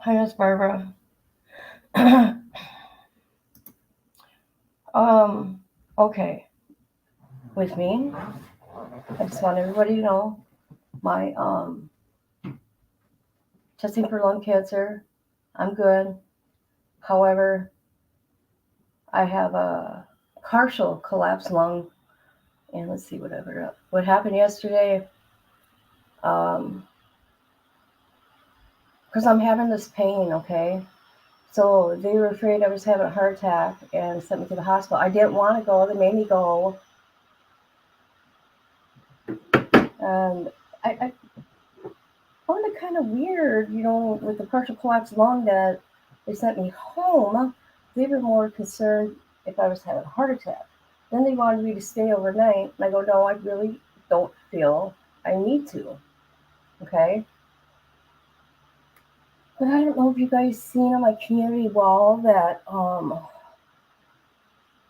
Hi, Miss Barbara. Okay. With me, I just want everybody to know my testing for lung cancer. I'm good. However, I have a partial collapsed lung, and let's see what happened yesterday. Because I'm having this pain. Okay. So they were afraid I was having a heart attack and sent me to the hospital. I didn't want to go. They made me go. And I found it kind of weird, with the partial collapsed lung that they sent me home. They were more concerned if I was having a heart attack. Then they wanted me to stay overnight. And I go, no, I really don't feel I need to. Okay. But I don't know if you guys seen on my community wall that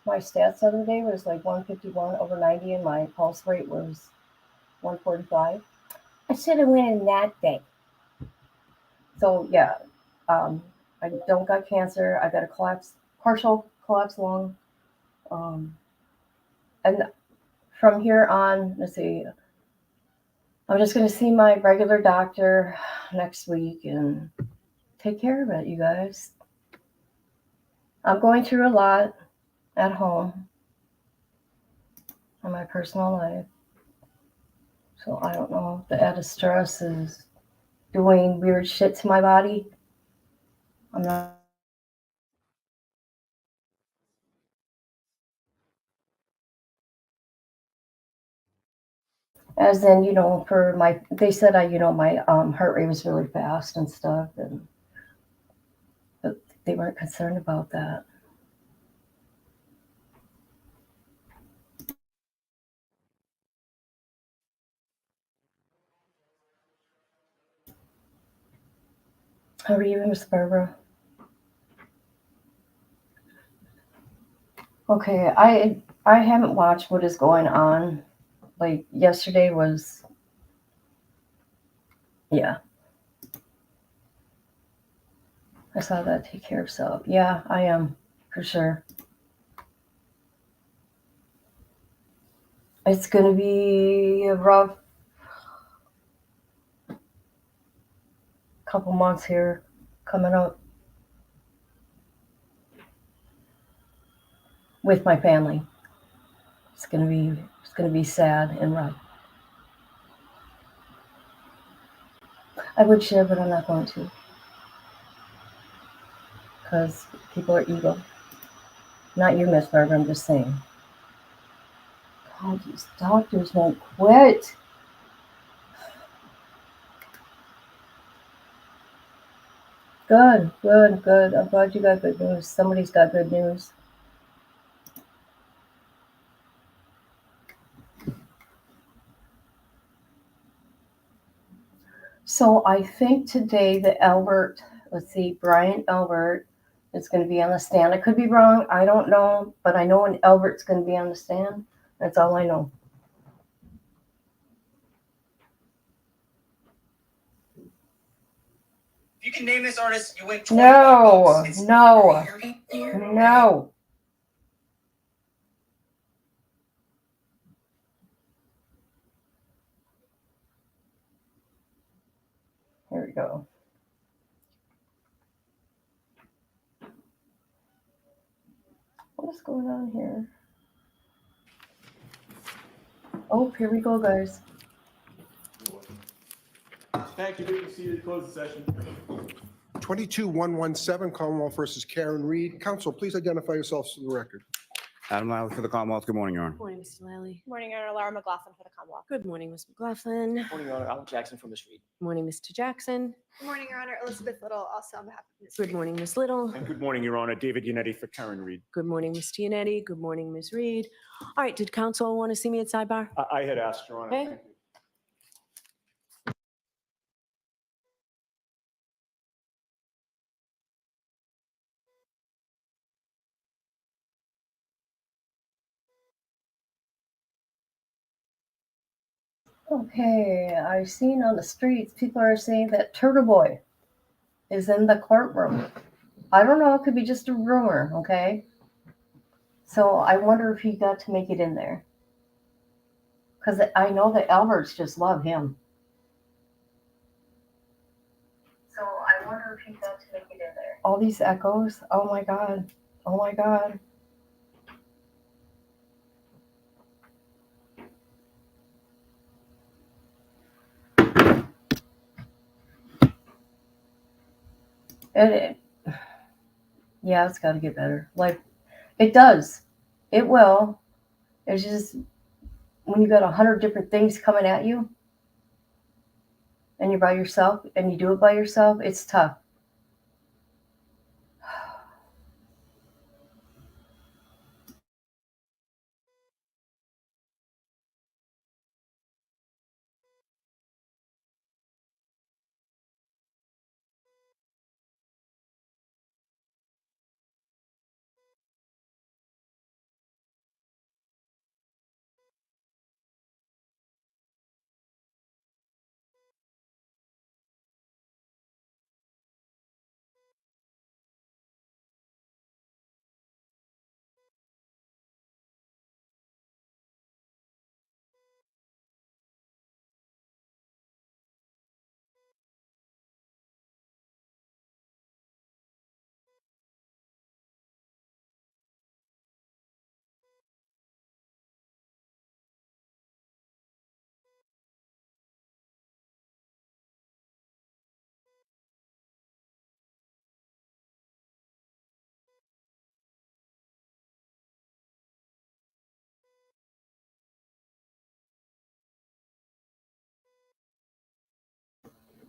my stats the other day was like 151 over 90 and my pulse rate was 145. I should have went in that day. So yeah, um, I don't got cancer. I got a partial collapse lung. Um, and from here on, let's see, I'm just going to see my regular doctor next week and take care of it, you guys. I'm going through a lot at home in my personal life. So I don't know if the added stress is doing weird shit to my body. I'm not. As in, they said my heart rate was really fast and stuff, but they weren't concerned about that. How are you, Miss Barbara? Okay, I haven't watched what is going on. Like yesterday was, yeah, I saw that take care of self. Yeah, I am for sure. It's gonna be a rough couple months here coming up with my family. It's gonna be sad and rough. I would share, but I'm not going to because people are ego. Not you, Miss Barbara. I'm just saying. God, these doctors won't quit. Good, good, good. I'm glad you got good news. Somebody's got good news. So I think today let's see, Brian Albert is going to be on the stand. I could be wrong. I don't know, but I know when Albert's going to be on the stand. That's all I know. If you can name this artist, you win 25 bucks. No. No. Here we go. What is going on here? Oh, here we go, guys. Thank you. Be seated. Close the session. 22117 Commonwealth versus Karen Reed. Counsel, please identify yourselves for the record. Adam Lally for the Commonwealth. Good morning, Your Honor. Good morning, Mr. Lally. Good morning, Your Honor. Laura McLaughlin for the Commonwealth. Good morning, Ms. McLaughlin. Good morning, Your Honor. Alan Jackson from Ms. Reed. Good morning, Mr. Jackson. Good morning, Your Honor. Elizabeth Little, also on behalf of Ms. Good morning, Ms. Little. And good morning, Your Honor. David Yannetti for Karen Reed. Good morning, Mr. Yannetti. Good morning, Ms. Reed. All right, did counsel want to see me at sidebar? I had asked, Your Honor. Okay. Thank you. Okay, I've seen on the streets people are saying that Turtle Boy is in the courtroom. I don't know, it could be just a rumor, okay? So I wonder if he got to make it in there. Because I know that Alberts just love him. So I wonder if he got to make it in there. All these echoes. Oh my God. Oh my God. It, yeah, it's got to get better. Like, it does. It will. It's just when you got 100 different things coming at you and you're by yourself and you do it by yourself, it's tough.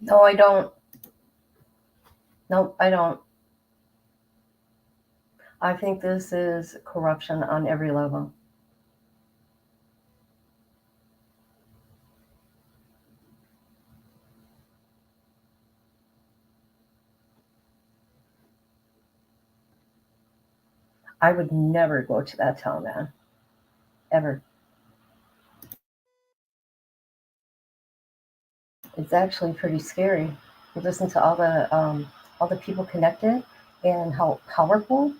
No, I don't. Nope, I don't. I think this is corruption on every level. I would never go to that town, man. Ever. It's actually pretty scary. You listen to all the people connected and how powerful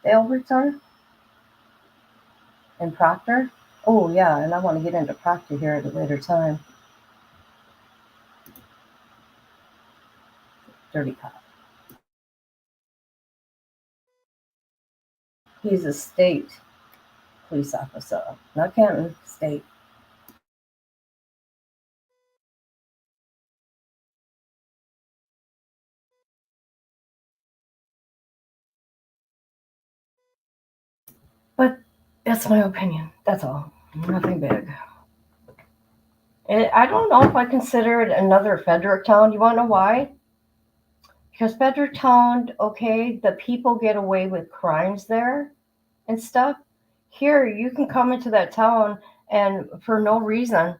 the Alberts are and Proctor. Oh yeah, and I want to get into Proctor here at a later time. Dirty cop. He's a state police officer, not Canton, state. But that's my opinion. That's all. Nothing big. I don't know if I consider it another Fredericktown. You want to know why? Because Fredericktown, okay, the people get away with crimes there and stuff. Here, you can come into that town and for no reason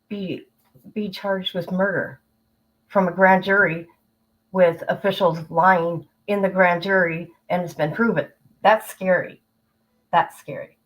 be charged with murder from a grand jury with officials lying in the grand jury and it's been proven. That's scary. That's scary.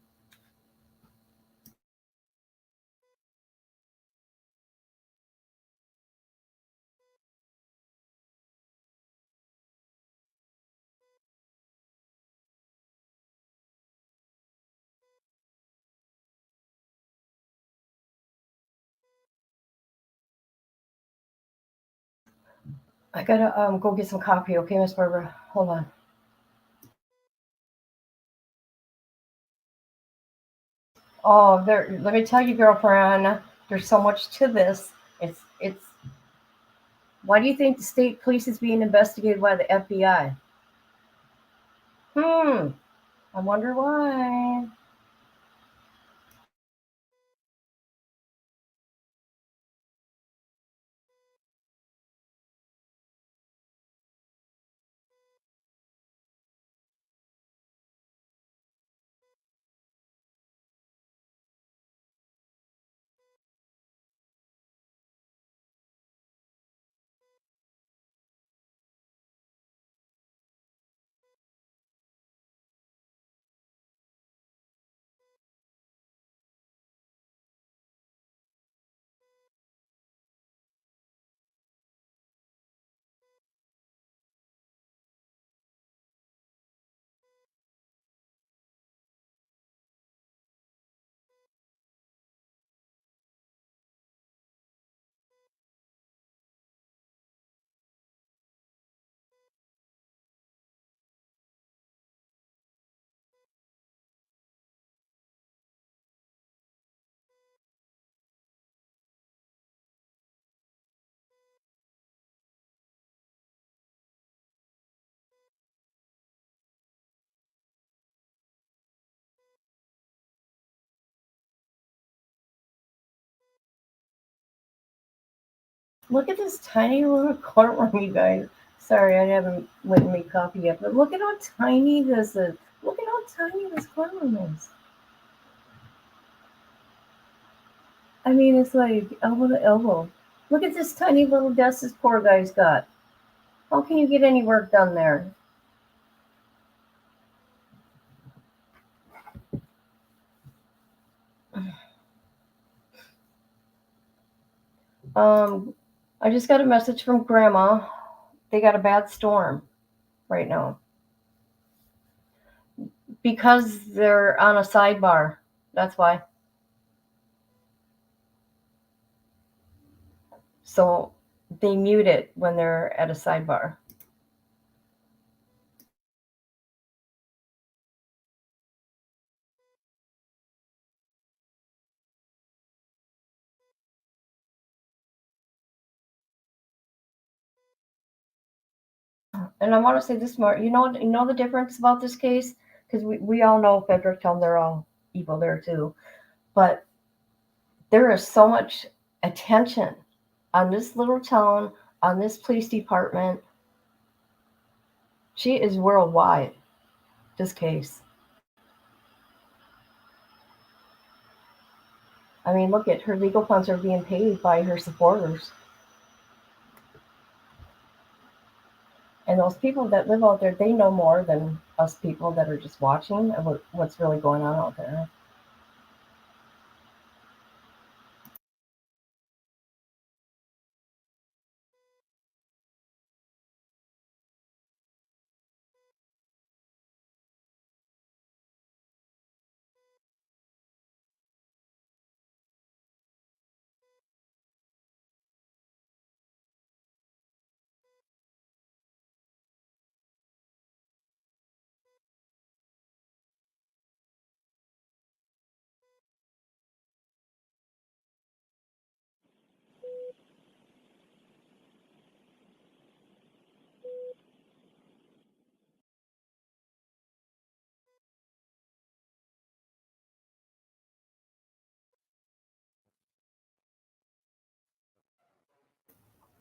I gotta go get some coffee, okay, Miss Barbara? Hold on. Oh, there. Let me tell you, girlfriend. There's so much to this. It's. Why do you think the state police is being investigated by the FBI? I wonder why. Look at this tiny little courtroom, you guys. Sorry, I haven't went and made coffee yet, but look at how tiny this is. Look at how tiny this courtroom is. I mean, it's like elbow to elbow. Look at this tiny little desk this poor guy's got. How can you get any work done there? I just got a message from Grandma. They got a bad storm right now because they're on a sidebar. That's why. So they mute it when they're at a sidebar. And I want to say this more. You know the difference about this case? Because we all know Fredericktown, they're all evil there too. But there is so much attention on this little town, on this police department. She is worldwide, this case. I mean, look at her legal funds are being paid by her supporters. And those people that live out there, they know more than us people that are just watching about what's really going on out there.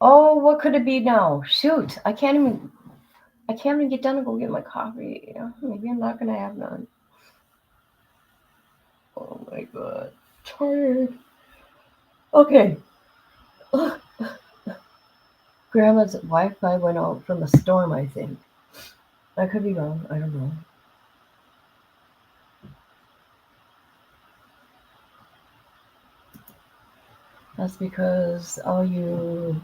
Oh, what could it be now? Shoot, I can't even get done and go get my coffee. Maybe I'm not gonna have none. Oh my god, tired. Okay. Grandma's Wi-Fi went out from a storm, I think. I could be wrong. I don't know. That's because all you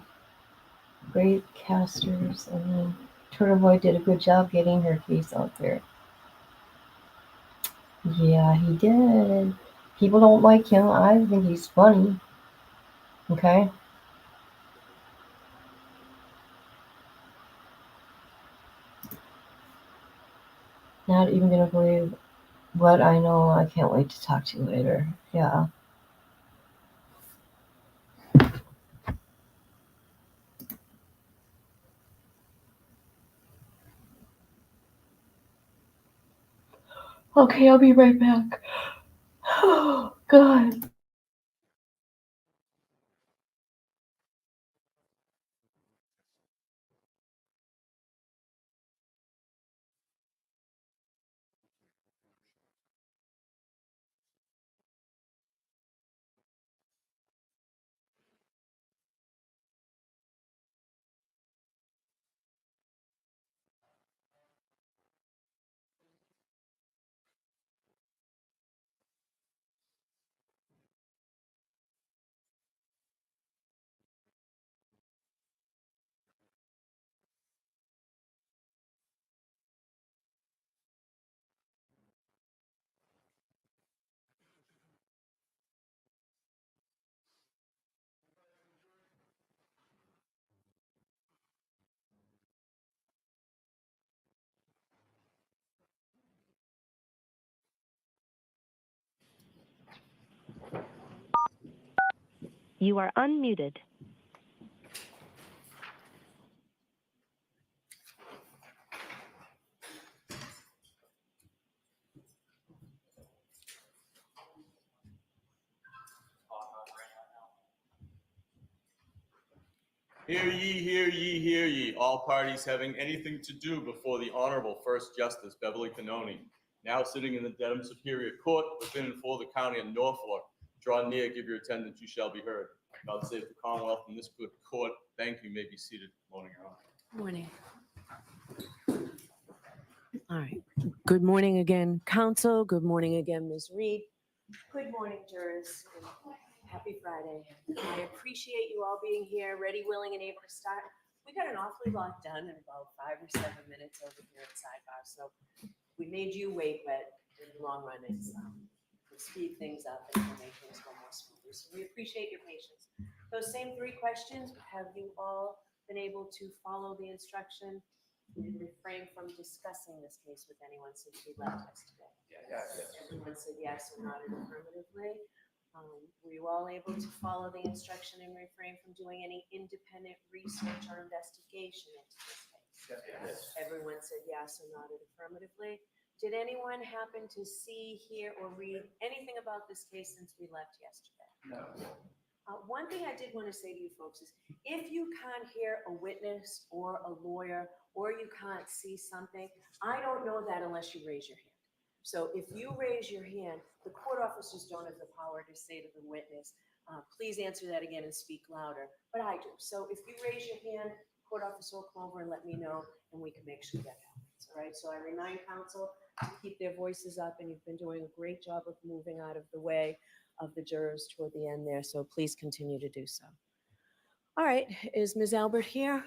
great casters and then Turtle Boy did a good job getting her case out there. Yeah, he did. People don't like him. I think he's funny. Okay? Not even gonna believe what I know. I can't wait to talk to you later. Yeah. Okay, I'll be right back. Oh, God. You are unmuted. Hear ye, hear ye, hear ye, all parties having anything to do before the Honorable First Justice Beverly Cannoni, now sitting in the Dedham Superior Court within and for the County of Norfolk. Draw near, give your attendance, you shall be heard. God save the Commonwealth and this good court. Thank you, may be seated. Morning, Your Honor. Morning. All right. Good morning again, council. Good morning again, Ms. Reed. Good morning, jurors. And happy Friday. I appreciate you all being here, ready, willing, and able to start. We got an awfully lot done in about 5 or 7 minutes over here at Sidebar. So we made you wait, but in the long run, it's we'll speed things up and we'll make things go more smoothly. So we appreciate your patience. Those same 3 questions, have you all been able to follow the instruction and refrain from discussing this case with anyone since we left yesterday? Yes. Everyone said yes or nodded affirmatively. Were you all able to follow the instruction and refrain from doing any independent research or investigation into this case? Yes. Everyone said yes or nodded affirmatively. Did anyone happen to see, hear, or read anything about this case since we left yesterday? No. One thing I did want to say to you folks is, if you can't hear a witness or a lawyer, or you can't see something, I don't know that unless you raise your hand. So if you raise your hand, the court officers don't have the power to say to the witness, please answer that again and speak louder, but I do. So if you raise your hand, court officer will come over and let me know, and we can make sure that happens. All right, so I remind counsel to keep their voices up, and you've been doing a great job of moving out of the way of the jurors toward the end there, so please continue to do so. All right, is Ms. Albert here?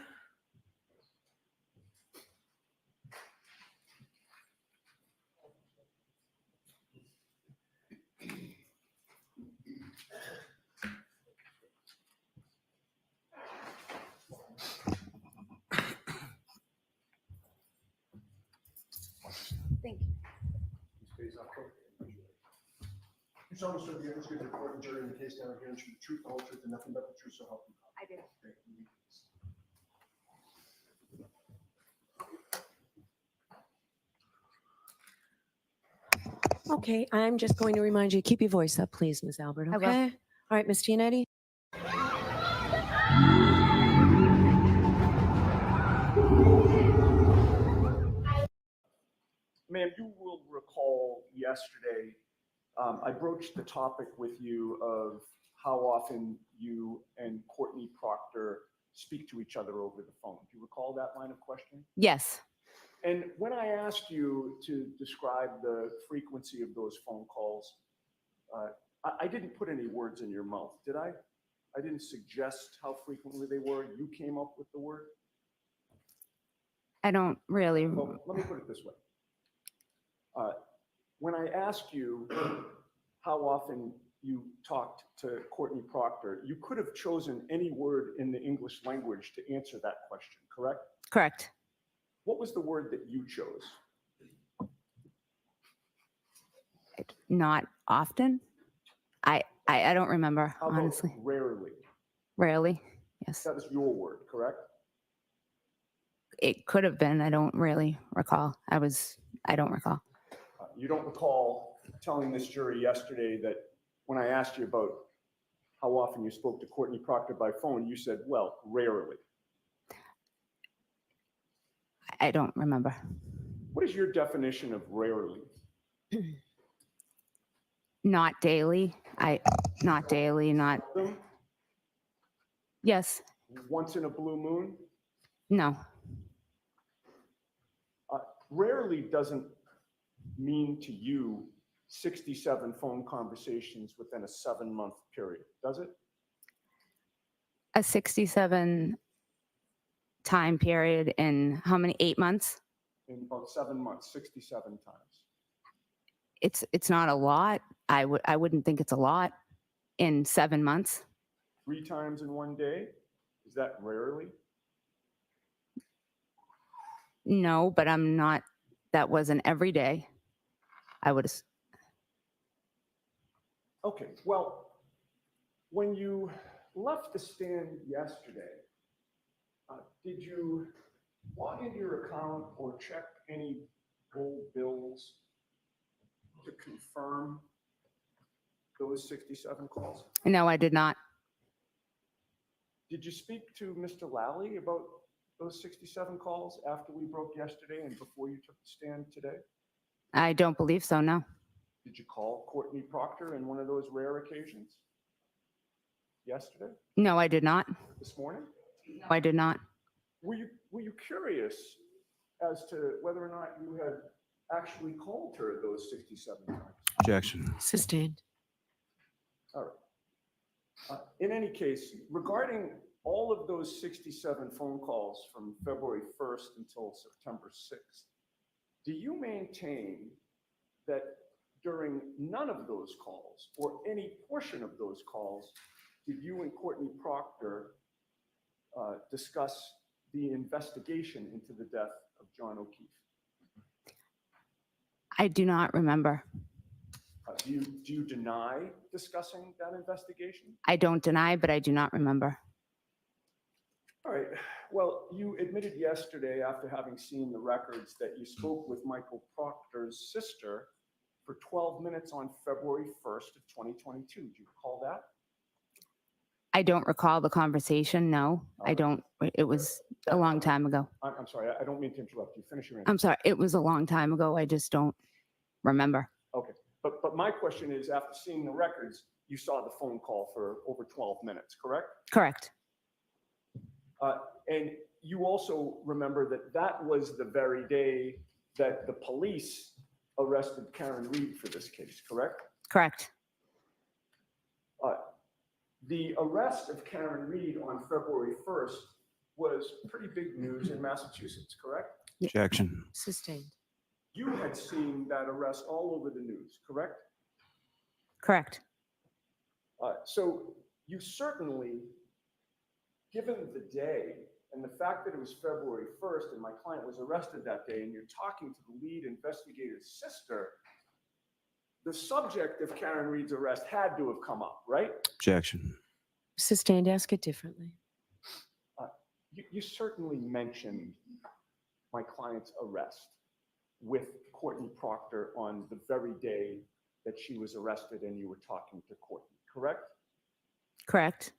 Thank you. You solemnly swear the evidence given in court and jury in the case now in here, the truth, the whole truth, and nothing but the truth, so help you God. I do. Thank you. Okay, I'm just going to remind you, keep your voice up, please, Ms. Albert, I will. okay? All right, Ms. Giannetti? Ma'am, you will recall yesterday, I broached the topic with you of how often you and Courtney Proctor speak to each other over the phone. Do you recall that line of questioning? Yes. And when I asked you to describe the frequency of those phone calls, I didn't put any words in your mouth, did I? I didn't suggest how frequently they were. You came up with the word. I don't really. Well, let me put it this way. When I asked you how often you talked to Courtney Proctor, you could have chosen any word in the English language to answer that question, correct? Correct. What was the word that you chose? Not often. I don't remember, How about honestly. rarely? Rarely. Yes. That was your word, correct? It could have been. I don't really recall. I don't recall. You don't recall telling this jury yesterday that when I asked you about how often you spoke to Courtney Proctor by phone, you said, well, rarely. I don't remember. What is your definition of rarely? Not daily. Not daily, not. Seldom? Yes. Once in a blue moon? No. Rarely doesn't mean to you 67 phone conversations within a 7-month period, does it? A 67 time period in how many? 8 months? In about 7 months, 67 times. It's not a lot. I wouldn't think it's a lot in 7 months. 3 times in one day? Is that rarely? No, but I'm not. That wasn't every day. I would. Okay, well, when you left the stand yesterday, did you log into your account or check any gold bills to confirm those 67 calls? No, I did not. Did you speak to Mr. Lally about those 67 calls after we broke yesterday and before you took the stand today? I don't believe so, no. Did you call Courtney Proctor in one of those rare occasions? Yesterday? No, I did not. This morning? No, I did not. Were you curious as to whether or not you had actually called her those 67 times? Objection. Sustained. All right. In any case, regarding all of those 67 phone calls from February 1st until September 6th, do you maintain that during none of those calls or any portion of those calls did you and Courtney Proctor discuss the investigation into the death of John O'Keefe? I do not remember. Do you deny discussing that investigation? I don't deny, but I do not remember. All right. Well, you admitted yesterday, after having seen the records, that you spoke with Michael Proctor's sister for 12 minutes on February 1st of 2022. Do you recall that? I don't recall the conversation. No, I don't. It was a long time ago. I'm sorry. I don't mean to interrupt you. Finish your answer. I'm sorry. It was a long time ago. I just don't remember. Okay. But my question is, after seeing the records, you saw the phone call for over 12 minutes, correct? Correct. And you also remember that that was the very day that the police arrested Karen Reed for this case, correct? Correct. The arrest of Karen Reed on February 1st was pretty big news in Massachusetts, correct? Objection. Sustained. You had seen that arrest all over the news, correct? Correct. So you certainly, given the day and the fact that it was February 1st and my client was arrested that day and you're talking to the lead investigator's sister, the subject of Karen Reed's arrest had to have come up, right? Objection. Sustained. Ask it differently. You certainly mentioned my client's arrest with Courtney Proctor on the very day that she was arrested and you were talking to Courtney, correct? Correct.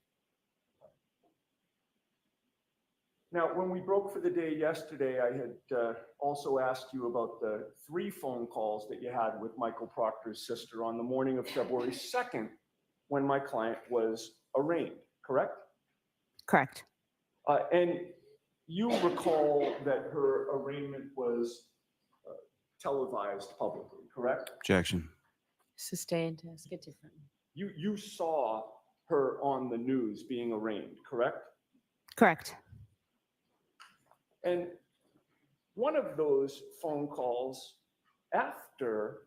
Now, when we broke for the day yesterday, I had also asked you about the 3 phone calls that you had with Michael Proctor's sister on the morning of February 2nd when my client was arraigned, correct? Correct. And you recall that her arraignment was televised publicly, correct? Objection. Sustained. Ask it differently. You saw her on the news being arraigned, correct? Correct. And one of those phone calls after,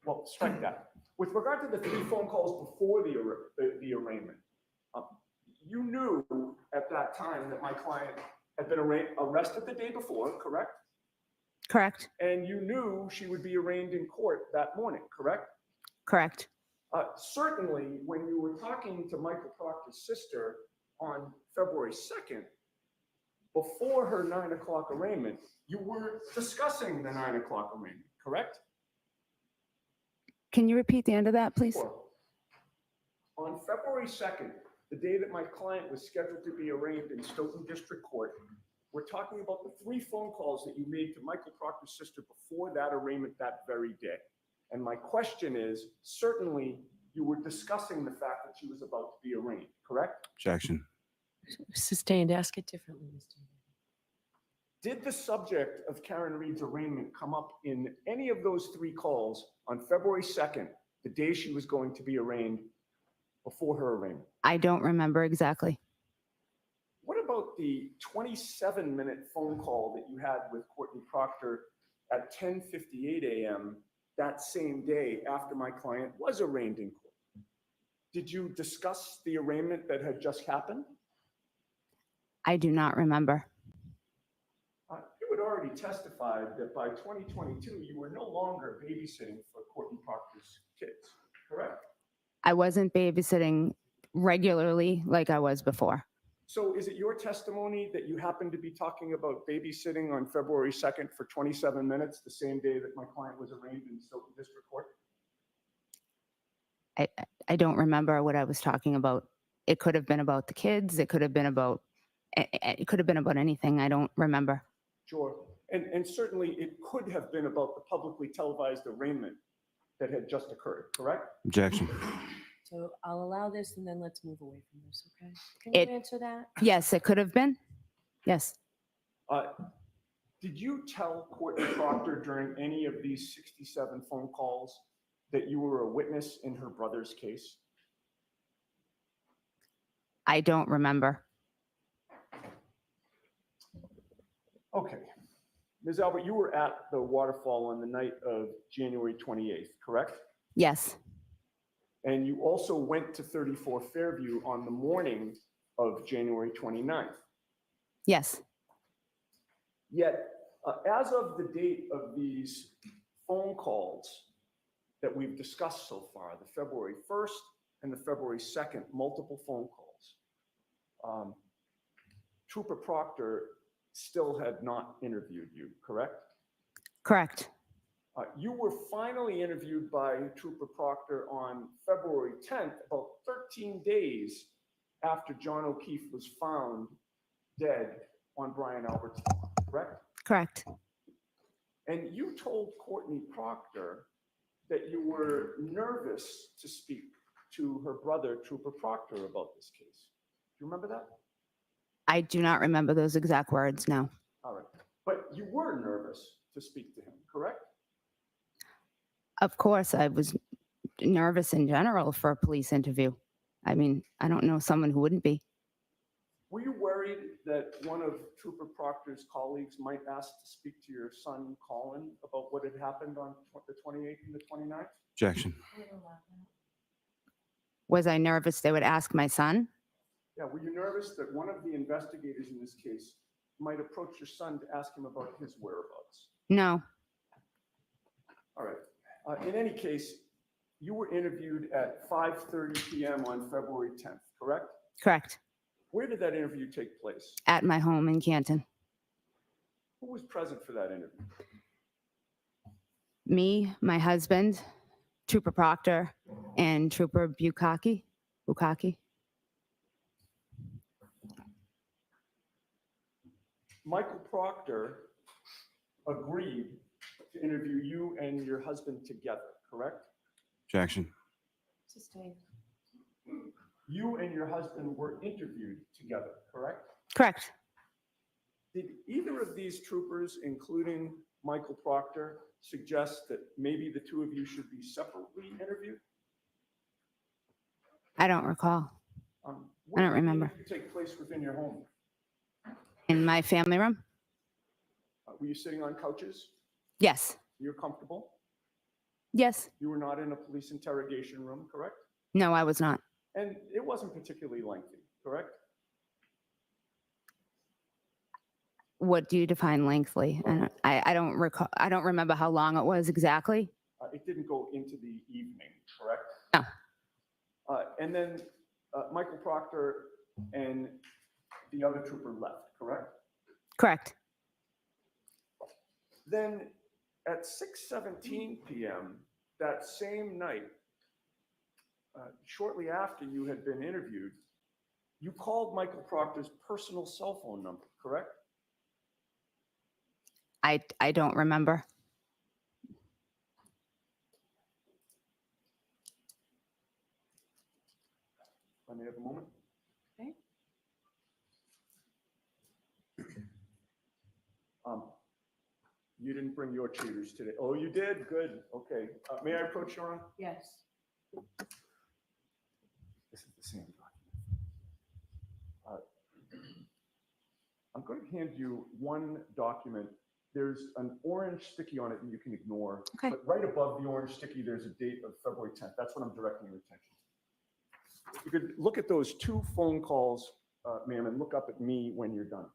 well, strike that. With regard to the 3 phone calls before the arraignment, you knew at that time that my client had been arrested the day before, correct? Correct. And you knew she would be arraigned in court that morning, correct? Correct. Certainly, when you were talking to Michael Proctor's sister on February 2nd, before her 9 o'clock arraignment, you were discussing the 9 o'clock arraignment, correct? Can you repeat the end of that, please? Sure. On February 2nd, the day that my client was scheduled to be arraigned in Stoughton District Court, we're talking about the 3 phone calls that you made to Michael Proctor's sister before that arraignment that very day. And my question is, certainly you were discussing the fact that she was about to be arraigned, correct? Objection. Sustained. Ask it differently, Mr. Did the subject of Karen Reed's arraignment come up in any of those 3 calls on February 2nd, the day she was going to be arraigned, before her arraignment? I don't remember exactly. What about the 27-minute phone call that you had with Courtney Proctor at 10:58 a.m. that same day after my client was arraigned in court? Did you discuss the arraignment that had just happened? I do not remember. You had already testified that by 2022, you were no longer babysitting for Courtney Proctor's kids, correct? I wasn't babysitting regularly like I was before. So is it your testimony that you happened to be talking about babysitting on February 2nd for 27 minutes, the same day that my client was arraigned in Stoughton District Court? I don't remember what I was talking about It could have been about the kids. It could have been about, it could have been about anything. I don't remember. Sure. And certainly it could have been about the publicly televised arraignment that had just occurred, correct? Objection. So I'll allow this and then let's move away from this, okay? Can It- you answer that? Yes, it could have been. Yes. Did you tell Courtney Proctor during any of these 67 phone calls that you were a witness in her brother's case? I don't remember. Okay. Ms. Albert, you were at the waterfall on the night of January 28th, correct? Yes. And you also went to 34 Fairview on the morning of January 29th. Yes. Yet, as of the date of these phone calls that we've discussed so far, the February 1st and the February 2nd, multiple phone calls, Trooper Proctor still had not interviewed you, correct? Correct. You were finally interviewed by Trooper Proctor on February 10th, about 13 days after John O'Keefe was found dead on Brian Albert's lawn, correct? Correct. And you told Courtney Proctor that you were nervous to speak to her brother, Trooper Proctor, about this case. Do you remember that? I do not remember those exact words, no. All right. But you were nervous to speak to him, correct? Of course, I was nervous in general for a police interview. I mean, I don't know someone who wouldn't be. Were you worried that one of Trooper Proctor's colleagues might ask to speak to your son, Colin, about what had happened on the 28th and the 29th? Objection. Was I nervous they would ask my son? Yeah, were you nervous that one of the investigators in this case might approach your son to ask him about his whereabouts? No. All right. In any case, you were interviewed at 5:30 p.m. on February 10th, correct? Correct. Where did that interview take place? At my home in Canton. Who was present for that interview? Me, my husband, Trooper Proctor, and Trooper Bukaki. Michael Proctor agreed to interview you and your husband together, correct? Objection. Sustained. You and your husband were interviewed together, correct? Correct. Did either of these troopers, including Michael Proctor, suggest that maybe the two of you should be separately interviewed? I don't recall. When I don't did the remember. interview take place within your home? In my family room? Were you sitting on couches? Yes. You're comfortable? Yes. You were not in a police interrogation room, correct? No, I was not. And it wasn't particularly lengthy, correct? What do you define lengthily? I don't recall. I don't remember how long it was exactly. It didn't go into the evening, correct? No. And then Michael Proctor and the other trooper left, correct? Correct. Then at 6:17 p.m. that same night, shortly after you had been interviewed, you called Michael Proctor's personal cell phone number, correct? I don't remember. Let me have a moment. Okay. You didn't bring your cheaters today. Oh, you did? Good. Okay. May I approach your Honor? Yes. This is the same document. I'm going to hand you one document. There's an orange sticky on it that you can ignore. Okay. But right above the orange sticky, there's a date of February 10th. That's what I'm directing your attention to. You could look at those two phone calls, ma'am, and look up at me when you're done.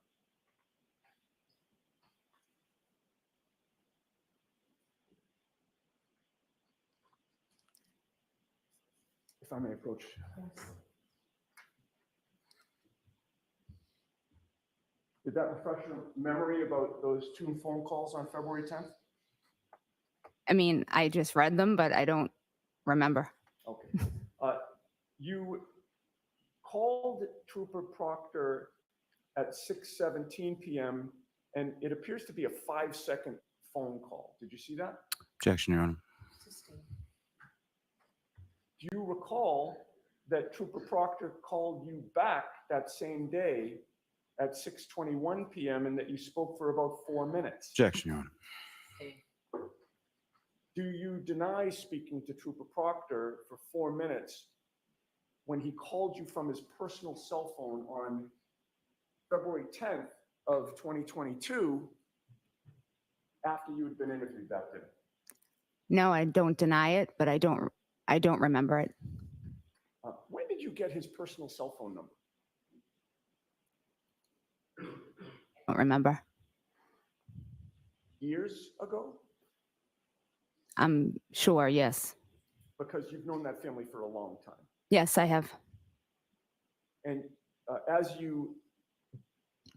If I may approach. Yes. Did that refresh your memory about those two phone calls on February 10th? I mean, I just read them, but I don't remember. Okay. You called Trooper Proctor at 6:17 p.m. and it appears to be a 5-second phone call. Did you see that? Objection, Your Honor. Do you recall that Trooper Proctor called you back that same day at 6:21 p.m. and that you spoke for about 4 minutes? Objection, Your Honor. Do you deny speaking to Trooper Proctor for 4 minutes when he called you from his personal cell phone on February 10th of 2022 after you had been interviewed that day? No, I don't deny it, but I don't remember it. When did you get his personal cell phone number? Don't remember. Years ago? I'm sure, yes. Because you've known that family for a long time. Yes, I have. And as you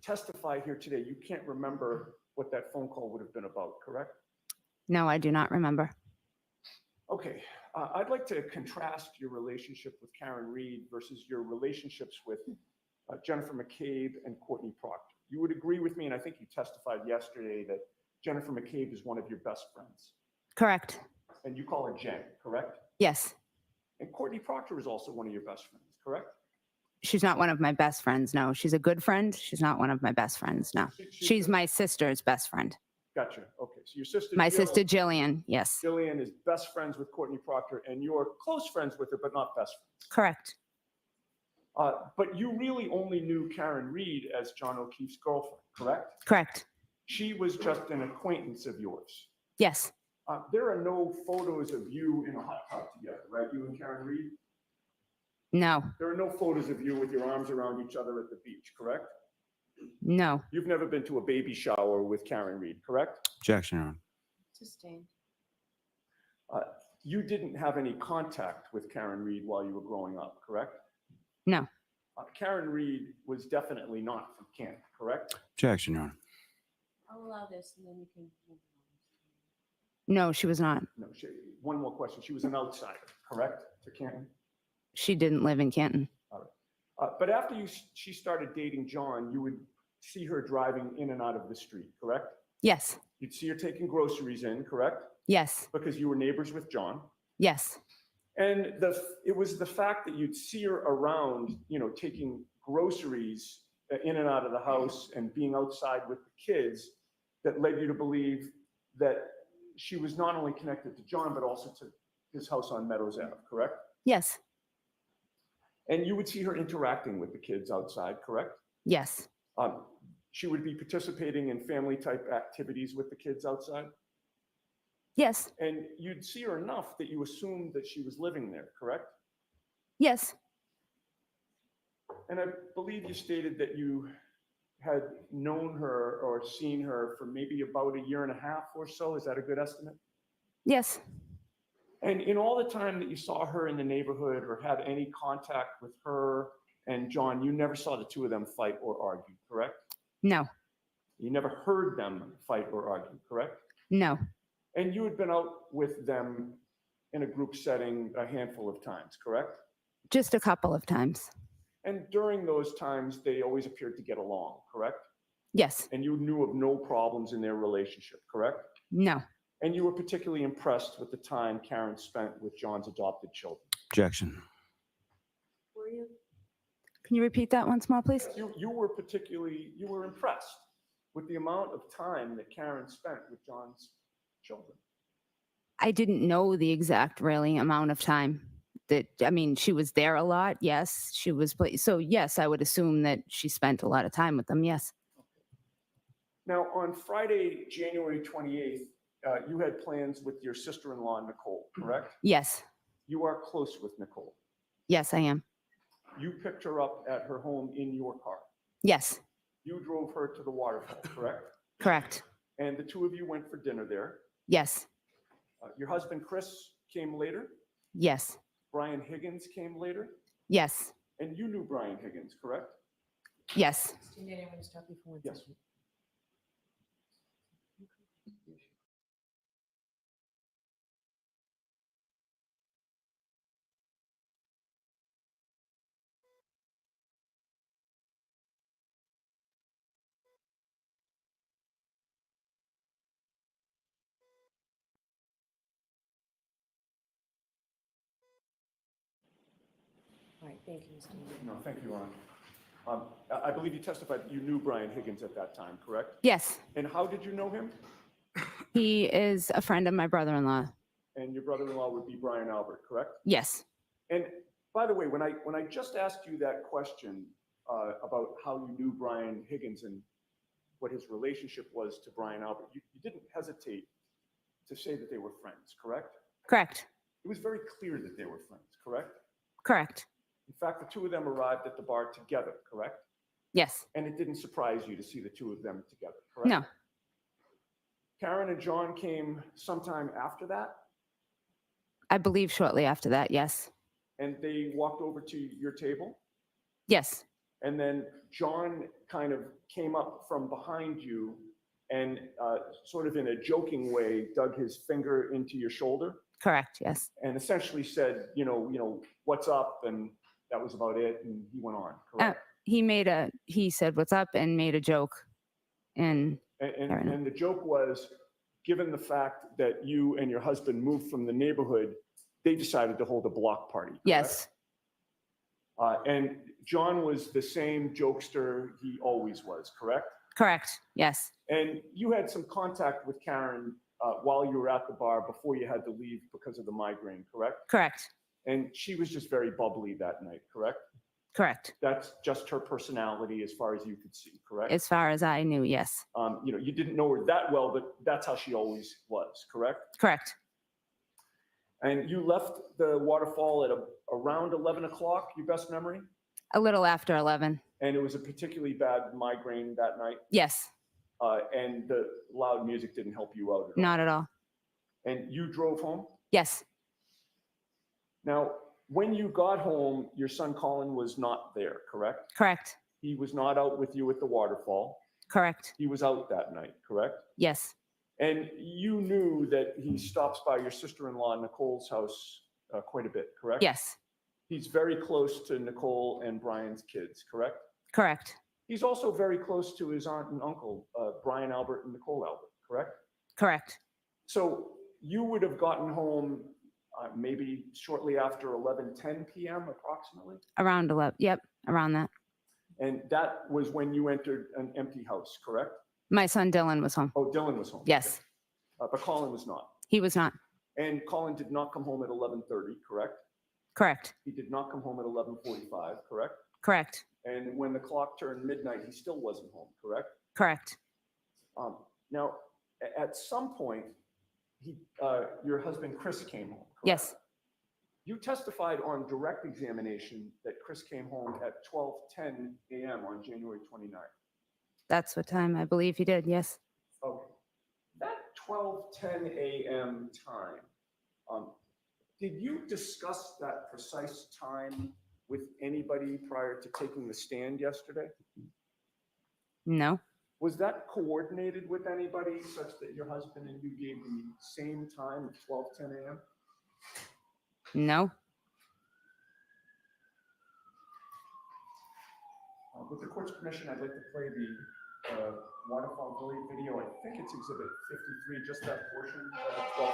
testify here today, you can't remember what that phone call would have been about, correct? No, I do not remember. Okay, I'd like to contrast your relationship with Karen Reed versus your relationships with Jennifer McCabe and Courtney Proctor. You would agree with me, and I think you testified yesterday, that Jennifer McCabe is one of your best friends. Correct. And you call her Jen, correct? Yes. And Courtney Proctor is also one of your best friends, correct? She's not one of my best friends, no. She's a good friend. She's not one of my best friends, no. She's my sister's best friend. Gotcha. Okay, so your sister. My Jill- sister Jillian, yes. Jillian is best friends with Courtney Proctor, and you're close friends with her, but not best friends. Correct. But you really only knew Karen Reed as John O'Keefe's girlfriend, correct? Correct. She was just an acquaintance of yours. Yes. There are no photos of you in a hot tub together, right? You and Karen Reed? No. There are no photos of you with your arms around each other at the beach, correct? No. You've never been to a baby shower with Karen Reed, correct? Objection, Your Honor. Sustained. You didn't have any contact with Karen Reed while you were growing up, correct? No. Karen Reed was definitely not from Canton, correct? Objection, Your Honor. I'll allow this and then you can move No, she was not. No, one more question. She was an outsider, correct, to Canton? She didn't live in Canton. But after she started dating John, you would see her driving in and out of the street, correct? Yes. You'd see her taking groceries in, correct? Yes. Because you were neighbors with John. Yes. And it was the fact that you'd see her around, taking groceries in and out of the house and being outside with the kids that led you to believe that she was not only connected to John, but also to his house on Meadows Ave, correct? Yes. And you would see her interacting with the kids outside, correct? Yes. She would be participating in family type activities with the kids outside. Yes. And you'd see her enough that you assumed that she was living there, correct? Yes. And I believe you stated that you had known her or seen her for maybe about 1.5 years or so. Is that a good estimate? Yes. And in all the time that you saw her in the neighborhood or had any contact with her and John, you never saw the two of them fight or argue, correct? No. You never heard them fight or argue, correct? No. And you had been out with them in a group setting a handful of times, correct? Just a couple of times. And during those times, they always appeared to get along, correct? Yes. And you knew of no problems in their relationship, correct? No. And you were particularly impressed with the time Karen spent with John's adopted children. Objection. Were you? Can you repeat that once more, please? You were impressed with the amount of time that Karen spent with John's children. I didn't know the exact really amount of time she was there a lot. Yes. She was, so yes, I would assume that she spent a lot of time with them. Yes. Now, on Friday, January 28th, you had plans with your sister-in-law, Nicole, correct? Yes. You are close with Nicole. Yes, I am. You picked her up at her home in your car. Yes. You drove her to the waterfall, correct? Correct. And the two of you went for dinner there. Yes. Your husband, Chris, came later. Yes. Brian Higgins came later. Yes. And you knew Brian Higgins, correct? Yes. I'm going to stop you for 1 Yes. second. Thank you, Mr. Mayor. No, thank you, Your Honor. I believe you testified that you knew Brian Higgins at that time, correct? Yes, And how did you know him? he is a friend of my brother-in-law. And your brother-in-law would be Brian Albert, correct? Yes, And by the way, when I just asked you that question about how you knew Brian Higgins and what his relationship was to Brian Albert, you didn't hesitate to say that they were friends, correct? correct, It was very clear that they were friends, correct? correct. In fact, the two of them arrived at the bar together, correct? Yes, And it didn't surprise you to see the two of them together, correct? no, Karen and John came sometime after that, I believe shortly after that, yes. and they walked over to your table. Yes, And then John kind of came up from behind you and sort of in a joking way, dug his finger into your shoulder correct, yes. and essentially said, what's up? And that was about it. And he went on, correct? He said, what's up, and made a joke. And fair enough. And the joke was, given the fact that you and your husband moved from the neighborhood, they decided to hold a block party. Correct? yes, And John was the same jokester he always was, correct? correct, yes, And you had some contact with Karen while you were at the bar before you had to leave because of the migraine, correct? correct, And she was just very bubbly that night, correct? correct. That's just her personality as far as you could see, correct? As far as I knew, yes, You didn't know her that well, but that's how she always was, correct? correct. And you left the waterfall at around 11 o'clock, your best memory? A little after 11, And it was a particularly bad migraine that night, yes, and the loud music didn't help you out at all. not at all. And you drove home? Yes, Now, when you got home, your son Colin was not there, correct? correct, He was not out with you at the waterfall. correct, He was out that night, correct? yes, And you knew that he stops by your sister-in-law Nicole's house quite a bit, correct? yes, He's very close to Nicole and Brian's kids, correct? correct, He's also very close to his aunt and uncle, Brian Albert and Nicole Albert, correct? correct, So you would have gotten home maybe shortly after 11:10 p.m. approximately? around 11, yep, around that. And that was when you entered an empty house, correct? My son Dylan was home. Oh, Dylan was home. Yes, Okay. But Colin was not. he was not. And Colin did not come home at 11:30, correct? Correct, He did not come home at 11:45, correct? correct, And when the clock turned midnight, he still wasn't home, correct? correct. Now, at some point, your husband Chris came home, correct? Yes, You testified on direct examination that Chris came home at 12:10 a.m. on January 29th. that's what time I believe he did, yes. Okay. That 12:10 a.m. time, did you discuss that precise time with anybody prior to taking the stand yesterday? No, Was that coordinated with anybody such that your husband and you gave the same time of 12:10 a.m.? no, With the court's permission, I'd like to play the Waterfall Valley video. I think it's Exhibit 53, just that portion. 12.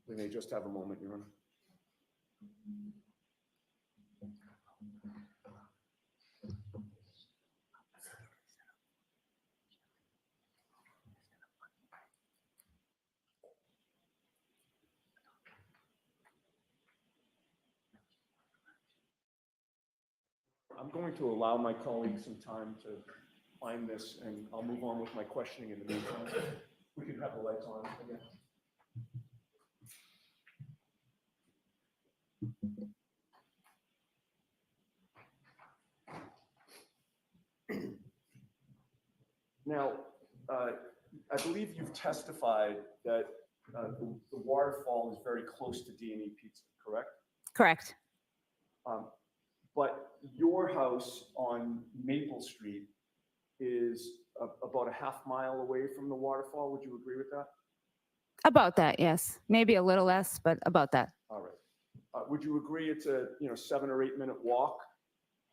We may just have a moment, Your Honor. I'm going to allow my colleagues some time to find this, and I'll move on with my questioning in the meantime. We can have the lights on again. Now, I believe you've testified that the waterfall is very close to D&E Pizza, correct? correct, But your house on Maple Street is about a half mile away from the waterfall. Would you agree with that? About that, yes. Maybe a little less, but about that. All right. Would you agree it's a, 7 or 8 minute walk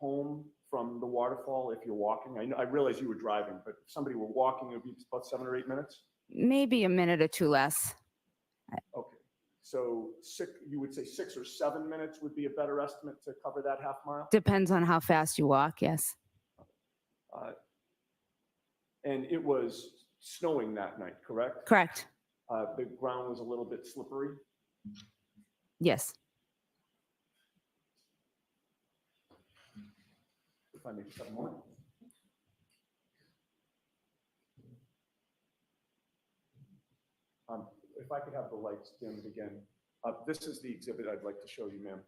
home from the waterfall if you're walking? I realize you were driving, but if somebody were walking, it would be about 7 or 8 minutes? Maybe a minute or two less. Okay. So you would say 6 or 7 minutes would be a better estimate to cover that half mile? Depends on how fast you walk, yes. And it was snowing that night, correct? Correct. The ground was a little bit slippery. Yes. If I may just have a moment. If I could have the lights dimmed again. This is the exhibit I'd like to show you, ma'am.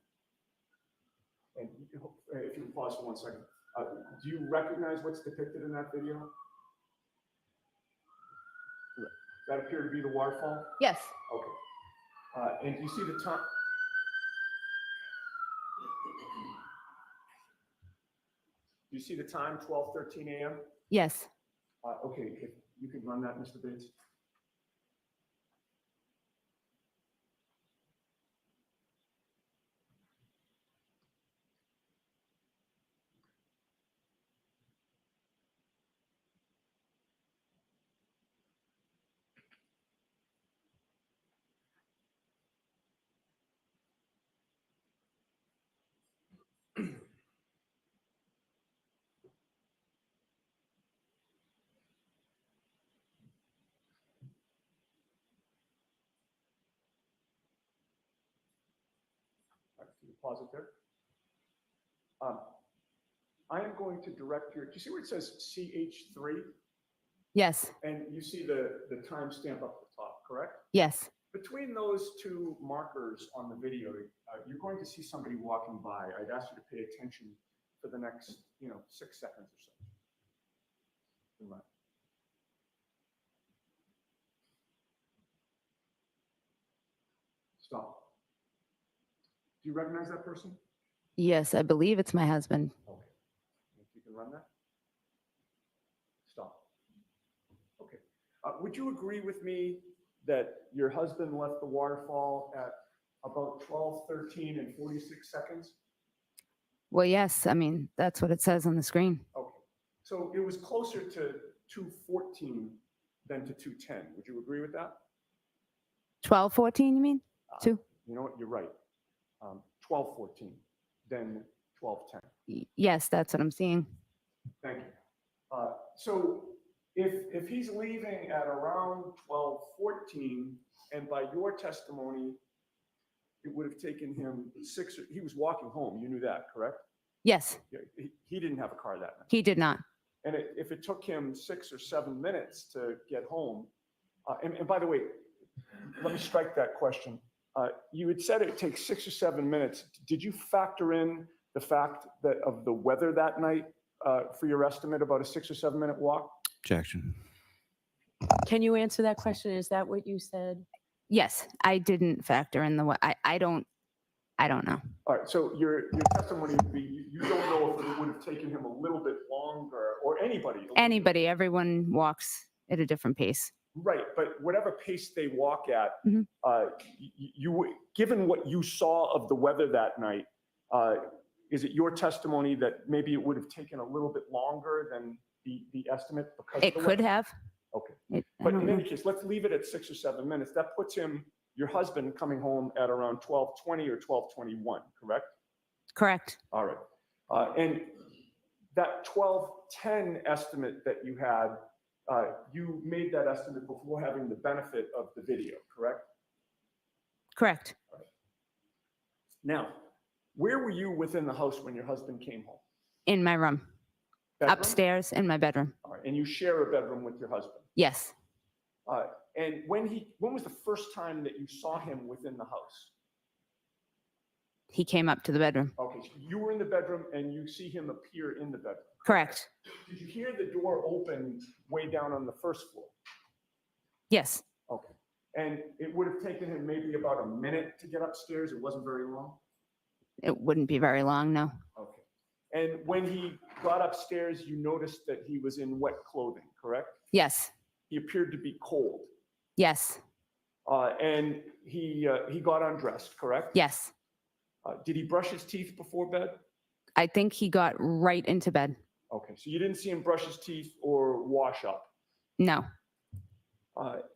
And if you can pause for 1 second. Do you recognize what's depicted in that video? Does that appear to be the waterfall? Yes. Okay. And do you see the time? Do you see the time, 12:13 a.m.? Yes. Okay, if you could run that, Mr. Bates. Can you pause it there? I am going to direct your, do you see where it says CH3? Yes. And you see the timestamp up the top, correct? Yes. Between those two markers on the video, you're going to see somebody walking by. I'd ask you to pay attention for the next, 6 seconds or so. Good luck. Stop. Do you recognize that person? Yes, I believe it's my husband. Okay. If you can run that. Stop. Okay. Would you agree with me that your husband left the waterfall at about 12:13 and 46 seconds? Well, yes. I mean, that's what it says on the screen. Okay. So it was closer to 2:14 than to 2:10. Would you agree with that? 12:14, you mean? Two? You know what? You're right. 12:14, then 12:10. Yes, that's what I'm seeing. Thank you. So if he's leaving at around 12:14, and by your testimony, it would have taken him he was walking home. You knew that, correct? Yes, Yeah, he didn't have a car that night. he did not. And if it took him 6 or 7 minutes to get home, and by the way, let me strike that question. You had said it takes 6 or 7 minutes. Did you factor in the fact that of the weather that night for your estimate about a 6 or 7 minute walk? Objection. Can you answer that question? Is that what you said? Yes, I didn't factor in the. I don't know. All right, so your testimony would be you don't know if it would have taken him a little bit longer or anybody. Anybody, everyone walks at a different pace. Right, but whatever pace they walk at, Mhm. Given what you saw of the weather that night, is it your testimony that maybe it would have taken a little bit longer than the estimate because It of the could weather? have. Okay, I but don't in know. any case, let's leave it at 6 or 7 minutes. That puts your husband coming home at around 12:20 or 12:21, correct? Correct. All right. And that 12:10 estimate that you had, you made that estimate before having the benefit of the video, correct? Correct. Now, where were you within the house when your husband came home? In my room, Bedroom? upstairs in my bedroom. All right. And you share a bedroom with your husband. Yes. And when was the first time that you saw him within the house? He came up to the bedroom. Okay, so you were in the bedroom and you see him appear in the bedroom. Correct. Did you hear the door open way down on the first floor? Yes. Okay. And it would have taken him maybe about a minute to get upstairs. It wasn't very long. It wouldn't be very long, no. Okay. And when he got upstairs, you noticed that he was in wet clothing, correct? Yes. He appeared to be cold. Yes. And he got undressed, correct? Yes. Did he brush his teeth before bed? I think he got right into bed. Okay, so you didn't see him brush his teeth or wash up. No.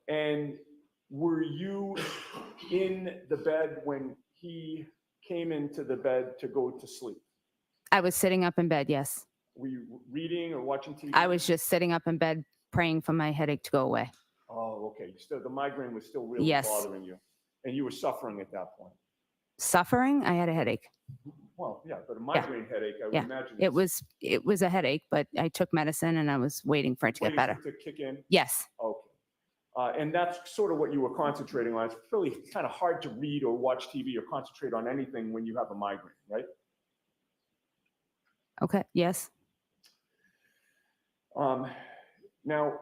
And were you in the bed when he came into the bed to go to sleep? I was sitting up in bed, yes. Were you reading or watching TV? I was just sitting up in bed praying for my headache to go away. Oh, okay. Still, the migraine was still really Yes. bothering you, and you were suffering at that point. Suffering? I had a headache. Well, yeah, but a migraine headache, I would Yeah. imagine. It was a headache, but I took medicine and I was waiting for it to get waiting better. for it to kick in. Yes. Okay. And that's sort of what you were concentrating on. It's really kind of hard to read or watch TV or concentrate on anything when you have a migraine, right? Okay. Yes. Now,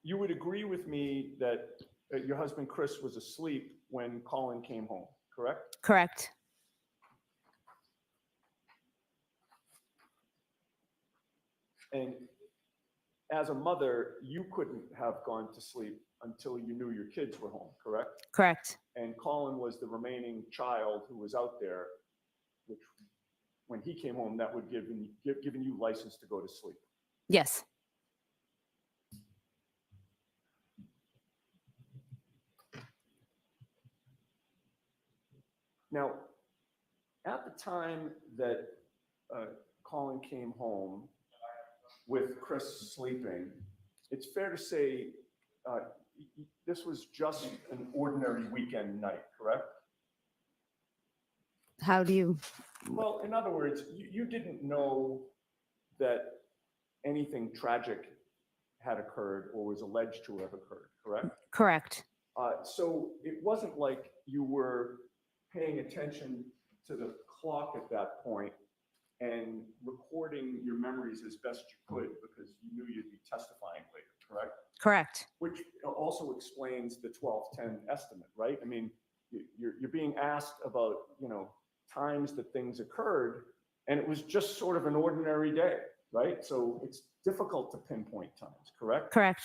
you would agree with me that your husband Chris was asleep when Colin came home, correct? Correct. And as a mother, you couldn't have gone to sleep until you knew your kids were home, correct? Correct. And Colin was the remaining child who was out there, which when he came home, that would given you license to go to sleep. Yes. Now, at the time that Colin came home with Chris sleeping, it's fair to say this was just an ordinary weekend night, correct? How do you? Well, in other words, you didn't know that anything tragic had occurred or was alleged to have occurred, correct? Correct. So it wasn't like you were paying attention to the clock at that point and recording your memories as best you could because you knew you'd be testifying later, correct? Correct. Which also explains the 1210 estimate, right? I mean, you're being asked about, times that things occurred, and it was just sort of an ordinary day, right? So it's difficult to pinpoint times, correct? Correct.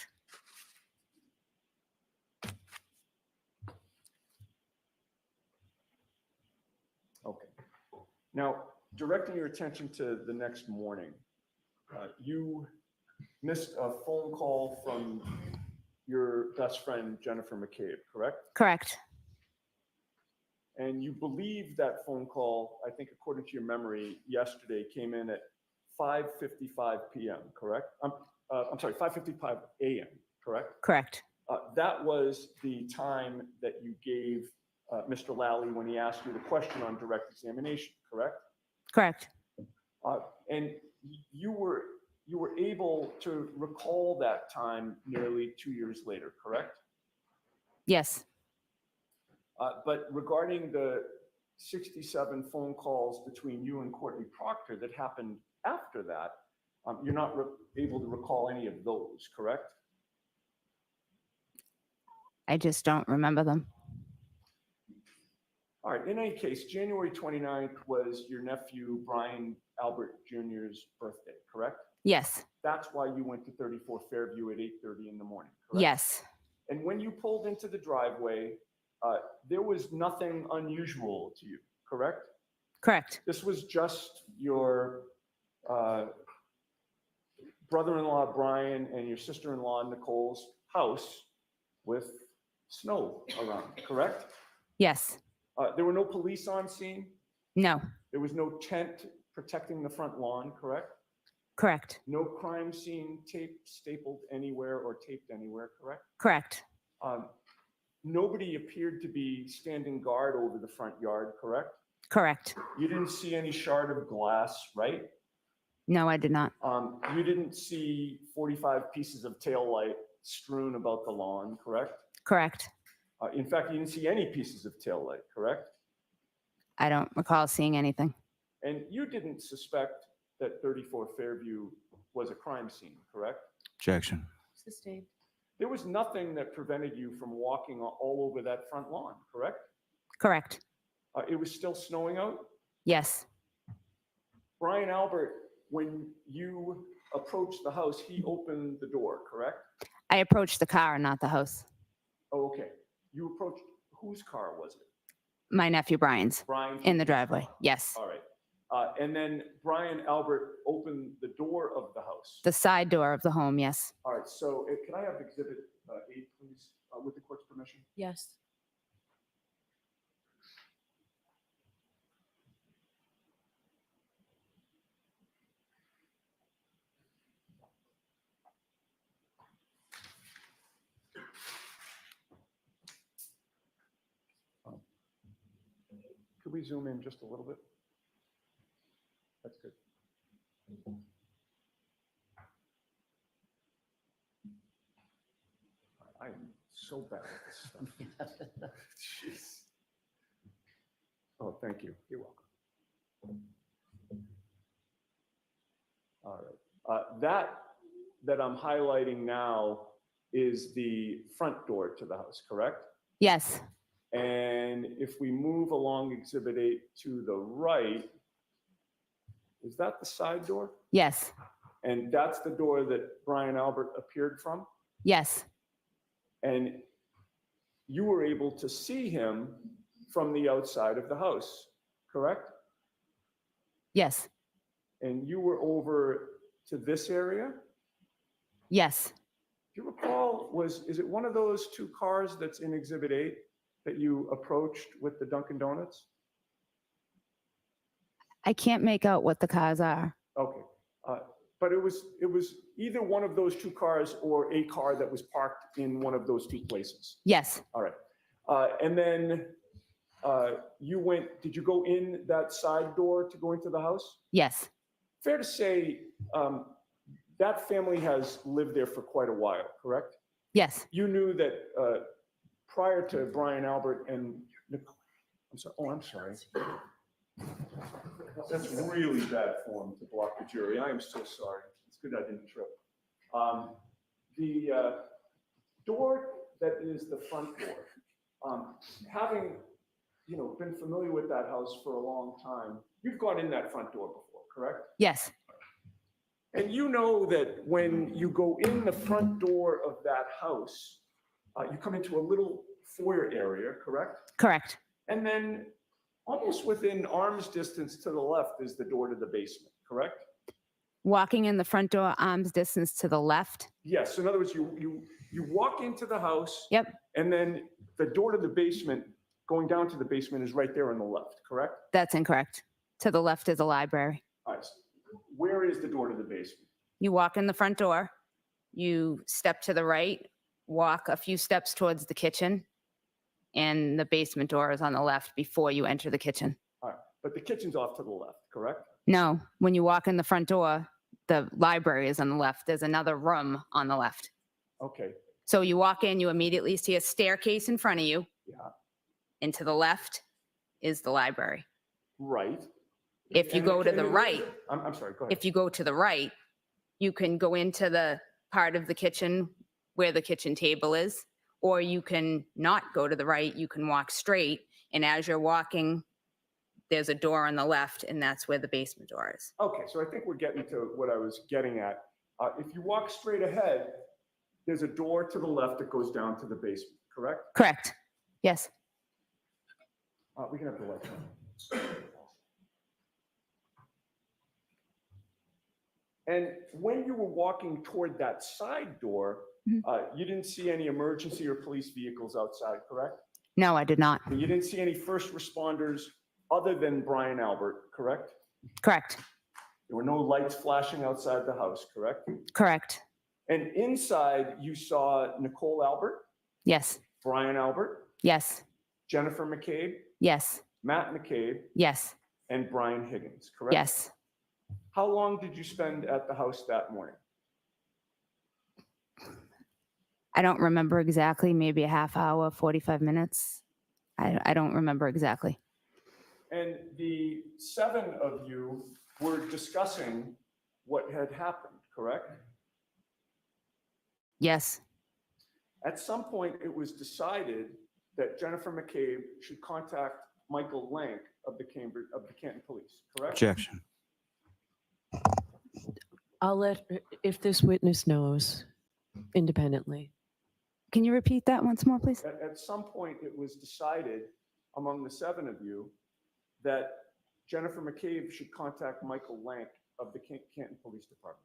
Okay. Now, directing your attention to the next morning, you missed a phone call from your best friend, Jennifer McCabe, correct? Correct. And you believe that phone call, I think according to your memory, yesterday came in at 5:55 p.m., correct? I'm sorry, 5:55 a.m., correct? Correct. That was the time that you gave Mr. Lally when he asked you the question on direct examination, correct? Correct. And you were able to recall that time nearly 2 years later, correct? Yes. But regarding the 67 phone calls between you and Courtney Proctor that happened after that, you're not able to recall any of those, correct? I just don't remember them. All right, in any case, January 29th was your nephew Brian Albert Jr.'s birthday, correct? Yes. That's why you went to 34 Fairview at 8:30 in the morning, correct? Yes. And when you pulled into the driveway, there was nothing unusual to you, correct? Correct. This was just your brother-in-law Brian and your sister-in-law Nicole's house with snow around, correct? Yes. There were no police on scene. No. There was no tent protecting the front lawn, correct? Correct. No crime scene tape stapled anywhere or taped anywhere, correct? Correct. Nobody appeared to be standing guard over the front yard, correct? Correct. You didn't see any shard of glass, right? No, I did not. You didn't see 45 pieces of tail light strewn about the lawn, correct? Correct. In fact, you didn't see any pieces of tail light, correct? I don't recall seeing anything. And you didn't suspect that 34 Fairview was a crime scene, correct? Objection. Sustained. There was nothing that prevented you from walking all over that front lawn, correct? Correct. It was still snowing out? Yes. Brian Albert, when you approached the house, he opened the door, correct? I approached the car, not the house. Oh, okay. You approached, whose car was it? My nephew Brian's Brian? in the driveway. Yes. All right. And then Brian Albert opened the door of the house. The side door of the home. Yes. All right, so can I have Exhibit 8, please, with the court's permission? Yes. Could we zoom in just a little bit? That's good. I am so bad at this stuff. Jeez. Oh, thank you. You're welcome. All right. That I'm highlighting now is the front door to the house, correct? Yes. And if we move along Exhibit 8 to the right, is that the side door? Yes. And that's the door that Brian Albert appeared from? Yes. And you were able to see him from the outside of the house, correct? Yes. And you were over to this area? Yes. Do you recall, is it one of those 2 cars that's in Exhibit 8 that you approached with the Dunkin' Donuts? I can't make out what the cars are. Okay. But it was either one of those 2 cars or a car that was parked in one of those 2 places. Yes. All right. And then did you go in that side door to go into the house? Yes. Fair to say that family has lived there for quite a while, correct? Yes. You knew that prior to Brian Albert and I'm sorry. Oh, I'm sorry. That's really bad form to block the jury. I am so sorry. It's good I didn't trip. The door that is the front door, having been familiar with that house for a long time, you've gone in that front door before, correct? Yes. And you know that when you go in the front door of that house, you come into a little foyer area, correct? Correct. And then almost within arm's distance to the left is the door to the basement, correct? Walking in the front door, arm's distance to the left. Yes. In other words, you walk into the house. Yep. And then the door to the basement, going down to the basement, is right there on the left, correct? That's incorrect. To the left is a library. All right. Where is the door to the basement? You walk in the front door, you step to the right, walk a few steps towards the kitchen, and the basement door is on the left before you enter the kitchen. All right. But the kitchen's off to the left, correct? No, when you walk in the front door, the library is on the left. There's another room on the left. Okay. So you walk in, you immediately see a staircase in front of you. Yeah. And to the left is the library. Right. If you go to the right, I'm sorry, go ahead. if you go to the right, you can go into the part of the kitchen where the kitchen table is, or you can not go to the right, you can walk straight, and as you're walking, there's a door on the left, and that's where the basement door is. Okay, so I think we're getting to what I was getting at. If you walk straight ahead, there's a door to the left that goes down to the basement, correct? Correct. Yes. We can have the lights on. And when you were walking toward that side door, you didn't see any emergency or police vehicles outside, correct? No, I did not. And you didn't see any first responders other than Brian Albert, correct? Correct. There were no lights flashing outside the house, correct? Correct. And inside, you saw Nicole Albert, Yes. Brian Albert, Yes. Jennifer McCabe, Yes. Matt McCabe, Yes. and Brian Higgins, correct? Yes. How long did you spend at the house that morning? I don't remember exactly, maybe a half hour, 45 minutes. I don't remember exactly. And the 7 of you were discussing what had happened, correct? Yes. At some point, it was decided that Jennifer McCabe should contact Michael Lank of the Canton Police, correct? Objection. I'll let, if this witness knows, independently. Can you repeat that once more, please? At some point, it was decided among the 7 of you that Jennifer McCabe should contact Michael Lank of the Canton Police Department.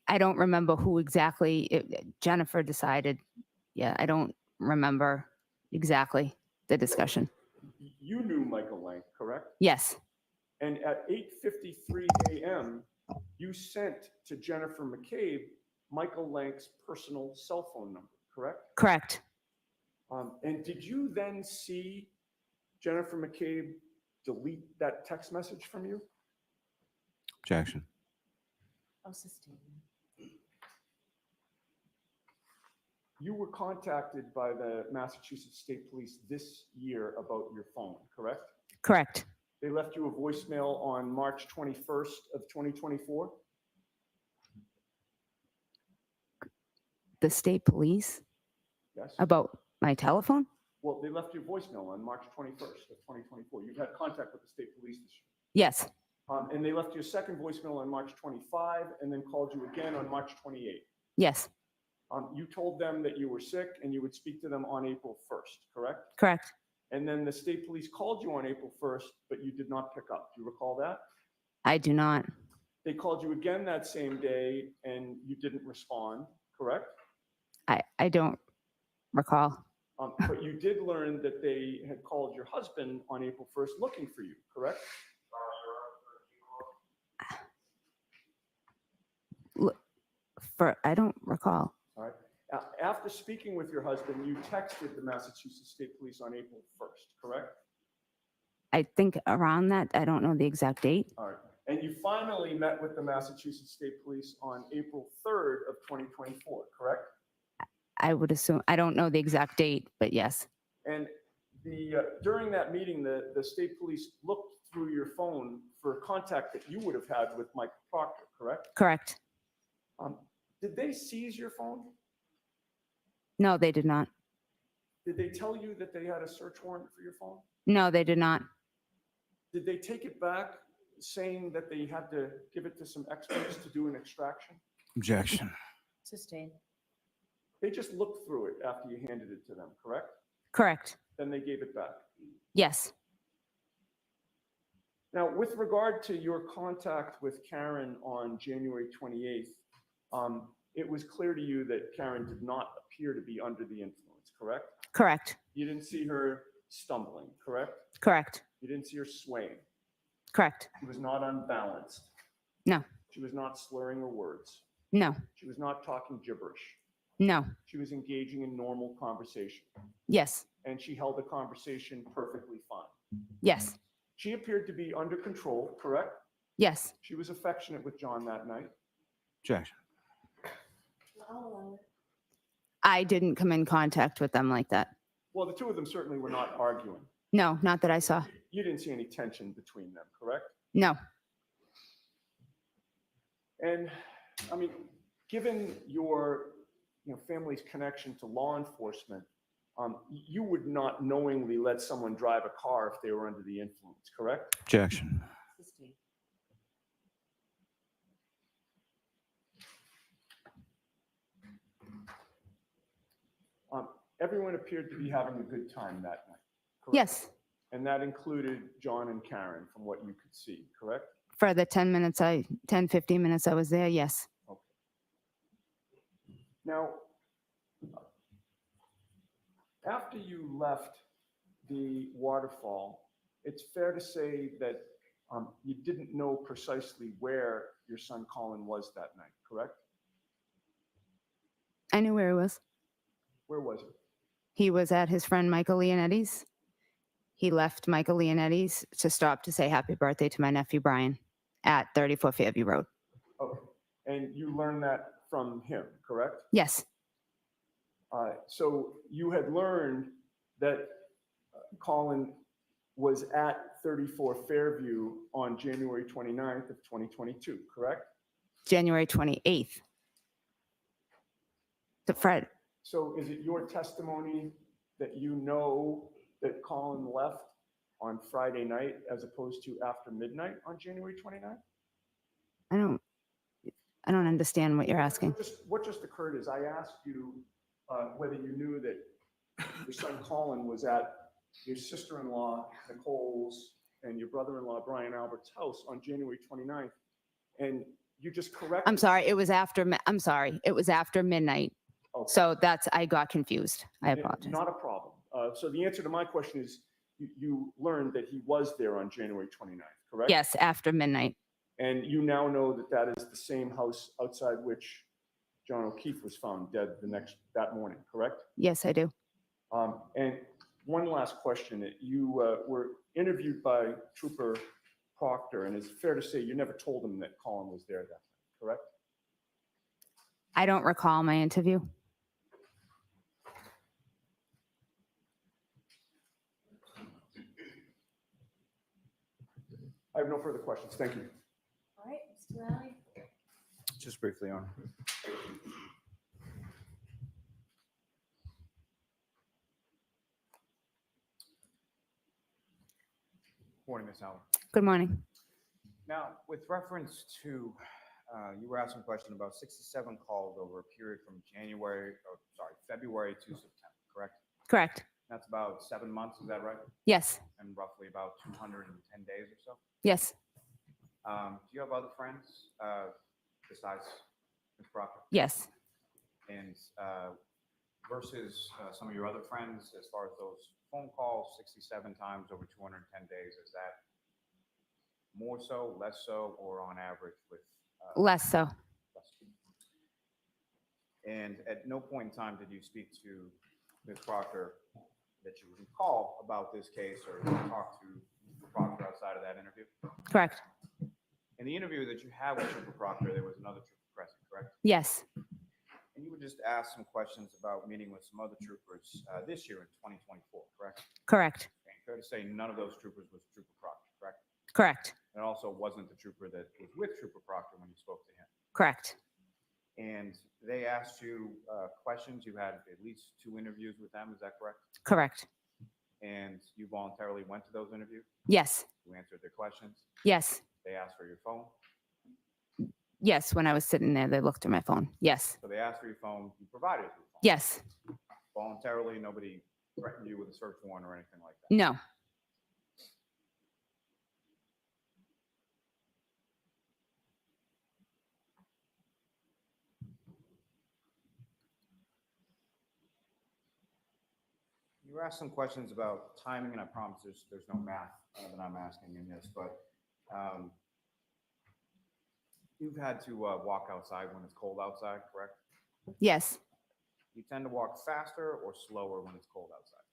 I don't remember who exactly Jennifer decided. Yeah, I don't remember exactly the discussion. You knew Michael Lank, correct? Yes, And at 8:53 a.m., you sent to Jennifer McCabe Michael Lank's personal cell phone number, correct? correct. And did you then see Jennifer McCabe delete that text message from you? Objection. I'll sustain. You were contacted by the Massachusetts State Police this year about your phone, correct? Correct. They left you a voicemail on March 21st of 2024? The state police Yes? about my telephone? Well, they left you a voicemail on March 21st of 2024. You've had contact with the state police this year. Yes, And they left you a second voicemail on March 25 and then called you again on March 28. yes, You told them that you were sick and you would speak to them on April 1st, correct? correct. And then the state police called you on April 1st, but you did not pick up. Do you recall that? I do not. They called you again that same day and you didn't respond, correct? I don't recall. But you did learn that they had called your husband on April 1st looking for you, correct? I don't recall. All right. After speaking with your husband, you texted the Massachusetts State Police on April 1st, correct? I think around that, I don't know the exact date. All right. And you finally met with the Massachusetts State Police on April 3rd of 2024, correct? I would assume, I don't know the exact date, but yes, And during that meeting, the state police looked through your phone for contact that you would have had with Mike Proctor, correct? correct. Did they seize your phone? No, they did not. Did they tell you that they had a search warrant for your phone? No, they did not. Did they take it back saying that they had to give it to some experts to do an extraction? Objection. Sustain. They just looked through it after you handed it to them, correct? Correct. Then they gave it back. Yes, Now, with regard to your contact with Karen on January 28th, it was clear to you that Karen did not appear to be under the influence, correct? correct. You didn't see her stumbling, correct? Correct. You didn't see her swaying. Correct. She was not unbalanced. No. She was not slurring her words. No. She was not talking gibberish. No. She was engaging in normal conversation, Yes. and she held the conversation perfectly fine. Yes. She appeared to be under control, correct? Yes. She was affectionate with John that night. Objection. I didn't come in contact with them like that. Well, the two of them certainly were not arguing. No, not that I saw. You didn't see any tension between them, correct? No. And I mean, given your family's connection to law enforcement, you would not knowingly let someone drive a car if they were under the influence, correct? Objection. Sustain. Everyone appeared to be having a good time that night, correct? Yes. And that included John and Karen, from what you could see, correct? For the 10, 15 minutes I was there, yes. Okay. Now, after you left the waterfall, it's fair to say that you didn't know precisely where your son Colin was that night, correct? I knew where he was. Where was he? He was at his friend Michael Leonetti's. He left Michael Leonetti's to stop to say happy birthday to my nephew Brian at 34 Fairview Road. Okay. And you learned that from him, correct? Yes. So you had learned that Colin was at 34 Fairview on January 29th of 2022, correct? January 28th. The Fred. So is it your testimony that you know that Colin left on Friday night as opposed to after midnight on January 29th? I don't understand what you're asking. What just occurred is I asked you whether you knew that your son Colin was at your sister-in-law Nicole's and your brother-in-law Brian Albert's house on January 29th, and you just corrected. I'm sorry, it was after, I'm sorry, it was after midnight. Okay. So I got confused. I apologize. Not a problem. So the answer to my question is you learned that he was there on January 29th, correct? Yes, after midnight. And you now know that that is the same house outside which John O'Keefe was found dead that morning, correct? Yes, I do. And one last question. You were interviewed by Trooper Proctor, and it's fair to say you never told him that Colin was there that night, correct? I don't recall my interview. I have no further questions. Thank you. All right, Mr. Riley. Just briefly, Your Honor. Morning, Ms. Howard. Good morning. Now, with reference to, you were asking a question about 67 calls over a period from February to September, correct? Correct. That's about 7 months, is that right? Yes. And roughly about 210 days or so? Yes. Do you have other friends besides Ms. Proctor? Yes. And versus some of your other friends, as far as those phone calls, 67 times over 210 days, is that more so, less so, or on average with? Less so. Less? And at no point in time did you speak to Ms. Proctor that you recall about this case or talk to Mr. Proctor outside of that interview? Correct. In the interview that you had with Trooper Proctor, there was another trooper present, correct? Yes. And you would just ask some questions about meeting with some other troopers this year in 2024, correct? Correct. Okay, fair to say none of those troopers was Trooper Proctor, correct? Correct. And also wasn't the trooper that was with Trooper Proctor when you spoke to him. Correct. And they asked you questions. You had at least 2 interviews with them, is that correct? Correct. And you voluntarily went to those interviews? Yes. You answered their questions? Yes. They asked for your phone? Yes. When I was sitting there, they looked at my phone. Yes. So they asked for your phone, you provided your phone? Yes. Voluntarily, nobody threatened you with a search warrant or anything like that? No. You were asked some questions about timing, and I promise there's no math that I'm asking in this, but you've had to walk outside when it's cold outside, correct? Yes. You tend to walk faster or slower when it's cold outside?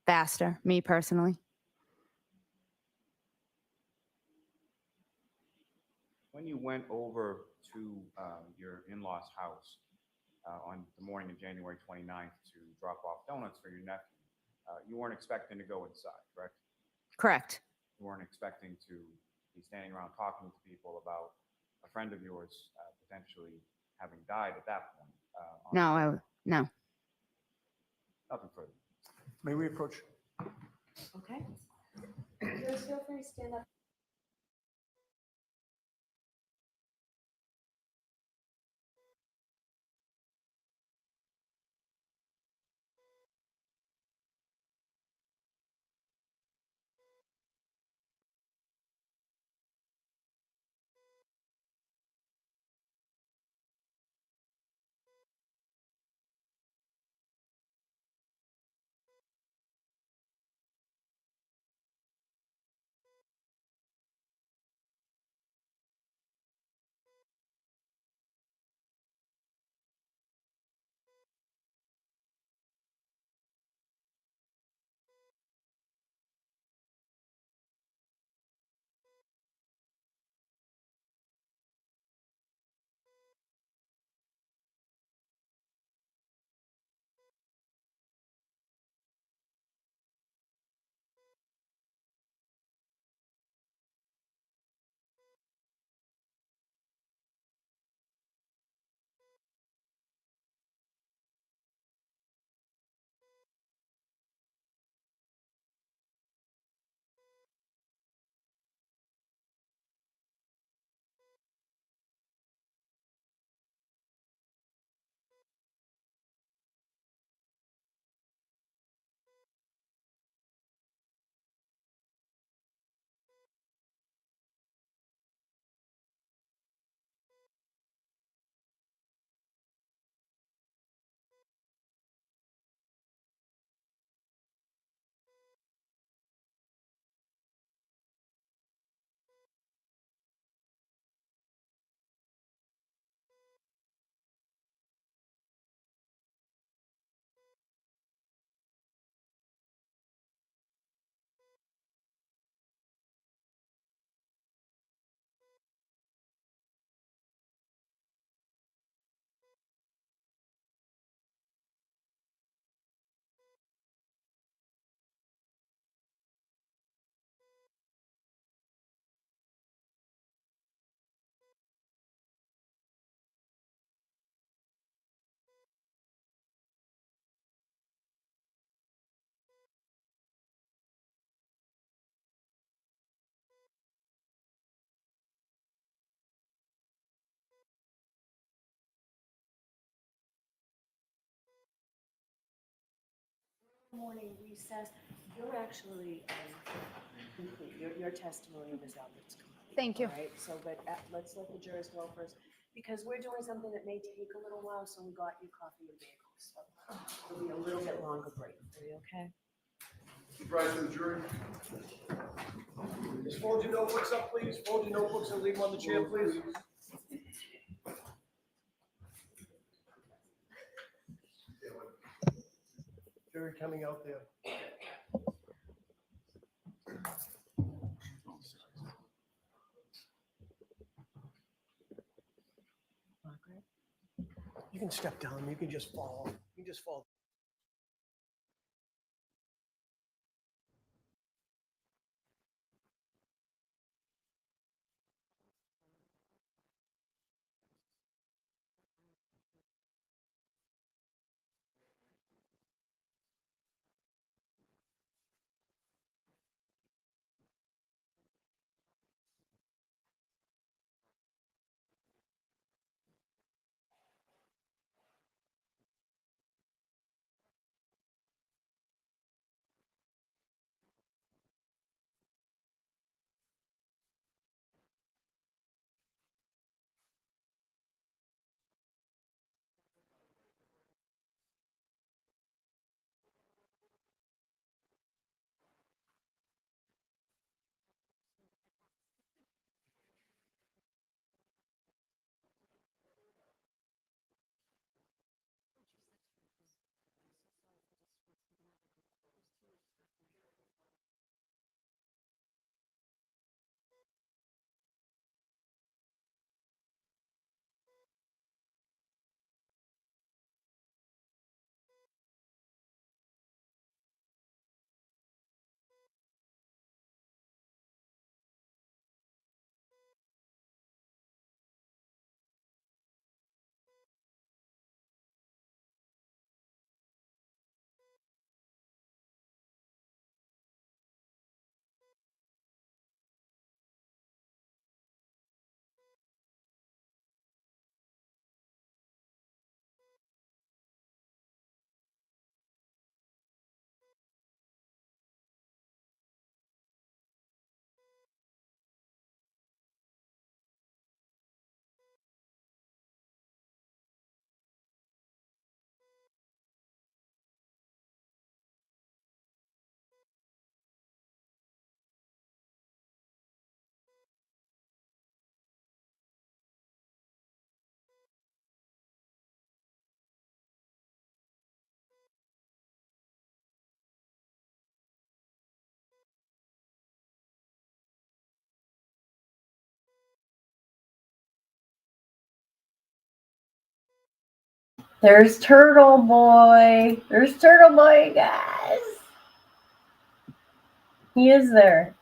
Faster. Me personally. When you went over to your in-law's house on the morning of January 29th to drop off donuts for your nephew, you weren't expecting to go inside, correct? Correct. You weren't expecting to be standing around talking to people about a friend of yours potentially having died at that point. No. No. Nothing further. May we approach? Okay. Just feel free to stand up. Morning recess. You're actually complete. Your testimony, Ms. Albert's complete. Thank you. All right, so, but let's let the jurors go first, because we're doing something that may take a little while, so we got you coffee and bagels. So it'll be a little bit longer break for you, okay? Rise to the jury. Just fold your notebooks up, please. Fold your notebooks and leave them on the chair, please. Jury coming out there. Margaret? You can step down. You can just fall. You can just fall. There's Turtle Boy. There's Turtle Boy, guys. He is there.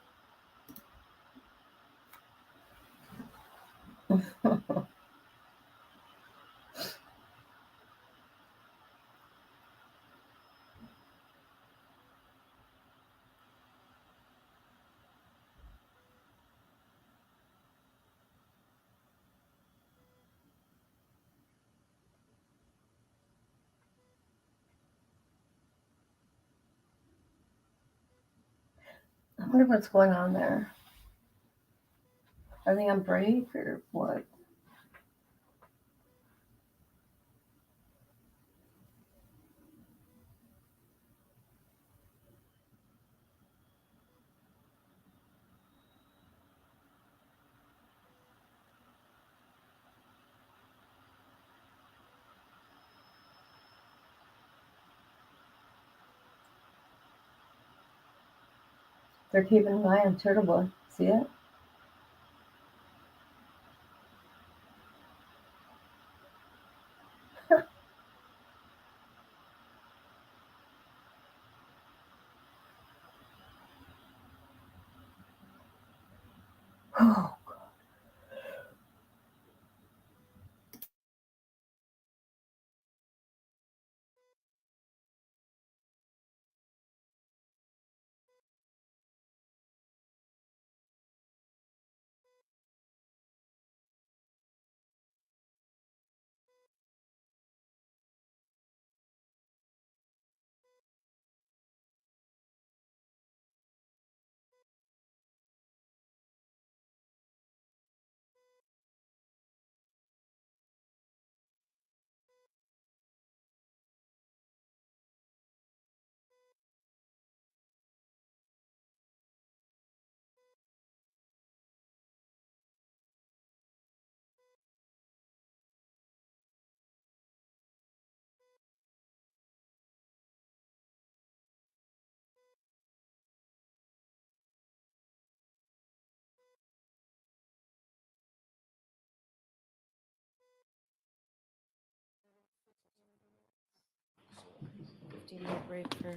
I wonder what's going on there. Are they on break or what? They're keeping an eye on Turtle Boy. See it? Oh, give you a break for.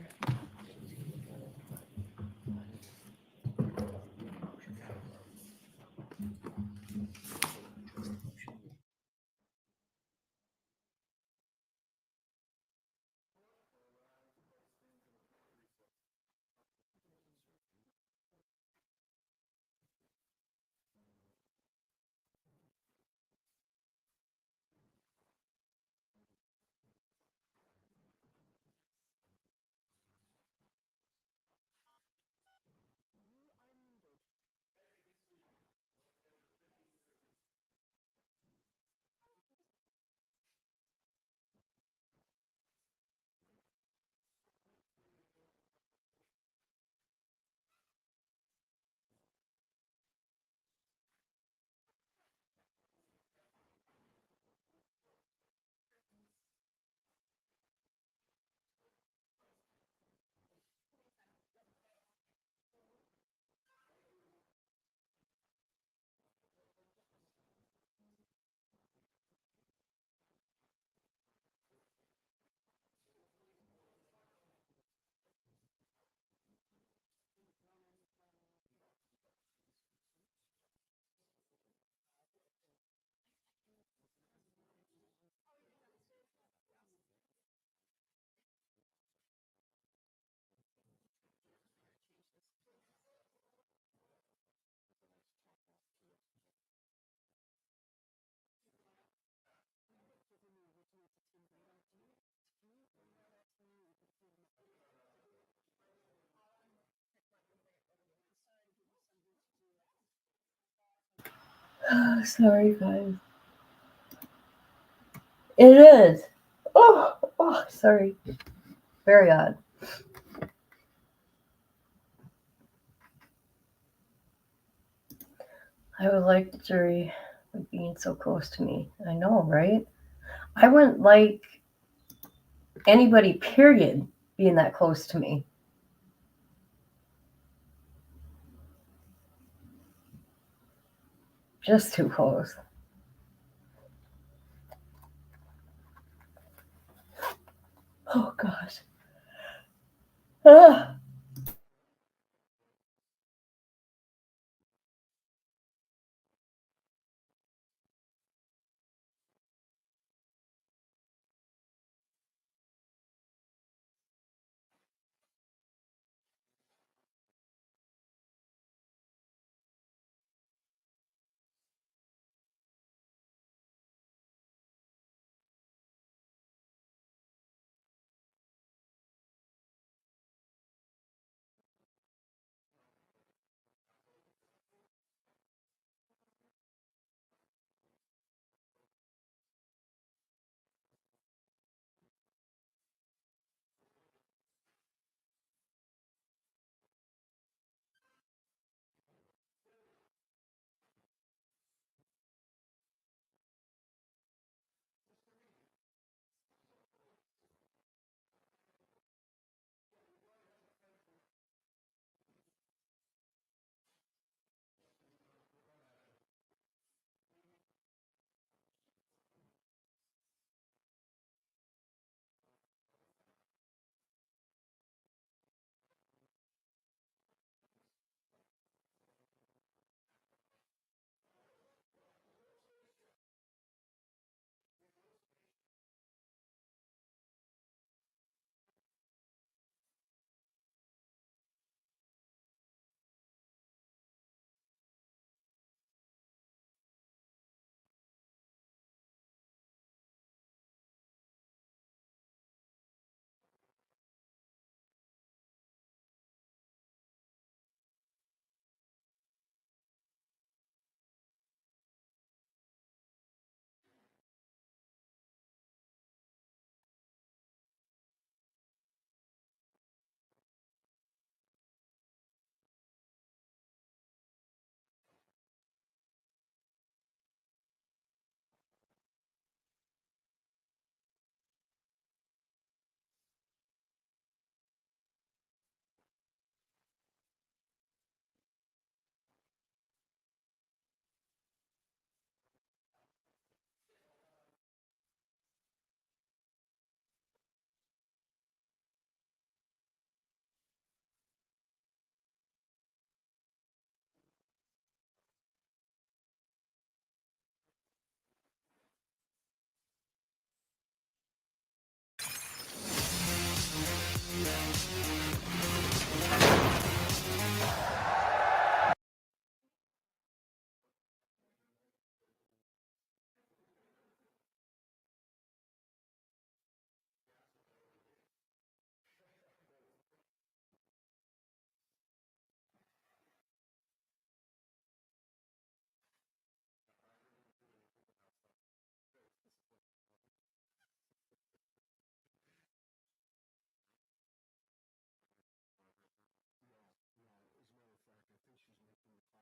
Sorry, guys. It is. Oh, sorry. Very odd. I would like the jury being so close to me. I know, right? I wouldn't like anybody, period, being that close to me. Just too close. Oh, gosh. Ah.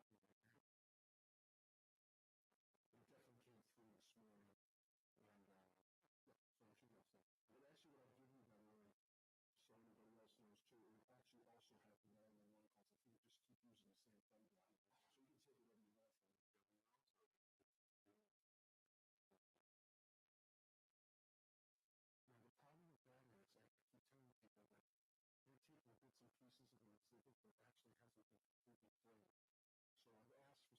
It definitely came through this morning, and, so I should have said, but actually what I'll give you, by the way, so everybody else knows too, it would actually also have the 911 calls, if you would just keep using the same phone line, so you can take whatever you want from it. Now, the problem with that is, I keep telling people that they're taking bits and pieces of it, they think it actually hasn't been completely played. So I've asked for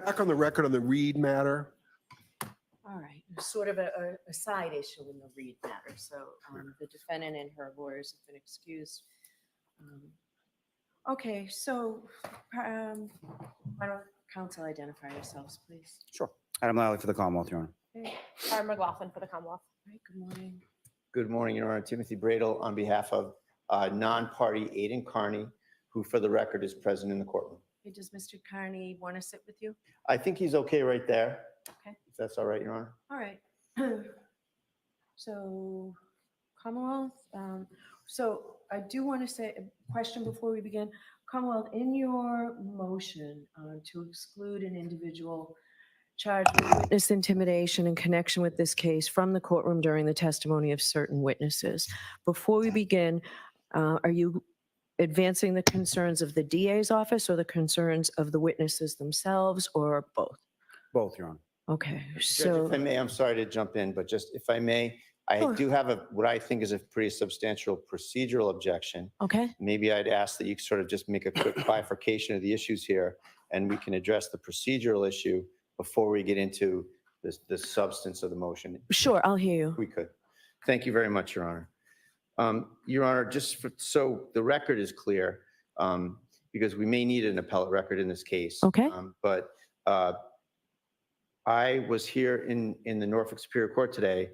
Back on the record on the Reed matter. All right, sort of a side issue in the Reed matter. So the defendant and her lawyers have been excused. Okay, so why don't counsel identify yourselves, please? Sure. Adam Lally for the Commonwealth, Your Honor. Okay, Laura McLaughlin for the Commonwealth. all right, good morning. Good morning, Your Honor. Timothy Bradel on behalf of non-party Aidan Carney, who for the record is present in the courtroom. Hey, does Mr. Carney want to sit with you? I think he's okay right there. Okay. If that's all right, Your Honor. All right. So Commonwealth, so I do want to say a question before we begin. Commonwealth, in your motion to exclude an individual charged with witness intimidation in connection with this case from the courtroom during the testimony of certain witnesses, before we begin, are you advancing the concerns of the DA's office or the concerns of the witnesses themselves, or both? Both, Your Honor. Okay, Judge, so. if I may, I'm sorry to jump in, but just if I may, I Sure. do have what I think is a pretty substantial procedural objection. Okay, Maybe I'd ask that you sort of just make a quick bifurcation of the issues here, and we can address the procedural issue before we get into the substance of the motion. sure, I'll hear you. If we could. Thank you very much, Your Honor. Your Honor, so the record is clear, because we may need an appellate record in this case. Okay. But I was here in the Norfolk Superior Court today,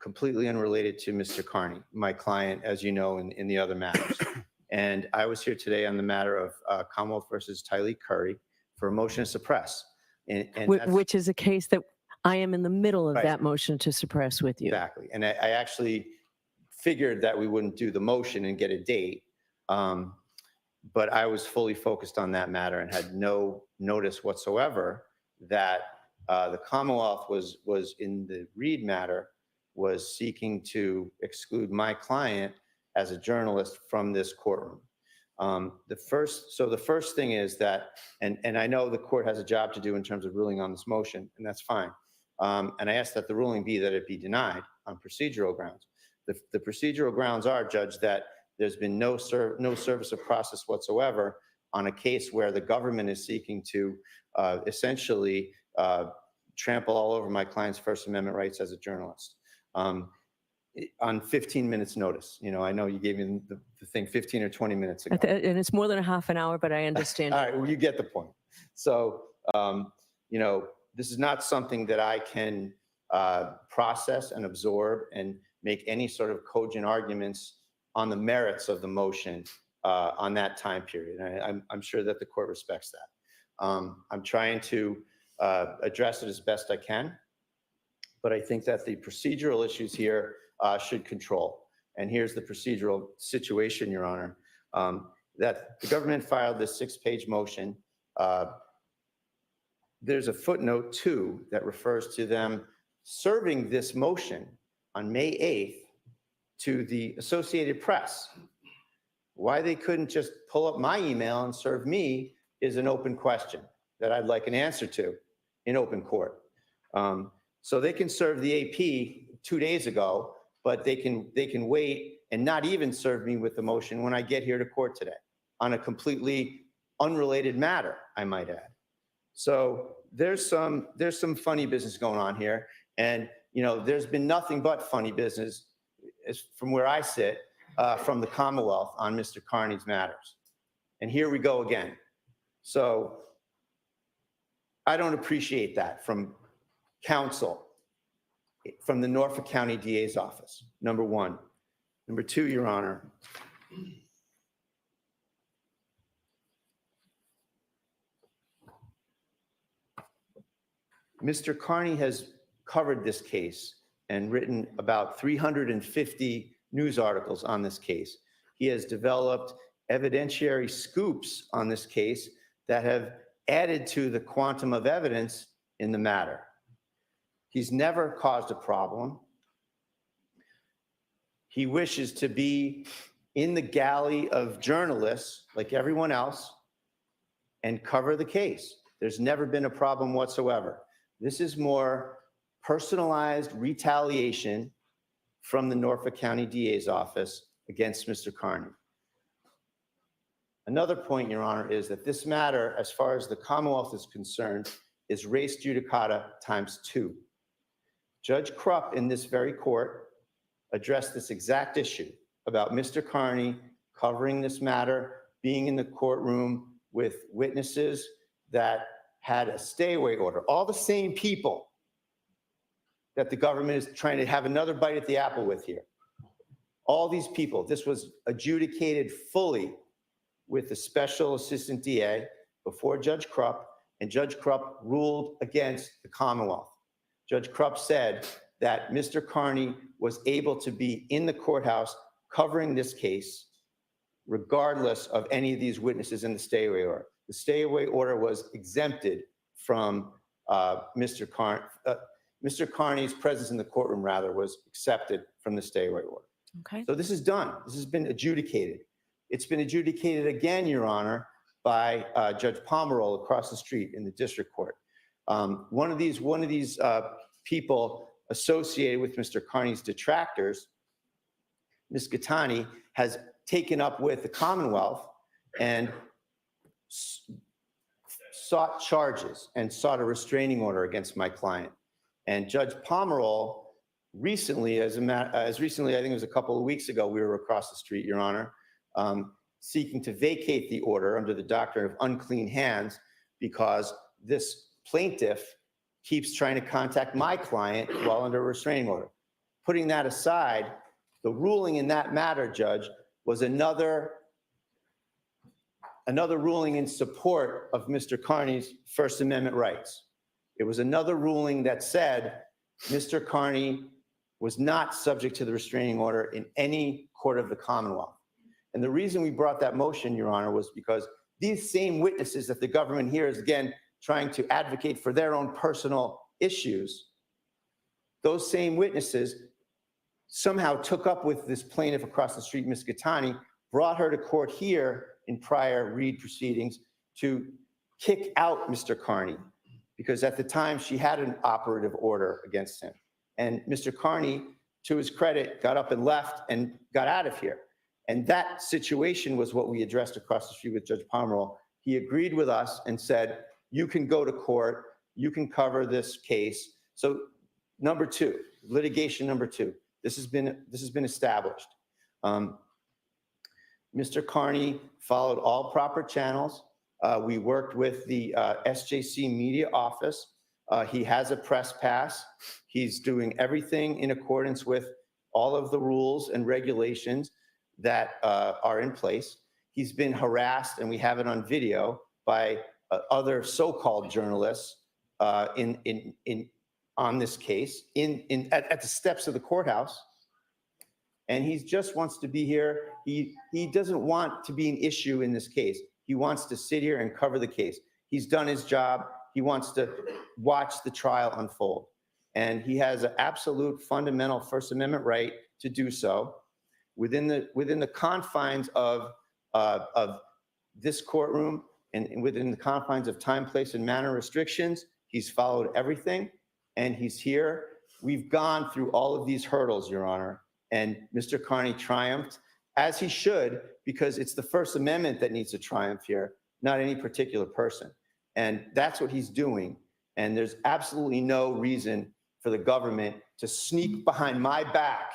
completely unrelated to Mr. Carney, my client, as you know, in the other matters. And I was here today on the matter of Commonwealth versus Tylee Curry for a motion to suppress. And that's- Which is a case that I am in the middle of Right. that motion to suppress with you. Exactly. And I actually figured that we wouldn't do the motion and get a date. But I was fully focused on that matter and had no notice whatsoever that the Commonwealth was in the Reed matter, was seeking to exclude my client as a journalist from this courtroom. The first thing is that, and I know the court has a job to do in terms of ruling on this motion, and that's fine. And I asked that the ruling be that it be denied on procedural grounds. The procedural grounds are, Judge, that there's been no service of process whatsoever on a case where the government is seeking to essentially trample all over my client's First Amendment rights as a journalist. On 15 minutes notice. You know, I know you gave me the thing 15 or 20 minutes ago. And it's more than a half an hour, but I understand. All right, well, you get the point. So, you know, this is not something that I can process and absorb and make any sort of cogent arguments on the merits of the motion on that time period. I'm sure that the court respects that. I'm trying to address it as best I can, but I think that the procedural issues here should control. And here's the procedural situation, Your Honor, that the government filed this 6-page motion. There's a footnote 2 that refers to them serving this motion on May 8th to the Associated Press. Why they couldn't just pull up my email and serve me is an open question that I'd like an answer to in open court. So they can serve the AP 2 days ago, but they can wait and not even serve me with the motion when I get here to court today on a completely unrelated matter, I might add. So there's some funny business going on here. And, you know, there's been nothing but funny business from where I sit from the Commonwealth on Mr. Carney's matters. And here we go again. So I don't appreciate that from counsel, from the Norfolk County DA's office, number one. Number two, Your Honor, Mr. Carney has covered this case and written about 350 news articles on this case. He has developed evidentiary scoops on this case that have added to the quantum of evidence in the matter. He's never caused a problem. He wishes to be in the galley of journalists like everyone else and cover the case. There's never been a problem whatsoever. This is more personalized retaliation from the Norfolk County DA's office against Mr. Carney. Another point, Your Honor, is that this matter, as far as the Commonwealth is concerned, is res judicata ×2. Judge Krupp in this very court addressed this exact issue about Mr. Carney covering this matter, being in the courtroom with witnesses that had a stay-away order. All the same people that the government is trying to have another bite at the apple with here. All these people, this was adjudicated fully with the Special Assistant DA before Judge Krupp, and Judge Krupp ruled against the Commonwealth. Judge Krupp said that Mr. Carney was able to be in the courthouse covering this case regardless of any of these witnesses in the stay-away order. The stay-away order was exempted from Mr. Carney's presence in the courtroom, rather, was accepted from the stay-away order. Okay. So this is done. This has been adjudicated. It's been adjudicated again, Your Honor, by Judge Pomeroy across the street in the district court. One of these people associated with Mr. Carney's detractors, Ms. Gattani, has taken up with the Commonwealth and sought charges and sought a restraining order against my client. And Judge Pomeroy recently, as recently, I think it was a couple of weeks ago, we were across the street, Your Honor, seeking to vacate the order under the doctrine of unclean hands because this plaintiff keeps trying to contact my client while under a restraining order. Putting that aside, the ruling in that matter, Judge, was another ruling in support of Mr. Carney's First Amendment rights. It was another ruling that said Mr. Carney was not subject to the restraining order in any court of the Commonwealth. And the reason we brought that motion, Your Honor, was because these same witnesses that the government here is, again, trying to advocate for their own personal issues, those same witnesses somehow took up with this plaintiff across the street, Ms. Gattani, brought her to court here in prior Reed proceedings to kick out Mr. Carney, because at the time she had an operative order against him. And Mr. Carney, to his credit, got up and left and got out of here. And that situation was what we addressed across the street with Judge Pomeroy. He agreed with us and said, you can go to court, you can cover this case. So number two, litigation number two, this has been established. Mr. Carney followed all proper channels. We worked with the SJC media office. He has a press pass. He's doing everything in accordance with all of the rules and regulations that are in place. He's been harassed, and we have it on video, by other so-called journalists on this case at the steps of the courthouse. And he just wants to be here. He doesn't want to be an issue in this case. He wants to sit here and cover the case. He's done his job. He wants to watch the trial unfold. And he has an absolute fundamental First Amendment right to do so within the confines of this courtroom and within the confines of time, place, and manner restrictions. He's followed everything, and he's here. We've gone through all of these hurdles, Your Honor, and Mr. Carney triumphed, as he should, because it's the First Amendment that needs to triumph here, not any particular person. And that's what he's doing. And there's absolutely no reason for the government to sneak behind my back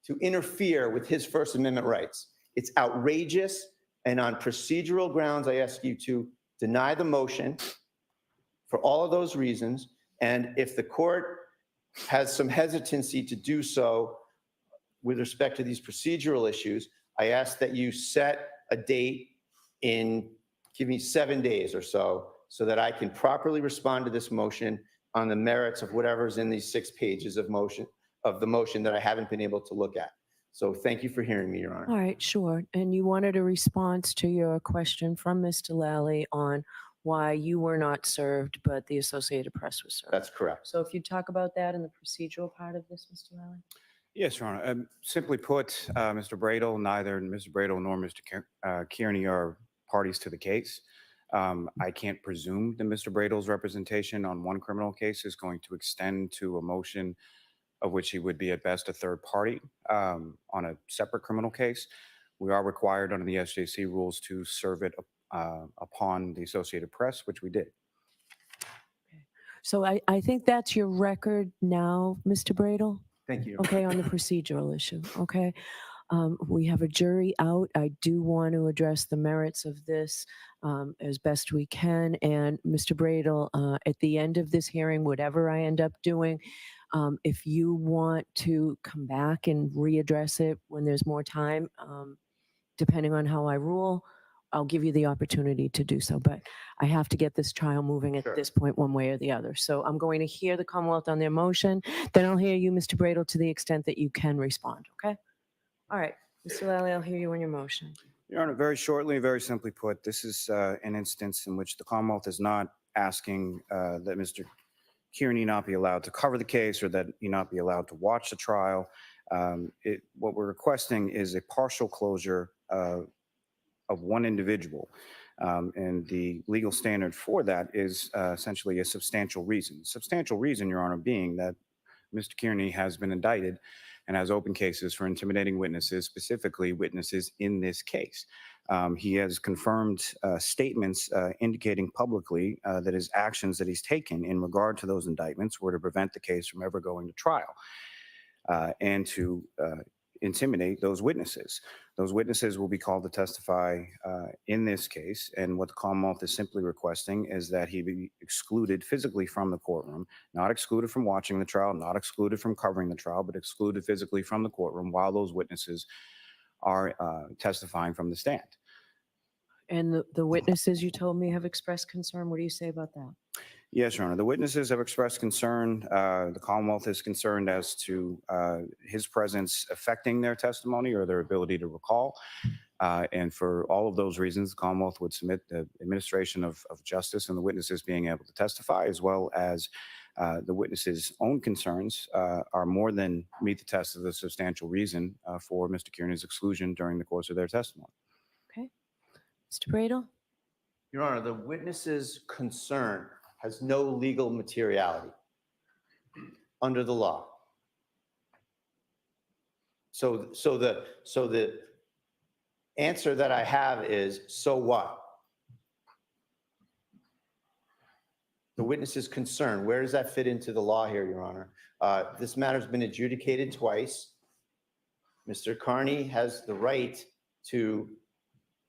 to interfere with his First Amendment rights. It's outrageous. And on procedural grounds, I ask you to deny the motion for all of those reasons. And if the court has some hesitancy to do so with respect to these procedural issues, I ask that you set a date give me 7 days or so that I can properly respond to this motion on the merits of whatever's in these 6 pages of the motion that I haven't been able to look at. So thank you for hearing me, Your Honor. All right, sure. And you wanted a response to your question from Mr. Lally on why you were not served, but the Associated Press was served. That's correct. So if you talk about that in the procedural part of this, Mr. Lally? Yes, Your Honor. Simply put, Mr. Bradel, neither Mr. Bradel nor Mr. Kearney are parties to the case. I can't presume that Mr. Bradel's representation on one criminal case is going to extend to a motion of which he would be at best a third party on a separate criminal case. we are required under the SJC rules to serve it upon the Associated Press, which we did. So I think that's your record now, Mr. Bradel, Thank you. okay, on the procedural issue, okay? We have a jury out. I do want to address the merits of this as best we can. And Mr. Bradel, at the end of this hearing, whatever I end up doing, if you want to come back and readdress it when there's more time, depending on how I rule, I'll give you the opportunity to do so. But I have to get this trial moving at Sure. this point, one way or the other. So I'm going to hear the Commonwealth on their motion. Then I'll hear you, Mr. Bradel, to the extent that you can respond, okay? All right, Mr. Lally, I'll hear you on your motion. Your Honor, very shortly, very simply put, this is an instance in which the Commonwealth is not asking that Mr. Kearney not be allowed to cover the case or that he not be allowed to watch the trial. What we're requesting is a partial closure of one individual. And the legal standard for that is essentially a substantial reason. Substantial reason, Your Honor, being that Mr. Kearney has been indicted and has open cases for intimidating witnesses, specifically witnesses in this case. He has confirmed statements indicating publicly that his actions that he's taken in regard to those indictments were to prevent the case from ever going to trial and to intimidate those witnesses. Those witnesses will be called to testify in this case, and what the Commonwealth is simply requesting is that he be excluded physically from the courtroom, not excluded from watching the trial, not excluded from covering the trial, but excluded physically from the courtroom while those witnesses are testifying from the stand. And the witnesses you told me have expressed concern. What do you say about that? Yes, Your Honor. The witnesses have expressed concern. The Commonwealth is concerned as to his presence affecting their testimony or their ability to recall. And for all of those reasons, the Commonwealth would submit the administration of justice and the witnesses being able to testify, as well as the witnesses' own concerns are more than meet the test of the substantial reason for Mr. Kearney's exclusion during the course of their testimony. Okay. Mr. Bradel? Your Honor, the witness's concern has no legal materiality under the law. So the answer that I have is, so what? The witness's concern, where does that fit into the law here, Your Honor? This matter's been adjudicated twice. Mr. Kearney has the right to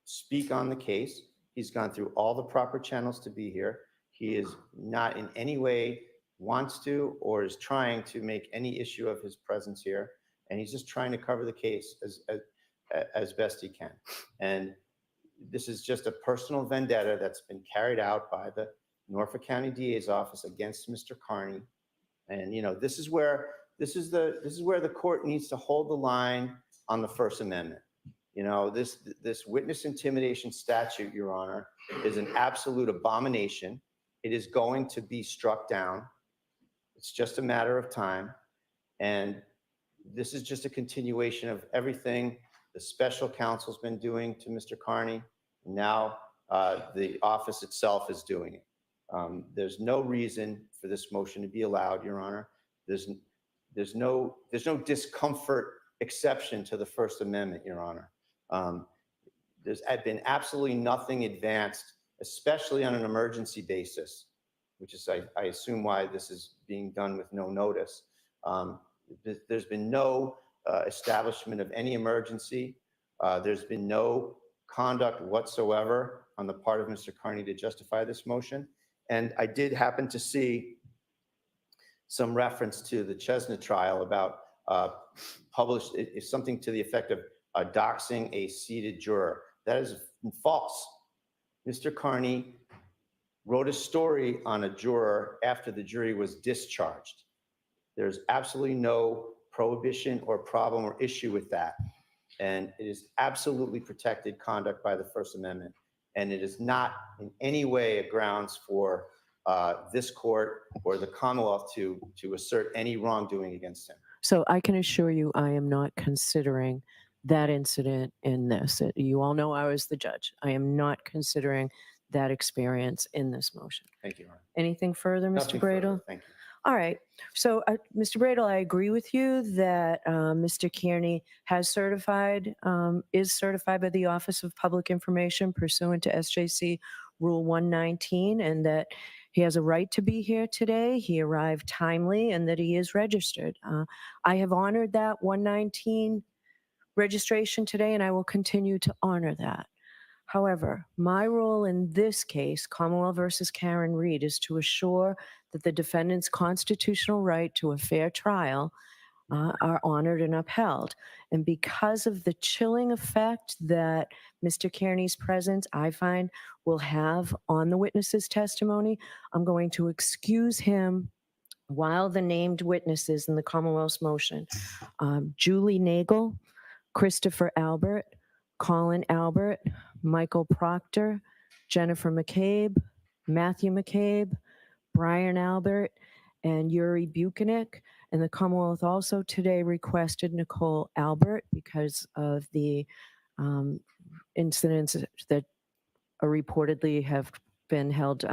speak on the case. He's gone through all the proper channels to be here. He is not in any way wants to or is trying to make any issue of his presence here. And he's just trying to cover the case as best he can. And this is just a personal vendetta that's been carried out by the Norfolk County DA's office against Mr. Kearney. And, you know, this is where the court needs to hold the line on the First Amendment. You know, this witness intimidation statute, Your Honor, is an absolute abomination. It is going to be struck down. It's just a matter of time. And this is just a continuation of everything the special counsel's been doing to Mr. Kearney. Now the office itself is doing it. There's no reason for this motion to be allowed, Your Honor. There's no discomfort exception to the First Amendment, Your Honor. There's been absolutely nothing advanced, especially on an emergency basis, which is, I assume, why this is being done with no notice. There's been no establishment of any emergency. There's been no conduct whatsoever on the part of Mr. Kearney to justify this motion. And I did happen to see some reference to the Chesna trial about published, something to the effect of doxing a seated juror. That is false. Mr. Kearney wrote a story on a juror after the jury was discharged. There's absolutely no prohibition or problem or issue with that. And it is absolutely protected conduct by the First Amendment. And it is not in any way a grounds for this court or the Commonwealth to assert any wrongdoing against him. So I can assure you I am not considering that incident in this. You all know I was the judge. I am not considering that experience in this motion. Thank you, Your Honor. Anything further, Mr. Nothing Bradel? further. Thank you. All right. So, Mr. Bradel, I agree with you that Mr. Kearney is certified by the Office of Public Information pursuant to SJC Rule 119, and that he has a right to be here today. He arrived timely, and that he is registered. I have honored that 119 registration today, and I will continue to honor that. However, my role in this case, Commonwealth versus Karen Reed, is to assure that the defendant's constitutional right to a fair trial are honored and upheld. And because of the chilling effect that Mr. Kearney's presence, I find, will have on the witness's testimony, I'm going to excuse him while the named witnesses in the Commonwealth's motion, Julie Nagel, Christopher Albert, Colin Albert, Michael Proctor, Jennifer McCabe, Matthew McCabe, Brian Albert, and Yuri Buchanan. And the Commonwealth also today requested Nicole Albert because of the incidents that reportedly have been held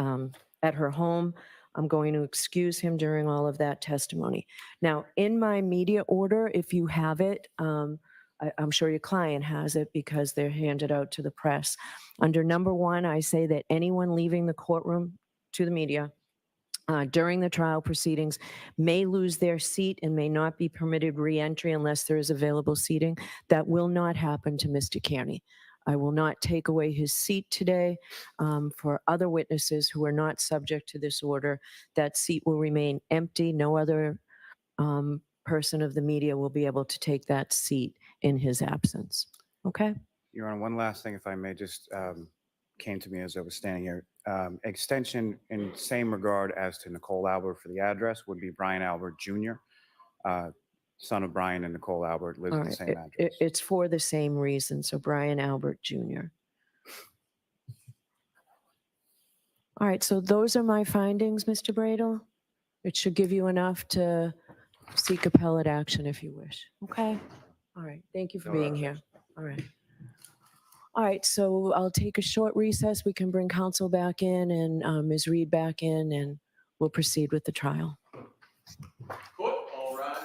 at her home. I'm going to excuse him during all of that testimony. Now, in my media order, if you have it, I'm sure your client has it because they're handed out to the press. Under number 1, I say that anyone leaving the courtroom to the media during the trial proceedings may lose their seat and may not be permitted re-entry unless there is available seating. That will not happen to Mr. Kearney. I will not take away his seat today. For other witnesses who are not subject to this order, that seat will remain empty. No other person of the media will be able to take that seat in his absence. Okay? Your Honor, one last thing, if I may, just came to me as I was standing here. Extension in same regard as to Nicole Albert for the address would be Brian Albert Jr., son of Brian and Nicole Albert, lives All at the right. same address. It's for the same reason. So Brian Albert Jr. All right. So those are my findings, Mr. Bradel. It should give you enough to seek appellate action if you wish. Okay? All right. Thank you for being here. All right. All right. So I'll take a short recess. We can bring counsel back in and Ms. Reed back in, and we'll proceed with the trial. Court, all rise.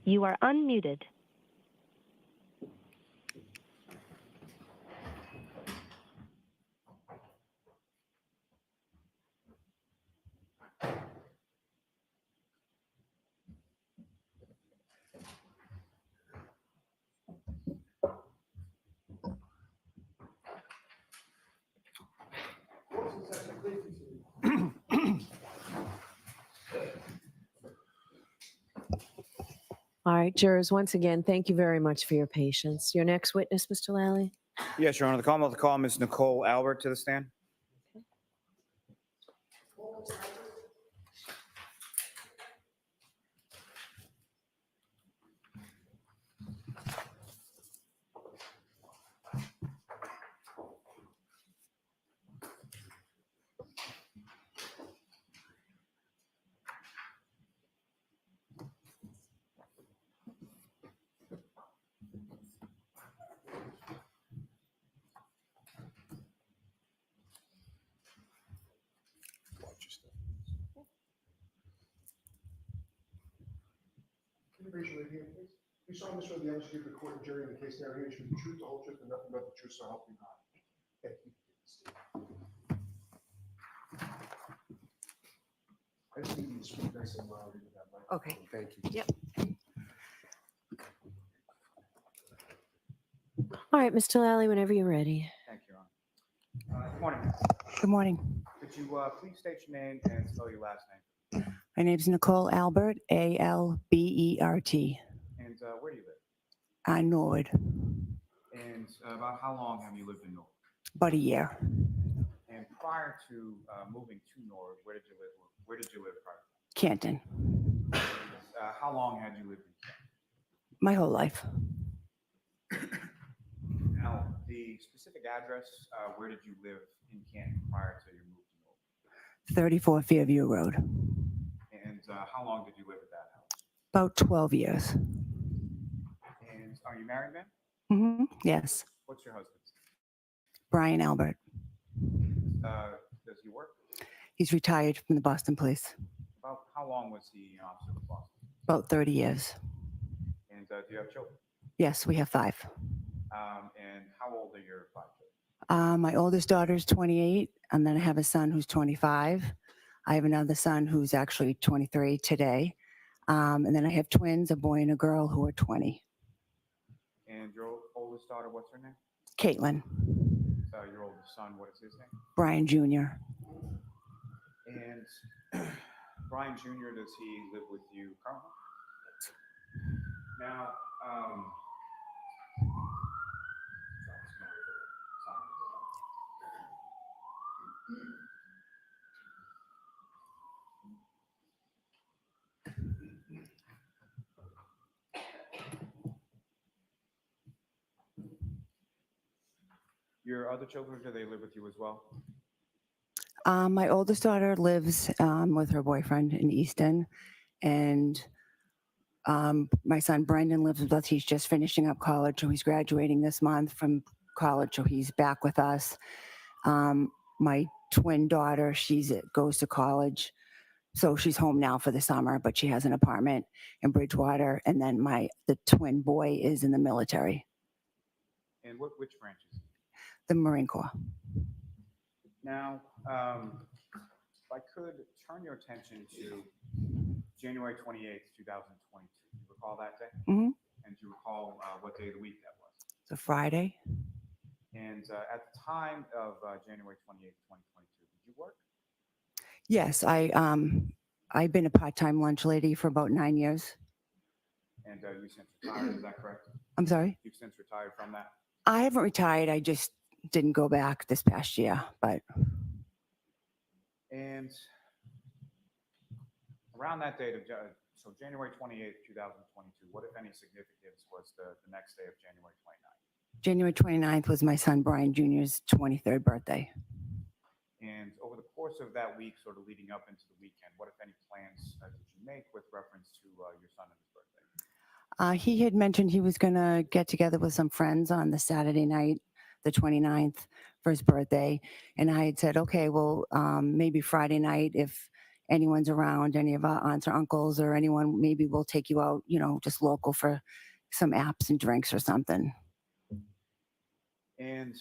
You are unmuted. All right, jurors, once again, thank you very much for your patience. Your next witness, Mr. Lally? Yes, Your Honor. The Commonwealth to call Ms. Nicole Albert to the stand. Can you raise your right hand, please? You solemnly swear the evidence you give the court and jury in the case now hearing should be the truth, the whole truth, and nothing but the truth, so help you God. Thank you. I just need you to speak nice and loud into that microphone. Okay. Thank you. Yep. All right, Mr. Lally, whenever you're ready. Thank you, Your Honor. Good morning. Good morning. Could you please state your name and spell your last name? My name's Nicole Albert, A-L-B-E-R-T. And where do you live? Norwood, And about how long have you lived in Norwood? about a year. And prior to moving to Norwood, where did you live? Where did you live prior? Canton, How long had you lived in Canton? my whole life. Now, the specific address, where did you live in Canton prior to your move to Norwood? 34 Fairview Road, And how long did you live at that house? about 12 years. And are you married, ma'am? Yes, What's your husband's? Brian Albert. Does he work? He's retired from the Boston Police, About how long was he an officer with Boston? about 30 years. And do you have children? Yes, we have 5. And how old are your 5 children? My oldest daughter is 28, and then I have a son who's 25. I have another son who's actually 23 today. And then I have twins, a boy and a girl, who are 20. And your oldest daughter, what's her name? Caitlin, Your oldest son, what is his name? Brian Jr. And Brian Jr., does he live with you currently? Now, your other children, do they live with you as well? My oldest daughter lives with her boyfriend in Easton, and my son Brendan lives with us. He's just finishing up college, so he's graduating this month from college, so he's back with us. My twin daughter, goes to college, so she's home now for the summer, but she has an apartment in Bridgewater. And then the twin boy is in the military, And which branches? the Marine Corps. Now, if I could turn your attention to January 28th, 2022. Do you recall that day? Mhm. And do you recall what day of the week that was? It's a Friday. And at the time of January 28th, 2022, did you work? Yes, I've been a part-time lunch lady for about 9 years. And you've since retired, is that correct? I'm sorry? You've since retired from that? I haven't retired. I just didn't go back this past year, but And around that date of, so January 28th, 2022, what, if any, significance was the next day of January 29th? January 29th was my son Brian Jr.'s 23rd birthday. And over the course of that week, sort of leading up into the weekend, what, if any, plans did you make with reference to your son and his birthday? He had mentioned he was going to get together with some friends on the Saturday night, the 29th, for his birthday. And I had said, okay, well, maybe Friday night, if anyone's around, any of our aunts or uncles or anyone, maybe we'll take you out, just local for some apps and drinks or something. And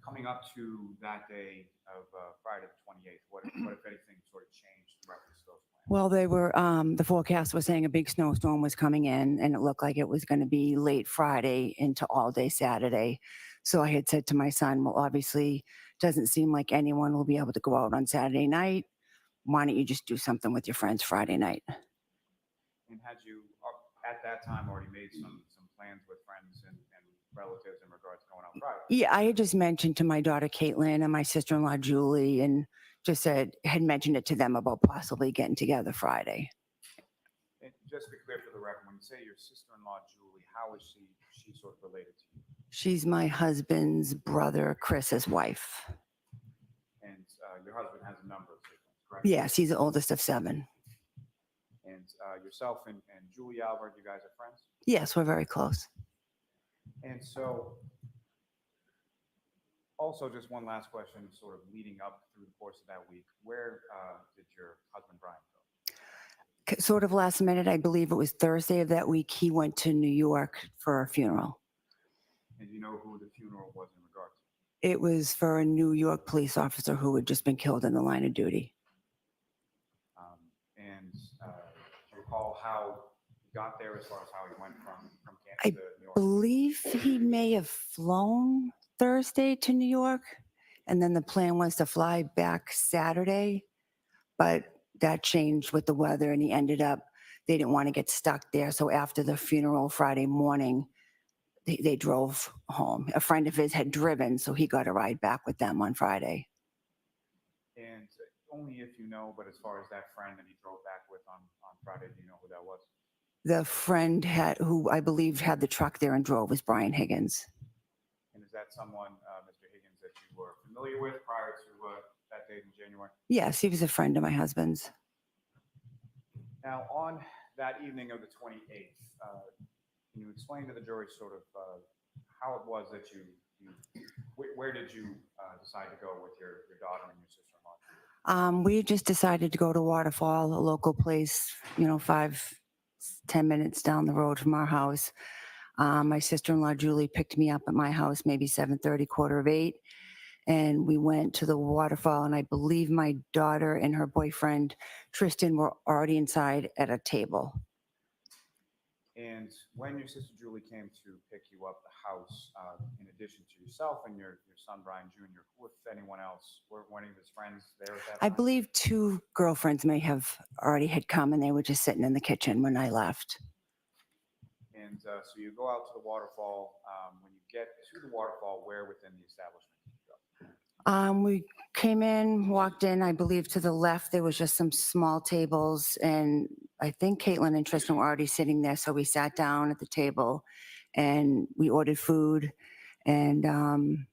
coming up to that day of Friday the 28th, what if anything sort of changed in reference to those plans? Well, they were, the forecast was saying a big snowstorm was coming in and it looked like it was going to be late Friday into all day Saturday. So I had said to my son, well, obviously doesn't seem like anyone will be able to go out on Saturday night. Why don't you just do something with your friends Friday night? And had you, at that time, already made some plans with friends and relatives in regards to going out Friday? Yeah, I had just mentioned to my daughter Caitlin and my sister-in-law Julie and just had mentioned it to them about possibly getting together Friday. And just to be clear for the record, when you say your sister-in-law Julie, how is she sort of related to you? She's my husband's brother, Chris's wife. And your husband has a number of siblings, correct? Yes, he's the oldest of 7. And yourself and Julie Albert, you guys are friends? Yes, we're very close. And so, also just one last question, sort of leading up through the course of that week, where did your husband Brian go? Sort of last minute, I believe it was Thursday of that week, he went to New York for a funeral. And do you know who the funeral was in regard to? It was for a New York police officer who had just been killed in the line of duty. And do you recall how he got there as far as how he went from Kansas I to New York? believe he may have flown Thursday to New York, and then the plan was to fly back Saturday, but that changed with the weather, and he ended up, they didn't want to get stuck there. So after the funeral Friday morning, they drove home. A friend of his had driven, so he got a ride back with them on Friday. And only if you know, but as far as that friend that he drove back with on Friday, do you know who that was? The friend who I believe had the truck there and drove was Brian Higgins. And is that someone, Mr. Higgins, that you were familiar with prior to that date in January? Yes, he was a friend of my husband's. Now, on that evening of the 28th, can you explain to the jury sort of how it was that where did you decide to go with your daughter and your sister-in-law? We just decided to go to Waterfall, a local place, 5-10 minutes down the road from our house. My sister-in-law Julie picked me up at my house maybe 7:30, 7:45, and we went to the waterfall. And I believe my daughter and her boyfriend Tristan were already inside at a table. And when your sister Julie came to pick you up the house, in addition to yourself and your son Brian Jr., with anyone else, were any of his friends there at that I time? believe 2 girlfriends may have already had come, and they were just sitting in the kitchen when I left. And so you go out to the waterfall. When you get to the waterfall, where within the establishment did you go? We came in, walked in, I believe to the left, there was just some small tables, and I think Caitlin and Tristan were already sitting there. So we sat down at the table and we ordered food and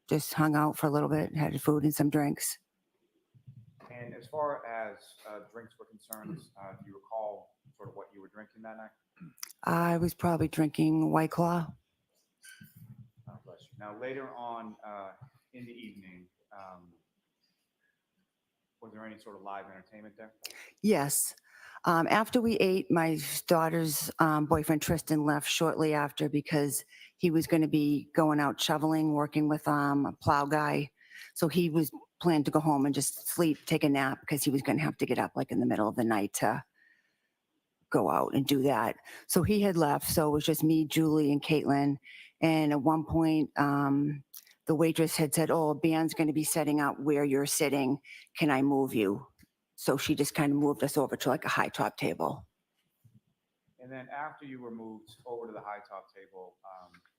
just hung out for a little bit, had food and some drinks. And as far as drinks were concerned, do you recall sort of what you were drinking that night? I was probably drinking White Claw. Bless you. Now, later on in the evening, was there any sort of live entertainment there? Yes. After we ate, my daughter's boyfriend Tristan left shortly after because he was going to be going out shoveling, working with a plow guy. So he was planned to go home and just sleep, take a nap, because he was going to have to get up like in the middle of the night to go out and do that. So he had left. So it was just me, Julie, and Caitlin. And at one point, the waitress had said, "Oh, a band's going to be setting up where you're sitting. Can I move you?" So she just kind of moved us over to like a high top table. And then after you were moved over to the high top table,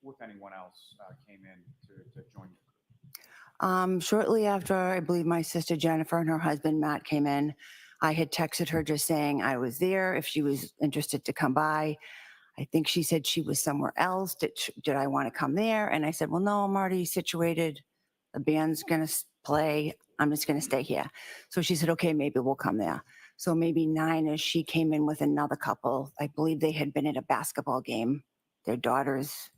with anyone else came in to join you? Shortly after, I believe my sister Jennifer and her husband Matt came in. I had texted her just saying I was there if she was interested to come by. I think she said she was somewhere else. Did I want to come there? And I said, well, no, I'm already situated. The band's going to play. I'm just going to stay here. So she said, okay, maybe we'll come there. So maybe 9 as she came in with another couple. I believe they had been at a basketball game, their daughter's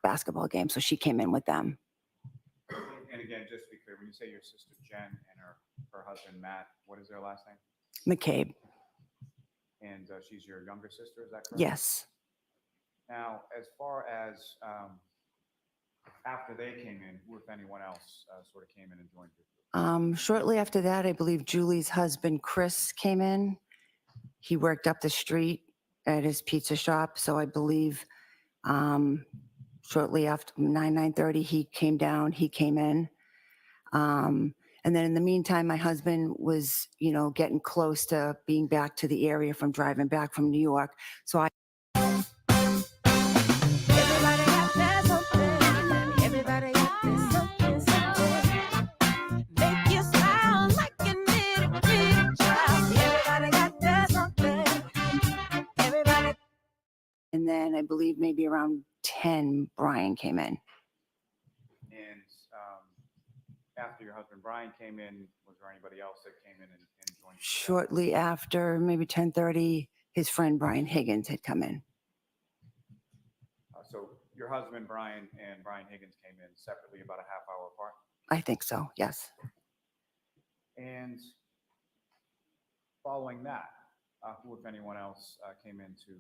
basketball game. So she came in with them. And again, just to be clear, when you say your sister Jen and her her husband, Matt, what is their last name? McCabe. And she's your younger sister, is that correct? Yes. Now, as far as after they came in, who, if anyone else, sort of came in and joined your group? Shortly after that, I believe Julie's husband, Chris, came in. He worked up the street at his pizza shop. So I believe shortly after 9:30, he came down, he came in. And then in the meantime, my husband was, getting close to being back to the area from driving back from New York. So I And then I believe maybe around 10, Brian came in. And after your husband Brian came in, was there anybody else that came in and joined you? Shortly after, maybe 10:30, his friend Brian Higgins had come in. So your husband Brian and Brian Higgins came in separately about a half hour apart? I think so, yes. And following that, who, if anyone else, came into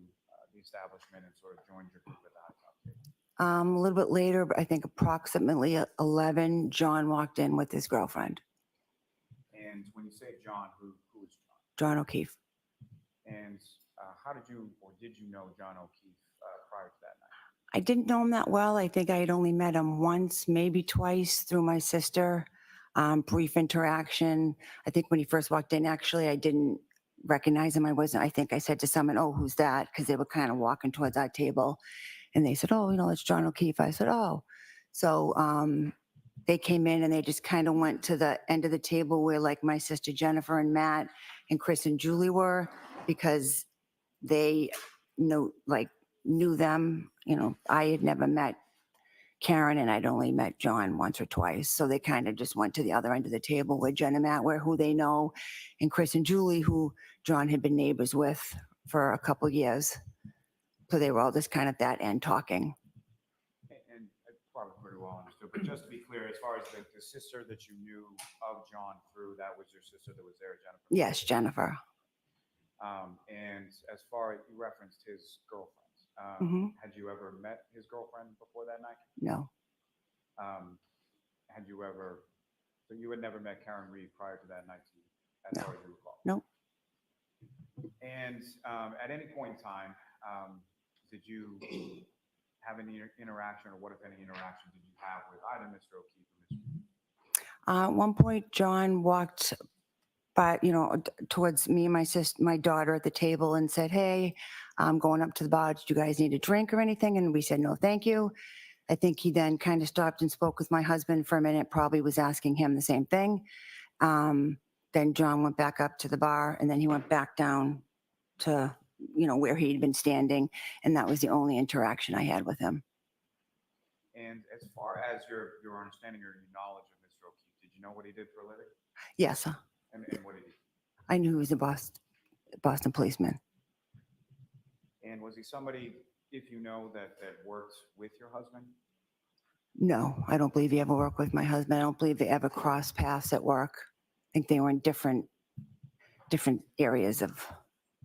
the establishment and sort of joined your group at the hot top table? A little bit later, I think approximately 11, John walked in with his girlfriend, And when you say John, who is John? John O'Keefe. And how did you, or did you know John O'Keefe prior to that night? I didn't know him that well. I think I had only met him once, maybe twice through my sister. Brief interaction. I think when he first walked in, actually, I didn't recognize him. I think I said to someone, "Oh, who's that?" Because they were kind of walking towards our table. And they said, "Oh, it's John O'Keefe." I said, "Oh." So they came in and they just kind of went to the end of the table where like my sister Jennifer and Matt and Chris and Julie were, because they knew them. I had never met Karen and I'd only met John once or twice. So they kind of just went to the other end of the table where Jen and Matt were, who they know, and Chris and Julie, who John had been neighbors with for a couple years. So they were all just kind of at that end talking. And probably pretty well understood, but just to be clear, as far as the sister that you knew of John through, that was your sister that was there, Jennifer? Yes, Jennifer. And as far as you referenced his girlfriend, had you ever met his girlfriend before that night? No. Had you ever, so you had never met Karen Reed prior to that night, as far as you recall? No. And at any point in time, did you have any interaction, or what, if any, interaction did you have with either Mr. O'Keefe or Mr. Reed? At one point, John walked by, towards me and my daughter at the table and said, "Hey, I'm going up to the bar. Do you guys need a drink or anything?" And we said, "No, thank you." I think he then kind of stopped and spoke with my husband for a minute, probably was asking him the same thing. Then John went back up to the bar and then he went back down to, where he'd been standing. And that was the only interaction I had with him. And as far as your understanding or your knowledge of Mr. O'Keefe, did you know what he did for a living? Yes. And what did he do? I knew he was a Boston policeman. And was he somebody, if you know, that worked with your husband? No, I don't believe he ever worked with my husband. I don't believe they ever crossed paths at work. I think they were in different areas of,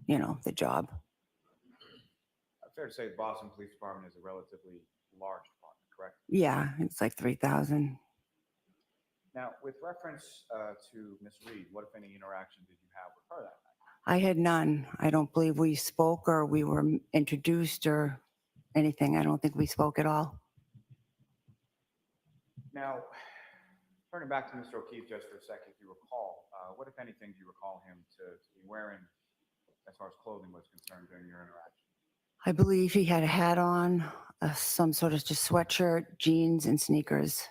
the job. Fair to say the Boston Police Department is a relatively large department, correct? Yeah, it's like 3,000. Now, with reference to Ms. Reed, what, if any, interaction did you have with her that night? I had none. I don't believe we spoke or we were introduced or anything. I don't think we spoke at all. Now, turning back to Mr. O'Keefe just for a second, if you recall, what, if anything, do you recall him to be wearing as far as clothing was concerned during your interaction? I believe he had a hat on, some sort of just sweatshirt, jeans, and sneakers.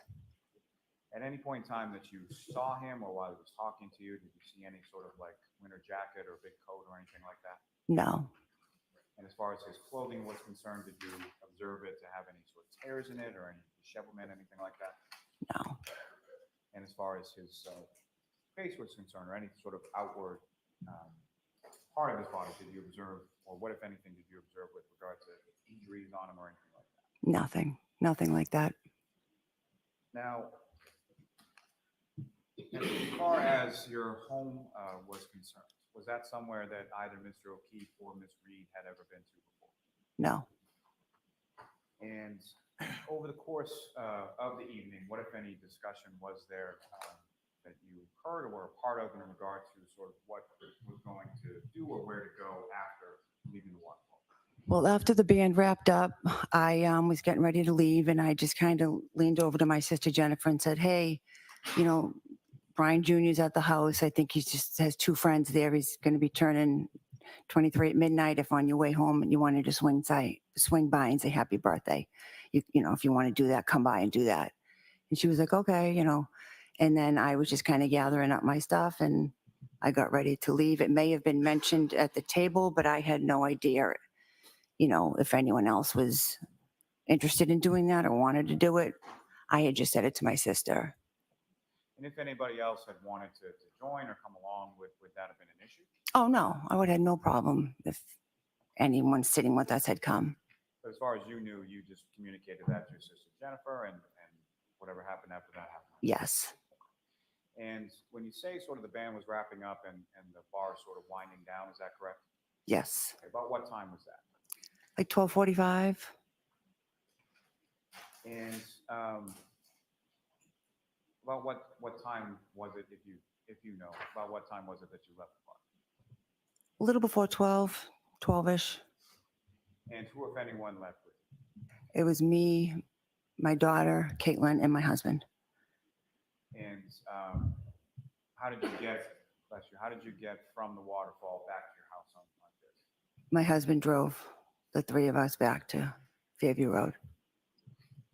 At any point in time that you saw him or while he was talking to you, did you see any sort of like winter jacket or big coat or anything like that? No. And as far as his clothing was concerned, did you observe it to have any sort of tears in it or any dishevelment, anything like that? No. And as far as his face was concerned, or any sort of outward part of his body, did you observe, or what, if anything, did you observe with regard to injuries on him or anything like that? Nothing like that. Now, And as far as your home was concerned, was that somewhere that either Mr. O'Keefe or Ms. Reed had ever been to before? No. And over the course of the evening, what, if any, discussion was there that you heard or were a part of in regard to sort of what was going to do or where to go after leaving the waterfall? Well, after the band wrapped up, I was getting ready to leave, and I just kind of leaned over to my sister Jennifer and said, "Hey, you know, Brian Jr.'s at the house. I think he just has two friends there. He's going to be turning 23 at midnight. If on your way home and you wanted to swing by and say happy birthday, you know, if you want to do that, come by and do that." And she was like, "Okay, you know." And then I was just kind of gathering up my stuff, and I got ready to leave. It may have been mentioned at the table, but I had no idea, you know, if anyone else was interested in doing that or wanted to do it. I had just said it to my sister. And if anybody else had wanted to join or come along, would that have been an issue? Oh, no, I would have no problem if anyone sitting with us had come. But as far as you knew, you just communicated that to your sister Jennifer, and whatever happened after that happened. Yes. And when you say sort of the band was wrapping up and the bar sort of winding down, is that correct? Yes. Okay, about what time was that? Like 12:45. And about what time was it, if you know, about what time was it that you left the bar? A little before 12-ish. And who, if anyone, left with you? It was me, my daughter, Caitlin, and my husband. And how did you get, bless you, how did you get from the waterfall back to your house on this? My husband drove the three of us back to Fairview Road.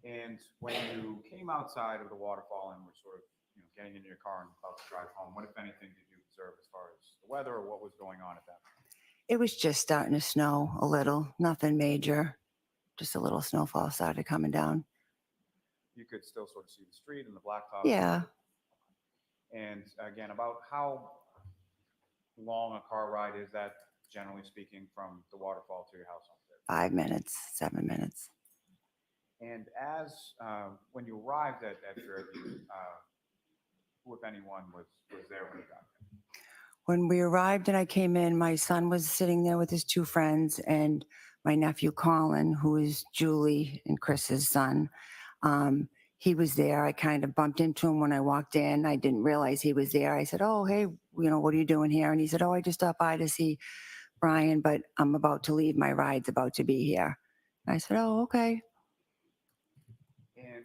And when you came outside of the waterfall and were sort of, you know, getting into your car and about to drive home, what, if anything, did you observe as far as the weather or what was going on at that point? It was just starting to snow a little, nothing major, just a little snowfall started coming down. You could still sort of see the street and the blacktop. Yeah. And again, about how long a car ride is that, generally speaking, from the waterfall to your house on there? 5 minutes, 7 minutes. And as when you arrived at Fairview, who, if anyone, was there when you got there? When we arrived and I came in, my son was sitting there with his two friends and my nephew Colin, who is Julie and Chris's son. He was there. I kind of bumped into him when I walked in. I didn't realize he was there. I said, "Oh, hey, you know, what are you doing here?" And he said, "Oh, I just stopped by to see Brian, but I'm about to leave. My ride's about to be here." I said, "Oh, okay." And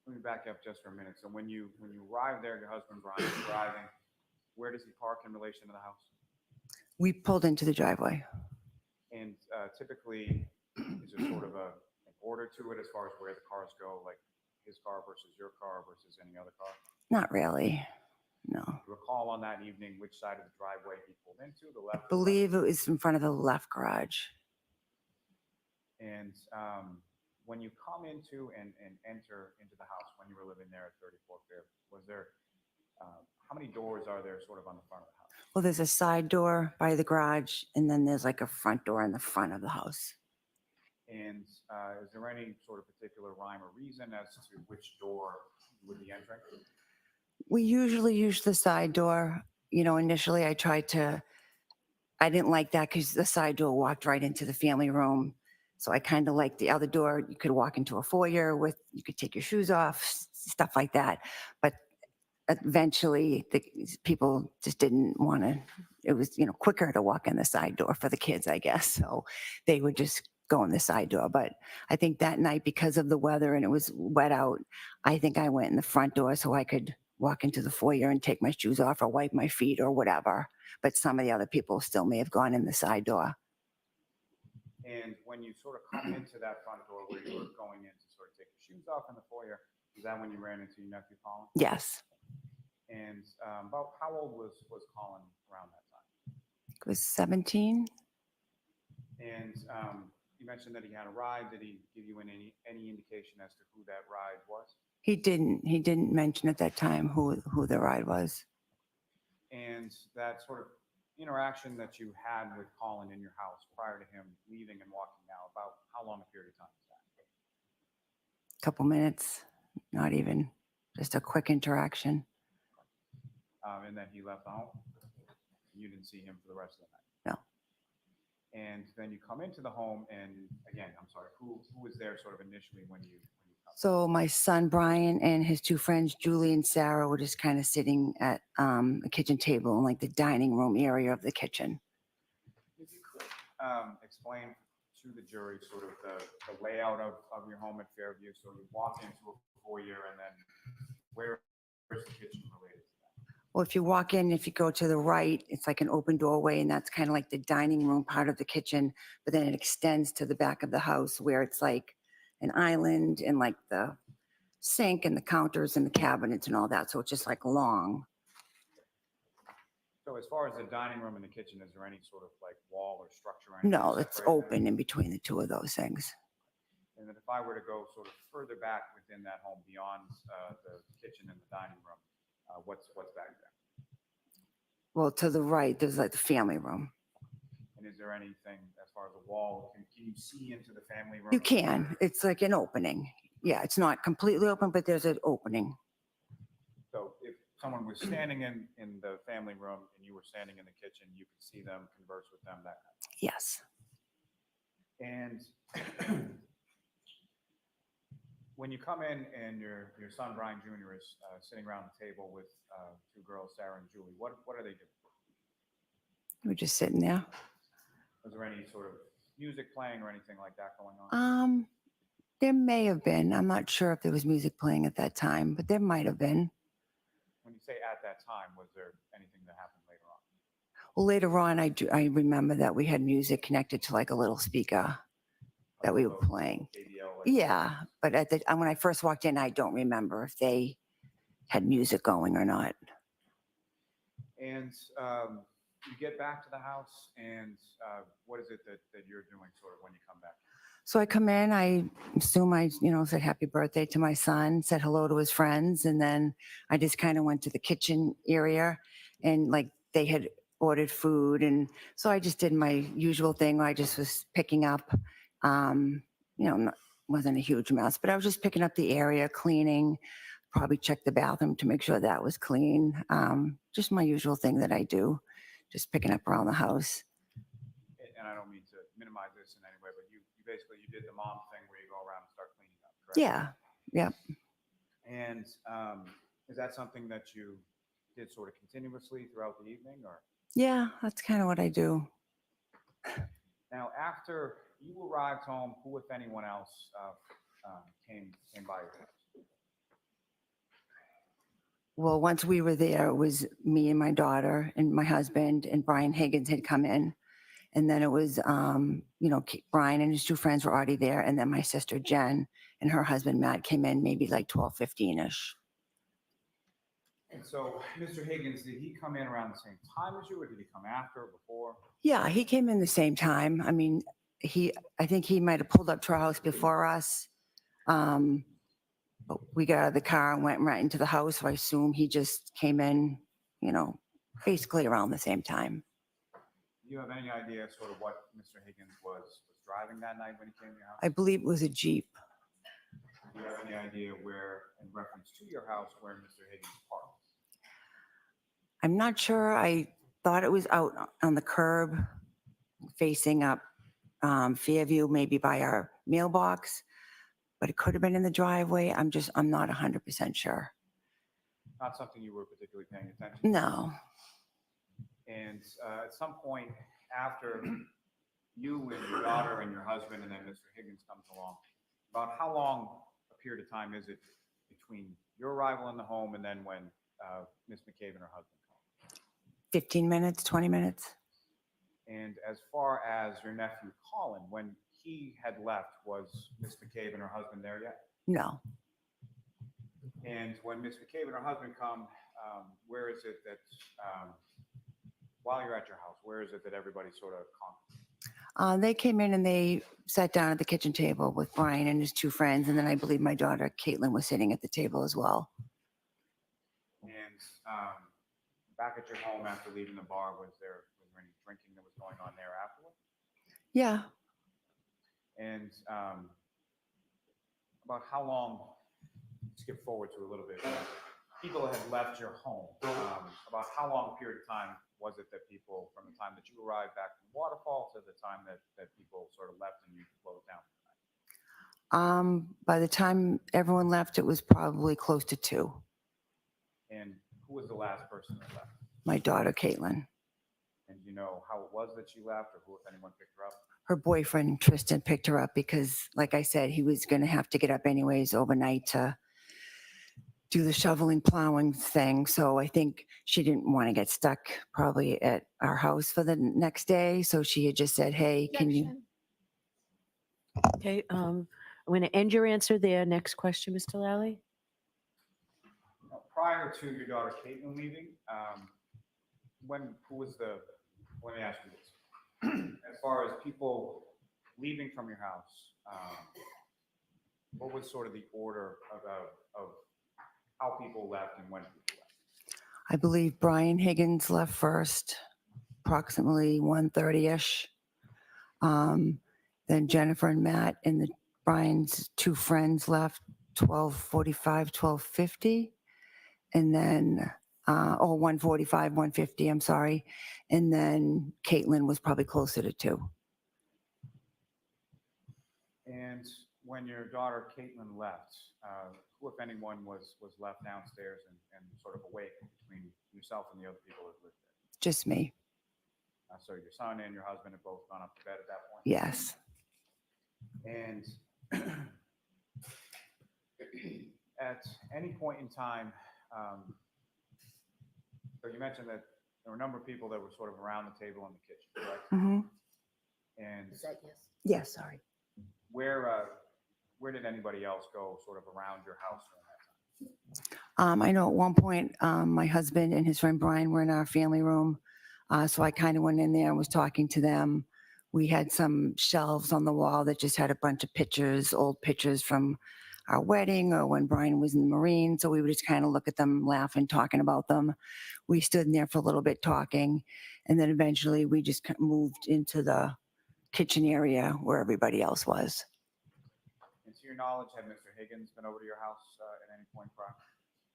let me back up just for a minute. So when you arrived there, your husband Brian is driving. Where does he park in relation to the house? We pulled into the driveway. And typically, is there sort of an order to it as far as where the cars go, like his car versus your car versus any other car? Not really, no. Do you recall on that evening which side of the driveway he pulled into, the left? I believe it was in front of the left garage. And when you come into and enter into the house when you were living there at 34 Fair, was there, how many doors are there sort of on the front of the house? Well, there's a side door by the garage, and then there's like a front door in the front of the house. And is there any sort of particular rhyme or reason as to which door you would be entering? We usually use the side door. You know, initially I didn't like that because the side door walked right into the family room. So I kind of liked the other door. You could walk into a foyer you could take your shoes off, stuff like that. But eventually the people just didn't want to, it was, you know, quicker to walk in the side door for the kids, I guess. So they would just go in the side door. But I think that night, because of the weather and it was wet out, I think I went in the front door so I could walk into the foyer and take my shoes off or wipe my feet or whatever. But some of the other people still may have gone in the side door. And when you sort of come into that front door where you were going in to sort of take your shoes off in the foyer, is that when you ran into your nephew Colin? Yes. And about how old was Colin around that time? It was 17. And you mentioned that he had a ride. Did he give you any indication as to who that ride was? He didn't mention at that time who the ride was. And that sort of interaction that you had with Colin in your house prior to him leaving and walking out, about how long a period of time was that? Couple minutes, not even, just a quick interaction. And then he left the home? You didn't see him for the rest of the night? No. And then you come into the home and again, I'm sorry, who was there sort of initially when you come? So my son Brian and his two friends, Julie and Sarah, were just kind of sitting at the kitchen table in like the dining room area of the kitchen. If you could explain to the jury sort of the layout of your home at Fairview. So you walk into a foyer and then where is the kitchen related to that? Well, if you walk in, if you go to the right, it's like an open doorway, and that's kind of like the dining room part of the kitchen, but then it extends to the back of the house where it's like an island and like the sink and the counters and the cabinets and all that. So it's just like long. So as far as the dining room and the kitchen, is there any sort of like wall or structure? Or anything No, it's separating them? open in between the two of those things. And then if I were to go sort of further back within that home beyond the kitchen and the dining room, what's back there? Well, to the right, there's like the family room. And is there anything as far as the wall? Can you see into the family room? You can. It's like an opening. Yeah, it's not completely open, but there's an opening. So if someone was standing in the family room and you were standing in the kitchen, you could see them, converse with them, that kind of thing. Yes. And when you come in and your son Brian Jr. is sitting around the table with two girls, Sarah and Julie, what are they doing? We're just sitting there. Was there any sort of music playing or anything like that going on? There may have been. I'm not sure if there was music playing at that time, but there might have been. When you say at that time, was there anything that happened later on? Well, later on, I remember that we had music connected to like a little speaker that we were playing. KBL, like- Yeah, but when I first walked in, I don't remember if they had music going or not. And you get back to the house, and what is it that you're doing sort of when you come back? So I come in, I assume I, said happy birthday to my son, said hello to his friends, and then I just kind of went to the kitchen area and like they had ordered food. And so I just did my usual thing. I just was picking up, wasn't a huge mess, but I was just picking up the area, cleaning, probably check the bathroom to make sure that was clean. Just my usual thing that I do, just picking up around the house. And I don't mean to minimize this in any way, but you basically did the mom thing where you go around and start cleaning up, correct? Yeah, yeah. And is that something that you did sort of continuously throughout the evening, or? Yeah, that's kind of what I do. Now, after you arrived home, who, if anyone else, came by your house? Well, once we were there, it was me and my daughter and my husband, and Brian Higgins had come in. And then it was, Brian and his two friends were already there. And then my sister Jen and her husband Matt came in maybe like 12:15-ish. And so, Mr. Higgins, did he come in around the same time as you, or did he come after or before? Yeah, he came in the same time. I mean, I think he might have pulled up to our house before us. But we got out of the car and went right into the house. So I assume he just came in, basically around the same time. Do you have any idea sort of what Mr. Higgins was driving that night when he came to your house? I believe it was a Jeep. Do you have any idea where, in reference to your house, where Mr. Higgins parked? I'm not sure. I thought it was out on the curb facing up Fairview, maybe by our mailbox, but it could have been in the driveway. I'm not 100% sure. Not something you were particularly paying attention to? No. And at some point after you and your daughter and your husband and then Mr. Higgins comes along, about how long a period of time is it between your arrival in the home and then when Ms. McCabe and her husband come? 15 minutes, 20 minutes. And as far as your nephew Colin, when he had left, was Ms. McCabe and her husband there yet? No. And when Ms. McCabe and her husband come, where is it that, while you're at your house, where is it that everybody sort of congregates? They came in and they sat down at the kitchen table with Brian and his two friends. And then I believe my daughter, Caitlin, was sitting at the table as well. And back at your home after leaving the bar, was there any drinking that was going on there afterward? Yeah. And about how long, skip forward to a little bit, people had left your home, about how long a period of time was it that people, from the time that you arrived back from the waterfall to the time that people sort of left and you closed down? By the time everyone left, it was probably close to 2. And who was the last person that left? My daughter, Caitlin. And do you know how it was that she left, or who, if anyone, picked her up? Her boyfriend, Tristan, picked her up because, like I said, he was going to have to get up anyways overnight to do the shoveling, plowing thing. So I think she didn't want to get stuck probably at our house for the next day. So she had just said, hey, can you? Objection. Okay, I'm going to end your answer there. Next question, Mr. Lally. Prior to your daughter Caitlin leaving, let me ask you this. As far as people leaving from your house, what was sort of the order of how people left and when people left? I believe Brian Higgins left first, approximately 1:30ish. Then Jennifer and Matt and Brian's 2 friends left 12:45, 12:50. And then, 1:45, 1:50, I'm sorry. And then Caitlin was probably closer to 2. And when your daughter Caitlin left, who, if anyone, was left downstairs and sort of awake between yourself and the other people that lived there? Just me. So your son and your husband had both gone up to bed at that point? Yes. And at any point in time, so you mentioned that there were a number of people that were sort of around the table in the kitchen, correct? Mm-hmm. And Yes, sorry. where did anybody else go sort of around your house during that time? I know at one point, my husband and his friend Brian were in our family room. So I kind of went in there and was talking to them. We had some shelves on the wall that just had a bunch of pictures, old pictures from our wedding or when Brian was in the Marine. So we would just kind of look at them, laugh and talking about them. We stood in there for a little bit talking. And then eventually we just moved into the kitchen area where everybody else was. And to your knowledge, had Mr. Higgins been over to your house at any point prior?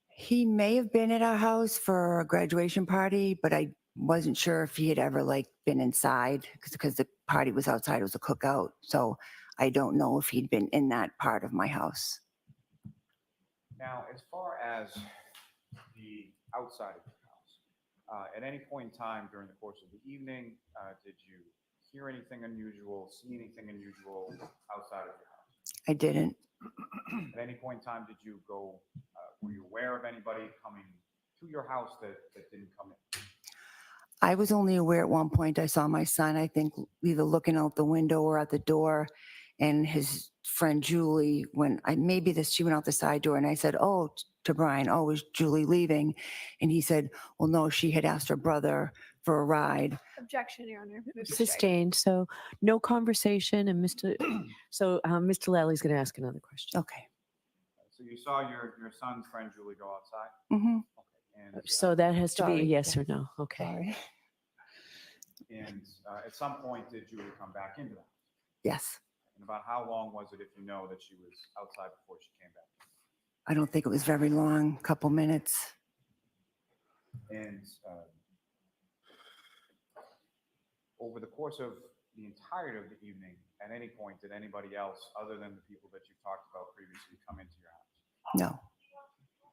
He may have been at our house for a graduation party, but I wasn't sure if he had ever been inside because the party was outside. It was a cookout. So I don't know if he'd been in that part of my house. Now, as far as the outside of your house, at any point in time during the course of the evening, did you hear anything unusual, see anything unusual outside of your house? I didn't. At any point in time, did you go, were you aware of anybody coming to your house that didn't come in? I was only aware at one point I saw my son, I think, either looking out the window or at the door, and his friend Julie, she went out the side door, and I said, to Brian, is Julie leaving? And he said, well, no, she had asked her brother for a ride. Objection, Your Honor. Move to strike. Sustained. So no conversation. And Mr. Lally's going to ask another question. Okay. So you saw your son's friend Julie go outside? Mm-hmm. Okay. And, So that has to be a Sorry. yes or no. Okay. Sorry. and at some point, did Julie come back into the house? Yes. And about how long was it, if you know, that she was outside before she came back? I don't think it was very long, couple minutes. And over the course of the entirety of the evening, at any point, did anybody else, other than the people that you talked about previously, come into your house? No.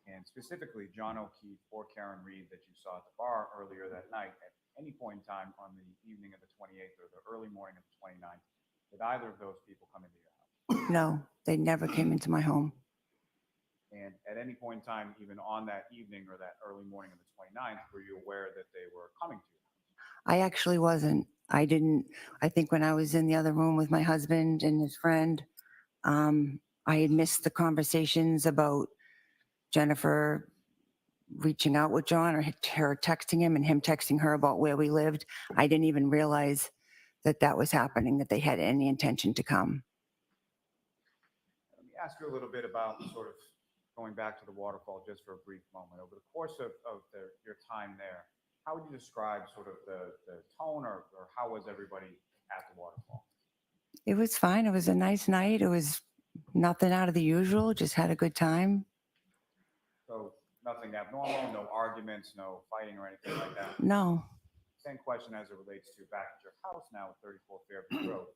And specifically, John O'Keefe or Karen Reed that you saw at the bar earlier that night, at any point in time on the evening of the 28th or the early morning of the 29th, did either of those people come into your house? No, they never came into my home. And at any point in time, even on that evening or that early morning of the 29th, were you aware that they were coming to you? I actually wasn't. I think when I was in the other room with my husband and his friend, I had missed the conversations about Jennifer reaching out with John or her texting him and him texting her about where we lived. I didn't even realize that was happening, that they had any intention to come. Let me ask you a little bit about sort of going back to the waterfall just for a brief moment. Over the course of your time there, how would you describe sort of the tone or how was everybody at the waterfall? It was fine. It was a nice night. It was nothing out of the usual. Just had a good time. So nothing abnormal, no arguments, no fighting or anything like that? No. Same question as it relates to back at your house now at 34 Fairview Road.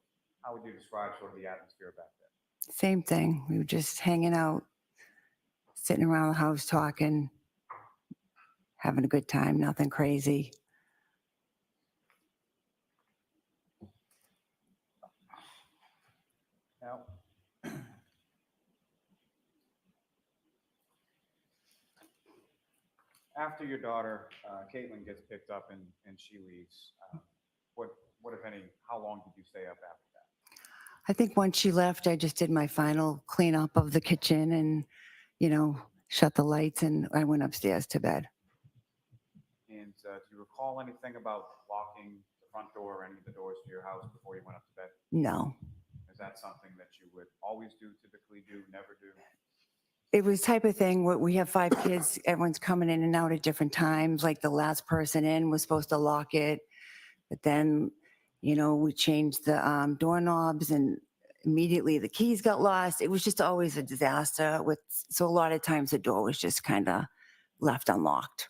How would you describe sort of the atmosphere back there? Same thing. We were just hanging out, sitting around the house talking, having a good time, nothing crazy. Now, after your daughter, Caitlin, gets picked up and she leaves, what, if any, how long did you stay up after that? I think once she left, I just did my final cleanup of the kitchen and, shut the lights, and I went upstairs to bed. And do you recall anything about locking the front door or any of the doors to your house before you went up to bed? No. Is that something that you would always do, typically do, never do? It was type of thing where we have 5 kids, everyone's coming in and out at different times. Like the last person in was supposed to lock it, but then, we changed the doorknobs and immediately the keys got lost. It was just always a disaster so a lot of times the door was just kind of left unlocked.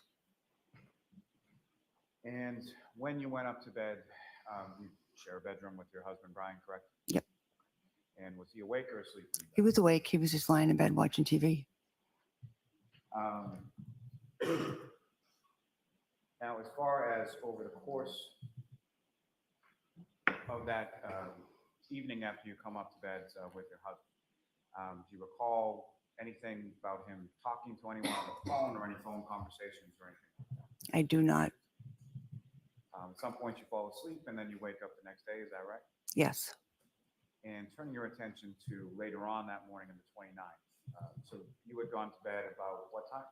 And when you went up to bed, you share a bedroom with your husband, Brian, correct? Yep. And was he awake or asleep? He was awake. He was just lying in bed watching TV. Now, as far as over the course of that evening after you come up to bed with your husband, do you recall anything about him talking to anyone on the phone or any phone conversations or anything? I do not. At some point you fall asleep and then you wake up the next day, is that right? Yes. And turning your attention to later on that morning on the 29th. So you had gone to bed about what time?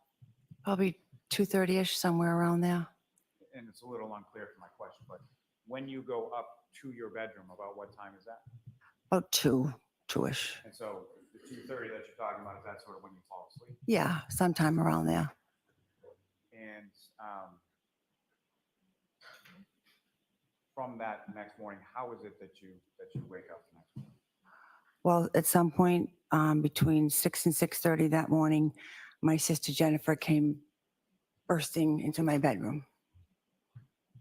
Probably 2:30ish, somewhere around there. And it's a little unclear for my question, but when you go up to your bedroom, about what time is that? About 2-ish. And so the 2:30 that you're talking about, is that sort of when you fall asleep? Yeah, sometime around there. And from that next morning, how is it that you wake up the next morning? Well, at some point between 6 and 6:30 that morning, my sister Jennifer came bursting into my bedroom.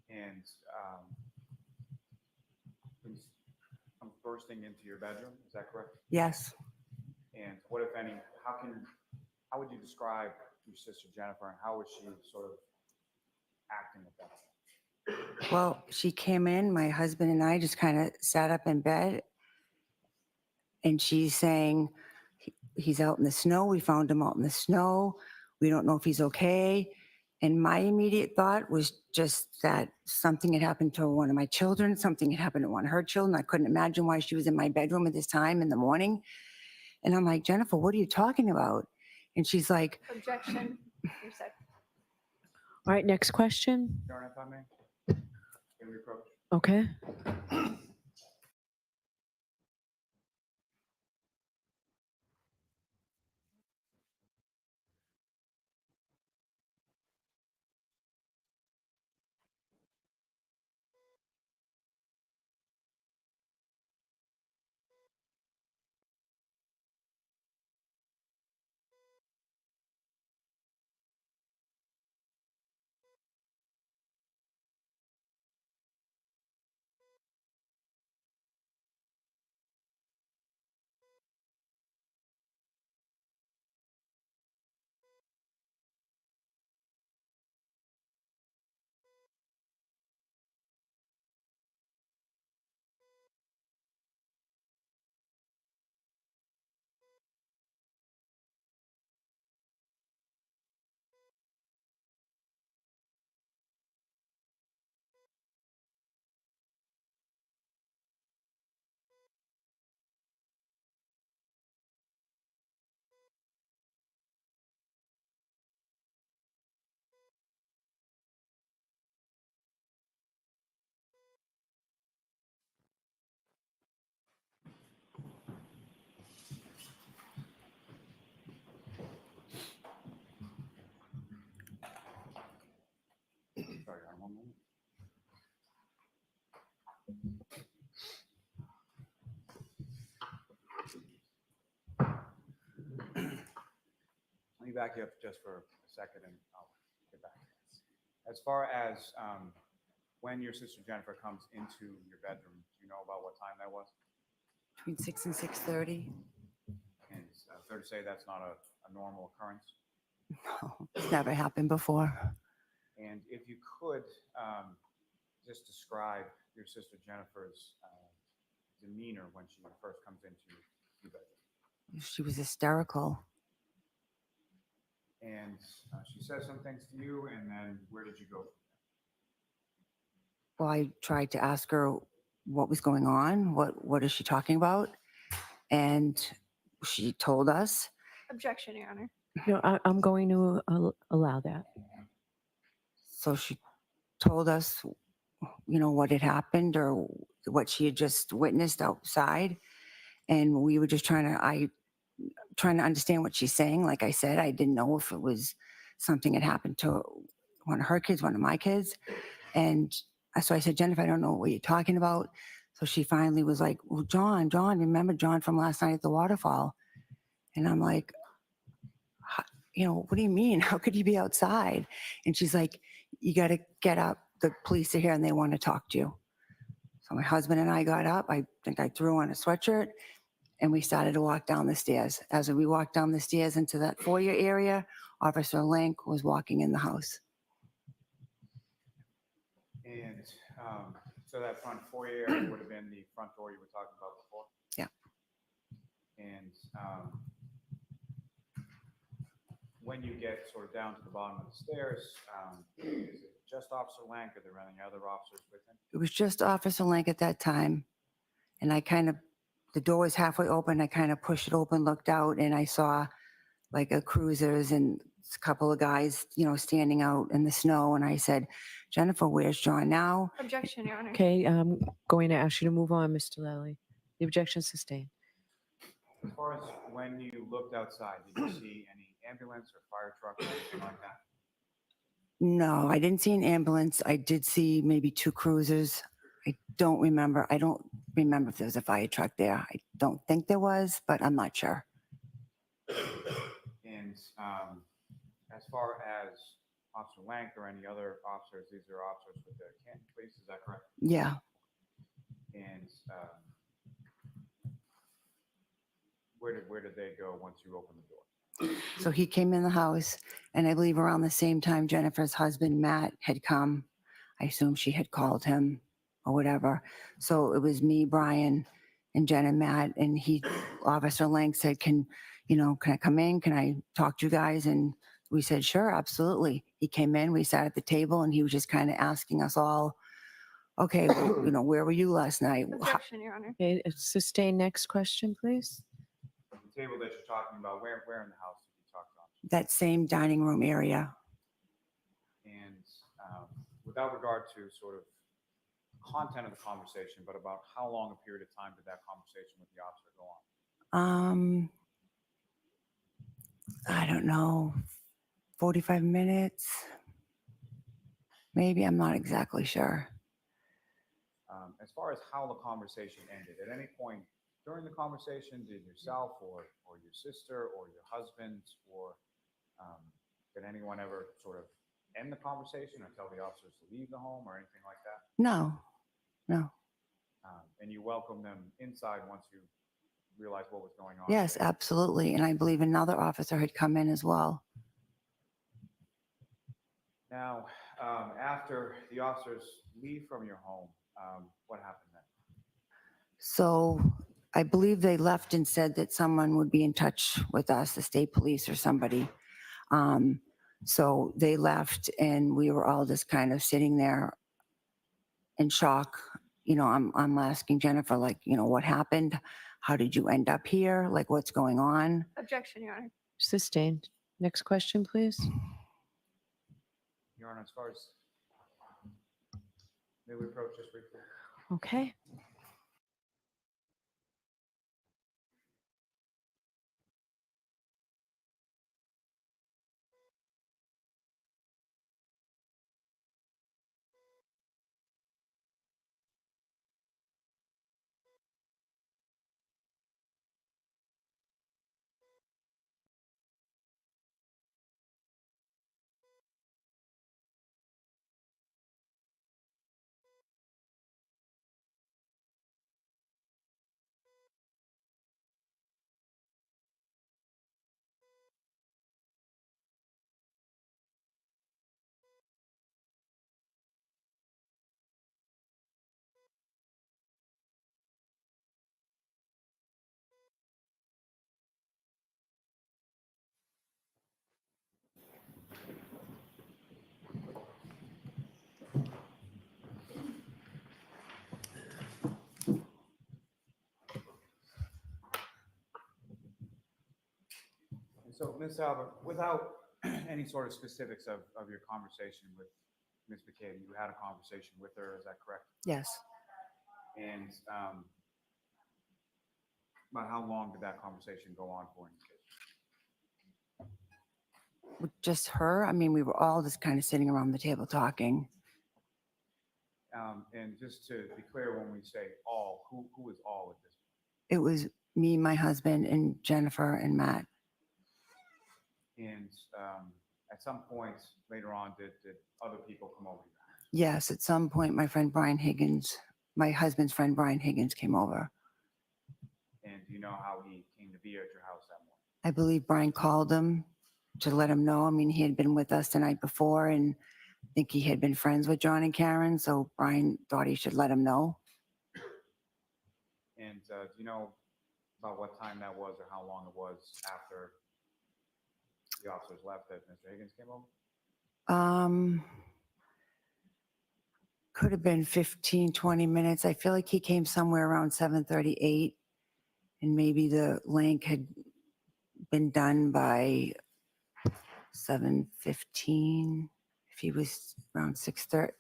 And I'm bursting into your bedroom, is that correct? Yes. And what, if any, how would you describe your sister Jennifer, and how was she sort of acting at that point? Well, she came in, my husband and I just kind of sat up in bed, and she's saying, he's out in the snow. We found him out in the snow. We don't know if he's okay. And my immediate thought was just that something had happened to one of my children, something had happened to one of her children. I couldn't imagine why she was in my bedroom at this time in the morning. And I'm like, Jennifer, what are you talking about? And she's like, Objection. You're second. All right, next question. Your Honor, if I may? Can we approach? Okay. back you up just for a second and I'll get back. As far as when your sister Jennifer comes into your bedroom, do you know about what time that was? Between 6 and 6:30. And it's fair to say that's not a normal occurrence. No, it's never happened before. And if you could just describe your sister Jennifer's demeanor when she first comes into your bedroom. She was hysterical. And she says some things to you, and then where did you go? Well, I tried to ask her what was going on. What is she talking about? And she told us. Objection, Your Honor. No, I'm going to allow that. So she told us, what had happened or what she had just witnessed outside. And we were just trying to understand what she's saying. Like I said, I didn't know if it was something that happened to one of her kids, one of my kids. And so I said, Jennifer, I don't know what you're talking about. So she finally was like, well, John, remember John from last night at the waterfall? And I'm like, what do you mean? How could you be outside? And she's like, you got to get up. The police are here and they want to talk to you. So my husband and I got up. I think I threw on a sweatshirt and we started to walk down the stairs. As we walked down the stairs into that foyer area, Officer Link was walking in the house. And so that front foyer area would have been the front door you were talking about before? Yeah. And when you get sort of down to the bottom of the stairs, is it just Officer Lank? Are there any other officers with him? It was just Officer Link at that time. And the door was halfway open. I kind of pushed it open, looked out, and I saw like a cruisers and a couple of guys, standing out in the snow. And I said, Jennifer, where's John now? Objection, Your Honor. Okay, I'm going to ask you to move on, Mr. Lally. The objection is sustained. As far as when you looked outside, did you see any ambulance or fire truck or anything like that? No, I didn't see an ambulance. I did see maybe 2 cruisers. I don't remember. I don't remember if there was a fire truck there. I don't think there was, but I'm not sure. And as far as Officer Lank or any other officers, these are officers with the Canton Police, is that correct? Yeah. And where did they go once you opened the door? So he came in the house, and I believe around the same time Jennifer's husband, Matt, had come. I assume she had called him or whatever. So it was me, Brian, and Jen and Matt, and Officer Lang said, can I come in? Can I talk to you guys? And we said, sure, absolutely. He came in, we sat at the table, and he was just kind of asking us all, okay, well, where were you last night? Objection, Your Honor. Okay, sustain. Next question, please. The table that you're talking about, where in the house did you talk to officers? That same dining room area. And without regard to sort of content of the conversation, but about how long a period of time did that conversation with the officer go on? I don't know, 45 minutes, maybe. I'm not exactly sure. As far as how the conversation ended, at any point during the conversation, did yourself or your sister or your husband or did anyone ever sort of end the conversation or tell the officers to leave the home or anything like that? No. And you welcomed them inside once you realized what was going on? Yes, absolutely. And I believe another officer had come in as well. Now, after the officers leave from your home, what happened then? So I believe they left and said that someone would be in touch with us, the state police or somebody. So they left and we were all just kind of sitting there in shock. I'm asking Jennifer, what happened? How did you end up here? What's going on? Objection, Your Honor. Sustained. Next question, please. Your Honor, as far as, may we approach this briefly? Okay. So, Ms. Albert, without any sort of specifics of your conversation with Ms. McCabe, you had a conversation with her, is that correct? Yes. And about how long did that conversation go on for? In this case? With just her. I mean, we were all just kind of sitting around the table talking. And just to be clear, when we say all, who is all at this point? It was me, my husband, and Jennifer and Matt. And at some point later on, did other people come over to your house? Yes, at some point, my friend Brian Higgins, my husband's friend Brian Higgins came over. And do you know how he came to be at your house that morning? I believe Brian called him to let him know. I mean, he had been with us the night before, and I think he had been friends with John and Karen, so Brian thought he should let him know. And do you know about what time that was or how long it was after the officers left that Mr. Higgins came over? Could have been 15, 20 minutes. I feel like he came somewhere around 7:38, and maybe the link had been done by 7:15. If he was around 6:30,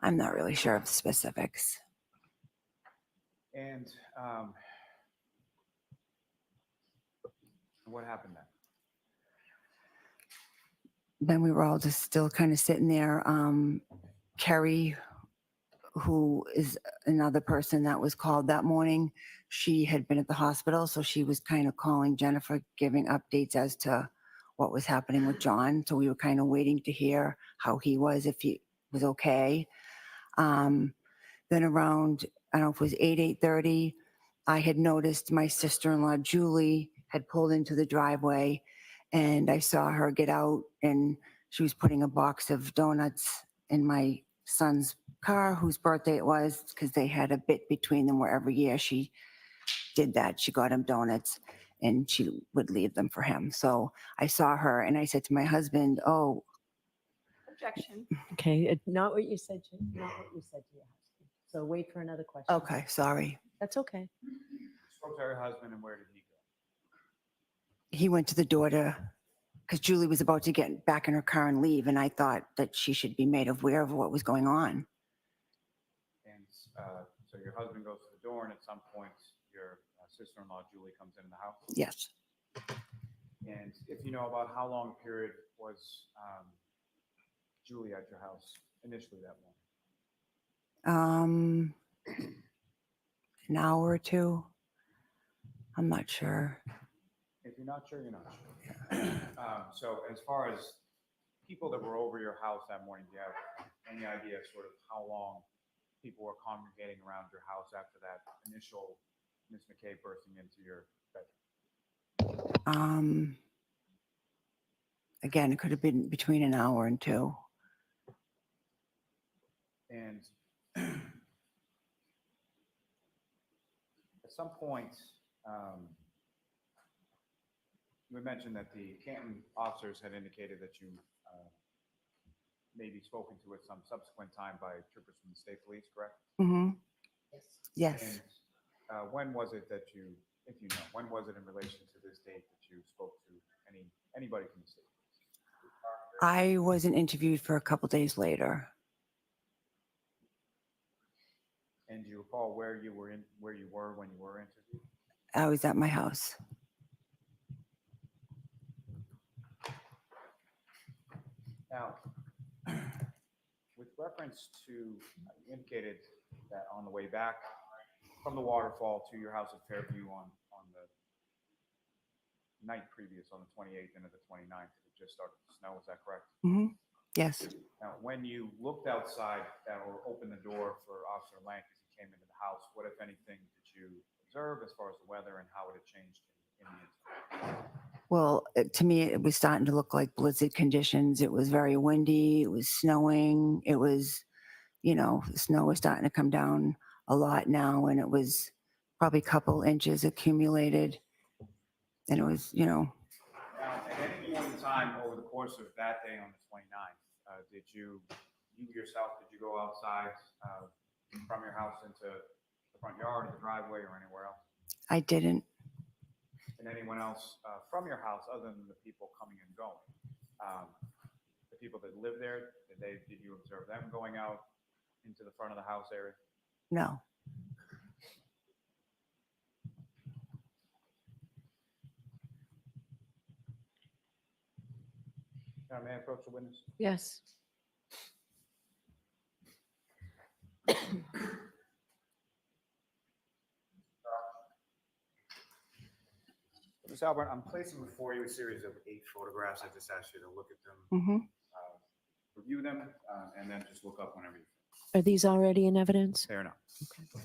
I'm not really sure of the specifics. And what happened then? Then we were all just still kind of sitting there. Kerry, who is another person that was called that morning, she had been at the hospital, so she was kind of calling Jennifer, giving updates as to what was happening with John. So we were kind of waiting to hear how he was, if he was okay. Then around, I don't know if it was 8:30, I had noticed my sister-in-law, Julie, had pulled into the driveway, and I saw her get out, and she was putting a box of donuts in my son's car, whose birthday it was, because they had a bit between them where every year she did that. She got him donuts and she would leave them for him. So I saw her and I said to my husband, oh, Objection. Okay, not what you said, not what you said to your husband. So wait for another question. okay, sorry. That's okay. Spoke to her husband, and where did he go? He went to the door because Julie was about to get back in her car and leave. And I thought that she should be made aware of what was going on. And so your husband goes to the door, and at some point, your sister-in-law, Julie, comes in the house? Yes. And if you know about how long a period was Julie at your house initially that morning? An hour or two. I'm not sure. If you're not sure, you're not sure. So as far as people that were over your house that morning, do you have any idea sort of how long people were congregating around your house after that initial Ms. McKay bursting into your bedroom? Again, it could have been between an hour and two. And at some point, you mentioned that the Canton officers had indicated that you may be spoken to at some subsequent time by troopers from the state police, correct? Mm-hmm. Yes. And when was it that you, if you know, when was it in relation to this date that you spoke to anybody from the state police? I wasn't interviewed for a couple days later. And do you recall where you were when you were interviewed? I was at my house. Now, with reference to, you indicated that on the way back from the waterfall to your house at Fairview on the night previous, on the 28th and the 29th, it just started to snow, is that correct? Mm-hmm. Yes. Now, when you looked outside or opened the door for Officer Lank as he came into the house, what, if anything, did you observe as far as the weather and how it had changed in the interim? Well, to me, it was starting to look like blizzard conditions. It was very windy. It was snowing. It was, the snow was starting to come down a lot now, and it was probably a couple inches accumulated. And it was, Now, at any point in time over the course of that day on the 29th, did you yourself, did you go outside from your house into the front yard or the driveway or anywhere else? I didn't. And anyone else from your house other than the people coming and going? The people that live there, did you observe them going out into the front of the house area? No. May I approach the witness? Yes. Ms. Albert, I'm placing before you a series of 8 photographs. I just asked you to look at them, Mm-hmm. review them, and then just look up whenever you. Are these already in evidence? Fair enough. Okay.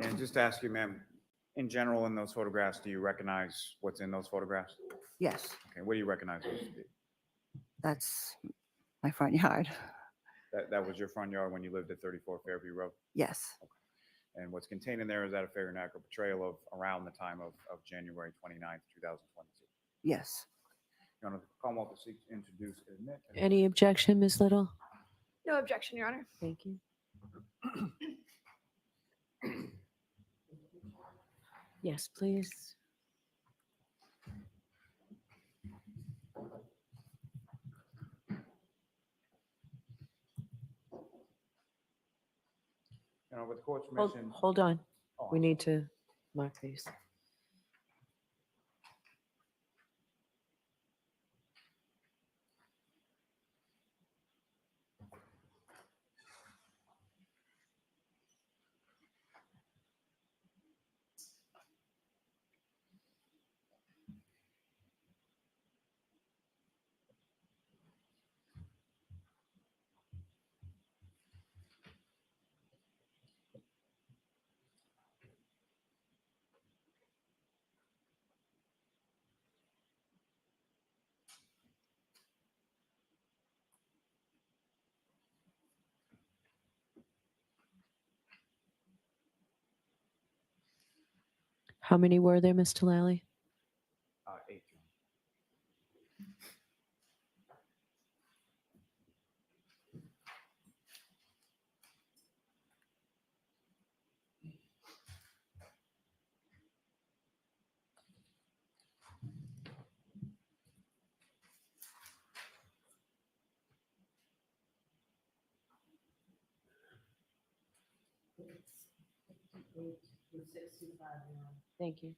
And just to ask you, ma'am, in general, in those photographs, do you recognize what's in those photographs? Yes, Okay, what do you recognize those to be? that's my front yard. That was your front yard when you lived at 34 Fairview Road? Yes, And what's contained in there, is that a fair and accurate portrayal of around the time of January 29th, 2022? yes. Your Honor, the Commonwealth will seek to introduce and admit. Any objection, Ms. Little? No objection, Your Honor. Thank you. Yes, please. You know, with the court's Hold, permission. hold on. Oh, We need to mark these. How many were there, Mr. Lally? 8. Thank you.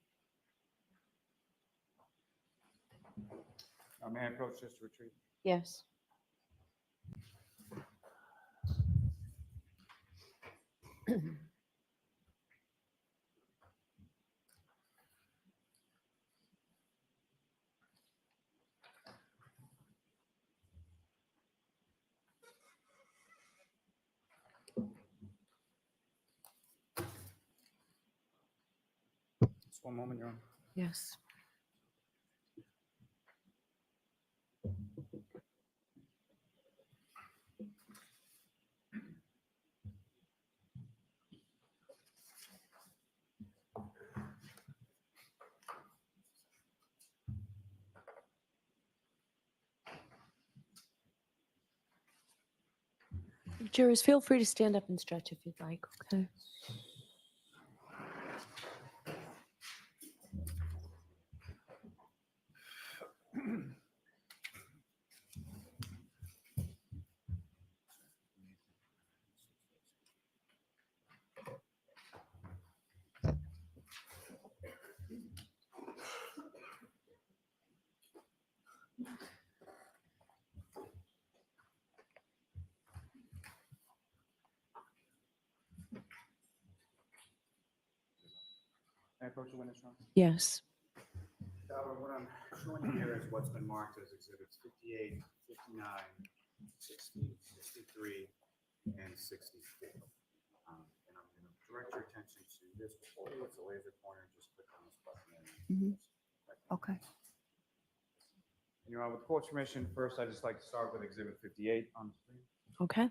May I approach this to retrieve? Yes. Just one moment, Your Honor. Yes. Jurors, feel free to stand up and stretch if you'd like, okay? May I approach the witness, Your Honor? Yes. What I'm showing you here is what's been marked as exhibits 58, 59, 60, 63, and 64. And I'm going to direct your attention to this before it's a laser pointer. Just click on this button. Mhm. Okay. With the court's permission, first I'd just like to start with Exhibit 58 on the screen. Okay.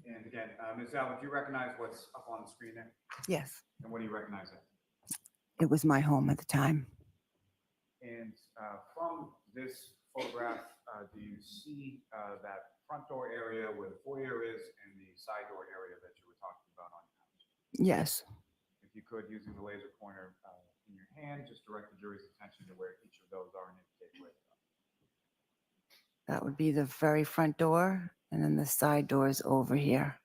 And again, Ms. Albert, do you recognize what's up on the screen there? Yes, And what do you recognize there? it was my home at the time. And from this photograph, do you see that front door area where the foyer is and the side door area that you were talking about on your house? Yes, If you could, using the laser pointer in your hand, just direct the jury's attention to where each of those are and indicate where they are. that would be the very front door, and then the side doors over here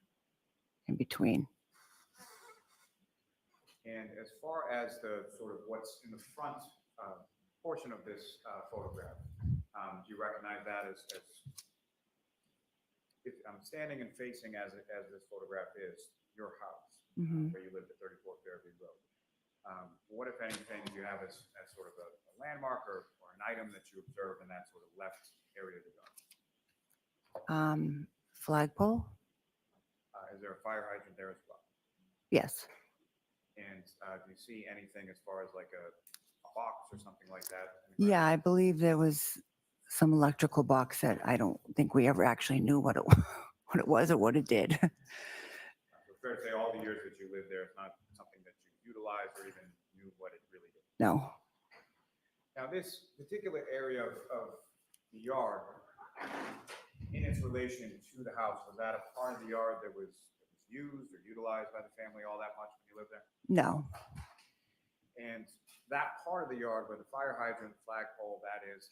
in between. And as far as the sort of what's in the front portion of this photograph, do you recognize that as if I'm standing and facing as this photograph is your house, Mhm. where you lived at 34 Fairview Road? What, if anything, do you have as sort of a landmark or an item that you observe in that sort of left area of the yard? Flagpole? Is there a fire hydrant there as well? Yes. And do you see anything as far as like a box or something like that? Yeah, I believe there was some electrical box that I don't think we ever actually knew what it what it was or what it did. So fair to say all the years that you lived there, it's not something that you utilized or even knew what it really did. No. Now, this particular area of the yard, in its relation to the house, was that a part of the yard that was used or utilized by the family all that much when you lived there? No. And that part of the yard where the fire hydrant, flagpole, that is,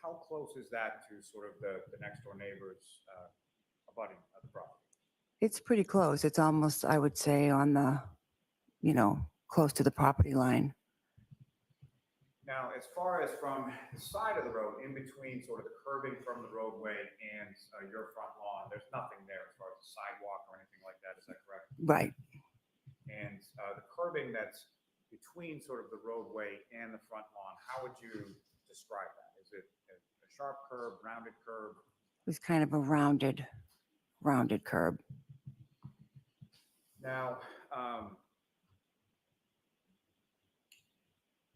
how close is that to sort of the next door neighbors abutting the property? It's pretty close. It's almost, I would say, on the, close to the property line. Now, as far as from the side of the road, in between sort of the curbing from the roadway and your front lawn, there's nothing there as far as a sidewalk or anything like that, is that correct? Right. And the curbing that's between sort of the roadway and the front lawn, how would you describe that? Is it a sharp curb, rounded curb? It was kind of a rounded curb. Now,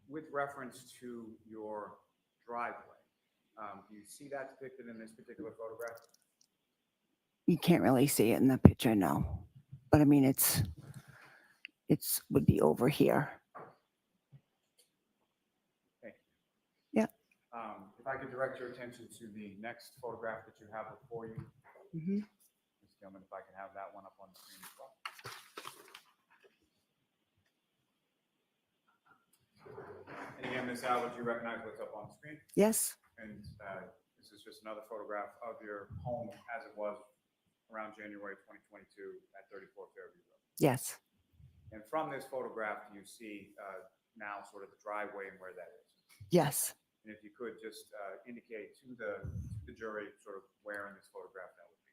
with reference to your driveway, do you see that depicted in this particular photograph? You can't really see it in the picture, no. But I mean, it's would be over here. Thank you. Yeah. If I could direct your attention to the next photograph that you have before you. Mm-hmm. Ms. Gilman, if I can have that one up on the screen as well. And again, Ms. Albert, you recognize what's up on the screen? Yes. And this is just another photograph of your home as it was around January 2022 at 34 Fairview Road. Yes. And from this photograph, you see now sort of the driveway and where that is. Yes. And if you could just indicate to the jury sort of where in this photograph that would be.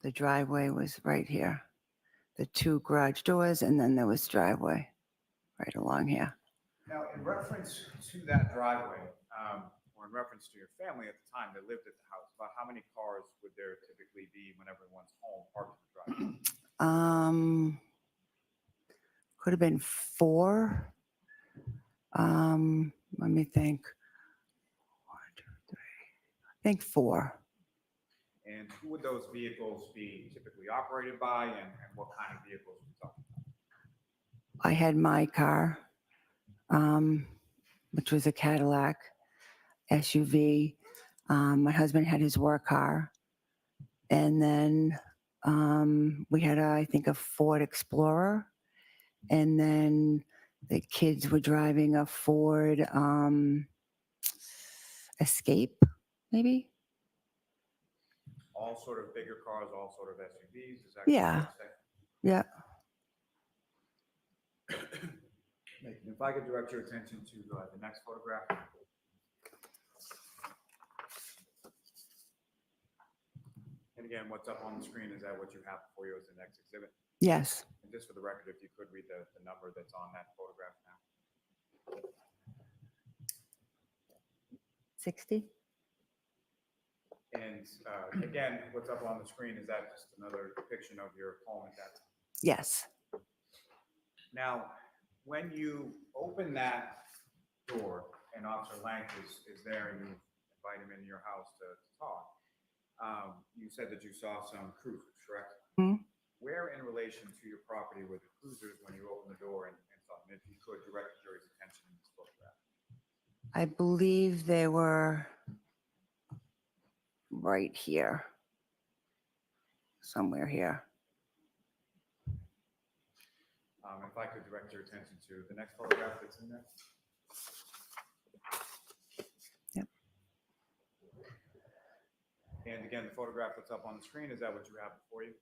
The driveway was right here. The two garage doors, and then there was driveway right along here. Now, in reference to that driveway, or in reference to your family at the time that lived at the house, about how many cars would there typically be when everyone's home parked in the driveway? Could have been 4. Let me think. 1, 2, 3. I think 4. And who would those vehicles be typically operated by, and what kind of vehicles are we talking about? I had my car, which was a Cadillac SUV. My husband had his work car. And then we had, I think, a Ford Explorer. And then the kids were driving a Ford Escape, maybe? All sort of bigger cars, all sort of SUVs, is that Yeah. correct to say? Yeah. If I could direct your attention to the next photograph. And again, what's up on the screen, is that what you have before you as the next exhibit? Yes. And just for the record, if you could read the number that's on that photograph now. 60? And again, what's up on the screen, is that just another depiction of your home at that time? Yes. Now, when you open that door and Officer Lank is there and you invite him into your house to talk, you said that you saw some cruisers, correct? Mhm. Where in relation to your property were the cruisers when you opened the door and saw them? If you could direct the jury's attention in this photograph. I believe they were right here. Somewhere here. If I could direct your attention to the next photograph that's in there. Yep. And again, the photograph that's up on the screen, is that what you have before you?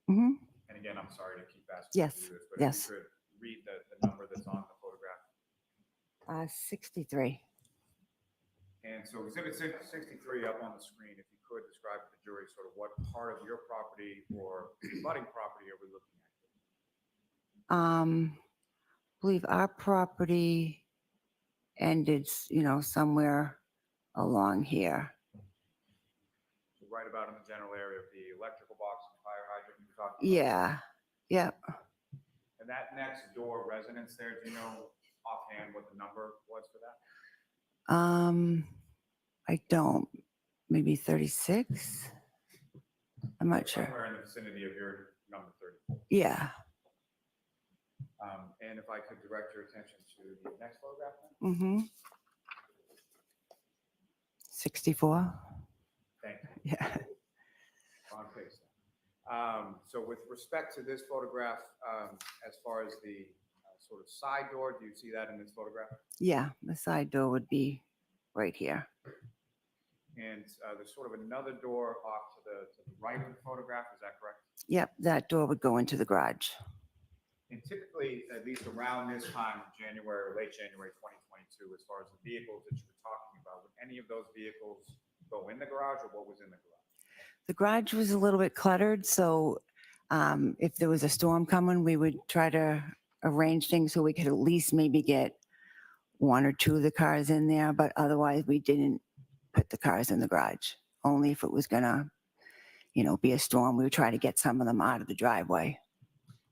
Hmm. And again, I'm sorry to keep asking Yes, you to do this, but yes. if you could read the number that's on the photograph. 63. And so exhibit 63 up on the screen, if you could describe to the jury sort of what part of your property or abutting property are we looking at? Believe our property ended, somewhere along here. So right about in the general area of the electrical box and fire hydrant you were talking about? Yeah, yep. And that next door residence there, do you know offhand what the number was for that? I don't. Maybe 36? I'm not sure. Somewhere in the vicinity of your number 34. Yeah. And if I could direct your attention to the next photograph. Then? Mm-hmm. 64? Thank you. Yeah. On page. So with respect to this photograph, as far as the sort of side door, do you see that in this photograph? Yeah, the side door would be right here. And there's sort of another door off to the right of the photograph, is that correct? Yep, that door would go into the garage. And typically, at least around this time, January or late January 2022, as far as the vehicles that you were talking about, would any of those vehicles go in the garage, or what was in the garage? The garage was a little bit cluttered, so if there was a storm coming, we would try to arrange things so we could at least maybe get one or two of the cars in there, but otherwise we didn't put the cars in the garage. Only if it was gonna, be a storm, we would try to get some of them out of the driveway.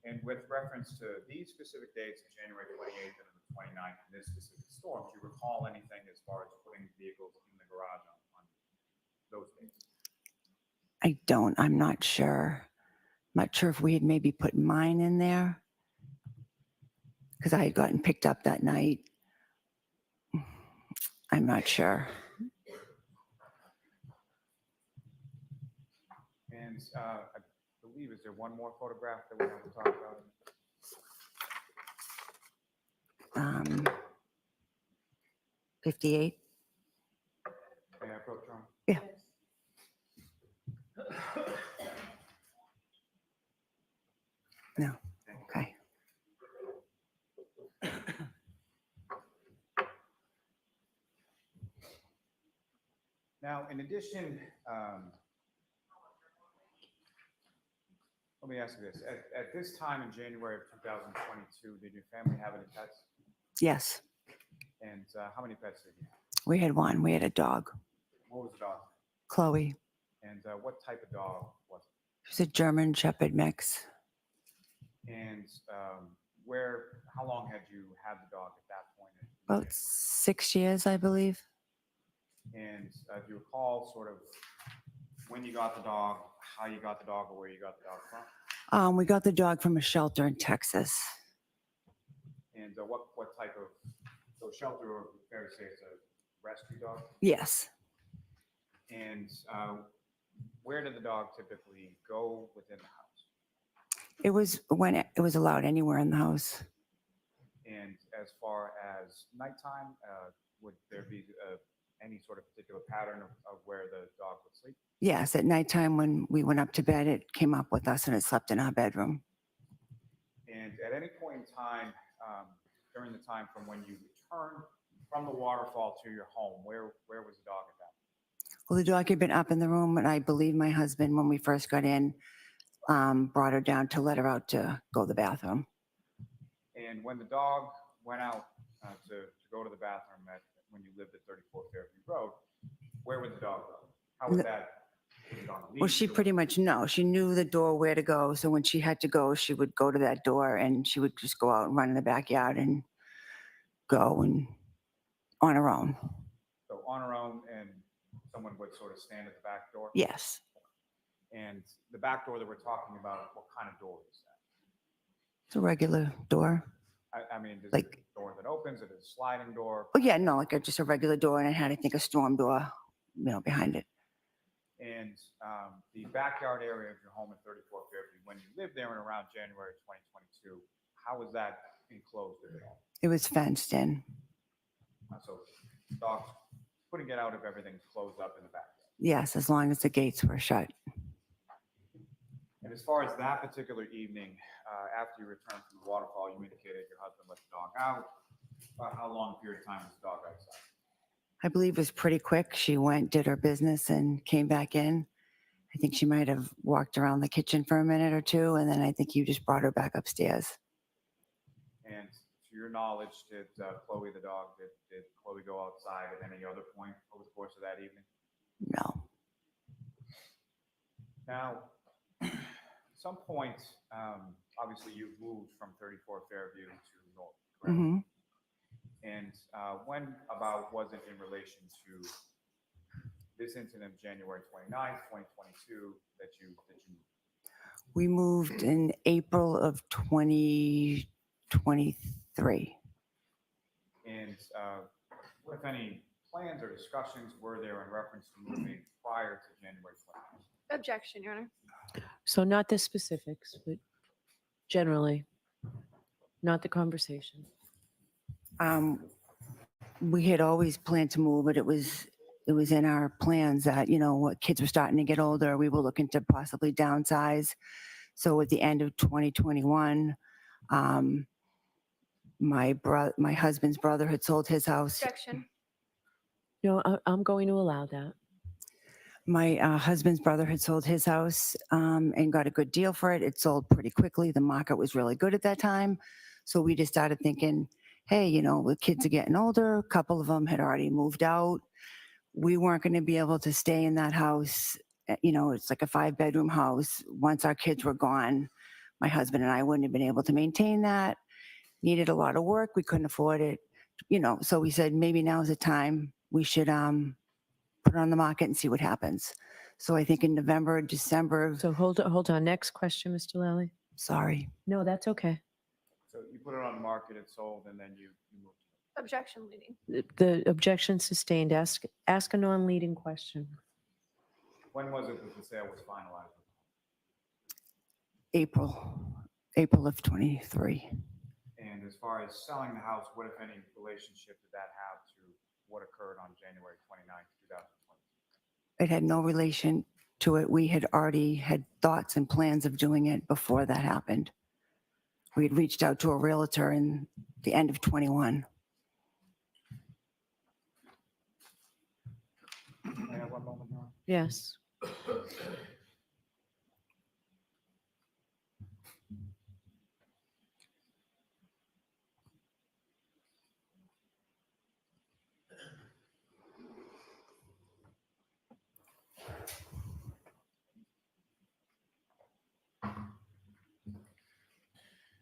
And with reference to these specific dates, January 28th and the 29th, and this specific storm, do you recall anything as far as putting vehicles in the garage on those dates? I don't, I'm not sure. Not sure if we had maybe put mine in there because I had gotten picked up that night. I'm not sure. And I believe, is there one more photograph that we have to talk about? 58? May I approach Ron? Yeah. No. Okay. Now, in addition, let me ask you this. At this time in January of 2022, did your family have any pets? Yes, And how many pets did you have? we had one. We had a dog, What was the dog? Chloe. And what type of dog was it? She's a German Shepherd mix. And how long had you had the dog at that point? About 6 years, I believe. And do you recall sort of when you got the dog, how you got the dog, or where you got the dog from? We got the dog from a shelter in Texas. And what type of, so shelter, or fair to say it's a rescue dog? Yes. And where did the dog typically go within the house? It was when it was allowed anywhere in the house. And as far as nighttime, would there be any sort of particular pattern of where the dog would sleep? Yes, at nighttime when we went up to bed, it came up with us and it slept in our bedroom. And at any point in time, during the time from when you returned from the waterfall to your home, where was the dog at that point? Well, the dog had been up in the room, and I believe my husband, when we first got in, brought her down to let her out to go to the bathroom. And when the dog went out to go to the bathroom when you lived at 34 Fairview Road, where would the dog go? How would that Is it on a Well, leash she or- pretty much, no, she knew the door where to go. So when she had to go, she would go to that door and she would just go out and run in the backyard and go and on her own. So on her own, and someone would sort of stand at the back door? Yes. And the back door that we're talking about, what kind of door is that? It's a regular door. I mean, is it Like- a door that opens, is it a sliding door? Oh, yeah, no, like just a regular door. And it had, I think, a storm door, behind it. And the backyard area of your home at 34 Fairview, when you lived there in around January 2022, how was that enclosed at all? It was fenced in. So dogs couldn't get out if everything's closed up in the backyard. Yes, as long as the gates were shut. And as far as that particular evening, after you returned from the waterfall, you indicated your husband let the dog out. About how long a period of time was the dog outside? I believe it was pretty quick. She went, did her business and came back in. I think she might have walked around the kitchen for a minute or two. And then I think you just brought her back upstairs. And to your knowledge, did Chloe the dog, did Chloe go outside at any other point over the course of that evening? No. Now, at some point, obviously you've moved from 34 Fairview to North, correct? Hmm. And when about was it in relation to this incident, January 29th, 2022, that you moved? We moved in April of 2023. And what, if any, plans or discussions were there in reference to moving prior to January 29th? Objection, Your Honor. So not the specifics, but generally, not the conversation. We had always planned to move, but it was in our plans that, what kids were starting to get older, we were looking to possibly downsize. So at the end of 2021, my husband's brother had sold his house. Objection. No, I'm going to allow that. My husband's brother had sold his house and got a good deal for it. It sold pretty quickly. The market was really good at that time. So we just started thinking, hey, the kids are getting older. A couple of them had already moved out. We weren't going to be able to stay in that house. It's like a 5-bedroom house. Once our kids were gone, my husband and I wouldn't have been able to maintain that. Needed a lot of work. We couldn't afford it. So we said, maybe now's the time we should put it on the market and see what happens. So I think in November, December, So hold on. Next question, Mr. Lally. sorry. No, that's okay. So you put it on the market, it sold, and then you moved. Objection, leading. The objection sustained. Ask a non-leading question. When was it that the sale was finalized? April of 23. And as far as selling the house, what, if any, relationship did that have to what occurred on January 29th, 2020? It had no relation to it. We had already had thoughts and plans of doing it before that happened. We had reached out to a realtor in the end of 21. May I have one moment, Your Honor? Yes.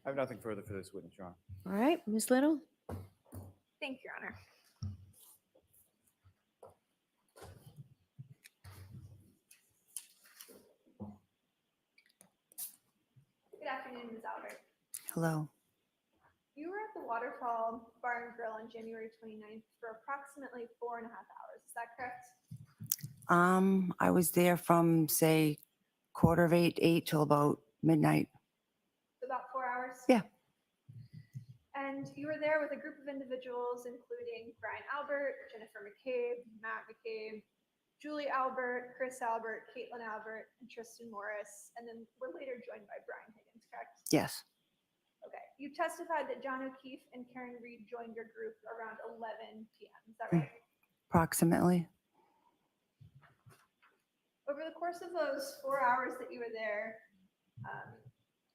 I have nothing further for this witness, Your Honor. All right, Ms. Little. Thank you, Your Honor. Good afternoon, Ms. Albert. Hello. You were at the Waterfall Bar and Grill on January 29th for approximately 4.5 hours. Is that correct? I was there from, say, 7:45 till about midnight. So about 4 hours? Yeah. And you were there with a group of individuals, including Brian Albert, Jennifer McCabe, Matt McCabe, Julie Albert, Chris Albert, Caitlin Albert, and Tristan Morris, and then were later joined by Brian Higgins, correct? Yes. Okay. You testified that John O'Keefe and Karen Reed joined your group around 11 p.m. Is that right? Approximately. Over the course of those 4 hours that you were there,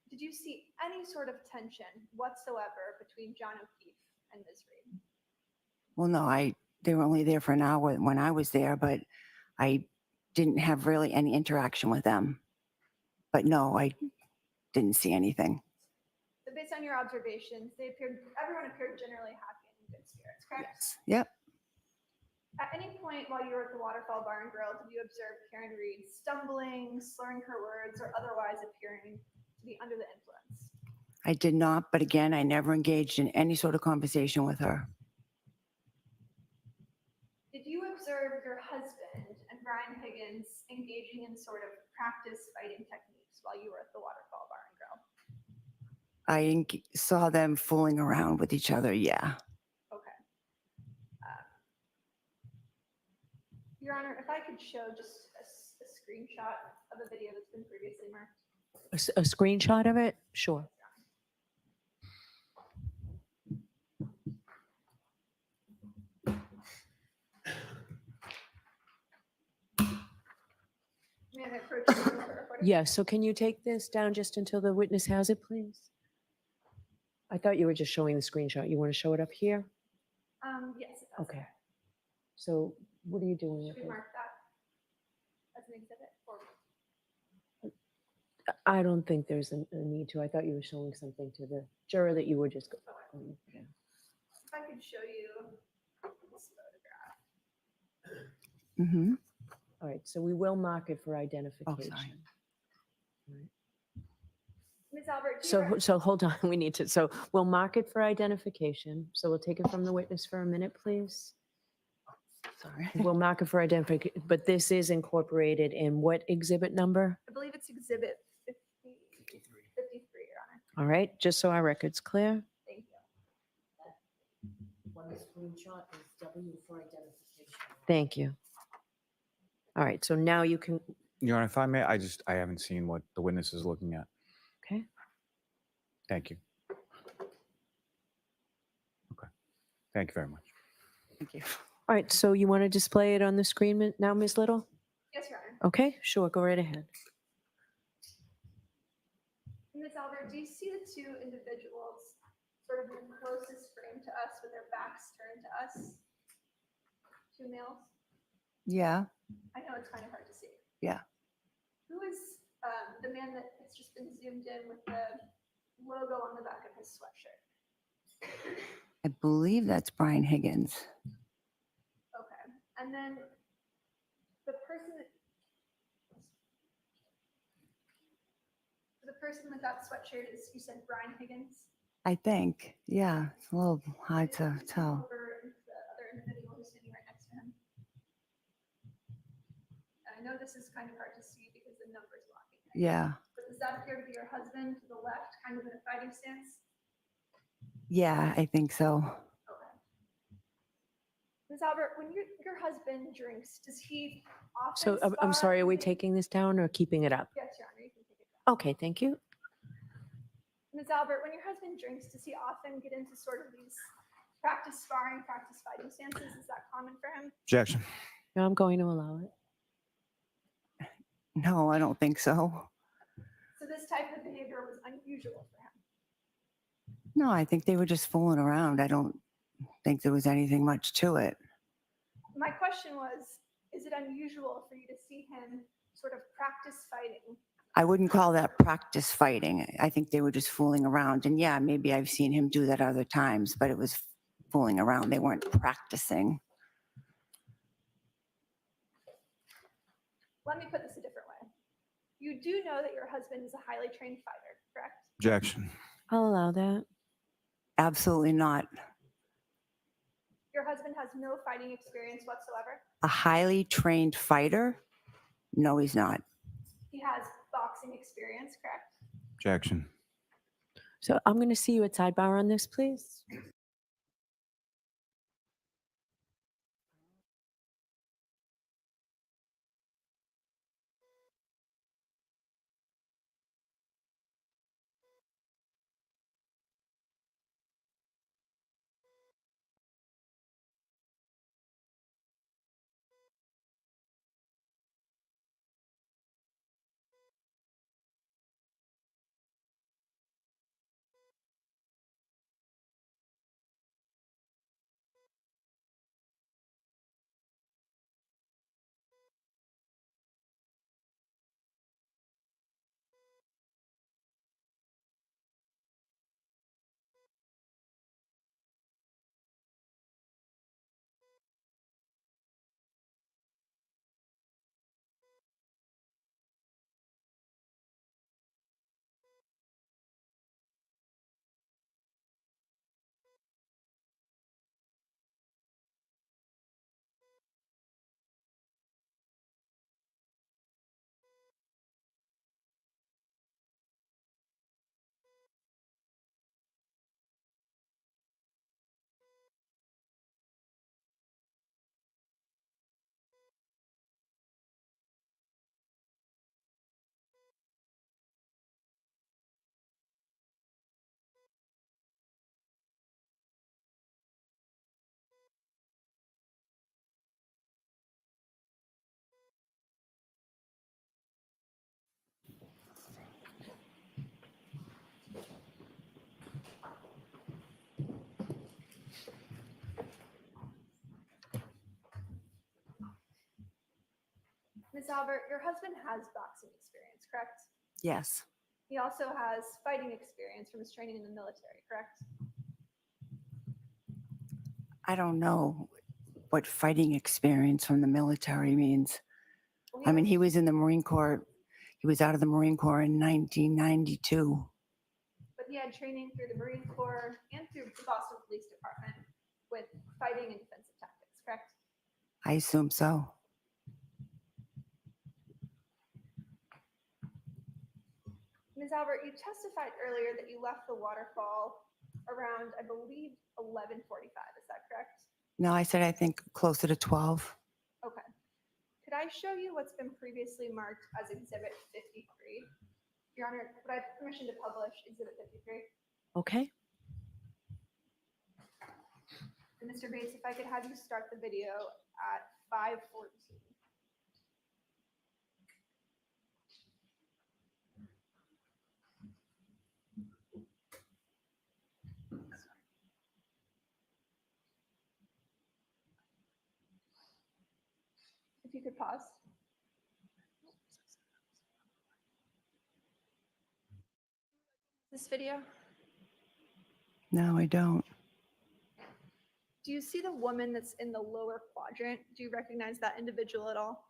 did you see any sort of tension whatsoever between John O'Keefe and Ms. Reed? Well, no, they were only there for an hour when I was there, but I didn't have really any interaction with them. But no, I didn't see anything. So based on your observations, everyone appeared generally happy and in good spirits, correct? Yep. At any point while you were at the Waterfall Bar and Grill, did you observe Karen Reed stumbling, slurring her words, or otherwise appearing to be under the influence? I did not, but again, I never engaged in any sort of conversation with her. Did you observe your husband and Brian Higgins engaging in sort of practice fighting techniques while you were at the Waterfall Bar and Grill? Saw them fooling around with each other, yeah. Okay. Your Honor, if I could show just a screenshot of a video that's been previously marked. A screenshot of it? Sure. May I approach you for recording? Yes, so can you take this down just until the witness has it, please? I thought you were just showing the screenshot. You want to show it up here? Yes. If that's Okay. So what are you doing Should with we it? mark that as an exhibit? Or I don't think there's a need to. I thought you were showing something to the juror that you were just. Yeah. if I could show you this photograph. Mm-hmm. All right, so we will mark it for Oh, identification. sorry. Ms. Albert, do you So hold on, we need to, so we'll mark it for identification. So we'll take it from the witness for a minute, please. Sorry. We'll mark it for identification, but this is incorporated in what exhibit number? I believe it's exhibit 53, Your Honor. All right, just so our record's clear. Thank you. Thank you. All right, so now you can, Your Honor, if I may, I haven't seen what the witness is looking at. okay? Thank you. Okay. Thank you very much. Thank you. All right, so you want to display it on the screen now, Ms. Little? Yes, Your Honor. Okay, sure, go right ahead. Ms. Albert, do you see the two individuals sort of in the closest frame to us with their backs turned to us? Two males? Yeah. I know it's kind of hard to see. Yeah. Who is the man that has just been zoomed in with the logo on the back of his sweatshirt? I believe that's Brian Higgins. Okay. And then the person with that sweatshirt is, you said Brian Higgins? I think. Yeah. It's a little hard to tell. Over the other individual who's sitting right next to him. I know this is kind of hard to see because the number's blocking it. Yeah. But does that appear to be your husband to the left, kind of in a fighting stance? Yeah, I think so. Okay. Ms. Albert, when your husband drinks, does he often So I'm sorry, are we spar? taking this down or keeping it up? Yes, Your Honor, you can take it down. Okay, thank you. Ms. Albert, when your husband drinks, does he often get into sort of these practice sparring, practice fighting stances? Is that common for him? Objection. No, I'm going to allow it. No, I don't think so. So this type of behavior was unusual for him. No, I think they were just fooling around. I don't think there was anything much to it. My question was, is it unusual for you to see him sort of practice fighting? I wouldn't call that practice fighting. I think they were just fooling around. And yeah, maybe I've seen him do that other times, but it was fooling around. They weren't practicing. Let me put this a different way. You do know that your husband is a highly trained fighter, correct? Objection. I'll allow that. Absolutely not. Your husband has no fighting experience whatsoever. A highly trained fighter? No, he's not. He has boxing experience, correct? Objection. So I'm going to see you at sidebar on this, please. Ms. Albert, your husband has boxing experience, correct? Yes. He also has fighting experience from his training in the military, correct? I don't know what fighting experience from the military means. Well, I mean, has- he was in the Marine Corps. He was out of the Marine Corps in 1992. But he had training through the Marine Corps and through the Boston Police Department with fighting and defensive tactics, correct? I assume so. Ms. Albert, you testified earlier that you left the waterfall around, I believe, 11:45. Is that correct? No, I said I think closer to 12. Okay. Could I show you what's been previously marked as Exhibit 53? Your Honor, could I have permission to publish Exhibit 53? Okay. And Mr. Bates, if I could have you start the video at 5:14. If you could pause. This video? No, I don't. Do you see the woman that's in the lower quadrant? Do you recognize that individual at all?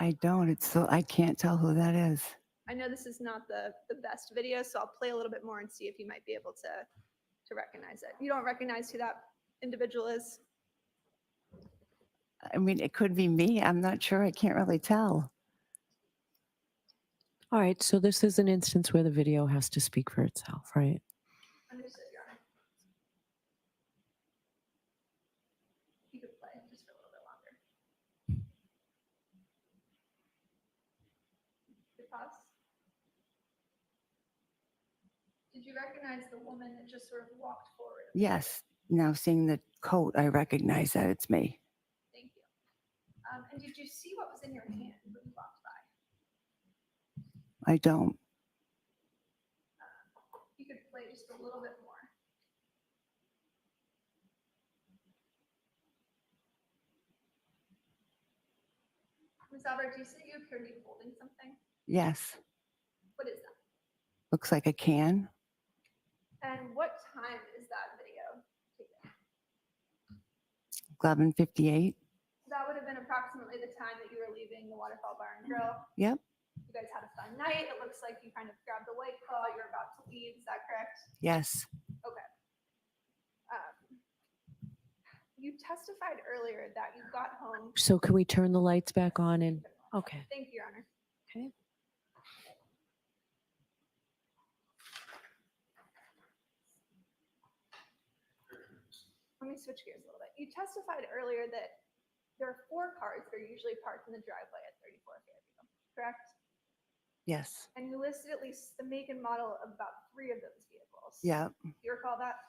I don't. It's so I can't tell who that is. I know this is not the best video, so I'll play a little bit more and see if you might be able to recognize it. You don't recognize who that individual is? I mean, it could be me. I'm not sure. I can't really tell. All right. So this is an instance where the video has to speak for itself, right? Understood, Your Honor. You could play just for a little bit longer. Good pause. Did you recognize the woman that just sort of walked forward? Yes. Now seeing the coat, I recognize that it's me. Thank you. And did you see what was in your hand when you walked by? I don't. You could play just a little bit more. Ms. Albert, do you see that you appear to be holding something? Yes. What is that? Looks like a can. And what time is that video taken? 11:58. That would have been approximately the time that you were leaving the Waterfall Bar and Grill. Yep. You guys had a fun night. It looks like you kind of grabbed the White Claw. You're about to leave. Is that correct? Yes. Okay. You testified earlier that you got home. So can we turn the lights back on and, okay. Thank you, Your Honor. Okay. Let me switch gears a little bit. You testified earlier that there are 4 cars that are usually parked in the driveway at 34 Fairview, correct? Yes. And you listed at least the make and model of about 3 of those vehicles. Yep. Do you recall that?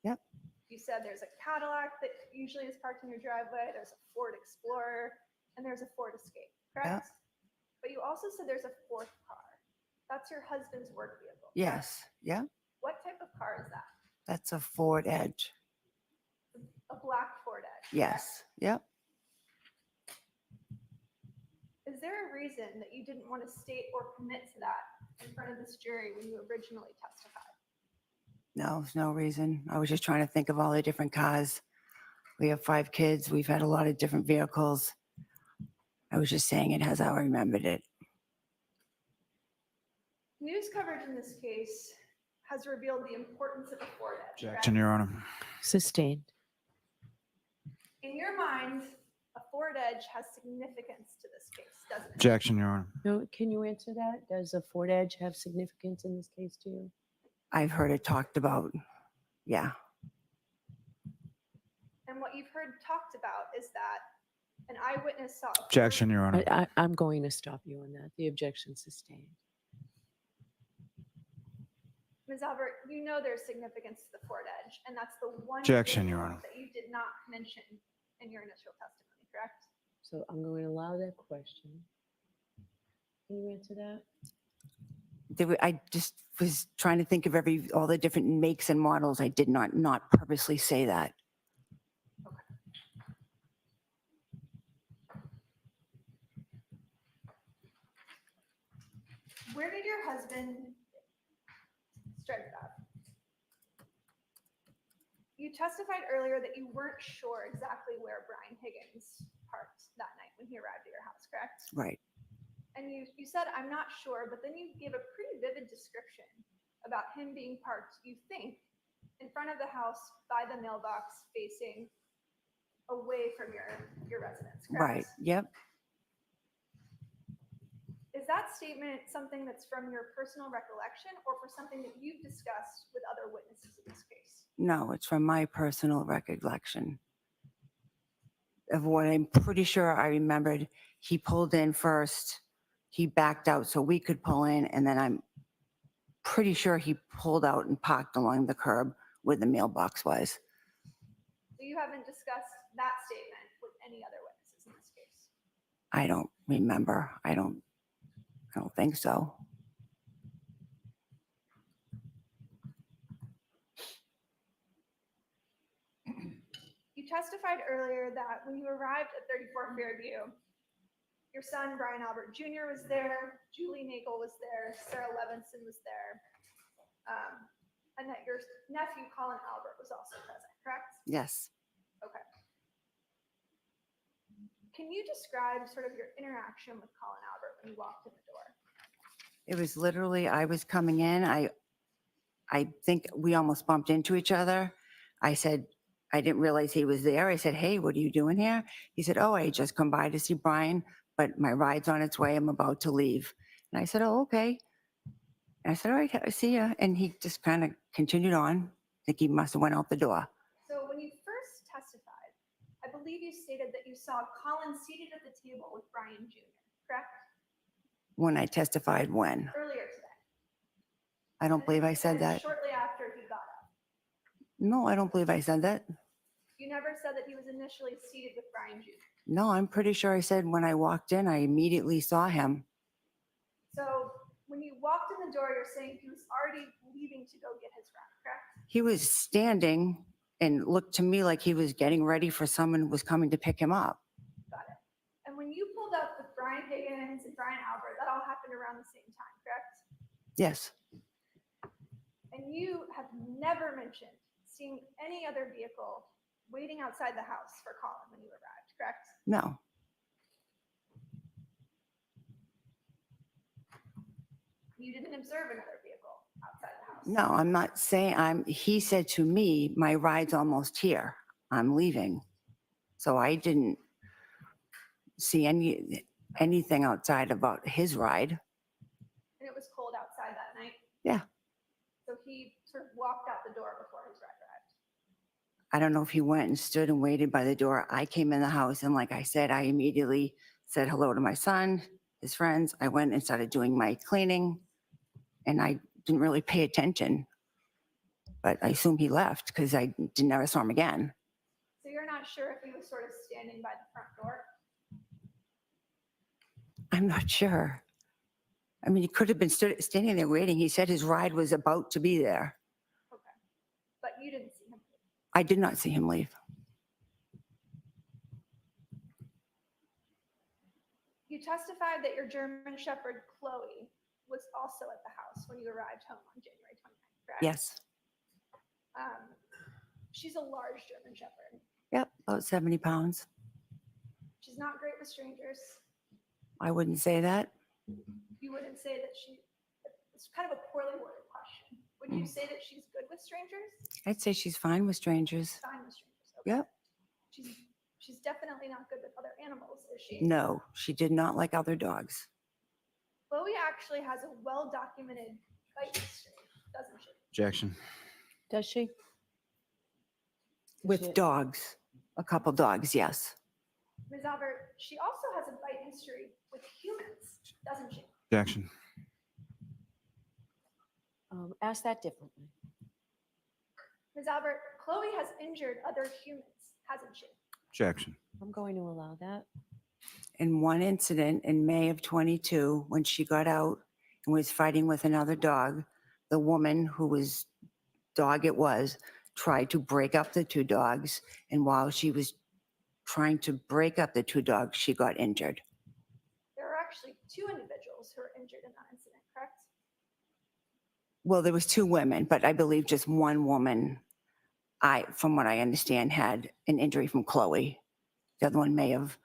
Yep. You said there's a Cadillac that usually is parked in your driveway, there's a Ford Explorer, and there's a Ford Escape, correct? But you also said there's a 4th car. That's your husband's work vehicle. correct? Yes. Yep. What type of car is that? That's a Ford Edge. A black Ford Edge. correct? Yes. Yep. Is there a reason that you didn't want to state or commit to that in front of this jury when you originally testified? No, there's no reason. I was just trying to think of all the different cars. We have 5 kids. We've had a lot of different vehicles. I was just saying it as I remembered it. News coverage in this case has revealed the importance of a Ford Edge. correct? Objection, Your Honor. Sustained. In your mind, a Ford Edge has significance to this case, doesn't it? Objection, Your Honor. No, can you answer that? Does a Ford Edge have significance in this case to you? I've heard it talked about. Yeah. And what you've heard talked about is that an eyewitness saw. a Ford- Objection, Your Honor. I'm going to stop you on that. The objection sustained. Ms. Albert, you know there's significance to the Ford Edge, and that's the one. Objection, Your vehicle Honor. That you did not mention in your initial testimony, correct? So I'm going to allow that question. Can you answer that? I just was trying to think of all the different makes and models. I did not purposely say that. then strike that. You testified earlier that you weren't sure exactly where Brian Higgins parked that night when he arrived at your house, correct? Right. And you said, I'm not sure, but then you gave a pretty vivid description about him being parked, you think, in front of the house by the mailbox facing away from your residence, Right. correct? Yep. Is that statement something that's from your personal recollection or for something that you've discussed with other witnesses in this case? No, it's from my personal recollection of what I'm pretty sure I remembered. He pulled in first, he backed out so we could pull in, and then I'm pretty sure he pulled out and parked along the curb where the mailbox was. So you haven't discussed that statement with any other witnesses in this case? I don't remember. I don't think so. You testified earlier that when you arrived at 34 Fairview, your son, Brian Albert Jr. was there, Julie Nagel was there, Sarah Levinson was there, and that your nephew, Colin Albert, was also present, correct? Yes. Okay. Can you describe sort of your interaction with Colin Albert when you walked in the door? It was literally, I was coming in. I think we almost bumped into each other. I said, I didn't realize he was there. I said, hey, what are you doing here? He said, oh, I just come by to see Brian, but my ride's on its way. I'm about to leave. And I said, oh, okay. And I said, all right, I see ya. And he just kind of continued on. I think he must have went out the door. So when you first testified, I believe you stated that you saw Colin seated at the table with Brian Jr., correct? When I testified, when? Earlier today. I don't believe I said that. Shortly after he got up. No, I don't believe I said that. You never said that he was initially seated with Brian Jr. No, I'm pretty sure I said when I walked in, I immediately saw him. So when you walked in the door, you're saying he was already leaving to go get his ride, correct? He was standing and looked to me like he was getting ready for someone who was coming to pick him up. Got it. And when you pulled up with Brian Higgins and Brian Albert, that all happened around the same time, correct? Yes. And you have never mentioned seeing any other vehicle waiting outside the house for Colin when you arrived, correct? No. You didn't observe another vehicle outside the house? No, I'm not saying he said to me, my ride's almost here. I'm leaving. So I didn't see anything outside about his ride. And it was cold outside that night? Yeah. So he sort of walked out the door before his ride arrived? I don't know if he went and stood and waited by the door. I came in the house and like I said, I immediately said hello to my son, his friends. I went and started doing my cleaning and I didn't really pay attention. But I assume he left because I never saw him again. So you're not sure if he was sort of standing by the front door? I'm not sure. I mean, he could have been standing there waiting. He said his ride was about to be there. Okay. But you didn't see him? I did not see him leave. You testified that your German Shepherd, Chloe, was also at the house when you arrived home on January 29th, correct? Yes. She's a large German Shepherd. Yep, about 70 pounds. She's not great with strangers. I wouldn't say that. You wouldn't say that it's kind of a poorly worded question. Would you say that she's good with strangers? I'd say she's fine with strangers. Fine with strangers. Okay. Yep. She's definitely not good with other animals, is she? No, she did not like other dogs. Chloe actually has a well-documented bite history, doesn't she? Objection. Does she? With dogs, a couple dogs, yes. Ms. Albert, she also has a bite history with humans, doesn't she? Objection. Ask that differently. Ms. Albert, Chloe has injured other humans, hasn't she? Objection. I'm going to allow that. In one incident in May of 22, when she got out and was fighting with another dog, the woman whose dog it was tried to break up the two dogs. And while she was trying to break up the two dogs, she got injured. There are actually two individuals who were injured in that incident, correct? Well, there was 2 women, but I believe just one woman, from what I understand, had an injury from Chloe. The other one may have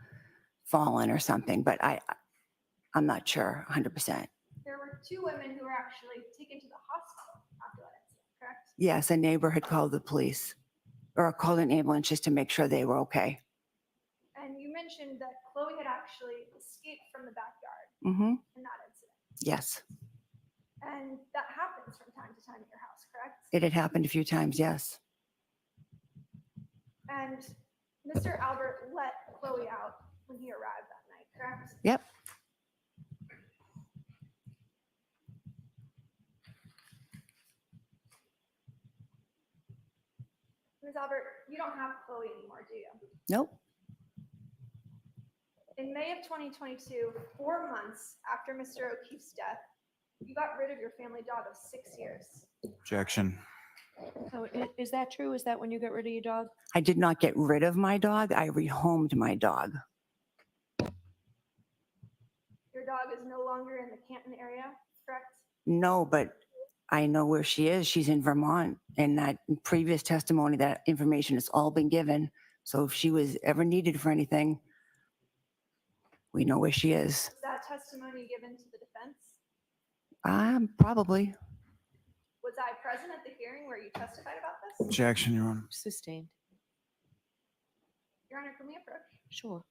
fallen or something, but I'm not sure 100%. There were 2 women who were actually taken to the hospital after that incident, correct? Yes, a neighbor had called the police or called an ambulance just to make sure they were okay. And you mentioned that Chloe had actually escaped from the backyard Mm-hmm. in that incident. Yes, And that happens from time to time at your house, correct? it had happened a few times, yes. And Mr. Albert let Chloe out when he arrived that night, correct? Yep. Ms. Albert, you don't have Chloe anymore, do you? Nope. In May of 2022, 4 months after Mr. O'Keefe's death, you got rid of your family dog of 6 years. Objection. Oh, is that true? Is that when you got rid of your dog? I did not get rid of my dog. I rehomed my dog. Your dog is no longer in the Canton area, correct? No, but I know where she is. She's in Vermont. And that previous testimony, that information has all been given. So if she was ever needed for anything, we know where she is. Was that testimony given to the defense? Probably. Was I present at the hearing where you testified about this? Objection, Your Honor. Sustained. Your Honor, can we approach? Sure.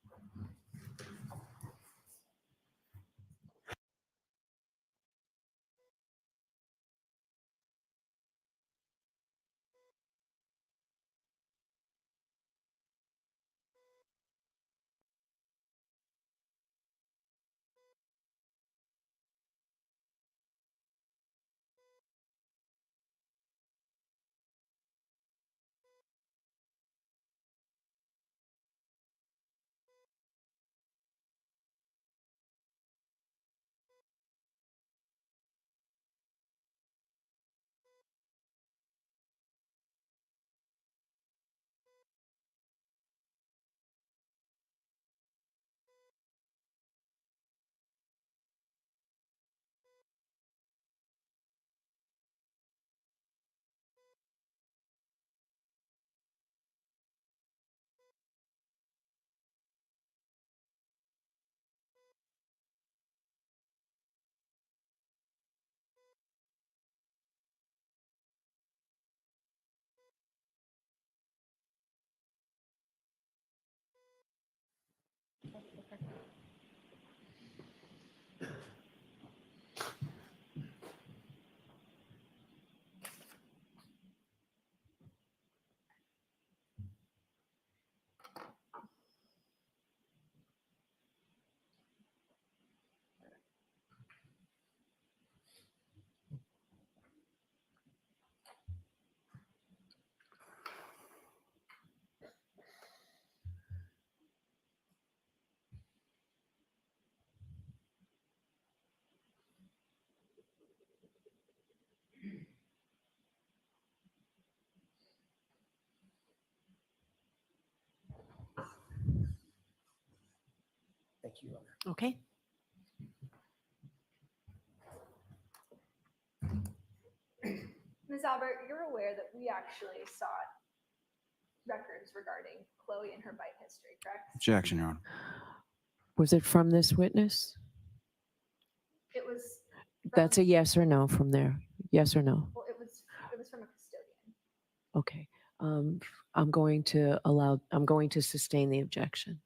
Thank you, Your Honor. Okay. Ms. Albert, you're aware that we actually sought records regarding Chloe and her bite history, correct? Objection, Your Honor. Was it from this witness? It was. That's a from- yes or no from there. Yes or no? Well, it was from a custodian. Okay. I'm going to sustain the objection.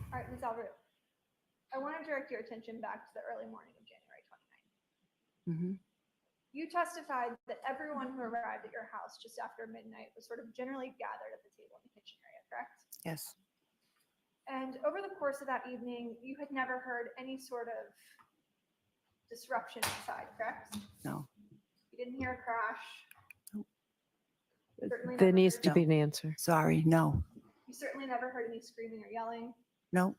All right, Ms. Albert, I want to direct your attention back to the early morning of January 29th. Mm-hmm. You testified that everyone who arrived at your house just after midnight was sort of generally gathered at the table in the kitchen area, correct? Yes. And over the course of that evening, you had never heard any sort of disruption inside, correct? No. You didn't hear a crash. Certainly There never needs heard- to be an answer. Sorry. No. You certainly never heard any screaming or yelling, No.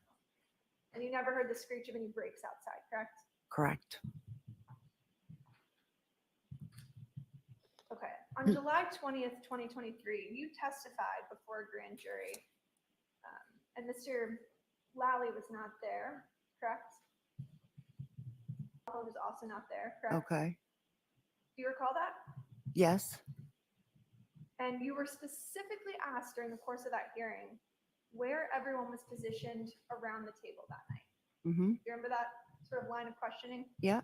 and you never heard the screech of any brakes outside, correct? Correct. Okay. On July 20th, 2023, you testified before a grand jury And Mr. Lally was not there, correct? Papa was also not there, correct? Okay. Do you recall that? Yes. And you were specifically asked during the course of that hearing where everyone was positioned around the table that night. Mm-hmm. Do you remember that sort of line of questioning? Yeah.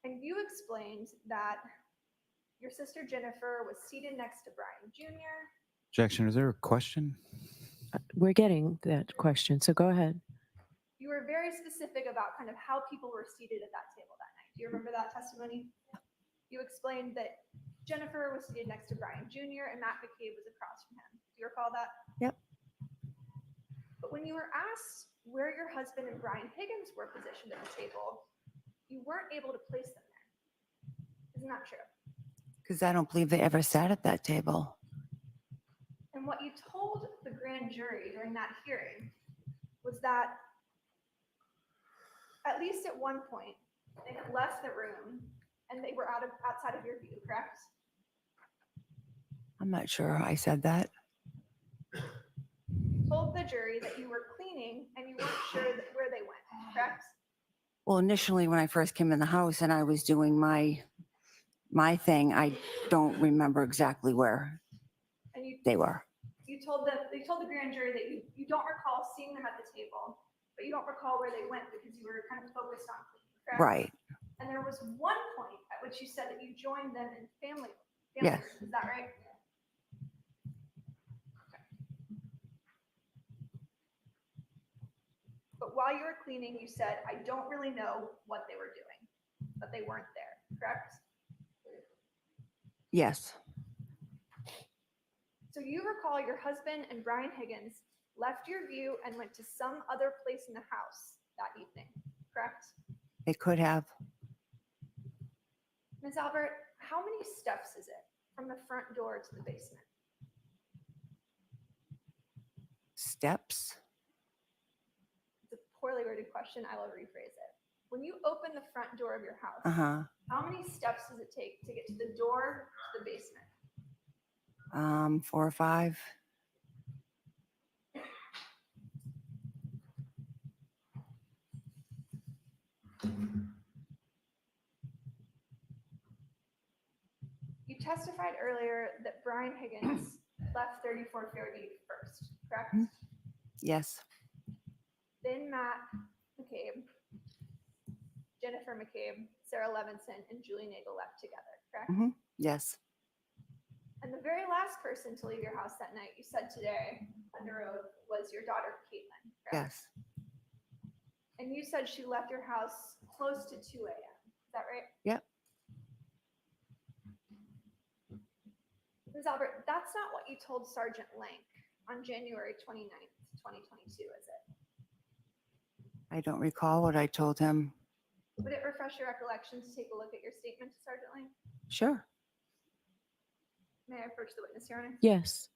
And you explained that your sister Jennifer was seated next to Brian Jr. Objection, is there a question? We're getting that question, so go ahead. You were very specific about kind of how people were seated at that table that night. Do you remember that testimony? You explained that Jennifer was seated next to Brian Jr. and Matt McCabe was across from him. Do you recall that? Yep. But when you were asked where your husband and Brian Higgins were positioned at the table, you weren't able to place them there. Isn't that true? Because I don't believe they ever sat at that table. And what you told the grand jury during that hearing was that at least at one point, they had left the room and they were outside of your view, correct? I'm not sure I said that. Told the jury that you were cleaning and you weren't sure where they went, correct? Well, initially when I first came in the house and I was doing my thing, I don't remember exactly where And they were. you told the grand jury that you don't recall seeing them at the table, but you don't recall where they went because you were kind of focused on cleaning, correct? Right. And there was one point at which you said that you joined them in family Yes. room. Is that right? But while you were cleaning, you said, I don't really know what they were doing, but they weren't there, correct? Yes. So you recall your husband and Brian Higgins left your view and went to some other place in the house that evening, correct? It could have. Ms. Albert, how many steps is it from the front door to the basement? Steps. It's a poorly worded question. I will rephrase it. When you open the front door of your house, Uh-huh. how many steps does it take to get to the door to the basement? 4 or 5. You testified earlier that Brian Higgins left 34 Fairgate first, correct? Mhm. Yes. Then Matt McCabe, Jennifer McCabe, Sarah Levinson, and Julie Nagel left together, correct? Mhm. Yes. And the very last person to leave your house that night, you said today under oath, was your daughter, Caitlin, correct? Yes. And you said she left your house close to 2 a.m. Is that right? Yep. Ms. Albert, that's not what you told Sergeant Lank on January 29th, 2022, is it? I don't recall what I told him. Would it refresh your recollection to take a look at your statement to Sergeant Lank? Sure. May I approach the witness, Your Honor? Yes.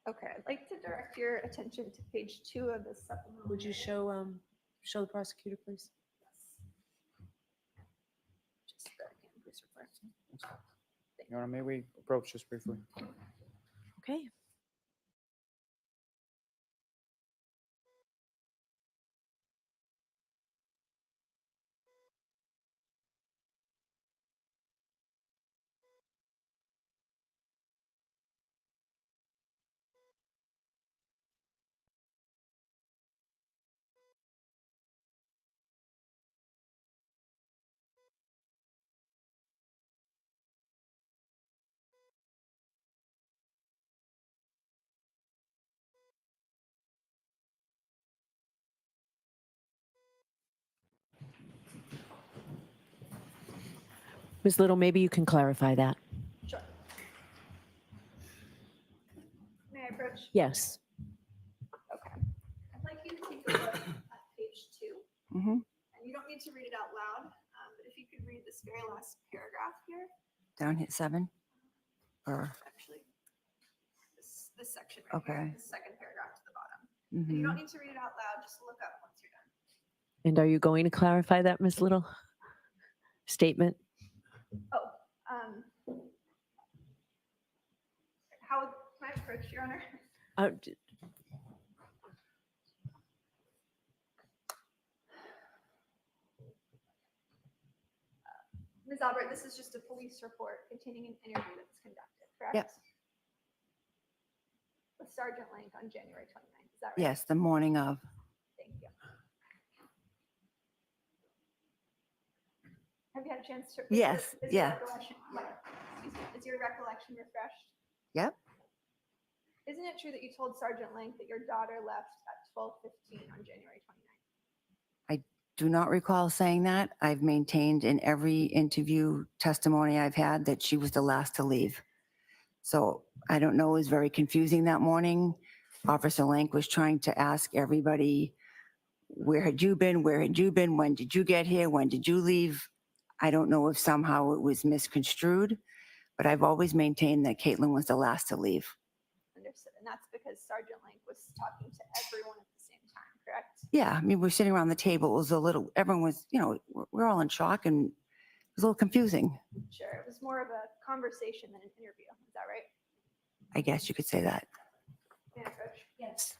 Okay, I'd like to direct your attention to page 2 of the supplemental. Would you show the prosecutor, please? Just the campus report. Your Honor, may we approach just briefly? Okay. Ms. Little, maybe you can clarify that. Sure. May I approach? Yes. Okay. I'd like you to take a look at page 2. Mhm. And you don't need to read it out loud, but if you could read this very last paragraph here, Down hit 7? Or, actually, this section right here, Okay. the second paragraph to the bottom. And you mhm. don't need to read it out loud, just look up once you're done. And are you going to clarify that, Ms. Little? Statement? Oh, how would my approach, Your Honor? D- Ms. Albert, this is just a police report containing an interview that was conducted, correct? Yep. With Sergeant Lank on January 29th, is that right? Yes, the morning of. Thank you. Have you had a chance to? Yes, is yeah. Your recollection, excuse me, is your recollection refreshed? Yep. Isn't it true that you told Sergeant Lank that your daughter left at 12:15 on January 29th? Do not recall saying that. I've maintained in every interview testimony I've had that she was the last to leave. So I don't know, it was very confusing that morning. Officer Lank was trying to ask everybody, where had you been? Where had you been? When did you get here? When did you leave? I don't know if somehow it was misconstrued, but I've always maintained that Caitlin was the last to leave. Understood. And that's because Sergeant Lank was talking to everyone at the same time, correct? Yeah, I mean, we're sitting around the table. It was a little, everyone was, we're all in shock and it was a little confusing. Sure. It was more of a conversation than an interview. Is that right? I guess you could say that. May I approach? Yes.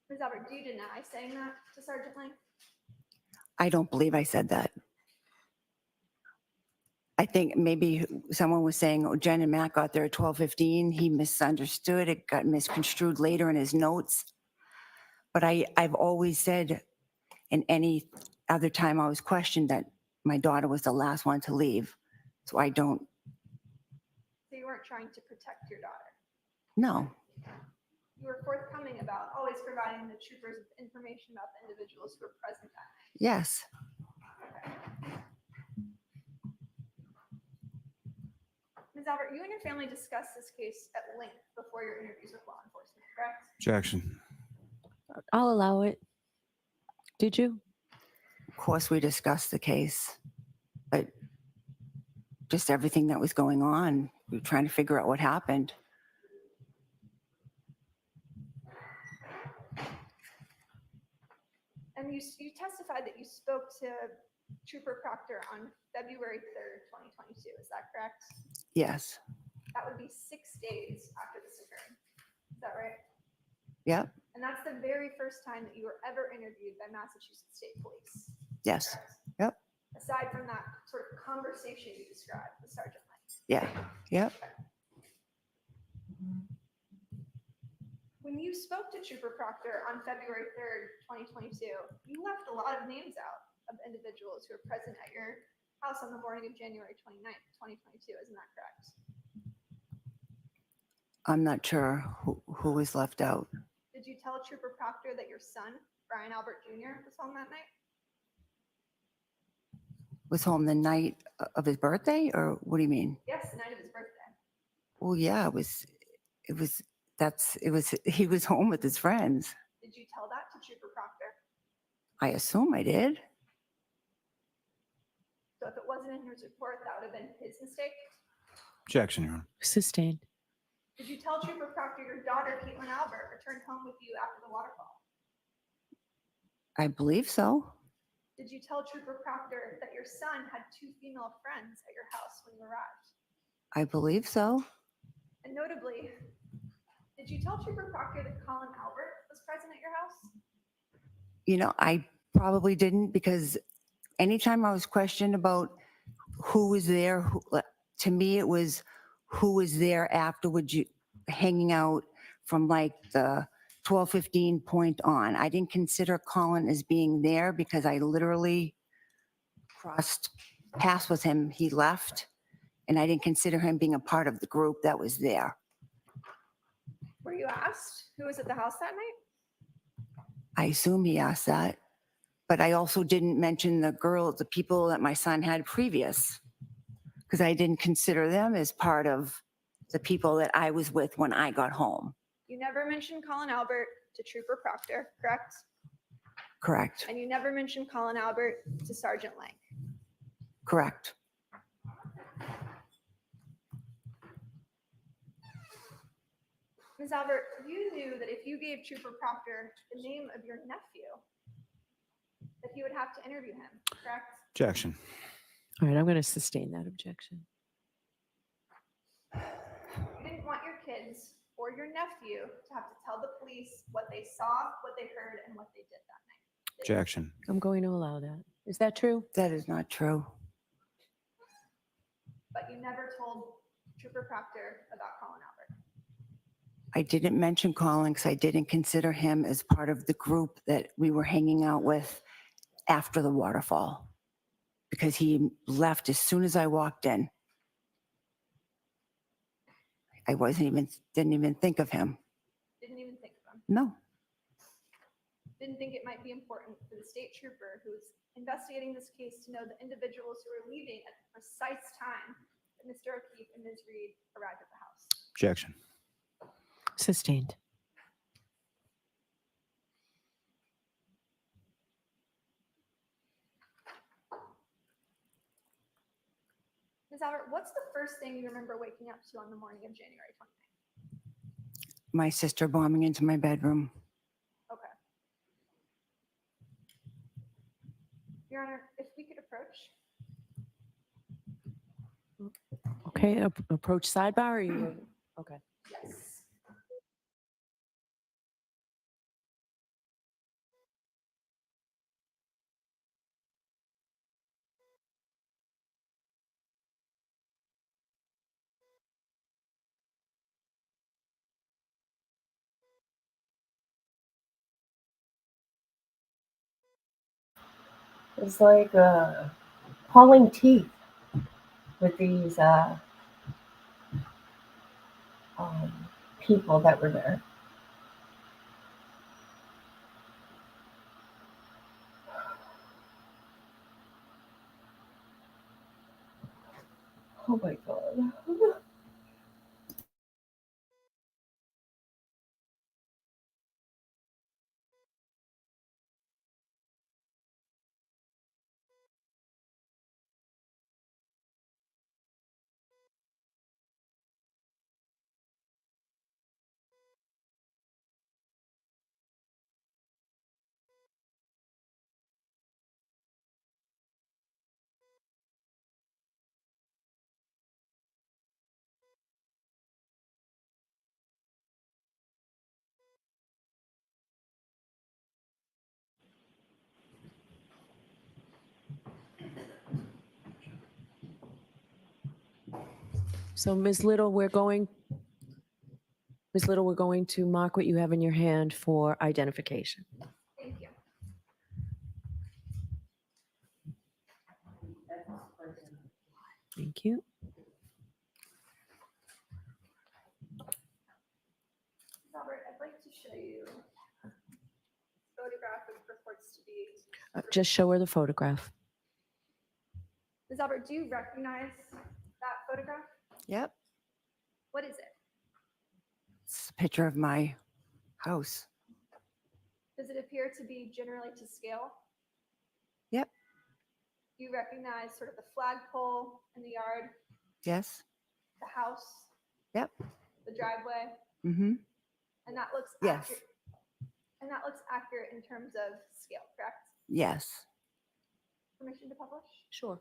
Ms. Albert, do you deny saying that to Sergeant Lank? I don't believe I said that. I think maybe someone was saying, oh, Jen and Matt got there at 12:15. He misunderstood. It got misconstrued later in his notes. But I've always said, in any other time I was questioned, that my daughter was the last one to leave. So I don't, So you weren't trying to protect your daughter. no. You were forthcoming about always providing the troopers with information about the individuals who were present that night. Yes, Ms. Albert, you and your family discussed this case at length before your interviews with law enforcement, correct? Objection. I'll allow it. Did you? of course we discussed the case, but just everything that was going on, we were trying to figure out what happened. And you testified that you spoke to Trooper Proctor on February 3rd, 2022. Is that correct? Yes, That would be 6 days after this occurred. Is that right? yep, And that's the very first time that you were ever interviewed by Massachusetts State Police. yes, correct? yep, Aside from that sort of conversation you described with Sergeant Lang. yeah, yep. When you spoke to Trooper Proctor on February 3rd, 2022, you left a lot of names out of individuals who were present at your house on the morning of January 29th, 2022. Isn't that correct? I'm not sure who was left out. Did you tell Trooper Proctor that your son, Brian Albert Jr., was home that night? Was home the night of his birthday, or what do you mean? Yes, the night of his birthday. Well, yeah, he was home with his friends. Did you tell that to Trooper Proctor? I assume I did. So if it wasn't in his report, that would have been his mistake? Objection, Your Honor. Sustained. Did you tell Trooper Proctor your daughter, Caitlin Albert, returned home with you after the waterfall? I believe so. Did you tell Trooper Proctor that your son had 2 female friends at your house when you arrived? I believe so. And notably, did you tell Trooper Proctor that Colin Albert was present at your house? I probably didn't, because anytime I was questioned about who was there, to me, it was who was there afterwards, hanging out from like the 12:15 point on. I didn't consider Colin as being there because I literally crossed pass with him, he left, and I didn't consider him being a part of the group that was there. Were you asked who was at the house that night? I assume he asked that, but I also didn't mention the people that my son had previous, because I didn't consider them as part of the people that I was with when I got home. You never mentioned Colin Albert to Trooper Proctor, correct? Correct, And you never mentioned Colin Albert to Sergeant Lang. correct. Ms. Albert, you knew that if you gave Trooper Proctor the name of your nephew, that he would have to interview him, correct? Objection. All right, I'm going to sustain that objection. You didn't want your kids or your nephew to have to tell the police what they saw, what they heard, and what they did that night. Objection. I'm going to allow that. Is that true? That is not true. But you never told Trooper Proctor about Colin Albert. I didn't mention Colin because I didn't consider him as part of the group that we were hanging out with after the waterfall, because he left as soon as I walked in. I didn't even think of him. Didn't even think of him. No, Didn't think it might be important for the state trooper who was investigating this case to know the individuals who were leaving at the precise time that Mr. O'Keefe and Ms. Reed arrived at the house. Objection. Sustained. Ms. Albert, what's the first thing you remember waking up to on the morning of January 29th? my sister bombing into my bedroom. Okay. Your Honor, if we could approach. Okay, approach sidebar or you? Okay. Yes. It's like pulling teeth with these people that were there. Oh my God. So Ms. Little, we're going to mark what you have in your hand for identification. Thank you. Thank you. Robert, I'd like to show you a photograph of purports to be. Just show her the photograph. Ms. Albert, do you recognize that photograph? Yep. What is it? It's a picture of my house. Does it appear to be generally to scale? Yep. Do you recognize sort of the flagpole in the yard, Yes. the house, Yep. the driveway? Mm-hmm. And that looks Yes. accurate. And that looks accurate in terms of scale, correct? Yes. Permission to publish? Sure.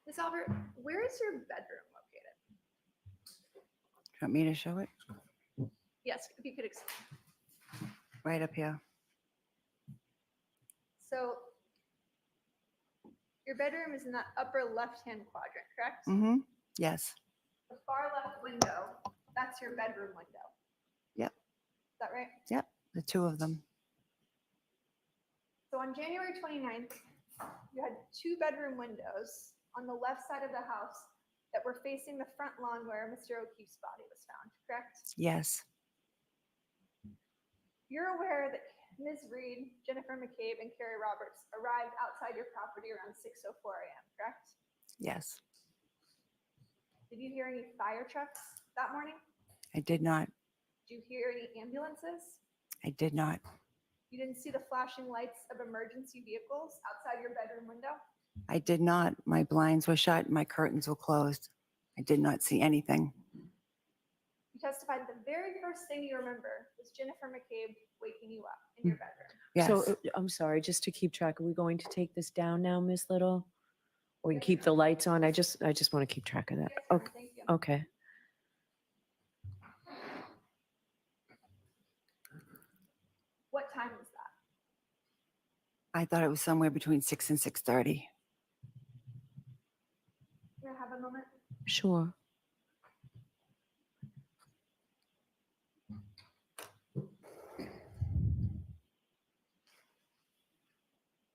Ms. Albert, where is your bedroom located? Do you want me to show it? Yes, if you could explain. Right up here. So your bedroom is in that upper left-hand quadrant, correct? Mm-hmm. Yes. The far left window, that's your bedroom window. Yep. Is that right? Yep. The two of them. So on January 29th, you had 2-bedroom windows on the left side of the house that were facing the front lawn where Mr. O'Keefe's body was found, correct? Yes, You're aware that Ms. Reed, Jennifer McCabe, and Carrie Roberts arrived outside your property around 6:04 a.m., correct? yes. Did you hear any fire trucks that morning? I did not. Did you hear any ambulances? I did not. You didn't see the flashing lights of emergency vehicles outside your bedroom window? I did not. My blinds were shut. My curtains were closed. I did not see anything. You testified the very first thing you remember was Jennifer McCabe waking you up in your bedroom. Yes. So I'm sorry, just to keep track, are we going to take this down now, Ms. Little? Or we can keep the lights on? I just want to keep track of that. Yes, ma'am, Okay. thank you. Okay. What time was that? I thought it was somewhere between 6 and 6:30. May I have a moment? Sure.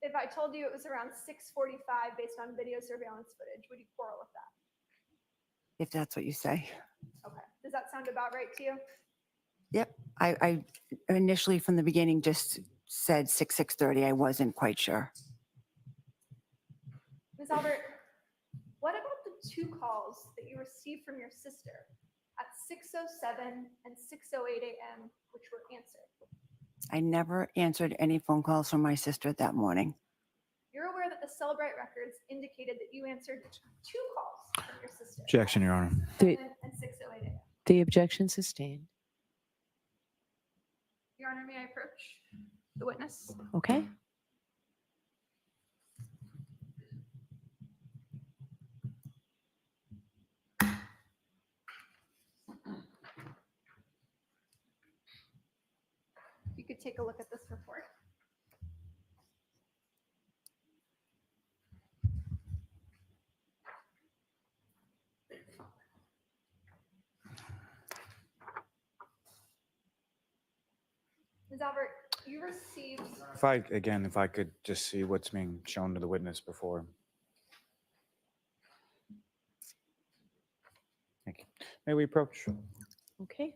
If I told you it was around 6:45 based on video surveillance footage, would you quarrel with that? If that's what you say. Okay. Does that sound about right to you? Yep. I initially from the beginning just said 6:30. I wasn't quite sure. Ms. Albert, what about the 2 calls that you received from your sister at 6:07 and 6:08 a.m., which were answered? I never answered any phone calls from my sister that morning. You're aware that the Cellbrite records indicated that you answered 2 calls from your sister. Objection, Your Honor. The, 7 and 6:08 a.m. the objection sustained. Your Honor, may I approach the witness? Okay. You could take a look at this report. Ms. Albert, you received If I could just see what's being shown to the witness before. Thank you. May we approach? Okay.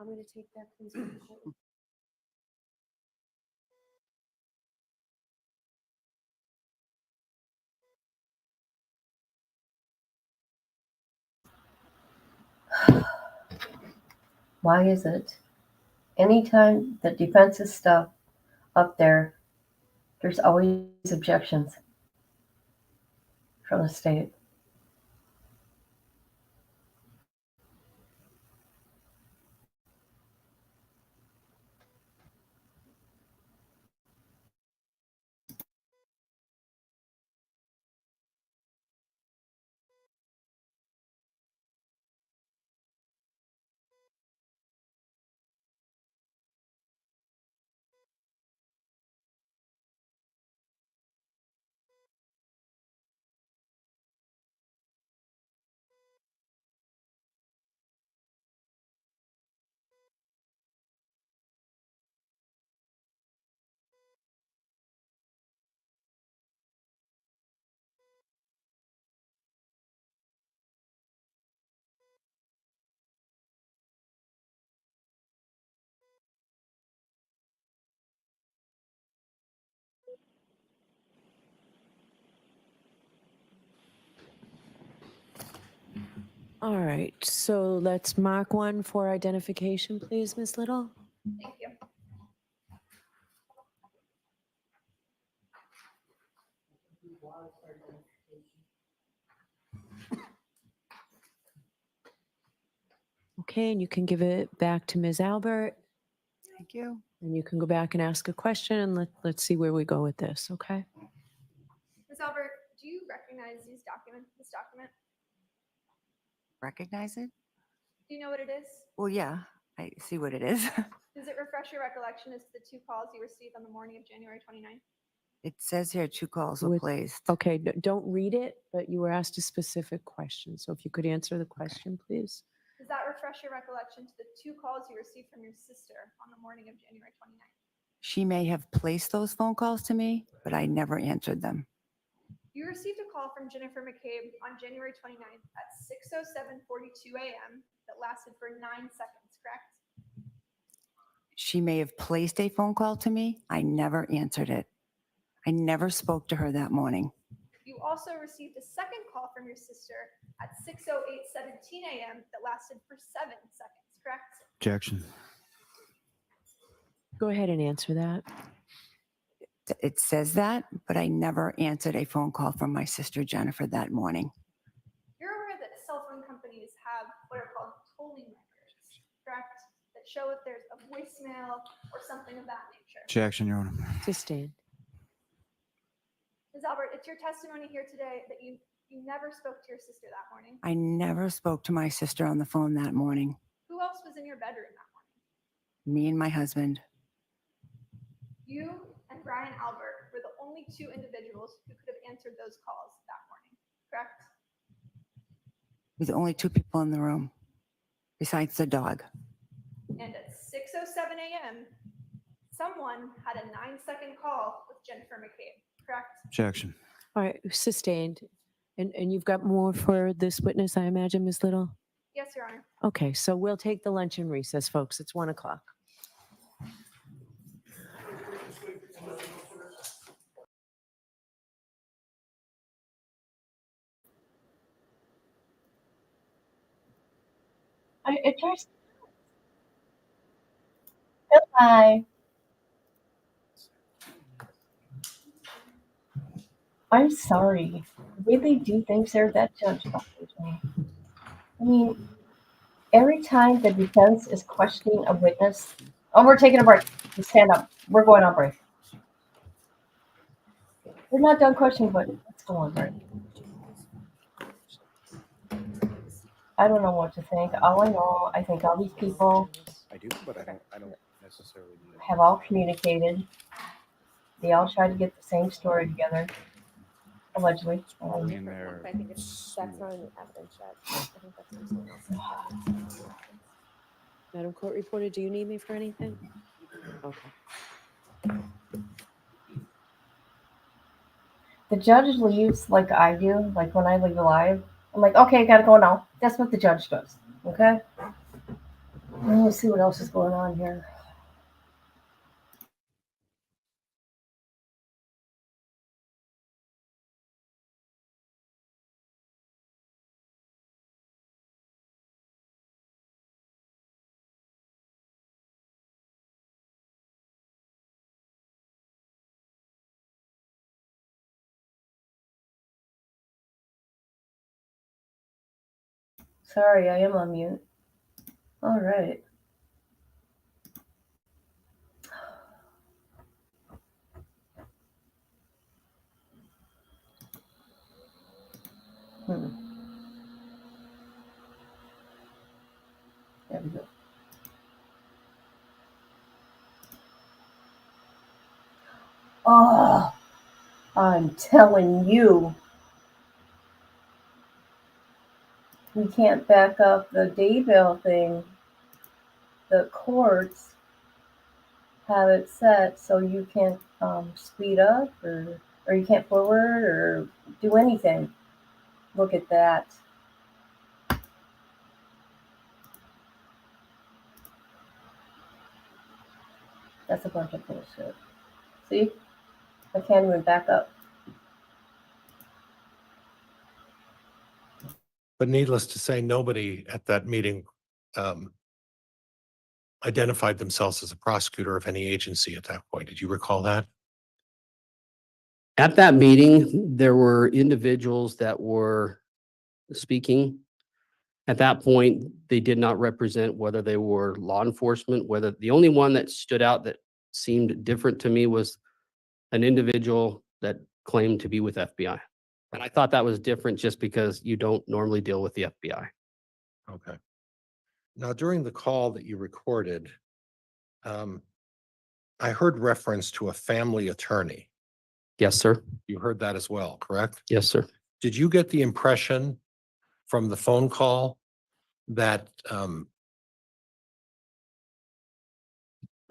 I'm going to take that, please. Mr. Shepard. Why is it anytime the defense is stuff up there, there's always objections from the state? All right, so let's mark one for identification, please, Ms. Little. Thank you. Okay, and you can give it back to Ms. Albert, Thank you. and you can go back and ask a question, and let's see where we go with this, okay? Ms. Albert, do you recognize this document? Recognize it? Do you know what it is? Well, yeah, I see what it is. Does it refresh your recollection as to the 2 calls you received on the morning of January 29th? It says here 2 calls were With- placed. Okay, don't read it, but you were asked a specific question, so if you could answer the question, please. Ms. Does that refresh your recollection to the 2 calls you received from your sister on the morning of January 29th? She may have placed those phone calls to me, but I never answered them. You received a call from Jennifer McCabe on January 29th at 6:07:42 a.m. that lasted for 9 seconds, correct? She may have placed a phone call to me. I never answered it. I never spoke to her that morning. You also received a second call from your sister at 6:08:17 a.m. that lasted for 7 seconds, correct? Objection. Go ahead and answer that. It says that, but I never answered a phone call from my sister Jennifer that morning. You're aware that cell phone companies have what are called tolling records, correct? That show if there's a voicemail or something of that nature. Objection, Your Honor. Sustained. Ms. Albert, it's your testimony here today that you never spoke to your sister that morning. I never spoke to my sister on the phone that morning. Who else was in your bedroom that morning? Me and my husband. You and Brian Albert were the only 2 individuals who could have answered those calls that morning, correct? We're the only 2 people in the room, besides the dog. And at 6:07 a.m., someone had a 9-second call with Jennifer McCabe, correct? Objection. All right, sustained. And you've got more for this witness, I imagine, Ms. Little? Yes, Your Honor. Okay, so we'll take the luncheon recess, folks. It's 1 o'clock. It just goodbye. I'm sorry. The way they do things there, that judge bothers me. I mean, every time the defense is questioning a witness, oh, we're taking a break. You stand up. We're going on break. We're not done questioning, but let's go on break. I don't know what to think. All I know, I think all these people I do, but I don't necessarily need it. have all communicated. They all tried to get the same story together, allegedly. Probably in there. I think that's not an evidence yet. I think that's something else. Madam Court Reporter, do you need me for anything? Okay. The judge leaves like I do, like when I leave live. I'm like, okay, gotta go now. That's what the judge does. Okay? Let's see what else is going on here. Sorry, I am on mute. All right. There we go. Oh, I'm telling you. We can't back up the day bail thing. The courts have it set so you can't speed up or you can't forward or do anything. Look at that. That's a bunch of bullshit. See? I can't even back up. But needless to say, nobody at that meeting identified themselves as a prosecutor of any agency at that point. Did you recall that? At that meeting, there were individuals that were speaking. At that point, they did not represent whether they were law enforcement, whether the only one that stood out that seemed different to me was an individual that claimed to be with FBI. And I thought that was different just because you don't normally deal with the FBI. Okay. Now, during the call that you recorded, I heard reference to a family attorney. Yes, sir. You heard that as well, correct? Yes, sir. Did you get the impression from the phone call that,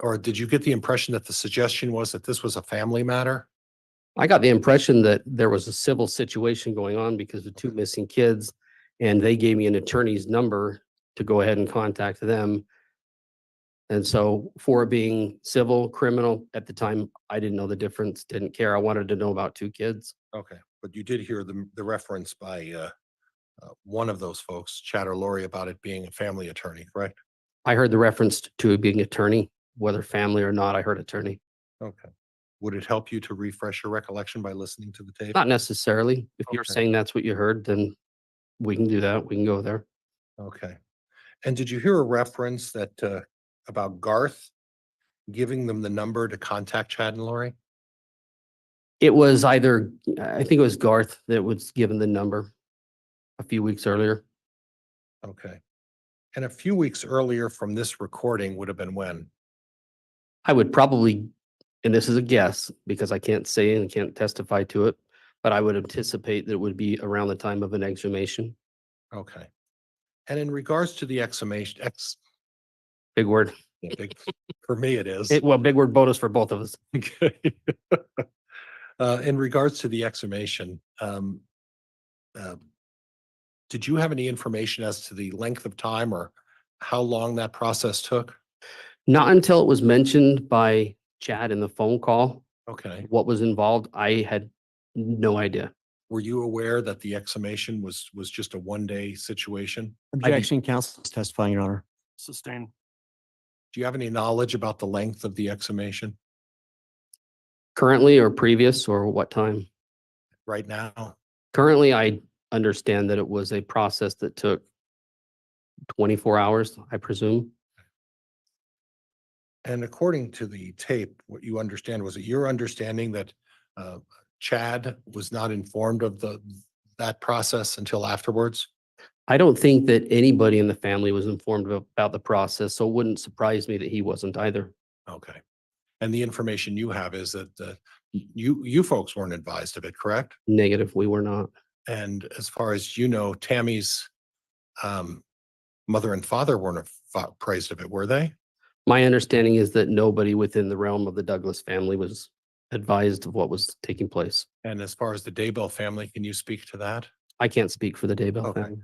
or did you get the impression that the suggestion was that this was a family matter? I got the impression that there was a civil situation going on because of two missing kids, and they gave me an attorney's number to go ahead and contact them. And so for it being civil, criminal, at the time, I didn't know the difference, didn't care. I wanted to know about two kids. Okay, but you did hear the reference by one of those folks, Chad or Lori, about it being a family attorney, correct? I heard the reference to it being attorney, whether family or not, I heard attorney. Okay. Would it help you to refresh your recollection by listening to the tape? Not necessarily. If you're Okay. saying that's what you heard, then we can do that. We can go there. Okay. And did you hear a reference that about Garth giving them the number to contact Chad and Lori? It was either, I think it was Garth that was given the number a few weeks earlier. Okay. And a few weeks earlier from this recording would have been when? I would probably, and this is a guess because I can't say and can't testify to it, but I would anticipate that it would be around the time of an exhumation. Okay. And in regards to the exhumation, Big word. yeah, big, for me it is. Well, big word bonus for both of us. Okay. In regards to the exhumation, did you have any information as to the length of time or how long that process took? Not until it was mentioned by Chad in the phone call, Okay. what was involved, I had no idea. Were you aware that the exhumation was just a one-day situation? Objection, counsel is testifying, Your Honor. Sustain. Do you have any knowledge about the length of the exhumation Currently or previous or what time? right now? Currently, I understand that it was a process that took 24 hours, I presume. And according to the tape, what you understand, was it your understanding that Chad was not informed of that process until afterwards? I don't think that anybody in the family was informed about the process, so it wouldn't surprise me that he wasn't either. Okay. And the information you have is that you folks weren't advised of it, correct? Negative, we were not. And as far as you know, Tammy's mother and father weren't apprised of it, were they? My understanding is that nobody within the realm of the Douglas family was advised of what was taking place. And as far as the Daybell family, can you speak to that? I can't speak for the Daybell Okay. family.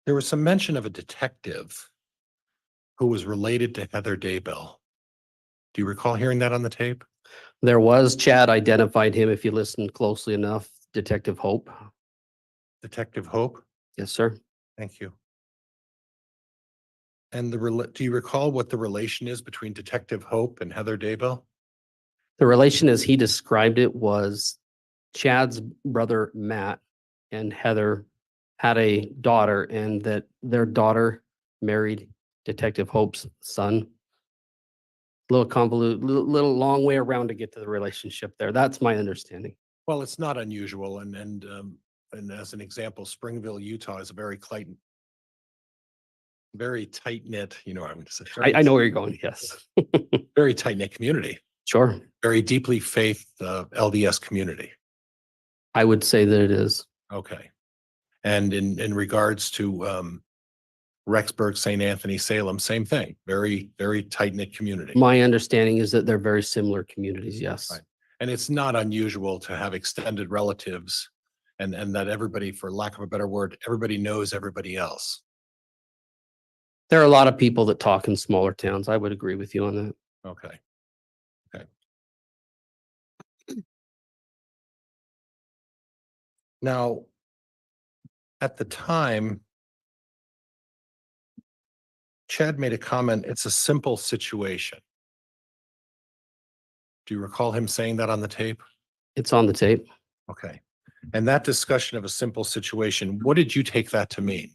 There was some mention of a detective who was related to Heather Daybell. Do you recall hearing that on the tape? There was, Chad identified him, if you listened closely enough, Detective Hope. Detective Hope? Yes, sir. Thank you. And do you recall what the relation is between Detective Hope and Heather Daybell? The relation as he described it was Chad's brother, Matt, and Heather had a daughter, and that their daughter married Detective Hope's son. Little convoluted, little long way around to get to the relationship there. That's my understanding. Well, it's not unusual, and as an example, Springville, Utah is a very tight-knit, you know what I'm going to say. I know where you're going, yes. Very tight-knit community, Sure. very deeply faith LDS community. I would say that it is. Okay. And in regards to Rexburg, St. Anthony, Salem, same thing, very, very tight-knit community. My understanding is that they're very similar communities, yes. Right. And it's not unusual to have extended relatives and that everybody, for lack of a better word, everybody knows everybody else. There are a lot of people that talk in smaller towns. I would agree with you on that. Okay. Okay. Now, at the time, Chad made a comment, it's a simple situation. Do you recall him saying that on the tape? It's on the tape. Okay. And that discussion of a simple situation, what did you take that to mean?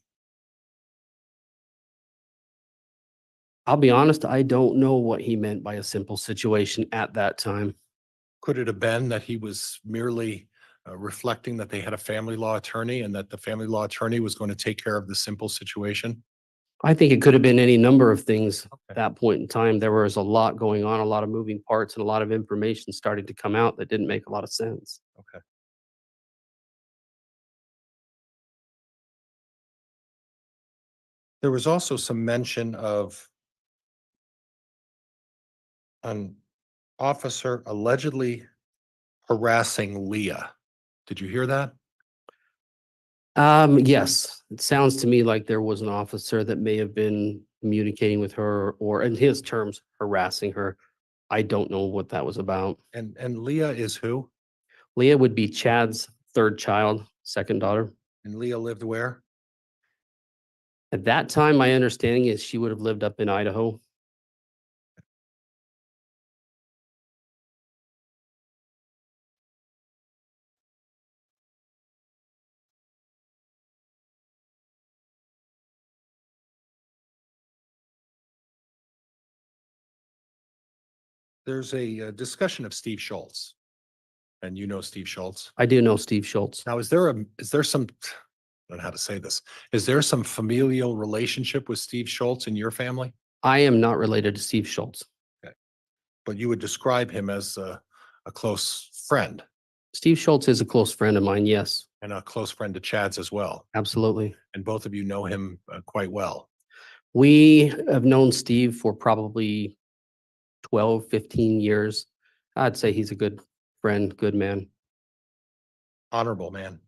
I'll be honest, I don't know what he meant by a simple situation at that time. Could it have been that he was merely reflecting that they had a family law attorney and that the family law attorney was going to take care of the simple situation? I think it could have been any number of things at that point in time. There was a lot going on, a lot of moving parts and a lot of information starting to come out that didn't make a lot of sense. Okay. There was also some mention of an officer allegedly harassing Leah. Did you hear that? Yes, it sounds to me like there was an officer that may have been communicating with her or in his terms, harassing her. I don't know what that was about. And Leah is who? Leah would be Chad's third child, second daughter. And Leah lived where? At that time, my understanding is she would have lived up in Idaho. There's a discussion of Steve Schultz. And you know Steve Schultz. I do know Steve Schultz. Now, is there some, I don't know how to say this. Is there some familial relationship with Steve Schultz in your family? I am not related to Steve Schultz. But you would describe him as a close friend Steve Schultz is a close friend of mine, yes, and a close friend to Chad's as well. absolutely. And both of you know him quite well. We have known Steve for probably 12, 15 years. I'd say he's a good friend, good man. Honorable man.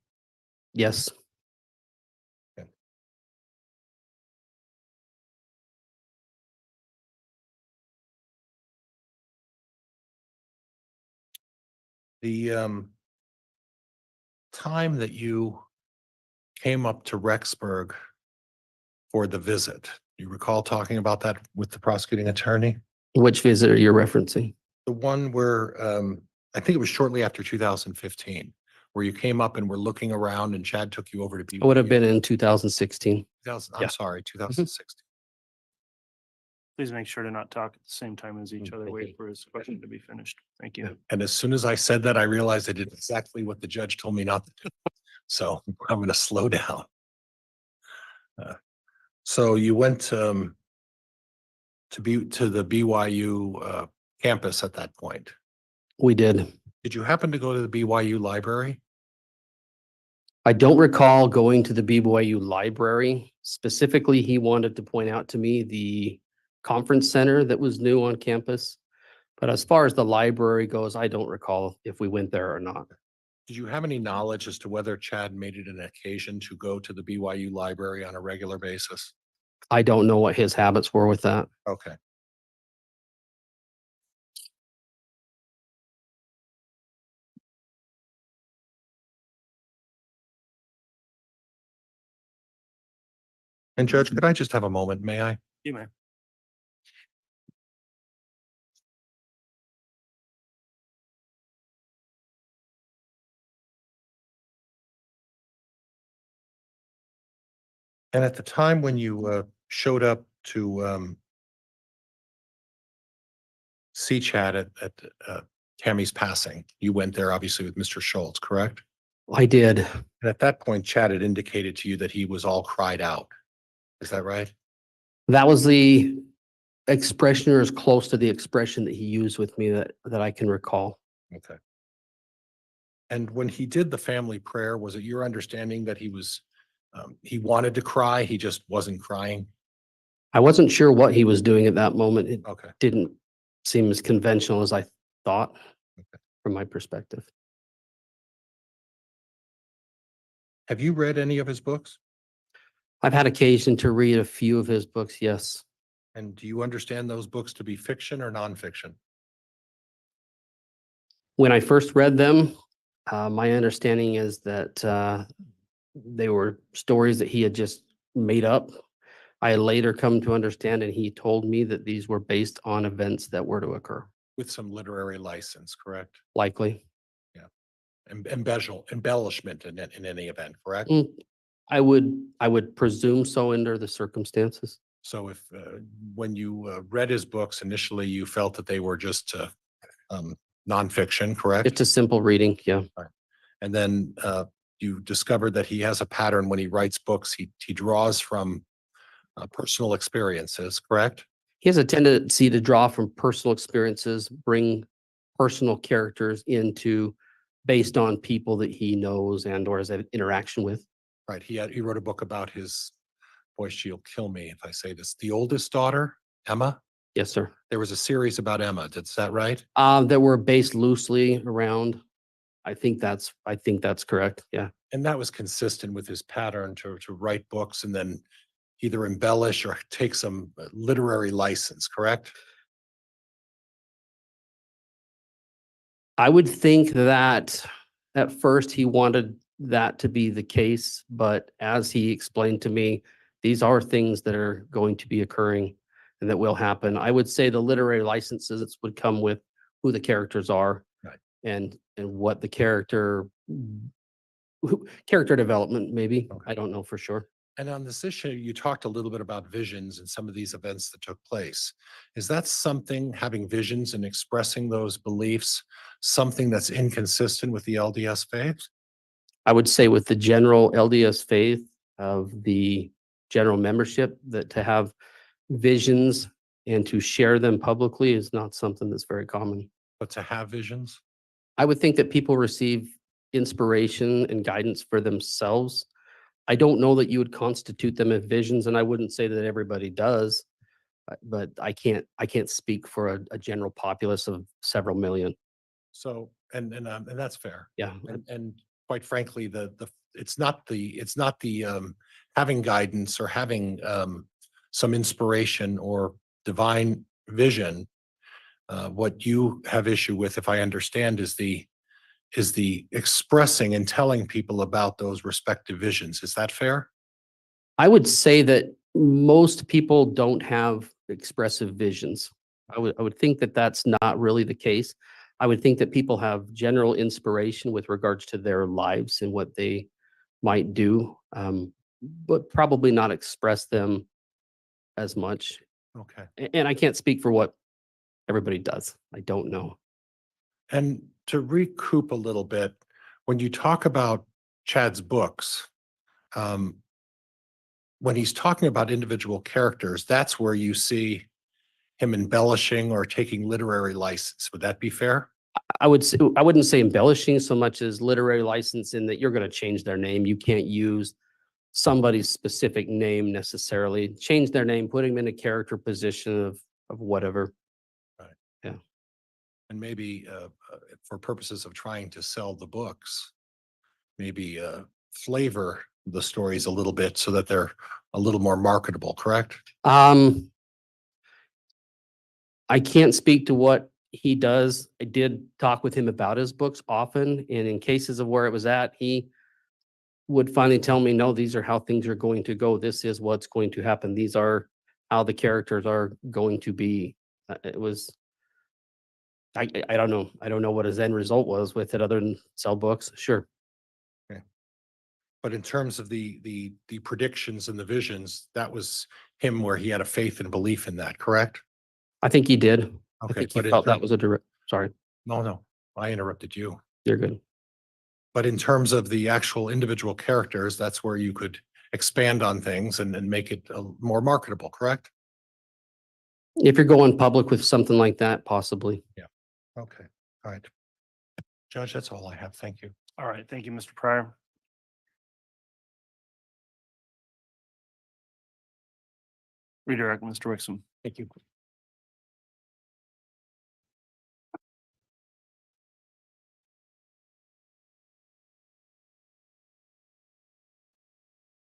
Yes. The time that you came up to Rexburg for the visit, you recall talking about that with the prosecuting attorney? Which visit are you referencing? The one where, I think it was shortly after 2015, where you came up and were looking around and Chad took you over to be. It would have been in 2016. I'm Yeah. sorry, 2016. Please make sure to not talk at the same time as each other. Thank Wait you. for his question to be finished. Thank you. And as soon as I said that, I realized I did exactly what the judge told me not to do. So I'm going to slow down. So you went to the BYU campus at that point. We did. Did you happen to go to the BYU library? I don't recall going to the BYU library. Specifically, he wanted to point out to me the conference center that was new on campus. But as far as the library goes, I don't recall if we went there or not. Did you have any knowledge as to whether Chad made it an occasion to go to the BYU library on a regular basis? I don't know what his habits were with that. Okay. And Judge, could I just have a moment, may I? You may. And at the time when you showed up to see Chad at Tammy's passing, you went there obviously with Mr. Schultz, correct? I did. And at that point, Chad had indicated to you that he was all cried out. Is that right? That was the expression or as close to the expression that he used with me that I can recall. Okay. And when he did the family prayer, was it your understanding that he wanted to cry, he just wasn't crying? I wasn't sure what he was doing at that moment. It Okay. didn't seem as conventional as I thought from my perspective. Have you read any of his books? I've had occasion to read a few of his books, yes. And do you understand those books to be fiction or nonfiction? When I first read them, my understanding is that they were stories that he had just made up. I later come to understand, and he told me that these were based on events that were to occur. With some literary license, correct? Likely. Embellishment in any event, correct? I would presume so under the circumstances. So if, when you read his books initially, you felt that they were just nonfiction, correct? It's a simple reading, yeah. And then you discovered that he has a pattern when he writes books. He draws from personal experiences, correct? He has a tendency to draw from personal experiences, bring personal characters into based on people that he knows and or has an interaction with. Right. He wrote a book about his, boy, she'll kill me if I say this, the oldest daughter, Emma. Yes, sir. There was a series about Emma. Is that right? That were based loosely around. I think that's correct. Yeah. And that was consistent with his pattern to write books and then either embellish or take some literary license, correct? I would think that at first he wanted that to be the case, but as he explained to me, these are things that are going to be occurring and that will happen. I would say the literary licenses would come with who the characters are. Right. And what the character development, maybe. Okay. I don't know for sure. And on this issue, you talked a little bit about visions and some of these events that took place. Is that something, having visions and expressing those beliefs, something that's inconsistent with the LDS faith? I would say with the general LDS faith of the general membership, that to have visions and to share them publicly is not something that's very common. But to have visions? I would think that people receive inspiration and guidance for themselves. I don't know that you would constitute them as visions, and I wouldn't say that everybody does, but I can't speak for a general populace of several million. So, and that's fair. Yeah. And quite frankly, it's not the having guidance or having some inspiration or divine vision. What you have issue with, if I understand, is the expressing and telling people about those respective visions. Is that fair? I would say that most people don't have expressive visions. I would think that that's not really the case. I would think that people have general inspiration with regards to their lives and what they might do, but probably not express them as much. Okay. And I can't speak for what everybody does. I don't know. And to recoup a little bit, when you talk about Chad's books, when he's talking about individual characters, that's where you see him embellishing or taking literary license. Would that be fair? I wouldn't say embellishing so much as literary license, in that you're going to change their name. You can't use somebody's specific name necessarily. Change their name, put them in a character position of whatever. Right. Yeah. And maybe for purposes of trying to sell the books, maybe flavor the stories a little bit so that they're a little more marketable, correct? I can't speak to what he does. I did talk with him about his books often, and in cases of where it was at, he would finally tell me, no, these are how things are going to go. This is what's going to happen. These are how the characters are going to be. It was, I don't know. I don't know what his end result was with it other than sell books. Sure. Okay. But in terms of the predictions and the visions, that was him where he had a faith and belief in that, correct? I think he did. I Okay, think he but in felt that term- was a direct, sorry, No, I interrupted you. you're good. But in terms of the actual individual characters, that's where you could expand on things and make it more marketable, correct? If you're going public with something like that, possibly. Okay, all right. Judge, that's all I have. Thank you. All right, thank you, Mr. Pryor. Redirect, Mr. Wixom. Thank you.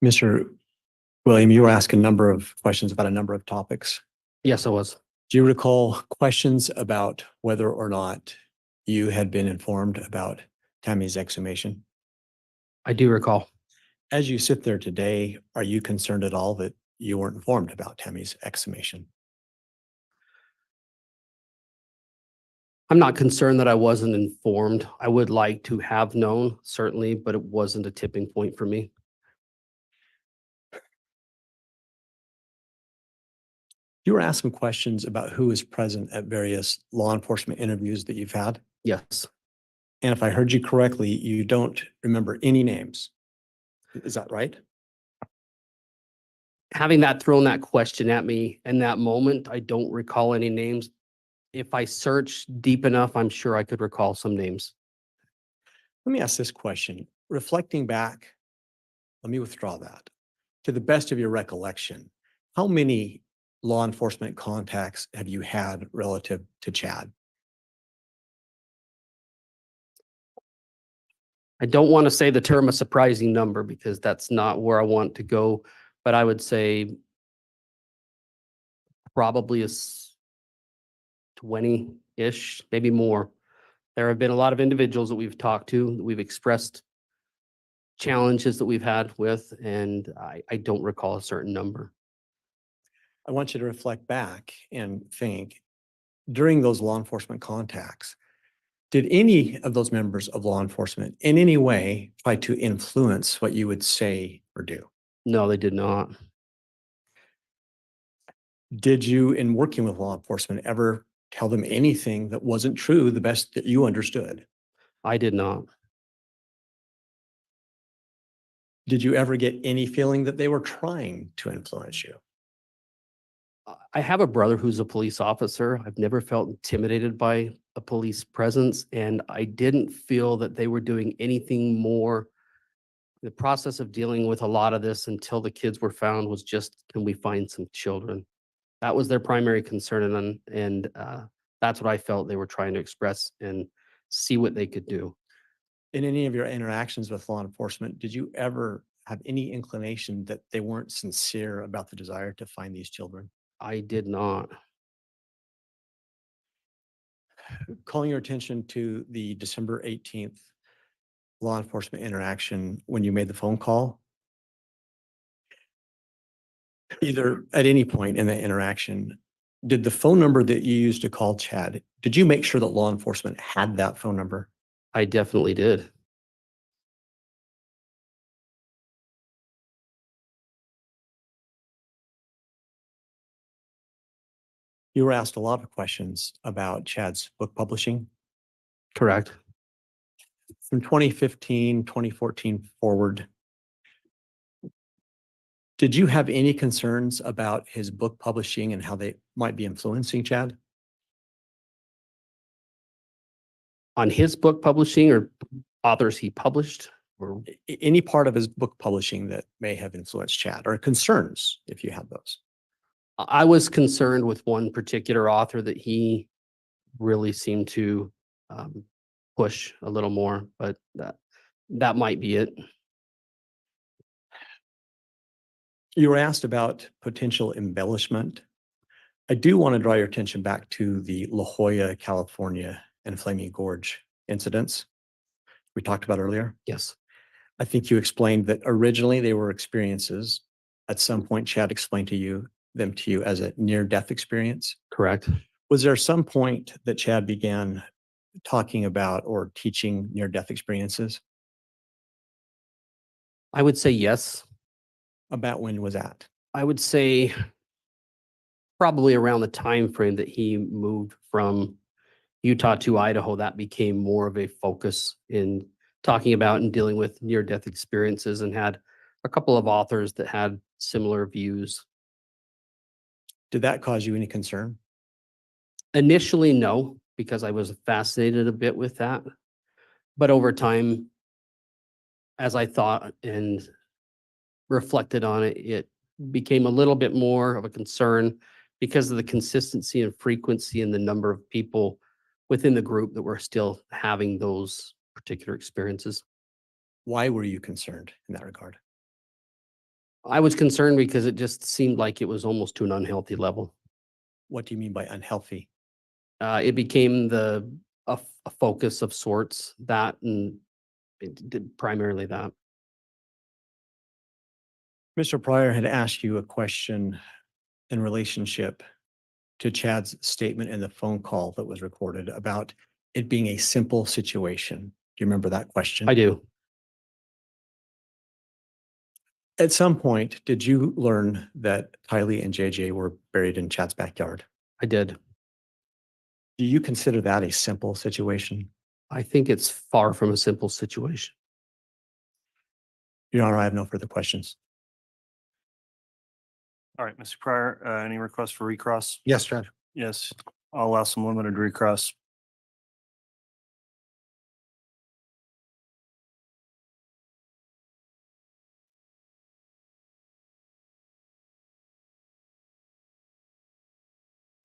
Mr. William, you were asked a number of questions about a number of topics. Yes, I was. Do you recall questions about whether or not you had been informed about Tammy's exhumation? I do recall. As you sit there today, are you concerned at all that you weren't informed about Tammy's exhumation? I'm not concerned that I wasn't informed. I would like to have known, certainly, but it wasn't a tipping point for me. You were asked some questions about who was present at various law enforcement interviews that you've had. Yes. And if I heard you correctly, you don't remember any names. Is that right? having that question at me in that moment, I don't recall any names. If I search deep enough, I'm sure I could recall some names. Let me ask this question. Reflecting back, let me withdraw that. To the best of your recollection, how many law enforcement contacts have you had relative to Chad? I don't want to say the term a surprising number because that's not where I want to go, but I would say probably 20-ish, maybe more. There have been a lot of individuals that we've talked to, that we've expressed challenges that we've had with, and I don't recall a certain number. I want you to reflect back and think, during those law enforcement contacts, did any of those members of law enforcement in any way try to influence what you would say or do? No, they did not. Did you, in working with law enforcement, ever tell them anything that wasn't true, the best that you understood? I did not. Did you ever get any feeling that they were trying to influence you? I have a brother who's a police officer. I've never felt intimidated by a police presence, and I didn't feel that they were doing anything more. The process of dealing with a lot of this until the kids were found was just, can we find some children? That was their primary concern, and that's what I felt they were trying to express and see what they could do. In any of your interactions with law enforcement, did you ever have any inclination that they weren't sincere about the desire to find these children? I did not. Calling your attention to the December 18th law enforcement interaction when you made the phone call, either at any point in the interaction, did the phone number that you used to call Chad, did you make sure that law enforcement had that phone number? I definitely did. You were asked a lot of questions about Chad's book publishing. Correct. From 2015, 2014 forward, did you have any concerns about his book publishing and how they might be influencing Chad? On his book publishing or authors he published? Or any part of his book publishing that may have influenced Chad, or concerns if you had those? I was concerned with one particular author that he really seemed to push a little more, but that might be it. You were asked about potential embellishment. I do want to draw your attention back to the La Jolla, California and Flaming Gorge incidents we talked about earlier. Yes. I think you explained that originally they were experiences. At some point, Chad explained them to you as a near-death experience. Correct. Was there some point that Chad began talking about or teaching near-death experiences? I would say yes. About when was that? I would say probably around the time frame that he moved from Utah to Idaho. That became more of a focus in talking about and dealing with near-death experiences, and had a couple of authors that had similar views. Did that cause you any concern? Initially, no, because I was fascinated a bit with that. But over time, as I thought and reflected on it, it became a little bit more of a concern because of the consistency and frequency and the number of people within the group that were still having those particular experiences. Why were you concerned in that regard? I was concerned because it just seemed like it was almost to an unhealthy level. What do you mean by unhealthy? It became a focus of sorts, that, and it did primarily that. Mr. Pryor had asked you a question in relationship to Chad's statement in the phone call that was recorded about it being a simple situation. Do you remember that question? I do. At some point, did you learn that Kylie and JJ were buried in Chad's backyard? I did. Do you consider that a simple situation? I think it's far from a simple situation. Your Honor, I have no further questions. All right, Mr. Pryor, any requests for recross? Yes, Judge. Yes, I'll allow some limited recross.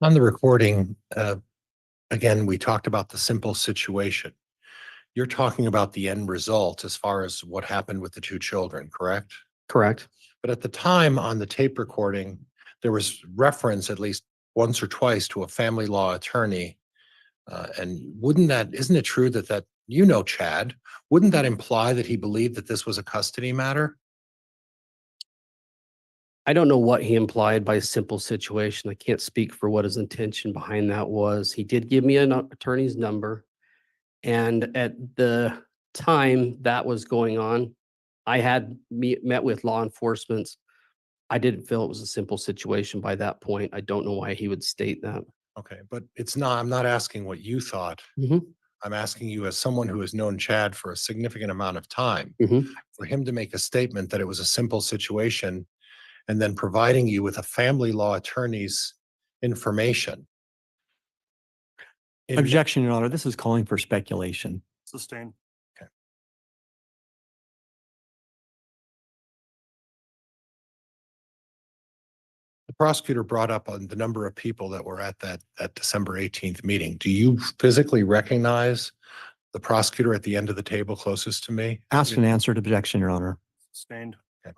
On the recording, again, we talked about the simple situation. You're talking about the end result as far as what happened with the two children, correct? Correct. But at the time on the tape recording, there was reference at least once or twice to a family law attorney. And isn't it true that you know Chad, wouldn't that imply that he believed that this was a custody matter? I don't know what he implied by simple situation. I can't speak for what his intention behind that was. He did give me an attorney's number. And at the time that was going on, I had met with law enforcement. I didn't feel it was a simple situation by that point. I don't know why he would state that. Okay, but I'm not asking what you thought. I'm asking you as someone who has known Chad for a significant amount of time, for him to make a statement that it was a simple situation and then providing you with a family law attorney's information. Objection, Your Honor. This is calling for speculation. Sustained. Okay. The prosecutor brought up on the number of people that were at that December 18th meeting. Do you physically recognize the prosecutor at the end of the table closest to me? Asked and answered. Objection, Your Honor. Sustained. Okay.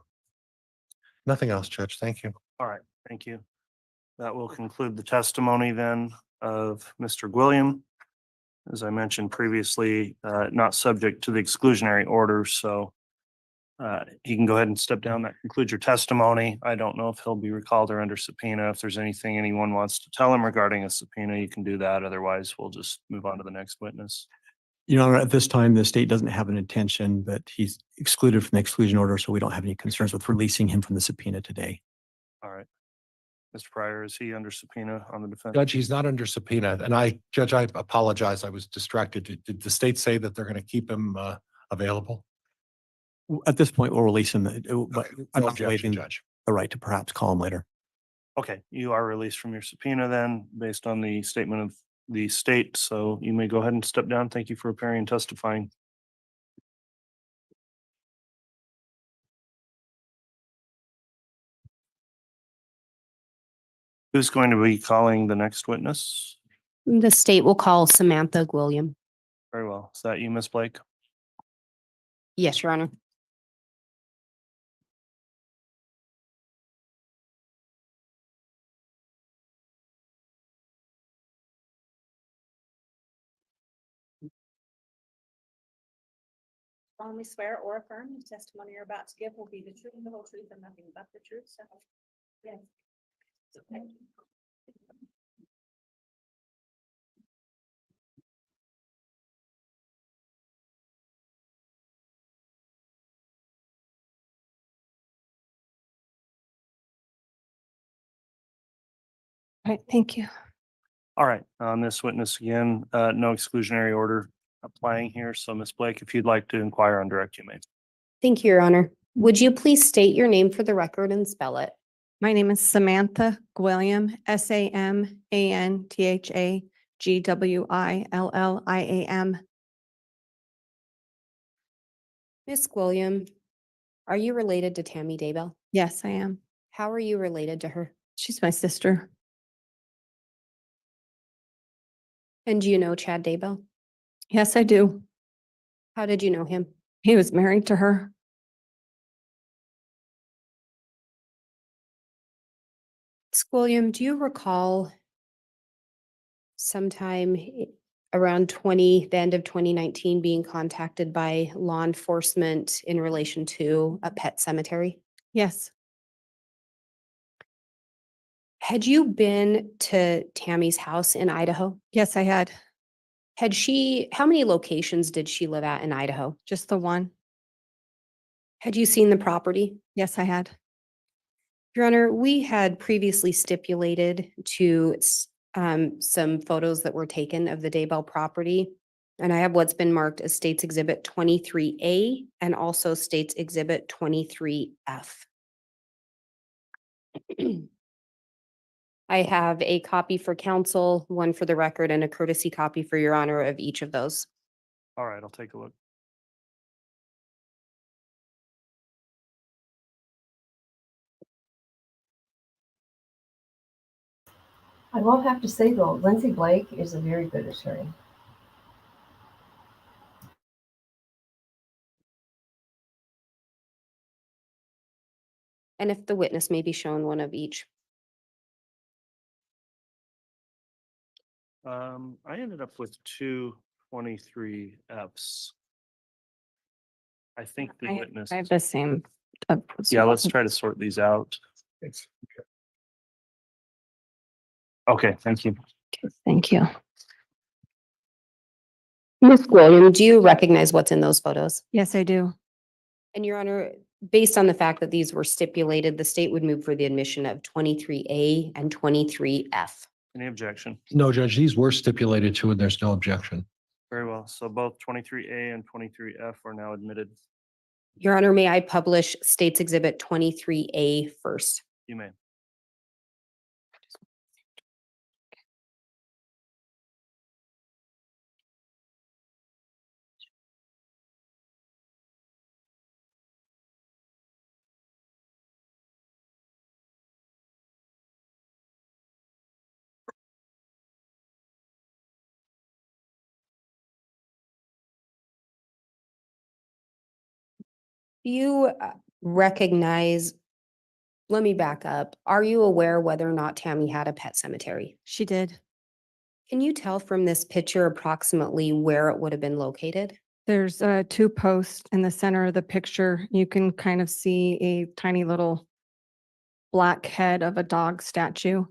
Nothing else, Judge. Thank you. All right, thank you. That will conclude the testimony then of Mr. Gwilliam. As I mentioned previously, not subject to the exclusionary order, so he can go ahead and step down. That concludes your testimony. I don't know if he'll be recalled or under subpoena. If there's anything anyone wants to tell him regarding a subpoena, you can do that. Otherwise, we'll just move on to the next witness. Your Honor, at this time, the state doesn't have an intention, but he's excluded from the exclusion order, so we don't have any concerns with releasing him from the subpoena today. All right. Mr. Pryor, is he under subpoena on the defense? Judge, he's not under subpoena. And Judge, I apologize. I was distracted. Did the state say that they're going to keep him available? At this point, we'll release him, but I'm No not objection, waiving Judge. the right to perhaps call him later. Okay, you are released from your subpoena then, based on the statement of the state. So you may go ahead and step down. Thank you for appearing and testifying. Who's going to be calling the next witness? The state will call Samantha Gwilliam. Very well. Is that you, Ms. Blake? Yes, Your Honor. solemnly swear or affirm the testimony you're about to give will be the truth and the whole truth and nothing but the truth. So, yes. Okay. All right, thank you. All right, on this witness again, no exclusionary order applying here. So Ms. Blake, if you'd like to inquire on direct, you may. Thank you, Your Honor. Would you please state your name for the record and spell it? My name is Samantha Gwilliam, SAMANTHA GWILLIAM. Miss Gwilliam, are you related to Tammy Daybell? Yes, I am. How are you related to her? She's my sister. And do you know Chad Daybell? Yes, I do. How did you know him? He was married to her. Miss Gwilliam, do you recall sometime around the end of 2019 being contacted by law enforcement in relation to a pet cemetery? Yes. Had you been to Tammy's house in Idaho? Yes, I had. How many locations did she live at in Idaho? Just the one. Had you seen the property? Yes, I had. Your Honor, we had previously stipulated to some photos that were taken of the Daybell property. And I have what's been marked as State's Exhibit 23A and also State's Exhibit 23F. I have a copy for council, one for the record, and a courtesy copy for your honor of each of those. All right, I'll take a look. I will have to say though, Lindsay Blake is a very good attorney. And if the witness may be shown one of each. I ended up with two 23Fs. I think the witness. I have the same. Yeah, let's try to sort these out. Okay, thank you. Thank you. Ms. William, do you recognize what's in those photos? Yes, I do. And your honor, based on the fact that these were stipulated, the state would move for the admission of 23A and 23F. Any objection? No, Judge, these were stipulated to, and there's no objection. Very well. So both 23A and 23F are now admitted. Your honor, may I publish State's Exhibit 23A first? You may. Do you recognize, let me back up. Are you aware whether or not Tammy had a pet cemetery? She did. Can you tell from this picture approximately where it would have been located? There's two posts in the center of the picture. You can kind of see a tiny little black head of a dog statue.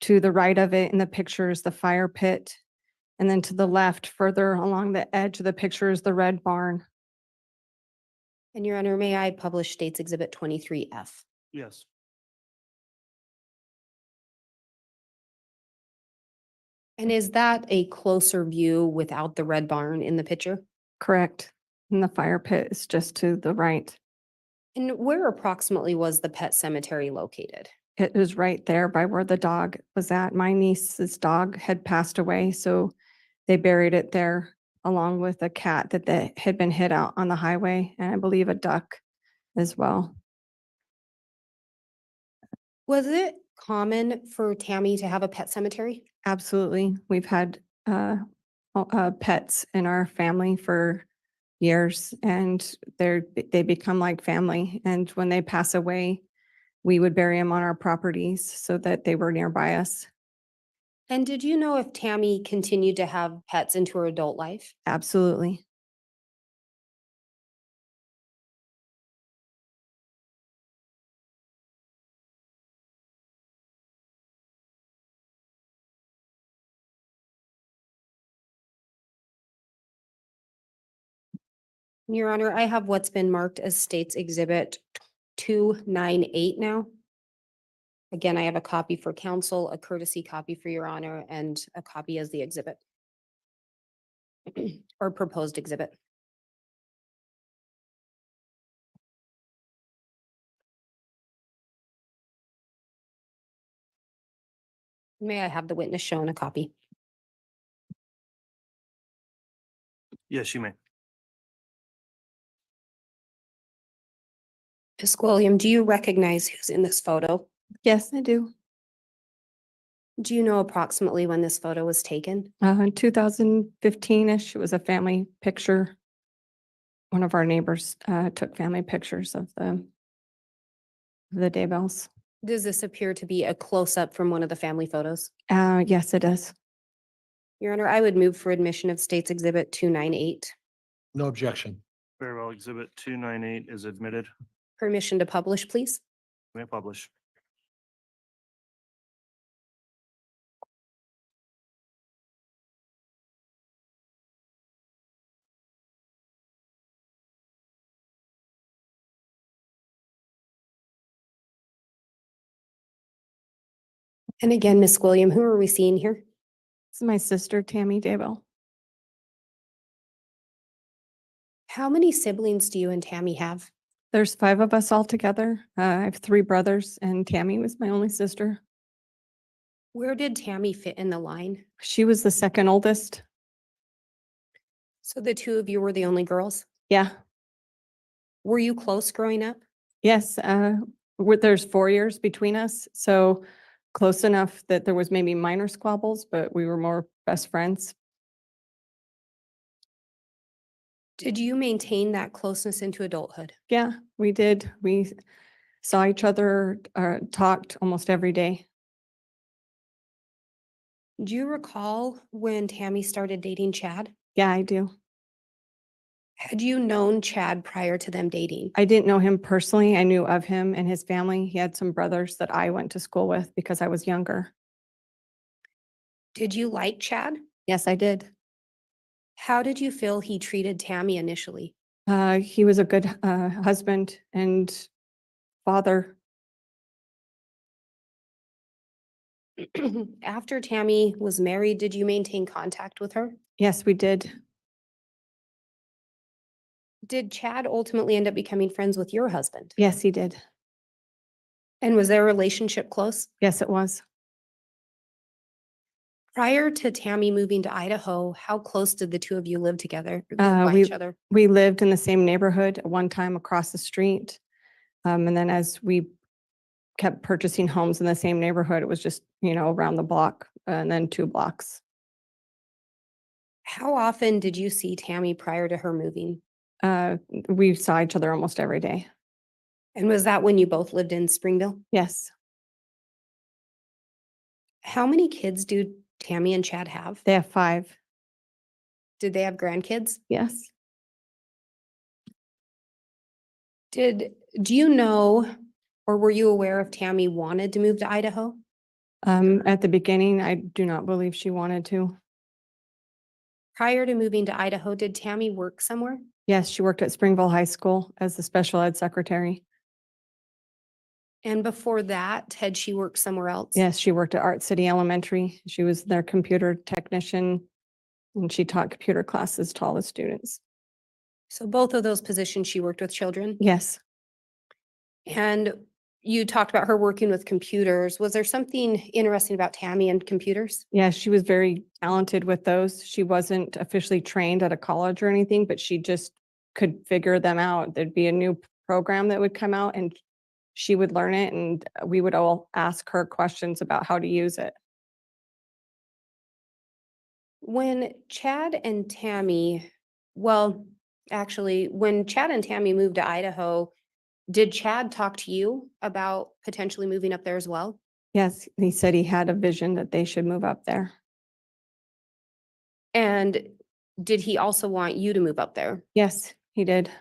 To the right of it in the picture is the fire pit. And then to the left, further along the edge of the picture is the red barn. And your honor, may I publish State's Exhibit 23F? Yes. And is that a closer view without the red barn in the picture? Correct. And the fire pit is just to the right. And where approximately was the pet cemetery located? It is right there by where the dog was at. My niece's dog had passed away, so they buried it there along with a cat that had been hit out on the highway, and I believe a duck as well. Was it common for Tammy to have a pet cemetery? Absolutely. We've had pets in our family for years, and they become like family. And when they pass away, we would bury them on our properties so that they were nearby us. And did you know if Tammy continued to have pets into her adult life? Absolutely. Your honor, I have what's been marked as State's Exhibit 298 now. Again, I have a copy for counsel, a courtesy copy for your honor, and a copy as the exhibit. Or proposed exhibit. May I have the witness shown a copy? Yes, you may. Ms. William, do you recognize who's in this photo? Yes, I do. Do you know approximately when this photo was taken? In 2015-ish, it was a family picture. One of our neighbors took family pictures of the Daybells. Does this appear to be a close-up from one of the family photos? Yes, it is. Your honor, I would move for admission of State's Exhibit 298. No objection. Very well. Exhibit 298 is admitted. Permission to publish, please. May publish. And again, Ms. William, who are we seeing here? This is my sister, Tammy Daybell. How many siblings do you and Tammy have? There's 5 of us all together. I have 3 brothers and Tammy was my only sister. Where did Tammy fit in the line? She was the second oldest. So the two of you were the only girls? Yeah. Were you close growing up? Yes, there's 4 years between us, so close enough that there was maybe minor squabbles, but we were more best friends. Did you maintain that closeness into adulthood? Yeah, we did. We saw each other, talked almost every day. Do you recall when Tammy started dating Chad? Yeah, I do. Had you known Chad prior to them dating? I didn't know him personally. I knew of him and his family. He had some brothers that I went to school with because I was younger. Did you like Chad? Yes, I did. How did you feel he treated Tammy initially? He was a good husband and father. After Tammy was married, did you maintain contact with her? Yes, we did. Did Chad ultimately end up becoming friends with your husband? Yes, he did. And was their relationship close? Yes, it was. Prior to Tammy moving to Idaho, how close did the two of you live together, live by each other? We lived in the same neighborhood at one time across the street. And then as we kept purchasing homes in the same neighborhood, it was just, around the block and then 2 blocks. How often did you see Tammy prior to her moving? We saw each other almost every day. And was that when you both lived in Springville? Yes. How many kids do Tammy and Chad have? They have 5. Did they have grandkids? Yes. Do you know or were you aware if Tammy wanted to move to Idaho? At the beginning, I do not believe she wanted to. Prior to moving to Idaho, did Tammy work somewhere? Yes, she worked at Springville High School as the special ed secretary. And before that, had she worked somewhere else? Yes, she worked at Art City Elementary. She was their computer technician and she taught computer classes to all the students. So both of those positions, she worked with children? Yes. And you talked about her working with computers. Was there something interesting about Tammy and computers? Yeah, she was very talented with those. She wasn't officially trained at a college or anything, but she just could figure them out. There'd be a new program that would come out and she would learn it and we would all ask her questions about how to use it. When Chad and Tammy, when Chad and Tammy moved to Idaho, did Chad talk to you about potentially moving up there as well? Yes, he said he had a vision that they should move up there. And did he also want you to move up there? Yes, he did.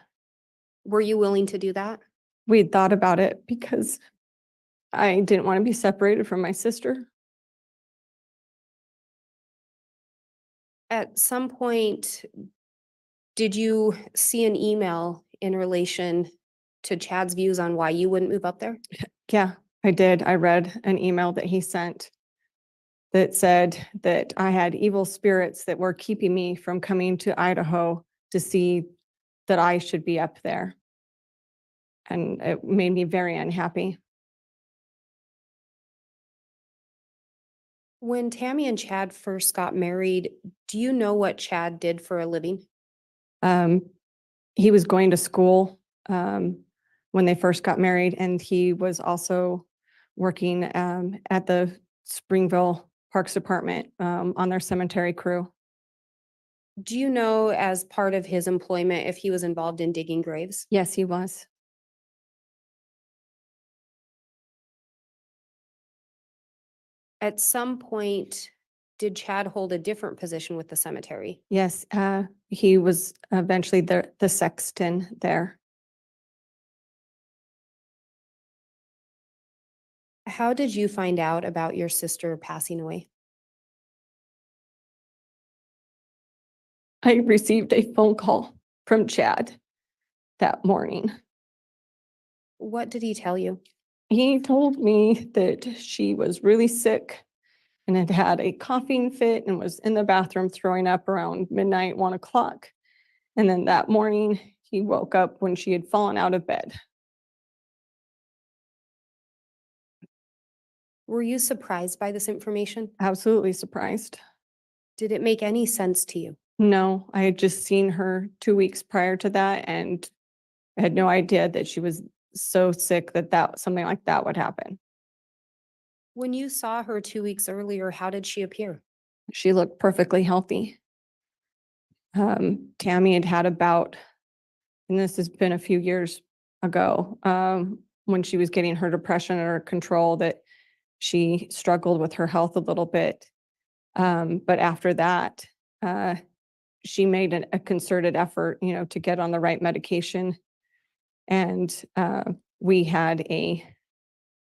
Were you willing to do that? We had thought about it because I didn't want to be separated from my sister. At some point, did you see an email in relation to Chad's views on why you wouldn't move up there? Yeah, I did. I read an email that he sent that said that I had evil spirits that were keeping me from coming to Idaho to see that I should be up there. And it made me very unhappy. When Tammy and Chad first got married, do you know what Chad did for a living? He was going to school when they first got married, and he was also working at the Springville Parks Department on their cemetery crew. Do you know, as part of his employment, if he was involved in digging graves? Yes, he was. At some point, did Chad hold a different position with the cemetery? Yes, he was eventually the sexton there. How did you find out about your sister passing away? I received a phone call from Chad that morning. What did he tell you? He told me that she was really sick and had had a coughing fit and was in the bathroom throwing up around midnight, 1 o'clock. And then that morning, he woke up when she had fallen out of bed. Were you surprised by this information? Absolutely surprised. Did it make any sense to you? No, I had just seen her 2 weeks prior to that and I had no idea that she was so sick that something like that would happen. When you saw her 2 weeks earlier, how did she appear? She looked perfectly healthy. Tammy had had a bout, and this has been a few years ago, when she was getting her depression under control, that she struggled with her health a little bit. But after that, she made a concerted effort, to get on the right medication. And we had a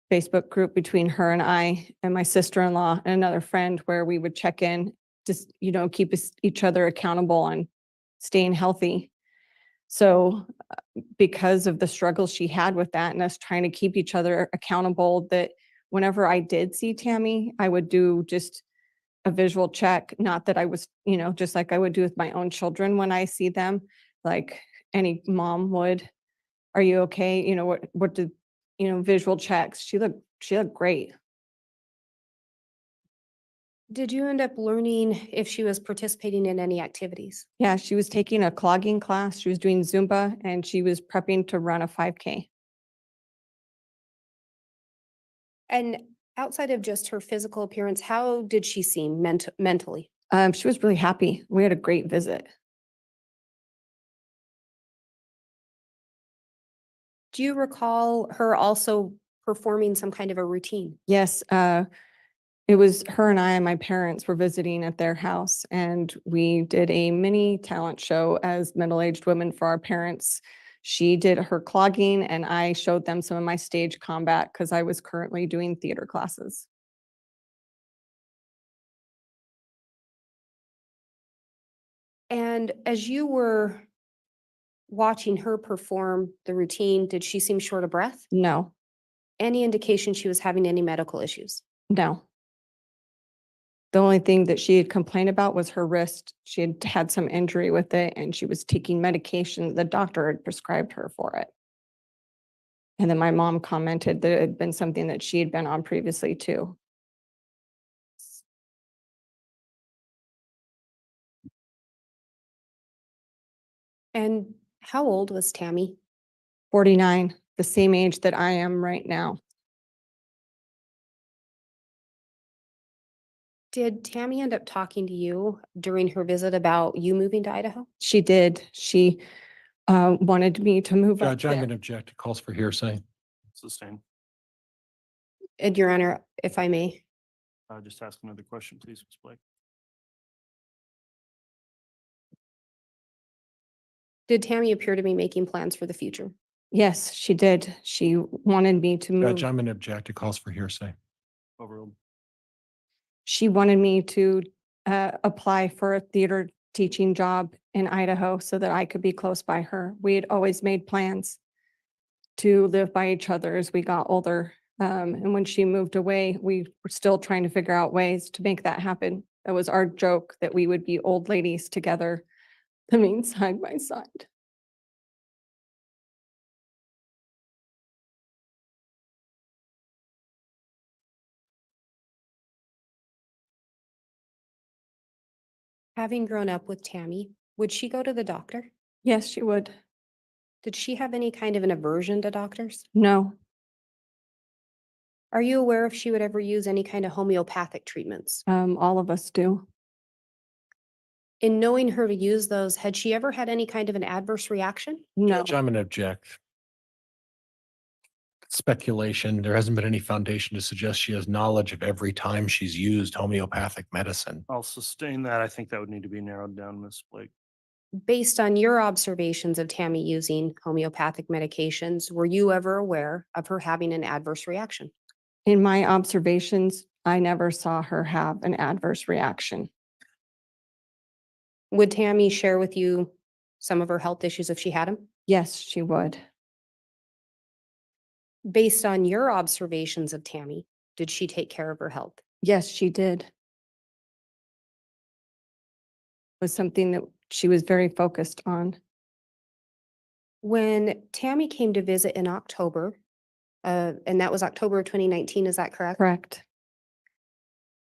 Facebook group between her and I and my sister-in-law and another friend where we would check in, just, keep each other accountable on staying healthy. So because of the struggles she had with that and us trying to keep each other accountable, that whenever I did see Tammy, I would do just a visual check. Not that I was, just like I would do with my own children when I see them, like any mom would. Are you okay? What did, visual checks. She looked great. Did you end up learning if she was participating in any activities? Yeah, she was taking a clogging class. She was doing Zumba and she was prepping to run a 5K. And outside of just her physical appearance, how did she seem mentally? She was really happy. We had a great visit. Do you recall her also performing some kind of a routine? Yes, it was her and I and my parents were visiting at their house, and we did a mini talent show as middle-aged women for our parents. She did her clogging, and I showed them some of my stage combat because I was currently doing theater classes. And as you were watching her perform the routine, did she seem short of breath? No, Any indication she was having any medical issues? no. The only thing that she had complained about was her wrist. She had had some injury with it, and she was taking medication. The doctor had prescribed her for it. And then my mom commented that it had been something that she had been on previously too. And how old was Tammy? 49, the same age that I am right now. Did Tammy end up talking to you during her visit about you moving to Idaho? She did. She wanted me to move up Judge, I'm there. going to object. It calls for hearsay. Sustained. And Your Honor, if I may. Just ask another question, please, Ms. Blake. Did Tammy appear to be making plans for the future? Yes, she did. She wanted me to move. Judge, I'm going to object. It calls for hearsay. Overruled. She wanted me to apply for a theater teaching job in Idaho so that I could be close by her. We had always made plans to live by each other as we got older. And when she moved away, we were still trying to figure out ways to make that happen. That was our joke, that we would be old ladies together, living side by side. Having grown up with Tammy, would she go to the doctor? Yes, she would. Did she have any kind of an aversion to doctors? No, Are you aware if she would ever use any kind of homeopathic treatments? all of us do. In knowing her to use those, had she ever had any kind of an adverse reaction? No, Judge, I'm going to object. Speculation. There hasn't been any foundation to suggest she has knowledge of every time she's used homeopathic medicine. I'll sustain that. I think that would need to be narrowed down, Ms. Blake. Based on your observations of Tammy using homeopathic medications, were you ever aware of her having an adverse reaction? in my observations, I never saw her have an adverse reaction. Would Tammy share with you some of her health issues if she had them? Yes, she would. Based on your observations of Tammy, did she take care of her health? Yes, she did. It was something that she was very focused on. When Tammy came to visit in October, and that was October of 2019, is that correct? Correct.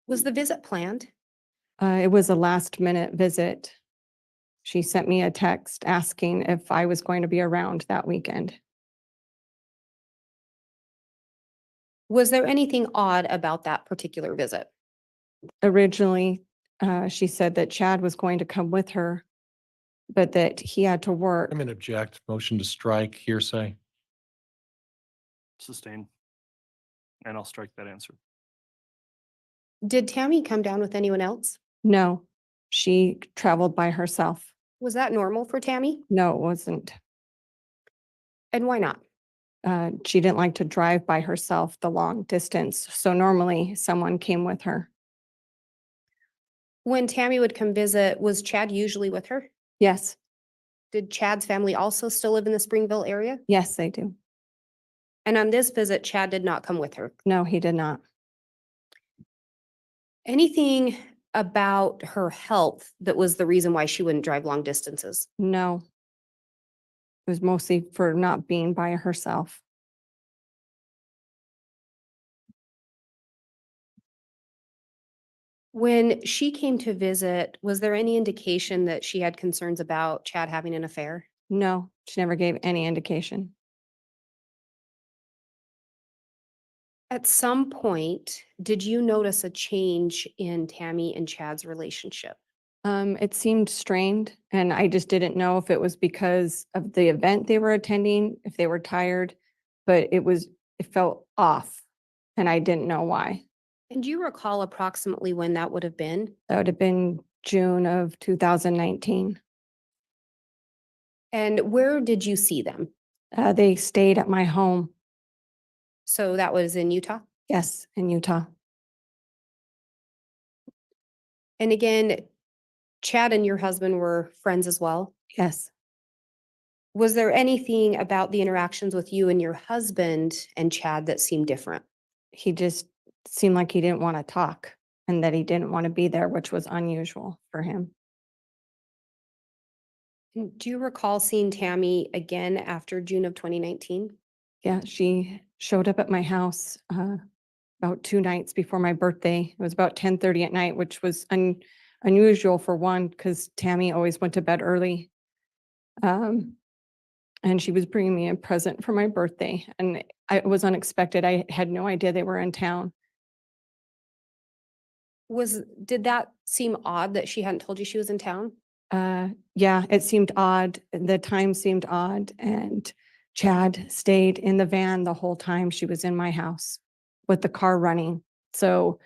Was the visit planned? It was a last minute visit. She sent me a text asking if I was going to be around that weekend. Was there anything odd about that particular visit? Originally, she said that Chad was going to come with her, but that he had to work. I'm going to object. Motion to strike hearsay. Sustain. And I'll strike that answer. Did Tammy come down with anyone else? No, she traveled by herself. Was that normal for Tammy? No, it wasn't. And why not? She didn't like to drive by herself the long distance, so normally someone came with her. When Tammy would come visit, was Chad usually with her? Yes, Did Chad's family also still live in the Springville area? yes, they do. And on this visit, Chad did not come with her. No, he did not. Anything about her health that was the reason why she wouldn't drive long distances? No. It was mostly for not being by herself. When she came to visit, was there any indication that she had concerns about Chad having an affair? No, she never gave any indication. At some point, did you notice a change in Tammy and Chad's relationship? It seemed strained, and I just didn't know if it was because of the event they were attending, if they were tired, but it felt off, and I didn't know why. And do you recall approximately when that would have been? That would have been June of 2019. And where did you see them? They stayed at my home. So that was in Utah? Yes, in Utah. And again, Chad and your husband were friends as well? Yes. Was there anything about the interactions with you and your husband and Chad that seemed different? He just seemed like he didn't want to talk and that he didn't want to be there, which was unusual for him. Do you recall seeing Tammy again after June of 2019? Yeah, she showed up at my house about 2 nights before my birthday. It was about 10:30 at night, which was unusual for one, because Tammy always went to bed early. And she was bringing me a present for my birthday, and it was unexpected. I had no idea they were in town. Did that seem odd that she hadn't told you she was in town? Yeah, it seemed odd. The time seemed odd, and Chad stayed in the van the whole time she was in my house with the car running. So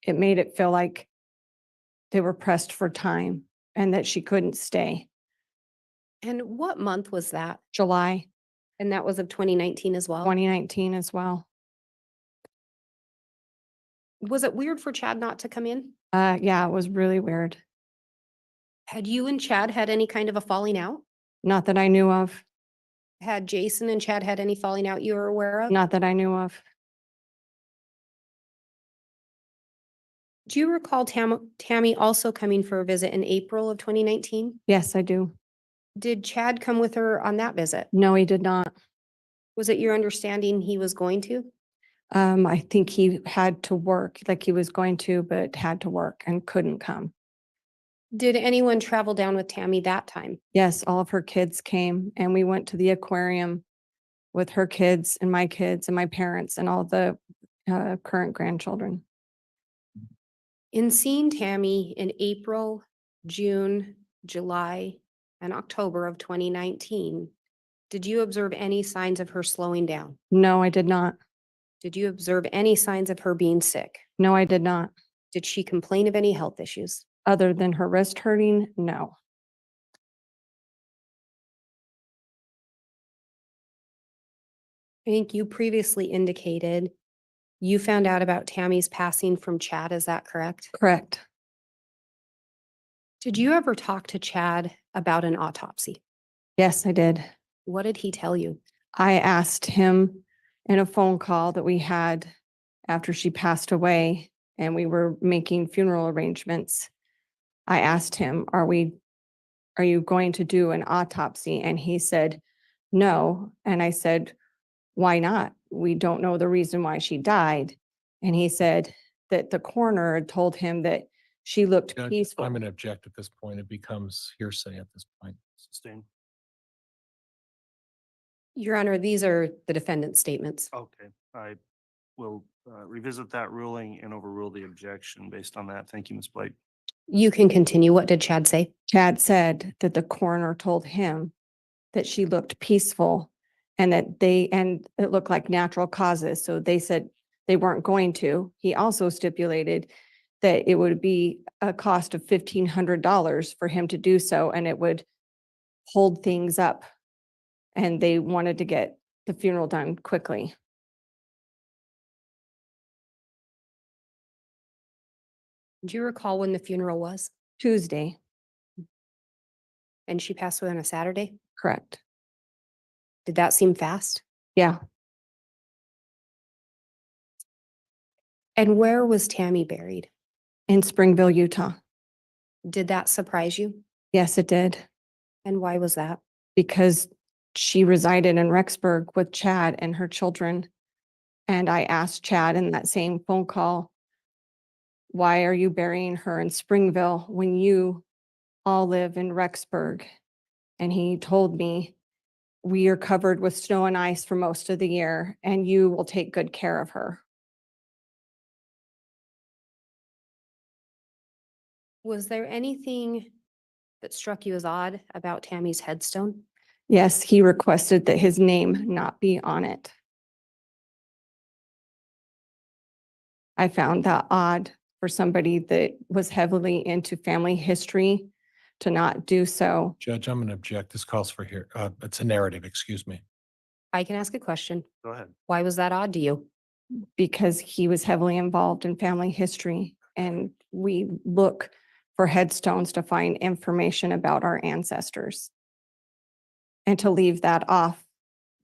it made it feel like they were pressed for time and that she couldn't stay. And what month was that? July And that was of 2019 as well? 2019 as well. Was it weird for Chad not to come in? Yeah, it was really weird. Had you and Chad had any kind of a falling out? Not that I knew of. Had Jason and Chad had any falling out you were aware of? Not that I knew of. Do you recall Tammy also coming for a visit in April of 2019? Yes, I do. Did Chad come with her on that visit? No, he did not. Was it your understanding he was going to? I think he had to work, like he was going to, but had to work and couldn't come. Did anyone travel down with Tammy that time? Yes, all of her kids came, and we went to the aquarium with her kids and my parents and all the current grandchildren. In seeing Tammy in April, June, July, and October of 2019, did you observe any signs of her slowing down? No, I did not. Did you observe any signs of her being sick? No, I did not. Did she complain of any health issues? Other than her wrist hurting, no. I think you previously indicated you found out about Tammy's passing from Chad, is that correct? Correct. Did you ever talk to Chad about an autopsy? Yes, I did. What did he tell you? I asked him in a phone call that we had after she passed away and we were making funeral arrangements. I asked him, are you going to do an autopsy? And he said, no. And I said, why not? We don't know the reason why she died. And he said that the coroner had told him that she looked Judge, peaceful. I'm going to object at this point. It becomes hearsay at this point. Sustained. Your Honor, these are the defendant's statements. Okay, I will revisit that ruling and overrule the objection based on that. Thank you, Ms. Blake. You can continue. What did Chad say? Chad said that the coroner told him that she looked peaceful and that and it looked like natural causes. So they said they weren't going to. He also stipulated that it would be a cost of $1,500 for him to do so, and it would hold things up. And they wanted to get the funeral done quickly. Do you recall when the funeral was? Tuesday, And she passed away on a Saturday? correct. Did that seem fast? Yeah, And where was Tammy buried? in Springville, Utah. Did that surprise you? Yes, it did. And why was that? Because she resided in Rexburg with Chad and her children. And I asked Chad in that same phone call, why are you burying her in Springville when you all live in Rexburg? And he told me, we are covered with snow and ice for most of the year, and you will take good care of her. Was there anything that struck you as odd about Tammy's headstone? Yes, he requested that his name not be on it. I found that odd for somebody that was heavily into family history to not do so. Judge, I'm going to object. This calls for here. It's a narrative, excuse me. I can ask a question. Go ahead. Why was that odd to you? Because he was heavily involved in family history, and we look for headstones to find information about our ancestors. And to leave that off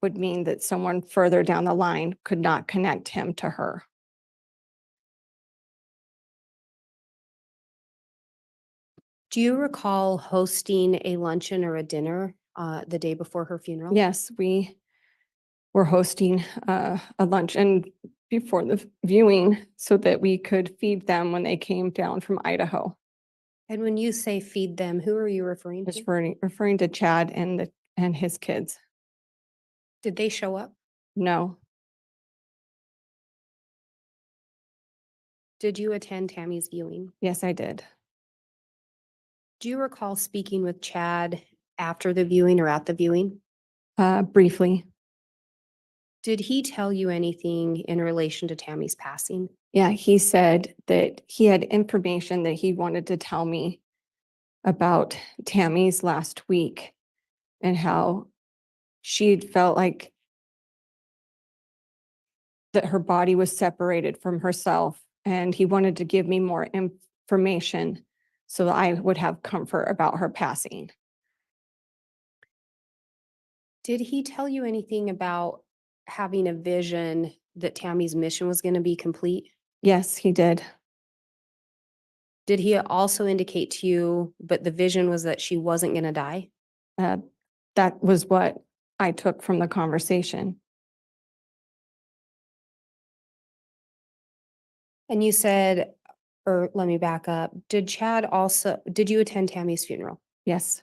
would mean that someone further down the line could not connect him to her. Do you recall hosting a luncheon or a dinner the day before her funeral? Yes, we were hosting a luncheon before the viewing so that we could feed them when they came down from Idaho. And when you say feed them, who are you referring to? Just referring to Chad and his kids. Did they show up? No, Did you attend Tammy's viewing? yes, I did. Do you recall speaking with Chad after the viewing or at the viewing? Briefly, Did he tell you anything in relation to Tammy's passing? yeah, he said that he had information that he wanted to tell me about Tammy's last week and how she'd felt like that her body was separated from herself, and he wanted to give me more information so that I would have comfort about her passing. Did he tell you anything about having a vision that Tammy's mission was going to be complete? Yes, he did. Did he also indicate to you, but the vision was that she wasn't going to die? That was what I took from the conversation. And you said, or let me back up, did you attend Tammy's funeral? Yes,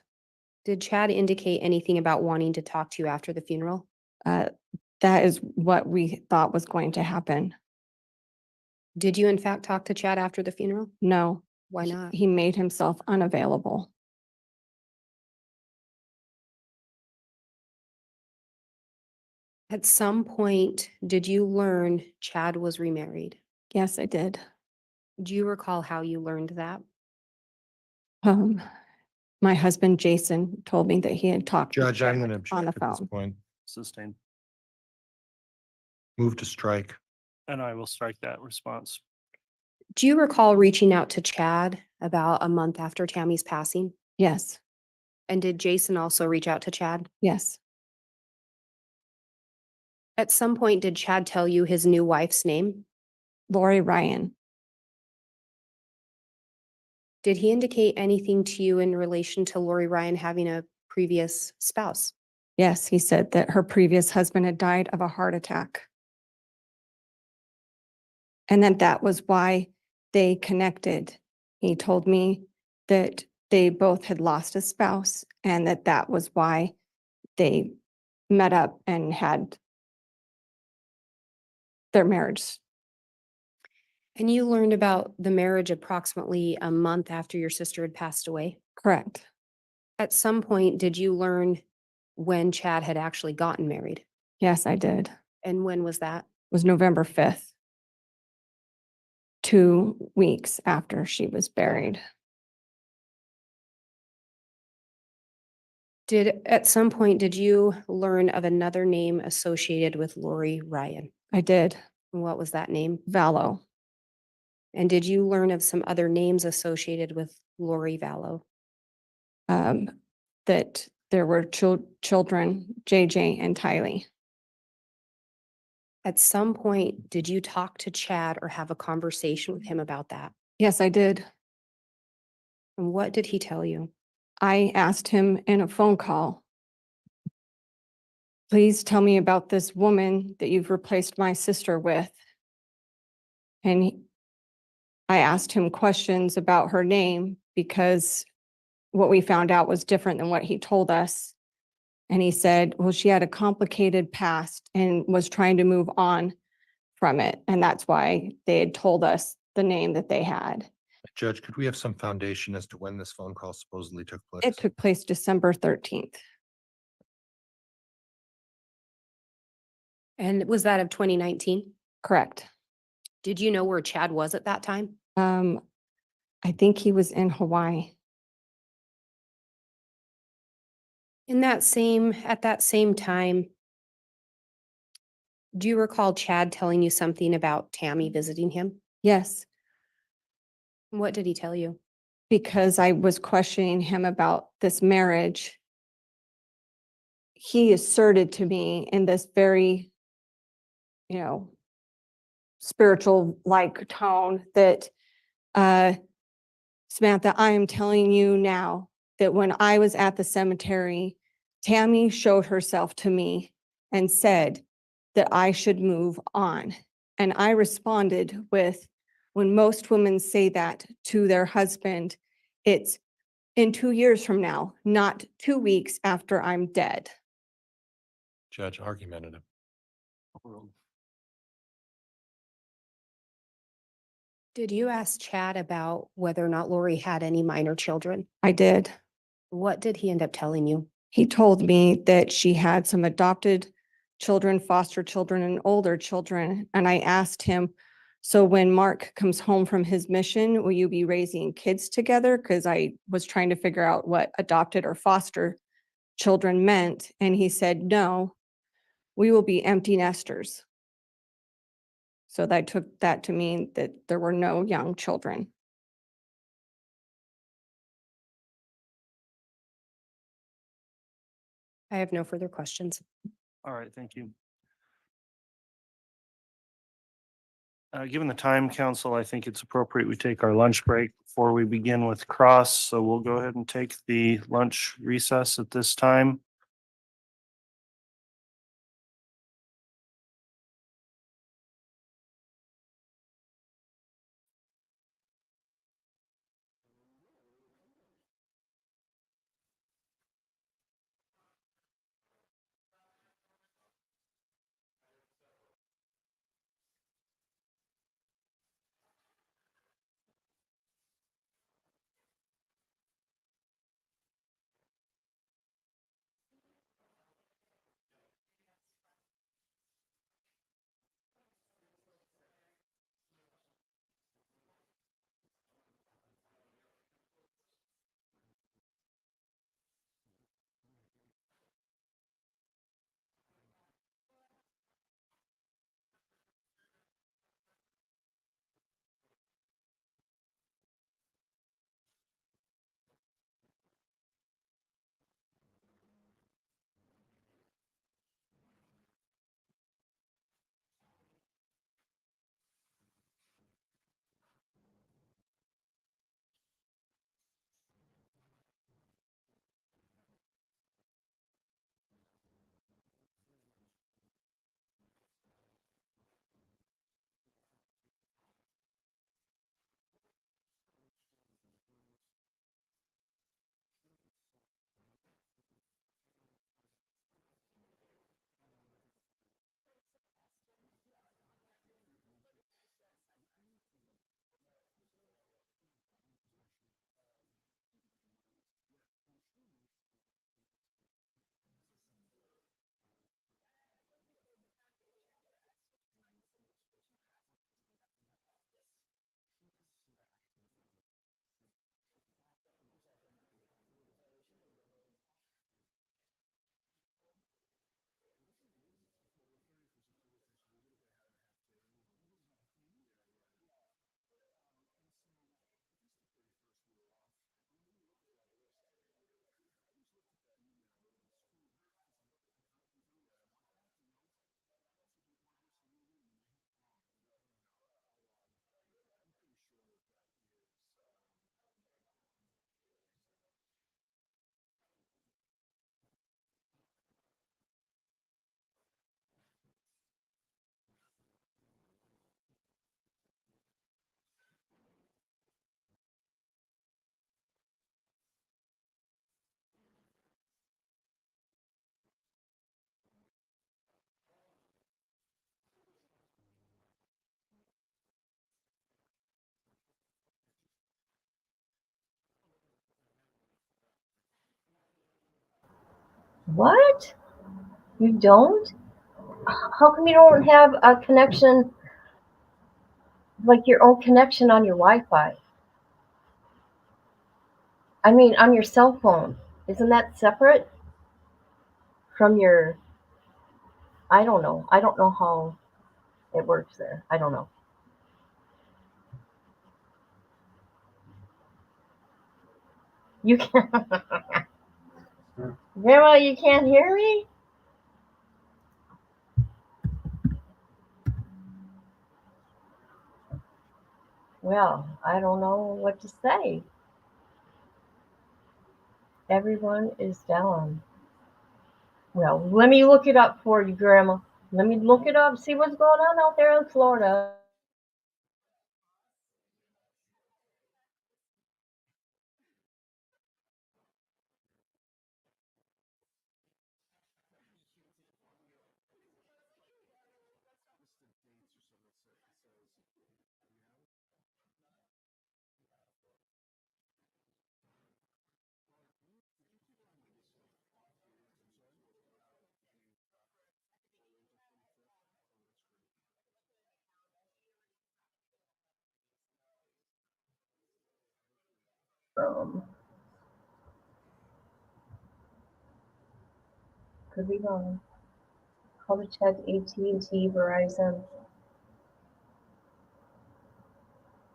Did Chad indicate anything about wanting to talk to you after the funeral? that is what we thought was going to happen. Did you in fact talk to Chad after the funeral? No. Why not? He made himself unavailable. At some point, did you learn Chad was remarried? Yes, I did. Do you recall how you learned that? My husband, Jason, told me that he had talked to Judge, I'm going to on the object at this phone. point. Sustained. Move to strike. And I will strike that response. Do you recall reaching out to Chad about a month after Tammy's passing? Yes, And did Jason also reach out to Chad? yes, At some point, did Chad tell you his new wife's name? Lori Ryan. Did he indicate anything to you in relation to Lori Ryan having a previous spouse? Yes, he said that her previous husband had died of a heart attack. And that was why they connected. He told me that they both had lost a spouse and that was why they met up and had their marriage. And you learned about the marriage approximately a month after your sister had passed away? Correct. At some point, did you learn when Chad had actually gotten married? Yes, I did. It And when was that? was November 5th, 2 weeks after she was buried. At some point, did you learn of another name associated with Lori Ryan? I did. And what was that name? Vallow. And did you learn of some other names associated with Lori Vallow? That there were children, JJ and Tylee. At some point, did you talk to Chad or have a conversation with him about that? Yes, I did. And what did he tell you? I asked him in a phone call, please tell me about this woman that you've replaced my sister with. And I asked him questions about her name because what we found out was different than what he told us. And he said, well, she had a complicated past and was trying to move on from it. And that's why they had told us the name that they had. Judge, could we have some foundation as to when this phone call supposedly took place? It took place December 13th. And was that of 2019? Correct. Did you know where Chad was at that time? I think he was in Hawaii. At that same time, do you recall Chad telling you something about Tammy visiting him? Yes, What did he tell you? because I was questioning him about this marriage. He asserted to me in this very, spiritual like tone that, Samantha, I am telling you now that when I was at the cemetery, Tammy showed herself to me and said that I should move on. And I responded with, when most women say that to their husband, it's in 2 years from now, not 2 weeks after I'm dead. Judge, argumentative. Did you ask Chad about whether or not Lori had any minor children? I did. What did he end up telling you? He told me that she had some adopted children, foster children, and older children. And I asked him, so when Mark comes home from his mission, will you be raising kids together? Because I was trying to figure out what adopted or foster children meant. And he said, no, we will be empty nesters. So I took that to mean that there were no young children. I have no further questions. All right, thank you. Given the time, council, I think it's appropriate we take our lunch break before we begin with cross. So we'll go ahead and take the lunch recess at this time. What? You don't? How come you don't have a connection, like your own connection on your Wi-Fi? I mean, on your cell phone. Isn't that separate from your, I don't know. I don't know how it works there. I don't know. You can Grandma, you can't hear me? Well, I don't know what to say. Everyone is down. Well, let me look it up for you, Grandma. Let me look it up, see what's going on out there in Florida. Could be wrong. Call to check AT&T, Verizon.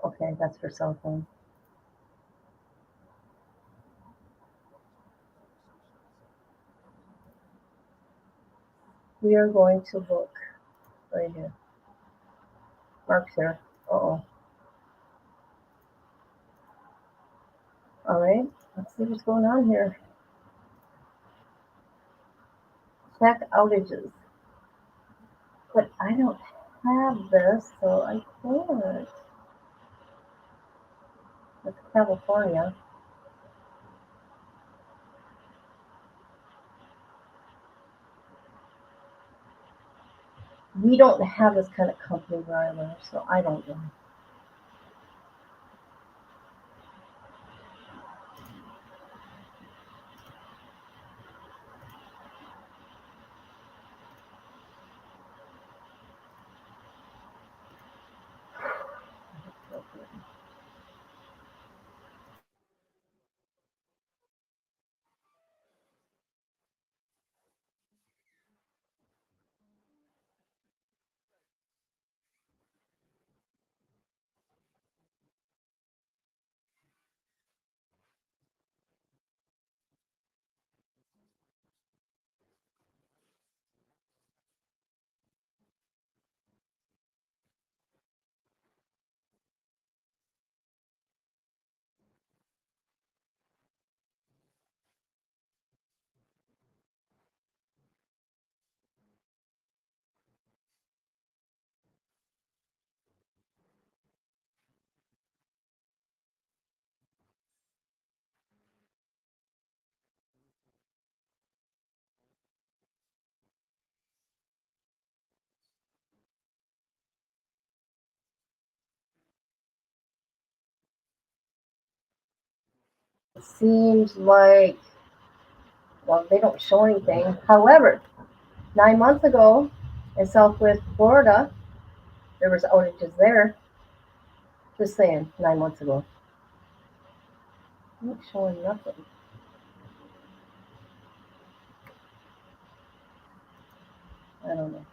Okay, that's for cell phone. We are going to look right here. Mark's here. Uh-oh. All right, let's see what's going on here. Check outages. But I don't have this, so I can't. That's California. We don't have this kind of company where I live, so I don't know. It seems like, well, they don't show anything. However, 9 months ago in Southwest Florida, there was outages there. Just saying, 9 months ago. Not showing nothing. I don't know.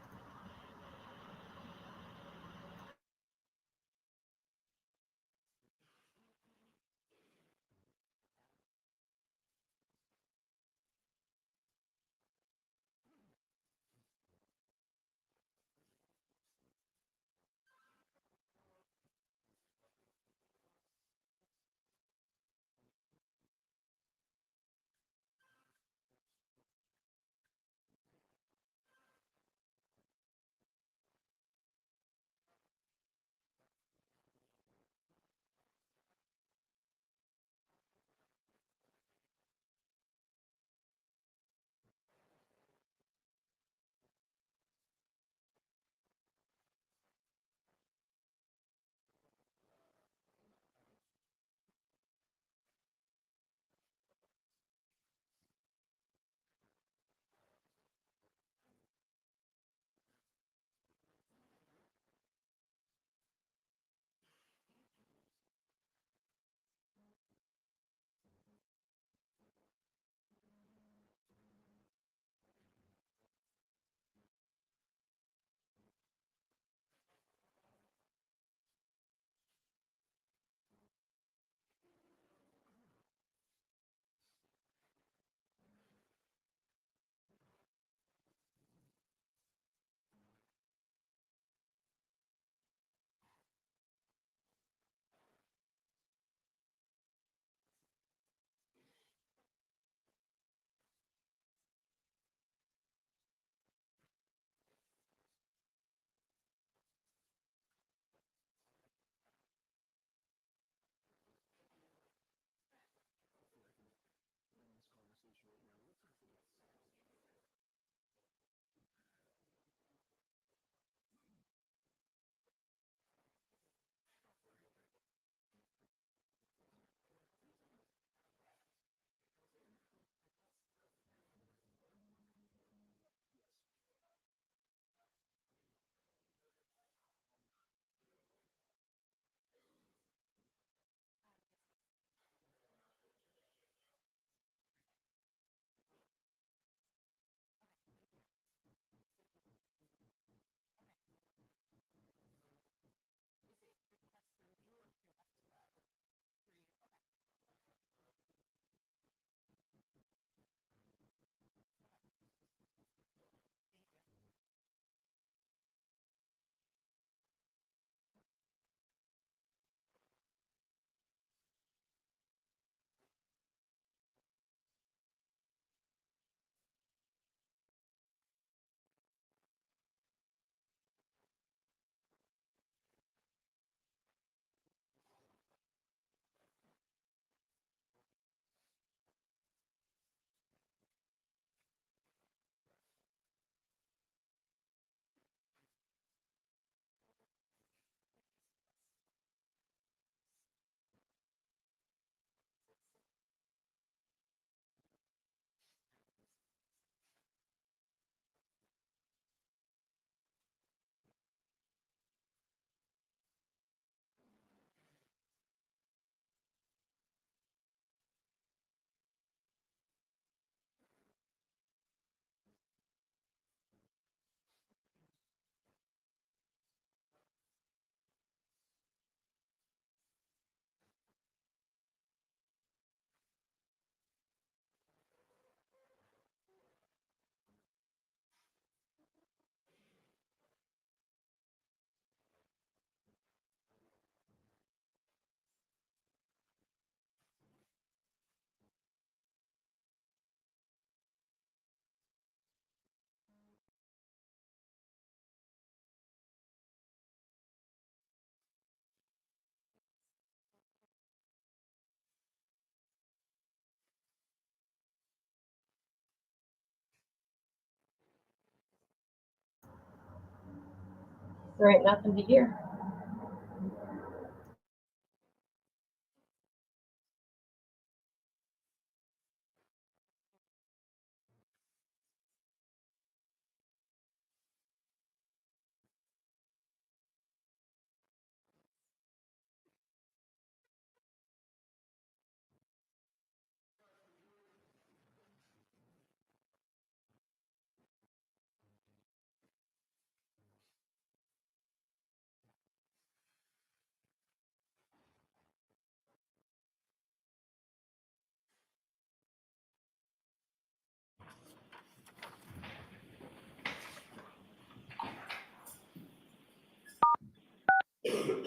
There ain't nothing to hear.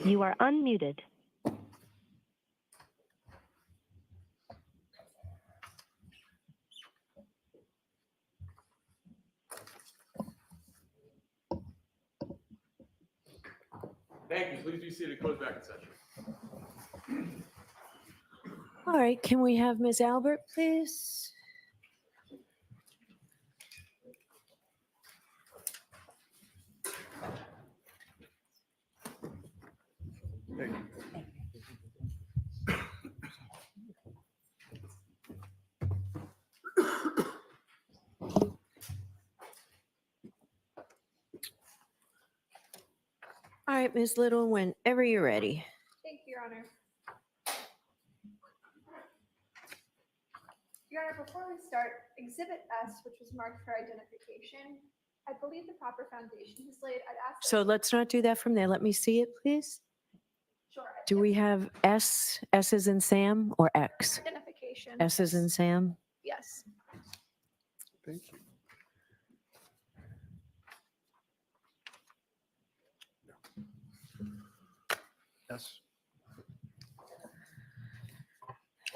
You are unmuted. Thank you. Please be seated. Close back in session. All right, can we have Ms. Albert, please? All right, Ms. Little, whenever you're ready. Thank you, Your Honor. Your Honor, before we start, Exhibit S, which was marked for identification, I believe the proper foundation is laid. I'd ask. So let's not do that from there. Let me see it, please. Sure. Do we have S, S as in Sam, or X? Identification. S as in Sam? Yes. Thank you. Yes.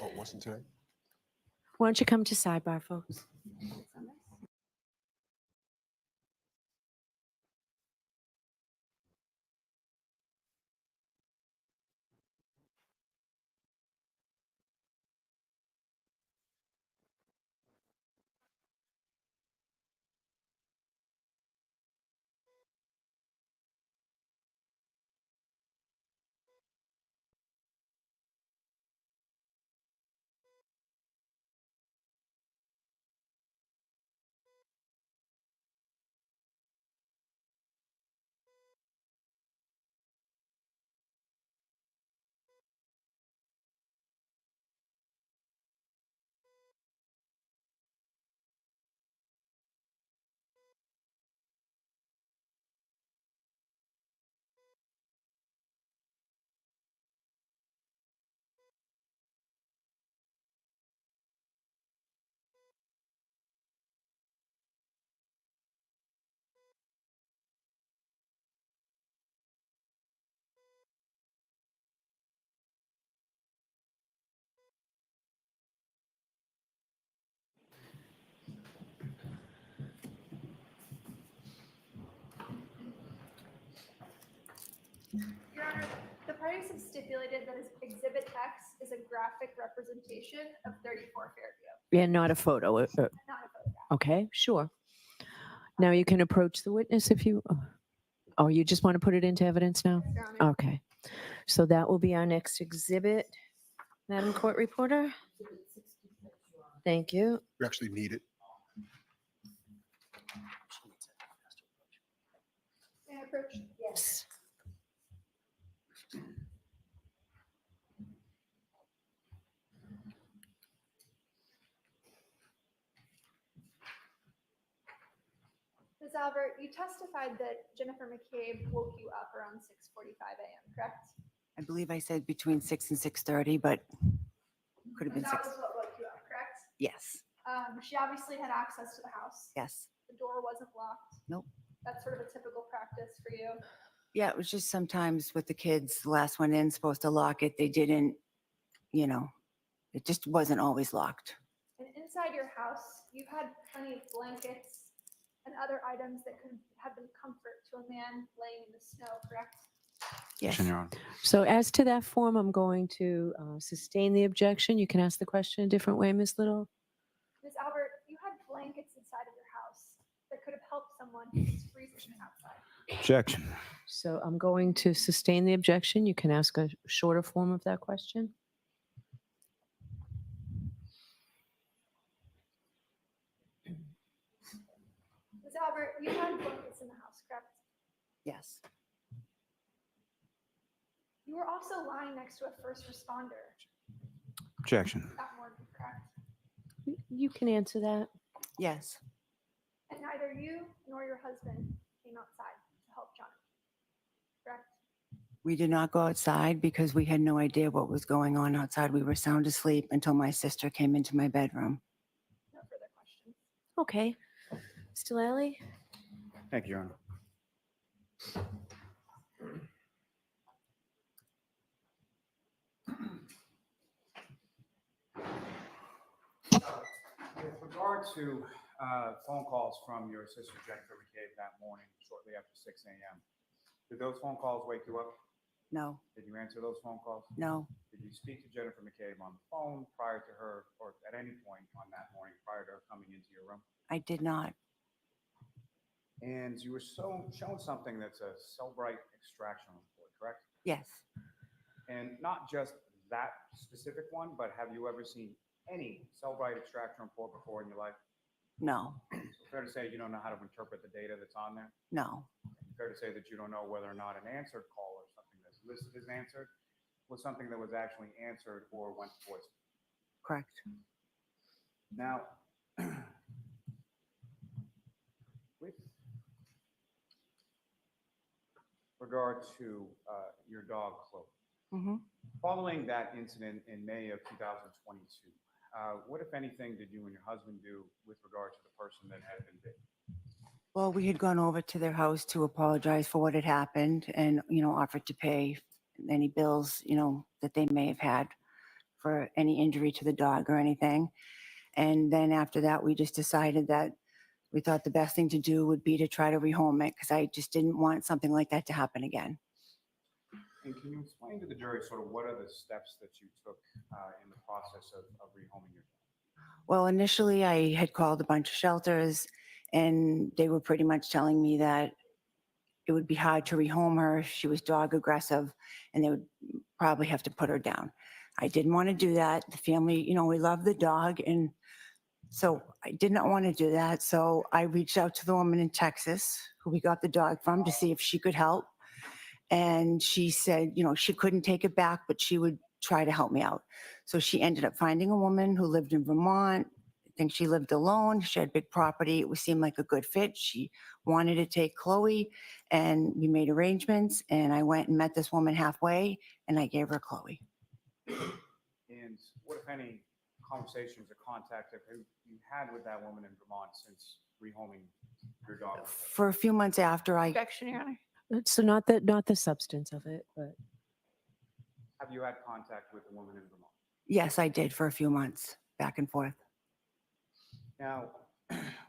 Oh, it wasn't today? Why don't you come to sidebar, folks? Your Honor, the parties have stipulated that Exhibit X is a graphic representation of 34 Fairview, Yeah, not a photo. not a photograph. Okay, sure. Now you can approach the witness if you, oh, you just want to put it into evidence now? Your Honor. Okay. So that will be our next exhibit. Madam Court Reporter? Thank you. We actually need it. May I approach? Yes. Ms. Albert, you testified that Jennifer McCabe woke you up around 6:45 a.m., correct? I believe I said between 6 and 6:30, but could have been That 6. was what woke you up, correct? Yes, She obviously had access to the house. yes. The door wasn't locked. Nope. That's sort of a typical practice for you. Yeah, it was just sometimes with the kids, the last one in, supposed to lock it. They didn't, it just wasn't always locked. And inside your house, you had plenty of blankets and other items that could have been comfort to a man laying in the snow, correct? Yes. So as to that form, I'm going to sustain the objection. You can ask the question a different way, Ms. Little. Ms. Albert, you had blankets inside of your house that could have helped someone who was freezing outside. Objection. So I'm going to sustain the objection. You can ask a shorter form of that question. Ms. Albert, you had blankets in the house, correct? Yes. You were also lying next to a first responder Objection. that morning, correct? You can answer that. Yes. And neither you nor your husband came outside to help Johnny, correct? We did not go outside because we had no idea what was going on outside. We were sound asleep until my sister came into my bedroom. No further questions. Okay. Mr. Lally? Thank you, Your Honor. With regard to phone calls from your sister Jennifer McCabe that morning, shortly after 6 a.m., did those phone calls wake you up? No, Did you answer those phone calls? no, Did you speak to Jennifer McCabe on the phone prior to her, or at any point on that morning prior to her coming into your room? I did not. And you were shown something that's a Cellbrite extraction report, correct? Yes. And not just that specific one, but have you ever seen any Cellbrite extraction report before in your life? No, So fair to say you don't know how to interpret the data that's on there? no, Fair to say that you don't know whether or not an answered call or something that's listed as answered was something that was actually answered or went to voicemail? correct. Now, with regard to your dog, Chloe, Mm-hmm. following that incident in May of 2022, what, if anything, did you and your husband do with regard to the person that had been bitten? Well, we had gone over to their house to apologize for what had happened and, offered to pay any bills, that they may have had for any injury to the dog or anything. And then after that, we just decided that we thought the best thing to do would be to try to rehome it because I just didn't want something like that to happen again. And can you explain to the jury sort of what are the steps that you took in the process of rehoming your dog? Well, initially I had called a bunch of shelters and they were pretty much telling me that it would be hard to rehome her. She was dog aggressive and they would probably have to put her down. I didn't want to do that. The family, we love the dog. And so I did not want to do that. So I reached out to the woman in Texas who we got the dog from to see if she could help. And she said, she couldn't take it back, but she would try to help me out. So she ended up finding a woman who lived in Vermont. I think she lived alone. She had big property. It seemed like a good fit. She wanted to take Chloe and we made arrangements. And I went and met this woman halfway and I gave her Chloe. And what, if any, conversations or contact have you had with that woman in Vermont since rehoming your dog? For a few months after I, Objection, Your Honor. So not the substance of it, but Have you had contact with the woman in Vermont? yes, I did for a few months, back and forth. Now,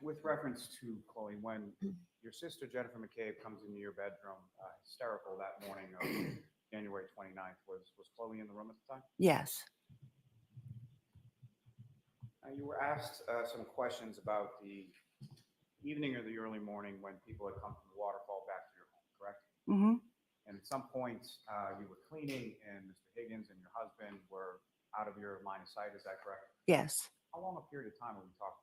with reference to Chloe, when your sister Jennifer McCabe comes into your bedroom hysterical that morning of January 29th, was Chloe in the room at the time? Yes, You were asked some questions about the evening or the early morning when people had come from the waterfall back to your home, correct? mm-hmm. And at some point, you were cleaning and Mr. Higgins and your husband were out of your line of sight, is that correct? Yes. How long a period of time were we talking?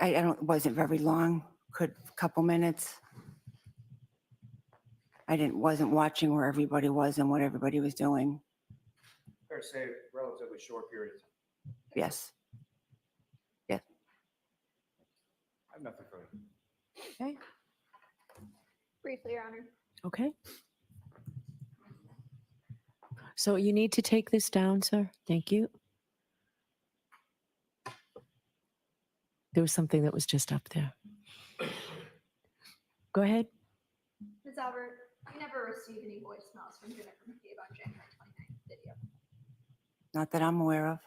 I don't, wasn't very long, a couple minutes. Wasn't watching where everybody was and what everybody was doing. Fair to say, relatively short period of time. Yes. Yes. I have nothing further. okay. Briefly, Your Honor. Okay. So you need to take this down, sir. Thank you. There was something that was just up there. Go ahead. Ms. Albert, you never received any voicemails from Jennifer McCabe on January 29th, did you? Not that I'm aware of.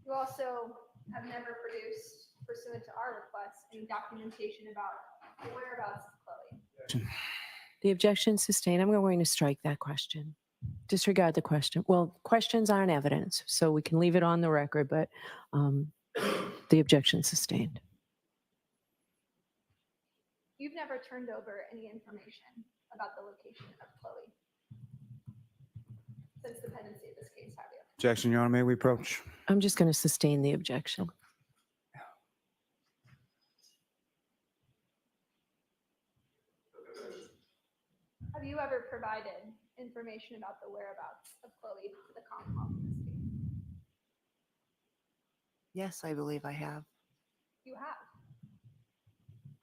You also have never produced, pursuant to our request, any documentation about the whereabouts of Chloe. The objection sustained. I'm going to strike that question. Disregard the question. Well, questions aren't evidence, so we can leave it on the record, but the objection sustained. You you've never turned over any information about the location of Chloe since the pendency of this case, have you? Objection, Your Honor, may we approach? I'm just going to sustain the objection. Have you ever provided information about the whereabouts of Chloe to the Commonwealth in this case? Yes, I believe I have. You have.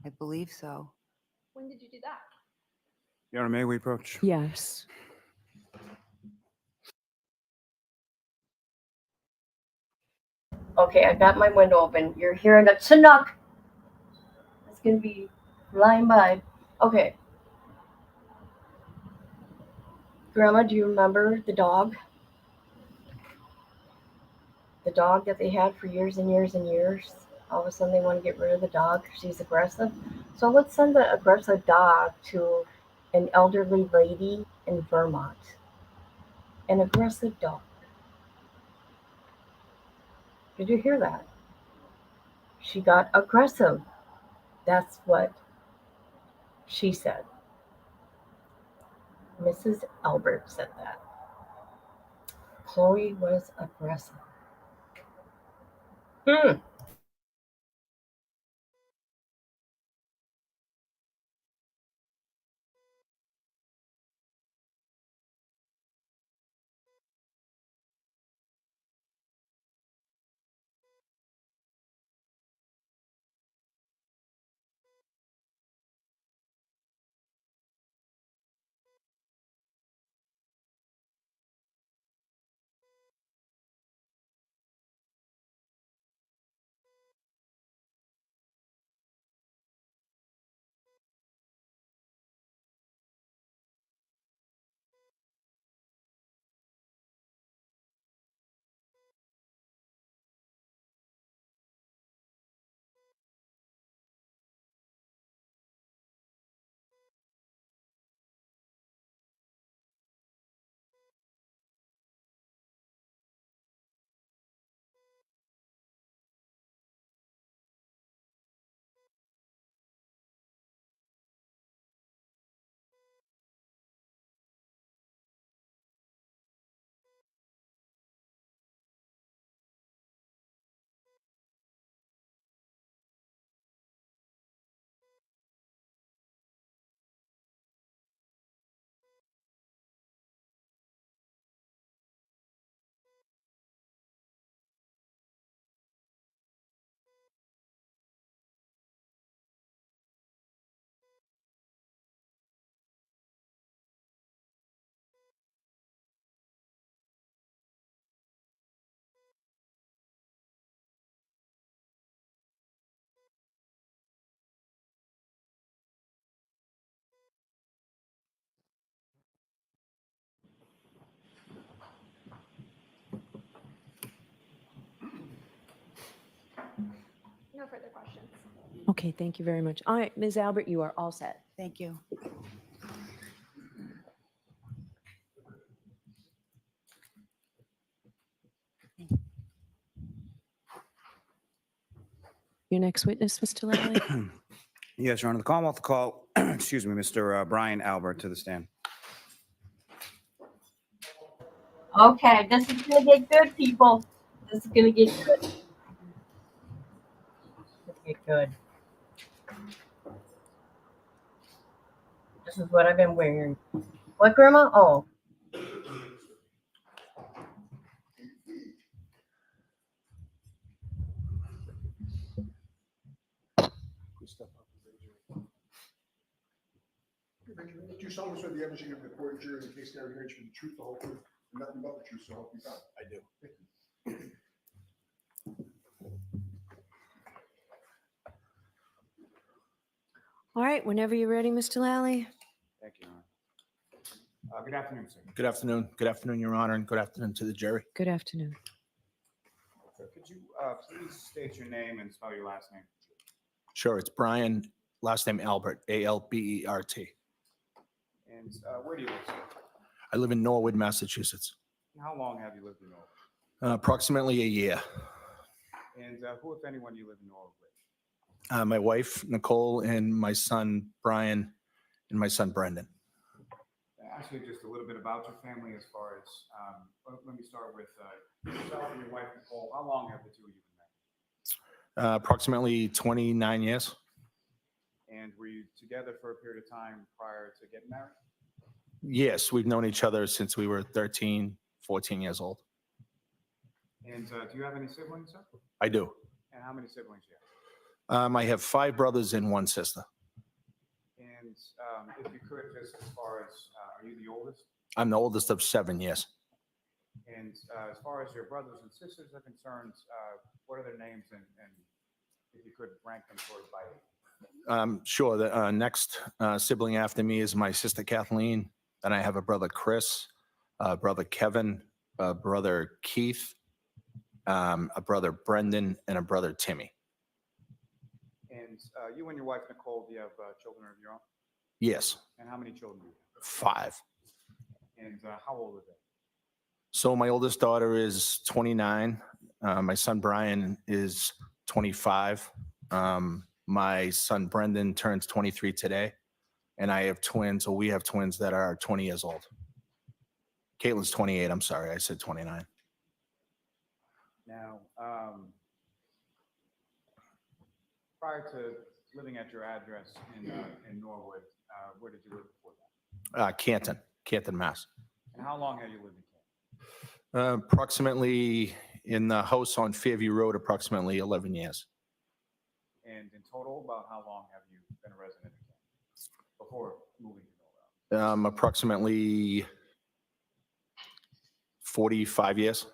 I believe so. When did you do that? Your Honor, may we approach? Yes. Okay, I got my window open. You're hearing a Chinook. It's gonna be flying by. Okay. Grandma, do you remember the dog? The dog that they had for years and years and years? All of a sudden they want to get rid of the dog because she's aggressive. So let's send the aggressive dog to an elderly lady in Vermont. An aggressive dog. Did you hear that? She got aggressive. That's what she said. Mrs. Albert said that. Chloe was aggressive. No further questions. Okay, thank you very much. All right, Ms. Albert, you are all set. Thank you. Your next witness, Mr. Lally? Yes, Your Honor, the Commonwealth call, excuse me, Mr. Brian Albert to the stand. Okay, this is gonna get good, people. This is gonna get good. It's gonna get good. This is what I've been wearing. What, Grandma? Oh. Do you solemnly swear the evidence you give before the jury in the case now hearing should be the truth, the whole truth, and nothing but the truth, so help you God? I do. Thank you. All right, whenever you're ready, Mr. Lally. Thank you, Your Honor. Good afternoon, sir. Good afternoon. Good afternoon, Your Honor, and good afternoon to the jury. Good afternoon. Sir, could you please state your name and spell your last name? Sure, it's Brian, last name Albert, A-L-B-E-R-T. And where do you live, sir? I live in Norwood, Massachusetts. How long have you lived in Norwood? Approximately a year. And who, if anyone, do you live in Norwood with? My wife, Nicole, and my son, Brian, and my son, Brendan. Actually, just a little bit about your family as far as, let me start with yourself and your wife, Nicole. How long have the two of you been married? Approximately 29 years. And were you together for a period of time prior to getting married? Yes, we've known each other since we were 13, 14 years old. And do you have any siblings, sir? I do. And how many siblings do you have? I have 5 brothers and 1 sister. And if you could, just as far as, are you the oldest? I'm the oldest of 7, yes. And as far as your brothers and sisters are concerned, what are their names? And if you could rank them sort of by age. Sure. The next sibling after me is my sister Kathleen. Then I have a brother Chris, a brother Kevin, a brother Keith, a brother Brendan, and a brother Timmy. And you and your wife, Nicole, do you have children of your own? Yes, And how many children do you have? 5. And how old are they? So my oldest daughter is 29. My son Brian is 25. My son Brendan turns 23 today. And I have twins, or we have twins that are 20 years old. Caitlin's 28. I'm sorry, I said 29. Now, prior to living at your address in Norwood, where did you live before that? Canton, Mass. And how long have you lived in Canton? Approximately in the house on Fairview Road, approximately 11 years. And in total, about how long have you been a resident in Canton before moving to Norwood? Approximately 45 years.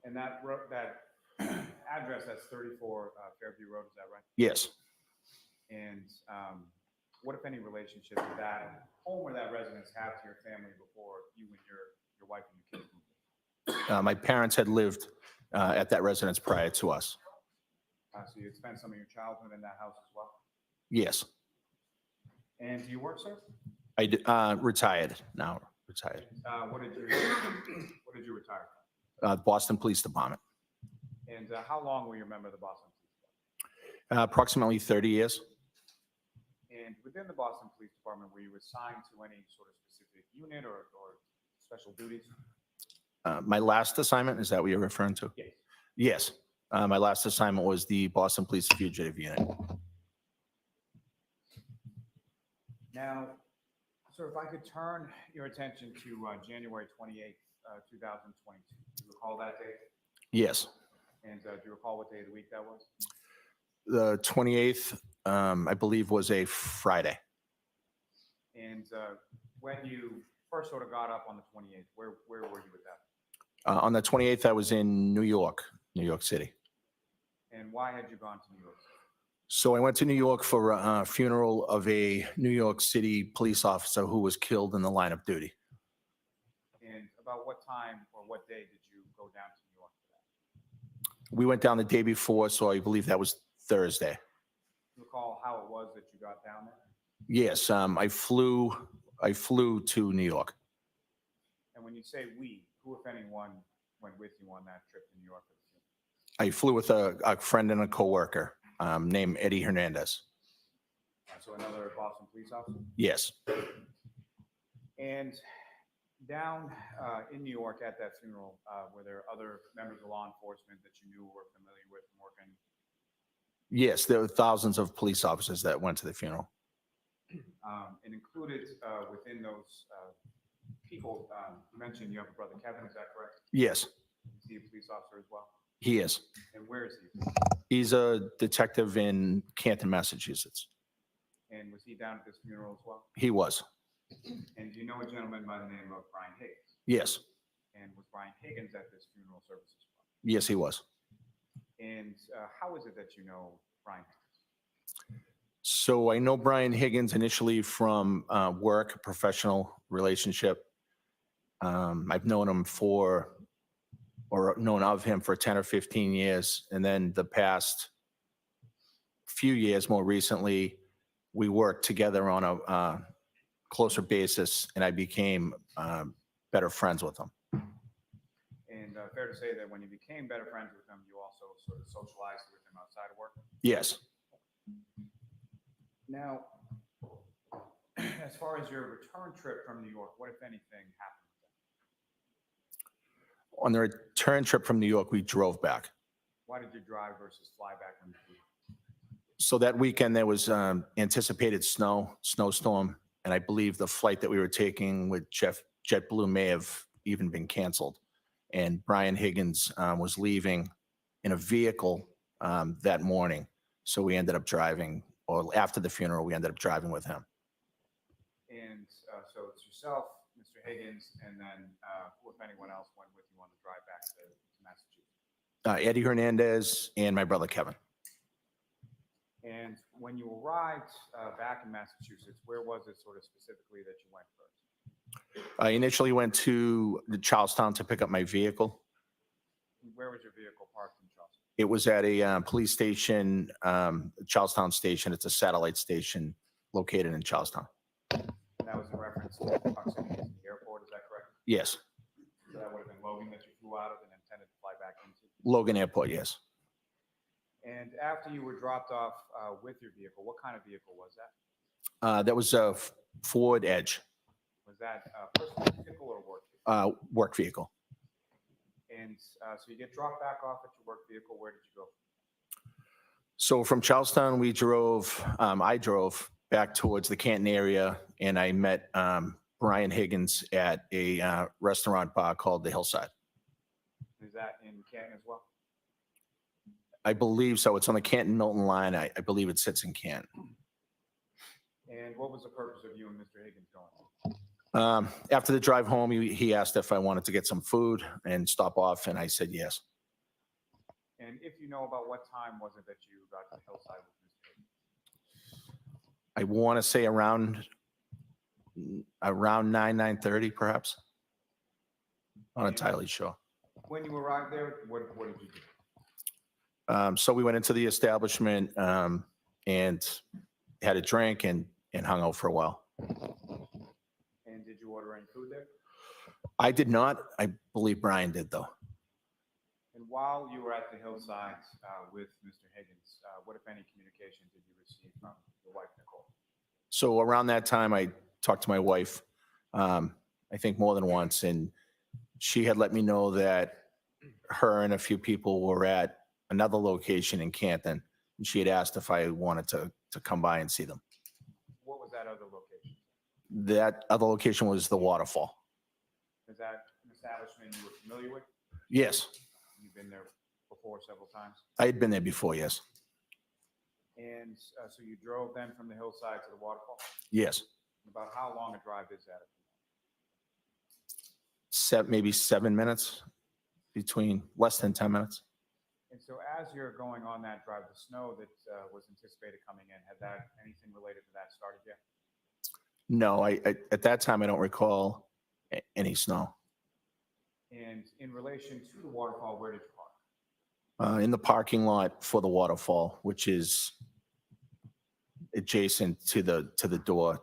And that address, that's 34 Fairview Road, is that right? Yes. And what, if any, relationship did that home or that residence have to your family before you and your wife and your kids moved in? My parents had lived at that residence prior to us. So you had spent some of your childhood in that house as well? Yes. And do you work, sir? I retired now. Retired. What did you retire from? Boston Police Department. And how long were you a member of the Boston Police Department? Approximately 30 years. And within the Boston Police Department, were you assigned to any sort of specific unit or special duties? My last assignment, is that what you're referring to? Yes. Yes. My last assignment was the Boston Police Fugitive Unit. Now, sir, if I could turn your attention to January 28th, 2022. Do you recall that date? Yes. And do you recall what day of the week that was? The 28th, I believe, was a Friday. And when you first sort of got up on the 28th, where were you with that? On the 28th, I was in New York City. And why had you gone to New York? So I went to New York for a funeral of a New York City police officer who was killed in the line of duty. And about what time or what day did you go down to New York for that? We went down the day before, so I believe that was Thursday. Do you recall how it was that you got down there? Yes, I flew to New York. And when you say we, who, if anyone, went with you on that trip to New York for the funeral? I flew with a friend and a coworker named Eddie Hernandez. So another Boston police officer? Yes. And down in New York at that funeral, were there other members of law enforcement that you knew or were familiar with from working? Yes, there were thousands of police officers that went to the funeral. And included within those people, you mentioned you have a brother Kevin, is that correct? Yes, Is he a police officer as well? he is. And where is he? He's a detective in Canton, Massachusetts. And was he down at this funeral as well? He was. And do you know a gentleman by the name of Brian Higgins? Yes, And was Brian Higgins at this funeral service as well? yes, he was. And how is it that you know Brian Higgins? So I know Brian Higgins initially from work, a professional relationship. I've known him known of him for 10 or 15 years. And then the past few years, more recently, we worked together on a closer basis, and I became better friends with him. And fair to say that when you became better friends with him, you also sort of socialized with him outside of work? Yes. Now, as far as your return trip from New York, what, if anything, happened? On the return trip from New York, we drove back. Why did you drive versus fly back when you flew? So that weekend, there was anticipated snowstorm, and I believe the flight that we were taking with JetBlue may have even been canceled. And Brian Higgins was leaving in a vehicle that morning. So we ended up driving, or after the funeral, we ended up driving with him. And so it's yourself, Mr. Higgins, and then who, if anyone else, went with you on the drive back to Massachusetts? Eddie Hernandez and my brother Kevin. And when you arrived back in Massachusetts, where was it sort of specifically that you went first? I initially went to the Charlestown to pick up my vehicle. Where was your vehicle parked in Charleston? It was at a police station, Charlestown Station. It's a satellite station located in Charlestown. And that was in reference to proximity to the airport, is that correct? Yes. So that would have been Logan that you flew out of and intended to fly back into? Logan Airport, yes. And after you were dropped off with your vehicle, what kind of vehicle was that? That was a Ford Edge, Was that a personal vehicle or work vehicle? work vehicle. And so you get dropped back off at your work vehicle. Where did you go? So from Charlestown, I drove back towards the Canton area, and I met Brian Higgins at a restaurant bar called the Hillside. Is that in Canton as well? I believe so. It's on the Canton-Milton line. I believe it sits in Canton. And what was the purpose of you and Mr. Higgins going? After the drive home, he asked if I wanted to get some food and stop off, and I said yes. And if you know about what time was it that you got to Hillside with Mr. Higgins? I want to say around 9:30, perhaps. Not entirely sure. When you arrived there, what did you do? So we went into the establishment and had a drink and hung out for a while. And did you order any food there? I did not. I believe Brian did, though. And while you were at the Hillside with Mr. Higgins, what, if any, communication did you receive from your wife, Nicole? So around that time, I talked to my wife, I think more than once, and she had let me know that her and a few people were at another location in Canton, and she had asked if I wanted to come by and see them. What was that other location? That other location was the Waterfall. Is that an establishment you were familiar with? Yes, You've been there before several times? I had been there before, yes. And so you drove then from the Hillside to the Waterfall? Yes. About how long a drive is that? Maybe 7 minutes, between less than 10 minutes. And so as you're going on that drive, the snow that was anticipated coming in, had that, anything related to that started yet? No, I at that time, I don't recall any snow. And in relation to the waterfall, where did you park? In the parking lot for the Waterfall, which is adjacent to the door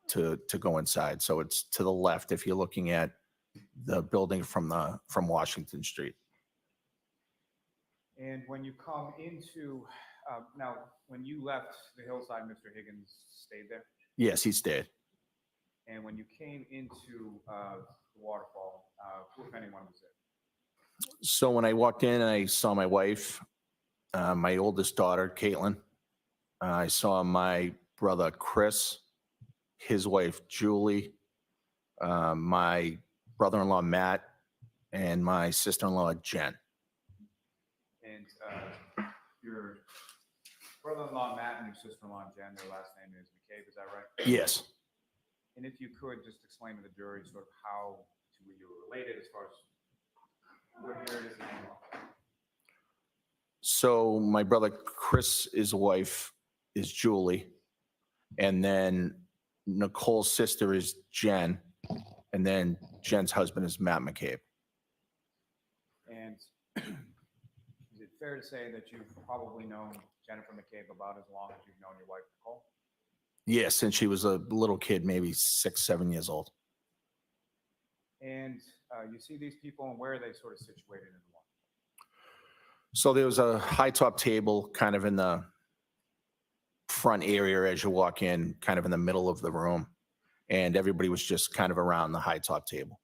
to go inside. So it's to the left if you're looking at the building from Washington Street. And when you come into, now, when you left the Hillside, Mr. Higgins stayed there? Yes, he stayed. And when you came into the waterfall, who, if anyone, was there? So when I walked in and I saw my wife, my oldest daughter, Caitlin, I saw my brother, Chris, his wife, Julie, my brother-in-law, Matt, and my sister-in-law, Jen. And your brother-in-law, Matt, and your sister-in-law, Jen, their last name is McCabe, is that right? Yes. And if you could just explain to the jury sort of how you were related as far as what year it is in name. So my brother Chris's wife is Julie, and then Nicole's sister is Jen, and then Jen's husband is Matt McCabe. And is it fair to say that you've probably known Jennifer McCabe about as long as you've known your wife, Nicole? Yes, since she was a little kid, maybe 6, 7 years old. And you see these people and where are they sort of situated in the water? So there was a high top table kind of in the front area as you walk in, kind of in the middle of the room. And everybody was just kind of around the high top table.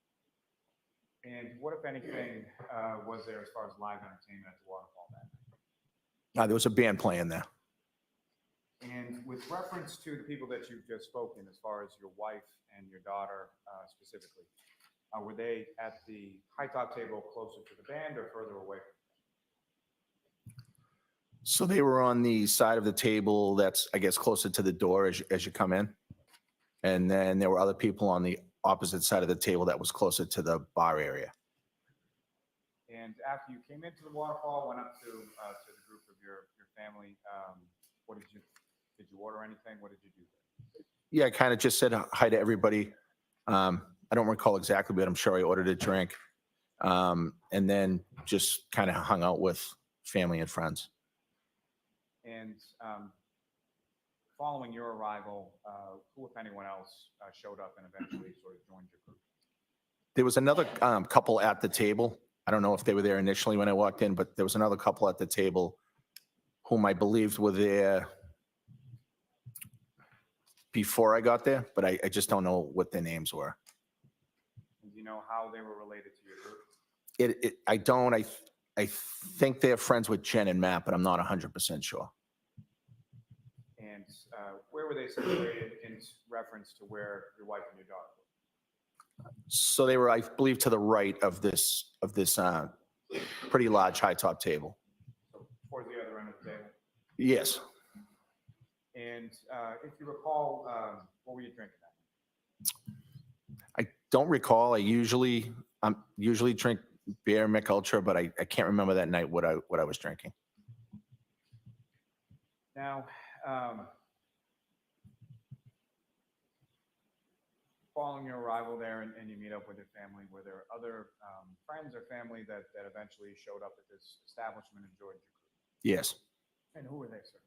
And what, if anything, was there as far as live entertainment at the waterfall that night? There was a band playing there. And with reference to the people that you've just spoken, as far as your wife and your daughter specifically, were they at the high top table closer to the band or further away? So they were on the side of the table that's, I guess, closer to the door as you come in. And then there were other people on the opposite side of the table that was closer to the bar area. And after you came into the waterfall, went up to the group of your family, what did you order anything? What did you do? Yeah, I kind of just said hi to everybody. I don't recall exactly, but I'm sure I ordered a drink. And then just kind of hung out with family and friends. And following your arrival, who, if anyone else, showed up and eventually sort of joined your group? There was another couple at the table. I don't know if they were there initially when I walked in, but there was another couple at the table whom I believed were there before I got there, but I just don't know what their names were. And do you know how they were related to your group? I don't. I think they're friends with Jen and Matt, but I'm not 100% sure. And where were they situated in reference to where your wife and your daughter were? So they were, I believe, to the right of this pretty large high top table. So towards the other end of the table? Yes. And if you recall, what were you drinking that night? I don't recall. I usually drink beer, Mick Ultra, but I can't remember that night what I was drinking. Now, following your arrival there and you meet up with your family, were there other friends or family that eventually showed up at this establishment and joined your group? Yes. And who were they, sir?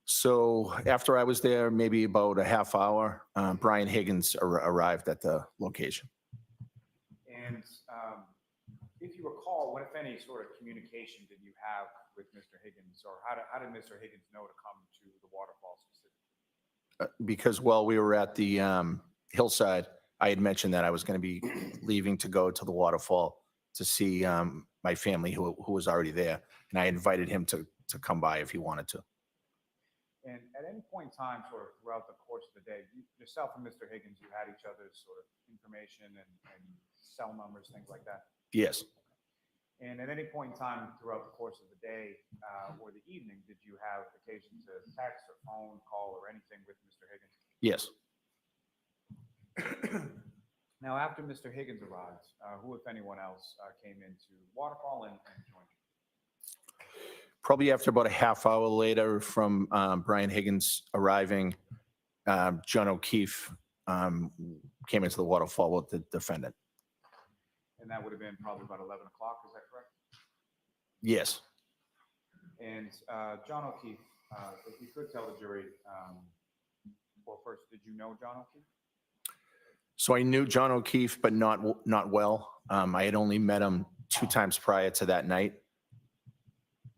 So after I was there, maybe about a half hour, Brian Higgins arrived at the location. And if you recall, what, if any, sort of communication did you have with Mr. Higgins, or how did Mr. Higgins know to come to the waterfall specifically? Because while we were at the hillside, I had mentioned that I was going to be leaving to go to the waterfall to see my family who was already there. And I invited him to come by if he wanted to. And at any point in time, sort of throughout the course of the day, yourself and Mr. Higgins, you had each other's sort of information and cell numbers, things like that? Yes. And at any point in time throughout the course of the day or the evening, did you have occasion to text or phone call or anything with Mr. Higgins? Yes. Now, after Mr. Higgins arrived, who, if anyone else, came into Waterfall and joined you? Probably after about a half hour later from Brian Higgins arriving, John O'Keefe came into the waterfall with the defendant. And that would have been probably about 11 o'clock, is that correct? Yes. And John O'Keefe, if you could tell the jury, well, first, did you know John O'Keefe? So I knew John O'Keefe, but not well. I had only met him 2 times prior to that night.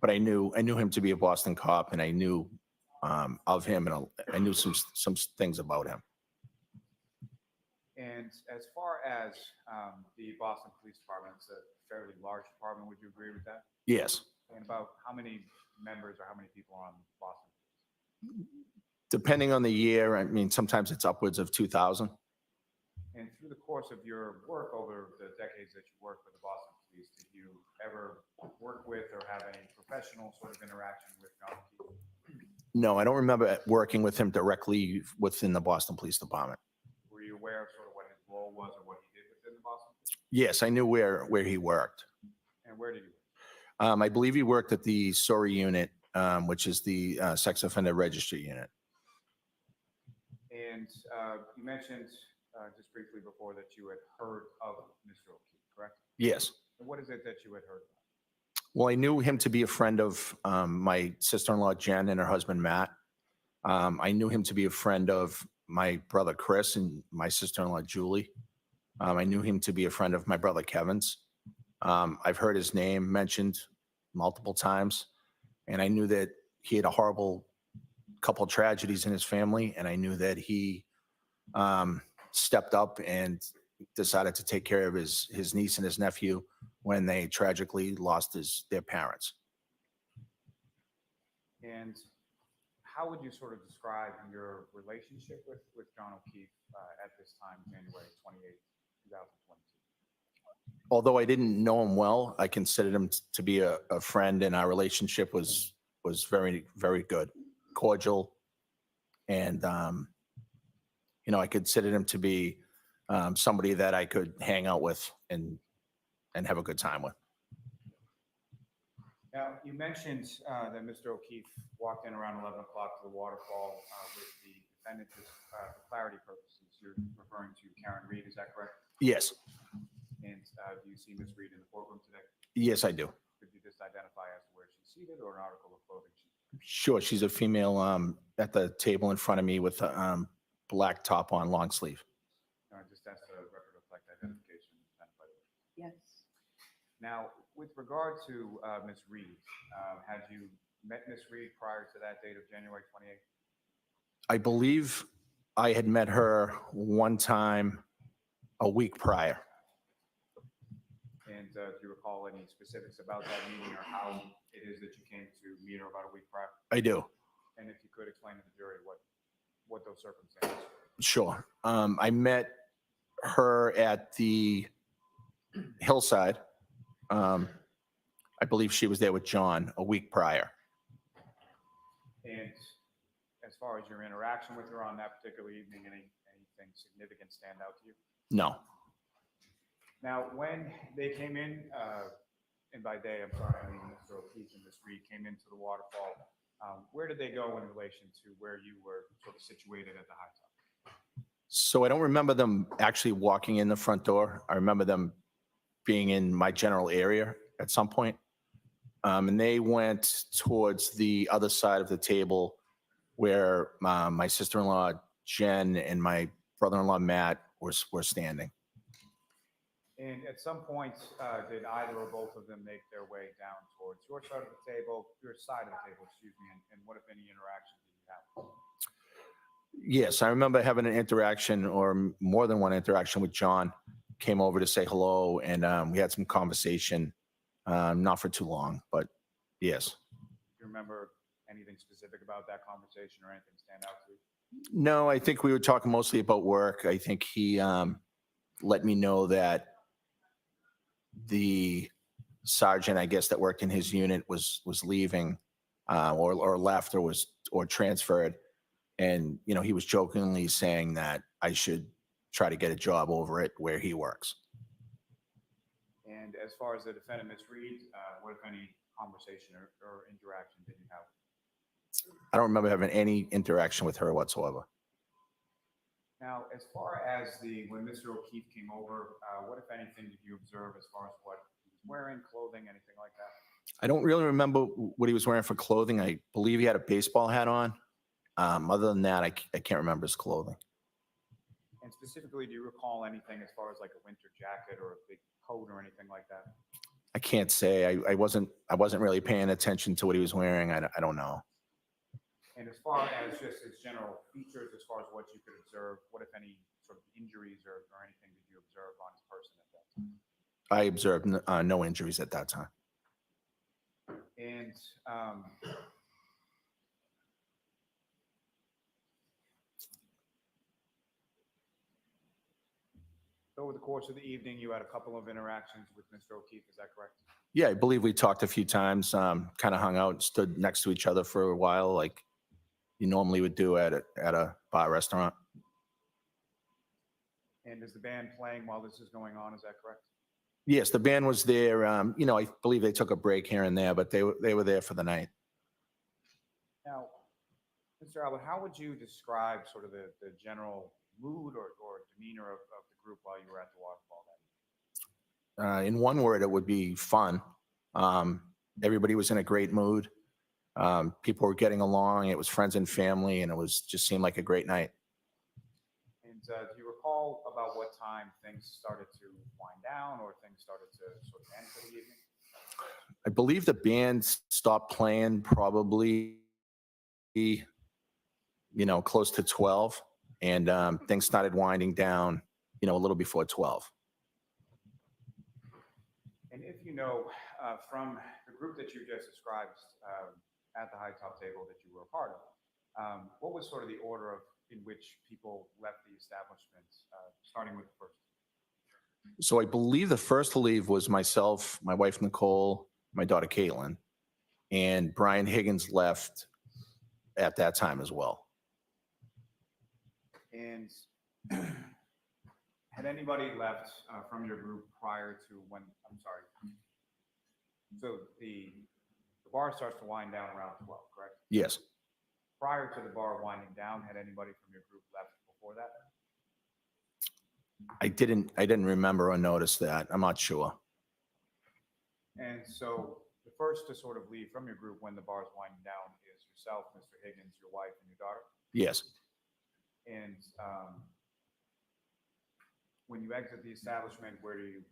But I knew him to be a Boston cop, and I knew of him, and I knew some things about him. And as far as the Boston Police Department, it's a fairly large department. Would you agree with that? Yes. And about how many members or how many people are on Boston? Depending on the year, I mean, sometimes it's upwards of 2,000. And through the course of your work over the decades that you worked with the Boston Police, did you ever work with or have any professional sort of interaction with John O'Keefe? No, I don't remember working with him directly within the Boston Police Department. Were you aware of sort of what his role was or what he did within the Boston Police? Yes, I knew where he worked. And where did he work? I believe he worked at the SORI unit, which is the Sex Offender Registry unit. And you mentioned just briefly before that you had heard of Mr. O'Keefe, correct? Yes. And what is it that you had heard about? Well, I knew him to be a friend of my sister-in-law, Jen, and her husband, Matt. I knew him to be a friend of my brother, Chris, and my sister-in-law, Julie. I knew him to be a friend of my brother Kevin's. I've heard his name mentioned multiple times, and I knew that he had a horrible couple tragedies in his family, and I knew that he stepped up and decided to take care of his niece and his nephew when they tragically lost their parents. And how would you sort of describe your relationship with John O'Keefe at this time, January 28th, 2022? Although I didn't know him well, I considered him to be a friend, and our relationship was very, very good, cordial. And, I considered him to be somebody that I could hang out with and have a good time with. Now, you mentioned that Mr. O'Keefe walked in around 11 o'clock to the waterfall with the defendant. For clarity purposes, you're referring to Karen Reed, is that correct? Yes. And do you see Ms. Reed in the courtroom today? Yes, I do. Could you just identify as to where she's seated or an article of clothing she's wearing? Sure. She's a female at the table in front of me with a black top on, long sleeve. Just as the record reflect identification. Yes. Now, with regard to Ms. Reed, had you met Ms. Reed prior to that date of January 28th? I believe I had met her one time a week prior. And do you recall any specifics about that meeting or how it is that you came to meet her about a week prior? I do. And if you could explain to the jury what those circumstances were. Sure. I met her at the Hillside. I believe she was there with John a week prior. And as far as your interaction with her on that particular evening, anything significant stand out to you? No. Now, when they came in, and by they, I'm sorry, I mean Mr. O'Keefe and Ms. Reed came into the waterfall, where did they go in relation to where you were sort of situated at the high top? So I don't remember them actually walking in the front door. I remember them being in my general area at some point. And they went towards the other side of the table where my sister-in-law, Jen, and my brother-in-law, Matt, were standing. And at some point, did either or both of them make their way down towards your side of the table, your side of the table, excuse me, and what, if any, interaction did you have? Yes, I remember having an interaction, or more than one interaction, with John. Came over to say hello, and we had some conversation, not for too long, but yes. Do you remember anything specific about that conversation or anything stand out to you? No, I think we were talking mostly about work. I think he let me know that the sergeant, I guess, that worked in his unit was leaving or left or transferred. And, he was jokingly saying that I should try to get a job over it where he works. And as far as the defendant, Ms. Reed, what, if any, conversation or interaction did you have? I don't remember having any interaction with her whatsoever. Now, as far as when Mr. O'Keefe came over, what, if anything, did you observe as far as what he was wearing, clothing, anything like that? I don't really remember what he was wearing for clothing. I believe he had a baseball hat on. Other than that, I can't remember his clothing. And specifically, do you recall anything as far as like a winter jacket or a big coat or anything like that? I can't say. I wasn't really paying attention to what he was wearing. I don't know. And as far as just his general features, as far as what you could observe, what, if any, sort of injuries or anything did you observe on his person at that time? I observed no injuries at that time. And over the course of the evening, you had a couple of interactions with Mr. O'Keefe, is that correct? Yeah, I believe we talked a few times, kind of hung out, stood next to each other for a while, like you normally would do at a bar restaurant. And is the band playing while this is going on, is that correct? Yes, the band was there. I believe they took a break here and there, but they were there for the night. Now, Mr. Albert, how would you describe sort of the general mood or demeanor of the group while you were at the waterfall that evening? In one word, it would be fun. Everybody was in a great mood. People were getting along. It was friends and family, and it just seemed like a great night. And And do you recall about what time things started to wind down or things started to sort of end for the evening? I believe the band stopped playing probably, close to 12, and things started winding down, a little before 12. And if you know, from the group that you just described at the high top table that you were a part of, what was sort of the order in which people left the establishment, starting with the first? So I believe the first to leave was myself, my wife Nicole, my daughter Caitlin, and Brian Higgins left at that time as well. And had anybody left from your group prior to when, I'm sorry. So the bar starts to wind down around 12, correct? Yes. Prior to the bar winding down, had anybody from your group left before that? I didn't remember or notice that. I'm not sure. And so the first to sort of leave from your group when the bar is winding down is yourself, Mr. Higgins, your wife, and your daughter. Yes. And when you exit the establishment, where do you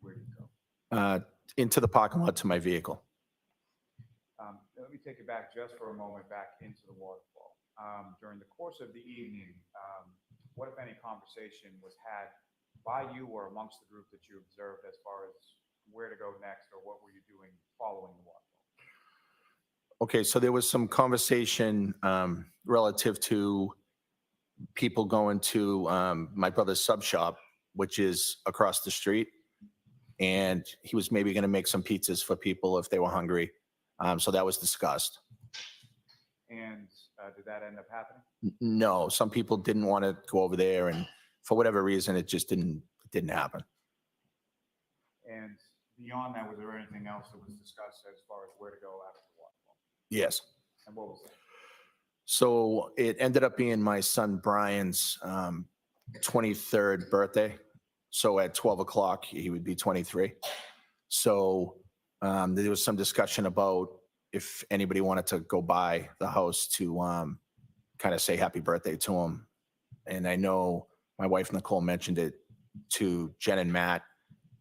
go? Into the parking lot to my vehicle. Let me take it back just for a moment back into the waterfall. During the course of the evening, what, if any, conversation was had by you or amongst the group that you observed as far as where to go next or what were you doing following the waterfall? Okay, so there was some conversation relative to people going to my brother's sub shop, which is across the street. And he was maybe going to make some pizzas for people if they were hungry. So that was discussed. And did that end up happening? No, some people didn't want to go over there, and for whatever reason, it just didn't happen. And beyond that, was there anything else that was discussed as far as where to go after the waterfall? Yes. And what was that? So it ended up being my son Brian's 23rd birthday. So at 12 o'clock, he would be 23. So there was some discussion about if anybody wanted to go by the house to kind of say happy birthday to him. And I know my wife Nicole mentioned it to Jen and Matt,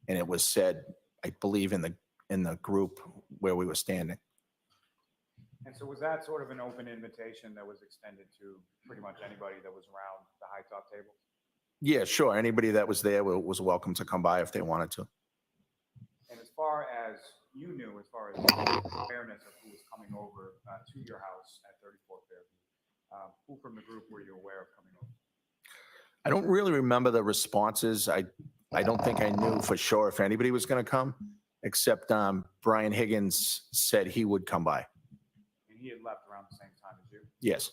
and it was said, I believe, in the group where we were standing. And so was that sort of an open invitation that was extended to pretty much anybody that was around the high top table? Yeah, sure. Anybody that was there was welcome to come by if they wanted to. And as far as you knew, as far as awareness of who was coming over to your house at 34 Fairview, who from the group were you aware of coming over? I don't really remember the responses. I don't think I knew for sure if anybody was going to come, except Brian Higgins said he would come by. And he had left around the same time as you? Yes.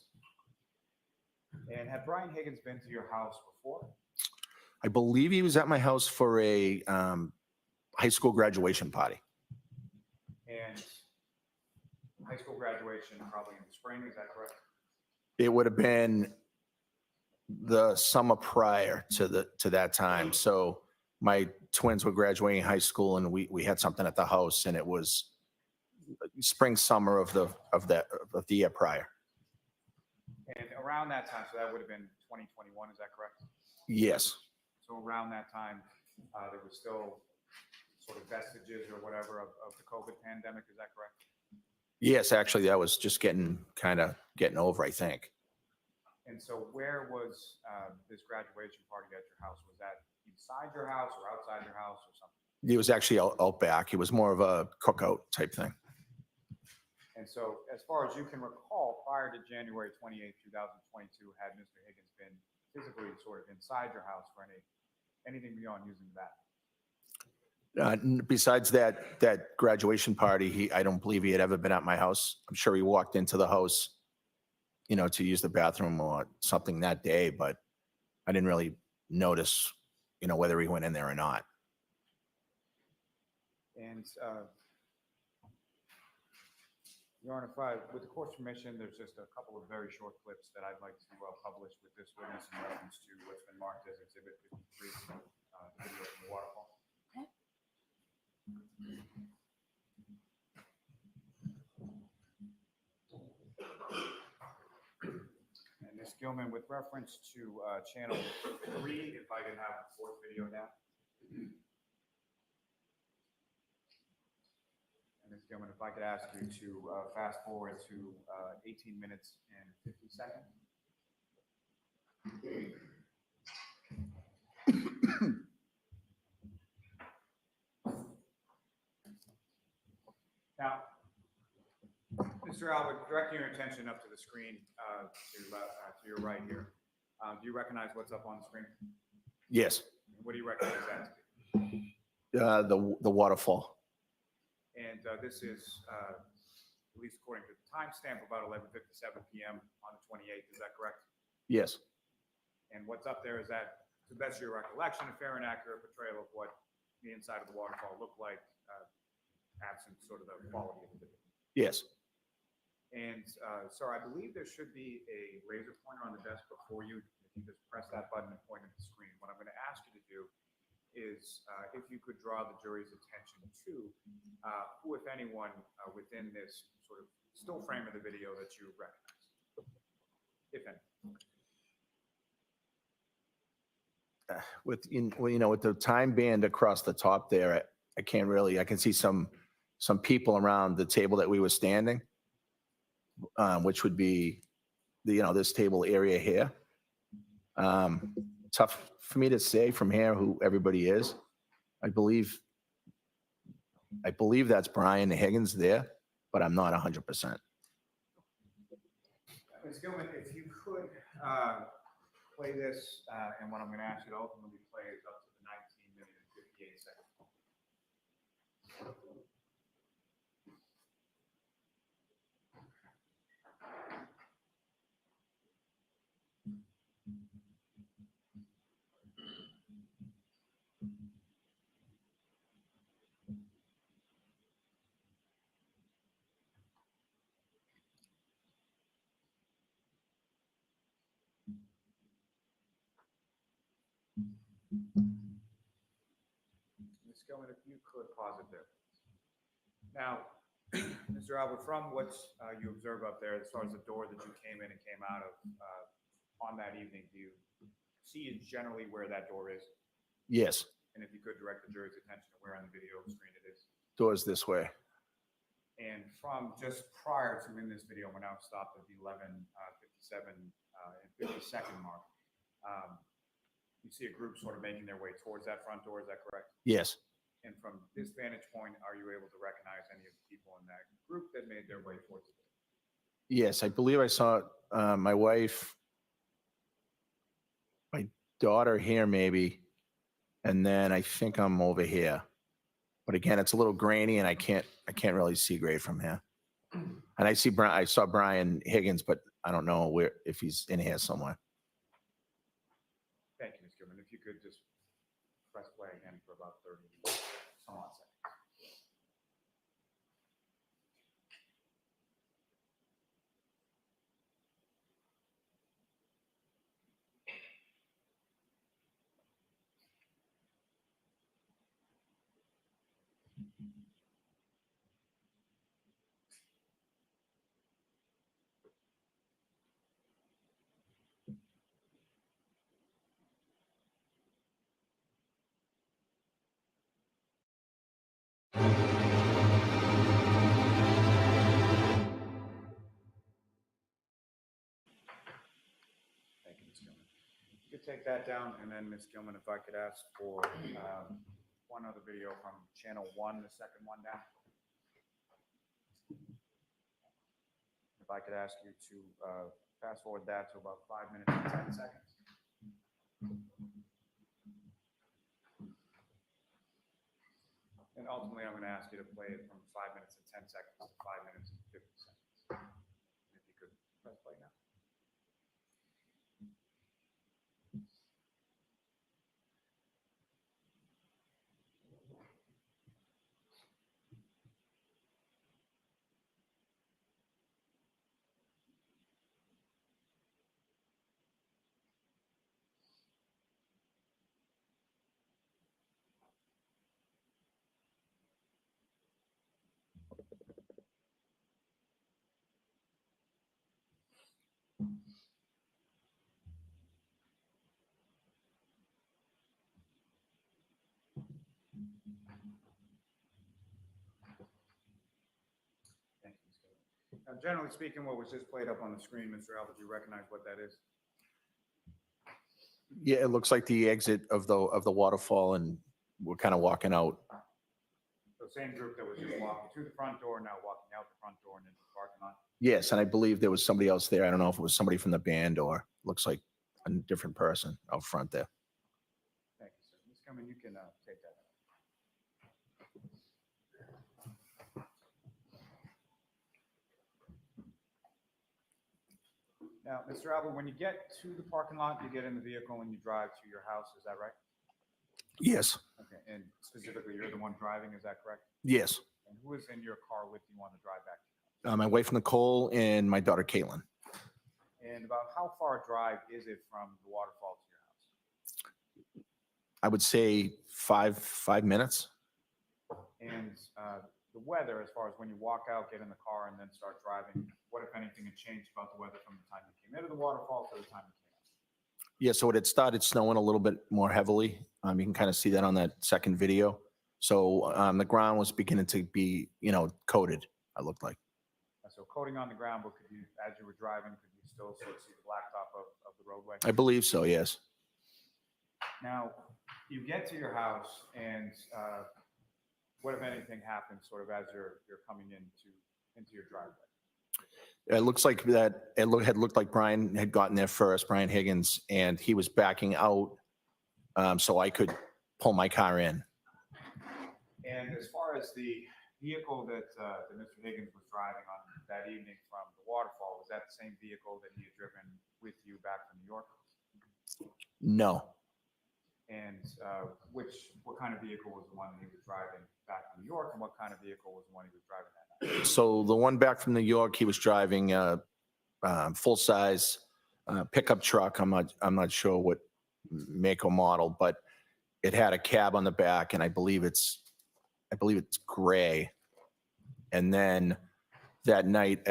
And had Brian Higgins been to your house before? I believe he was at my house for a high school graduation party. And high school graduation probably in the spring, is that correct? It would have been the summer prior to that time. So my twins were graduating high school, and we had something at the house, and it was spring, summer of the year prior. And around that time, so that would have been 2021, is that correct? Yes. So around that time, there was still sort of vestiges or whatever of the COVID pandemic, is that correct? Yes, actually, that was just getting over, I think. And so where was this graduation party at your house? Was that inside your house or outside your house or something? It was actually out back. It was more of a cookout type thing. And so as far as you can recall, prior to January 28, 2022, had Mr. Higgins been physically sort of inside your house for anything beyond using that? Besides that graduation party, I don't believe he had ever been at my house. I'm sure he walked into the house, to use the bathroom or something that day, but I didn't really notice, whether he went in there or not. And Your Honor, with the court's permission, there's just a couple of very short clips that I'd like to publish with this witness in reference to what's been marked as Exhibit 53, the video from the waterfall. In this Gilman, with reference to channel 3, if I can have the fourth video now. And Ms. Gilman, if I could ask you to fast forward to 18 minutes and 50 seconds. Now, Mr. Albert, directing your attention up to the screen to your right here. Do you recognize what's up on the screen? Yes, What do you recognize that to be? the waterfall. And this is, at least according to the timestamp, about 11:57 p.m. on the 28th. Is that correct? Yes, And what's up there, is that, to the best of your recollection, a fair and accurate portrayal of what the inside of the waterfall looked like, absent sort of the quality of the video? yes. And sir, I believe there should be a laser pointer on the desk before you. If you just press that button and point at the screen. What I'm going to ask you to do is if you could draw the jury's attention to who, if anyone, within this sort of still frame of the video that you recognize, if any. With the time band across the top there, I can't really, I can see some people around the table that we were standing, which would be this table area here. Tough for me to say from here who everybody is. I believe that's Brian Higgins there, but I'm not 100%. Ms. Gilman, if you could play this, and what I'm going to ask you to ultimately play is up to the 19 minute and 58 seconds. Ms. Gilman, if you could pause it there. Now, Mr. Albert, from what you observe up there, as far as the door that you came in and came out of on that evening, do you see generally where that door is? Yes, And if you could direct the jury's attention to where on the video screen it is. doors this way. And from just prior to in this video, we're now stopped at the 11:57 and 50-second mark. You see a group sort of making their way towards that front door. Is that correct? Yes, And from this vantage point, are you able to recognize any of the people in that group that made their way towards it? yes. I believe I saw my wife, my daughter here maybe, and then I think I'm over here. But again, it's a little grainy and I can't really see great from here. And I saw Brian Higgins, but I don't know if he's in here somewhere. Thank you, Ms. Gilman. If you could just press play again for about 30 some odd seconds. Thank you, Ms. Gilman. You could take that down, and then Ms. Gilman, if I could ask for one other video from channel 1, the second one down. If I could ask you to fast forward that to about 5 minutes and 10 seconds. And ultimately, I'm going to ask you to play it from 5 minutes and 10 seconds to 5 minutes and 50 seconds. If you could press play now. Thank you, Mr. Higgins. Now, generally speaking, what was just played up on the screen, Mr. Albert, do you recognize what that is? Yeah, it looks like the exit of the waterfall, and we're kind of walking out. The same group that was just walking through the front door, now walking out the front door and into the parking lot? Yes, and I believe there was somebody else there. I don't know if it was somebody from the band or looks like a different person out front there. Thank you, sir. Ms. Cumming, you can take that. Now, Mr. Albert, when you get to the parking lot, you get in the vehicle and you drive to your house, is that right? Yes, Okay, and specifically, you're the one driving, is that correct? yes. And who is in your car with you on the drive back? My wife Nicole and my daughter Caitlin. And about how far a drive is it from the waterfall to your house? I would say 5 minutes. And the weather, as far as when you walk out, get in the car, and then start driving, what, if anything, had changed about the weather from the time you came into the waterfall to the time you came out? Yeah, so it had started snowing a little bit more heavily. You can kind of see that on that second video. So the ground was beginning to be, coated, it looked like. So coating on the ground, but could you, as you were driving, could you still sort of see the blacktop of the roadway? I believe so, yes. Now, you get to your house, and what, if anything, happens sort of as you're coming into your driveway? It looks like that, had looked like Brian had gotten there first, Brian Higgins, and he was backing out so I could pull my car in. And as far as the vehicle that Mr. Higgins was driving on that evening from the waterfall, was that the same vehicle that he had driven with you back from New York? No. And what kind of vehicle was the one that he was driving back from New York, and what kind of vehicle was the one he was driving that night? So the one back from New York, he was driving a full-size pickup truck. I'm not sure what make or model, but it had a cab on the back, and I believe it's gray. And then that night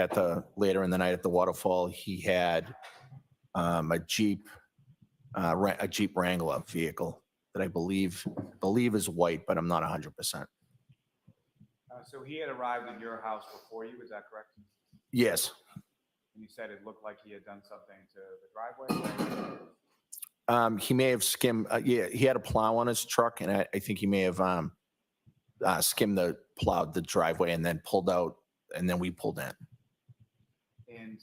later in the night at the waterfall, he had a Jeep Wrangler vehicle that I believe is white, but I'm not 100%. So he had arrived at your house before you, is that correct? Yes. And you said it looked like he had done something to the driveway? He may have skimmed, he had a plow on his truck, and I think he may have skimmed plowed the driveway and then pulled out, and then we pulled in. And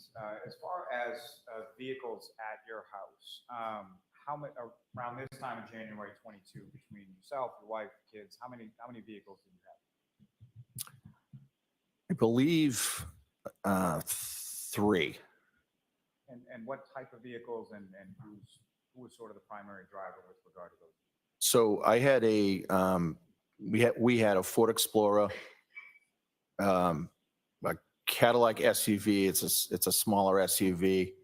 as far as vehicles at your house, how many, around this time in January 22, between yourself, your wife, kids, how many vehicles did you have? I believe 3. And what type of vehicles, and who was sort of the primary driver with regard to those? So I had we had a Ford Explorer, a Cadillac SUV. It's a smaller SUV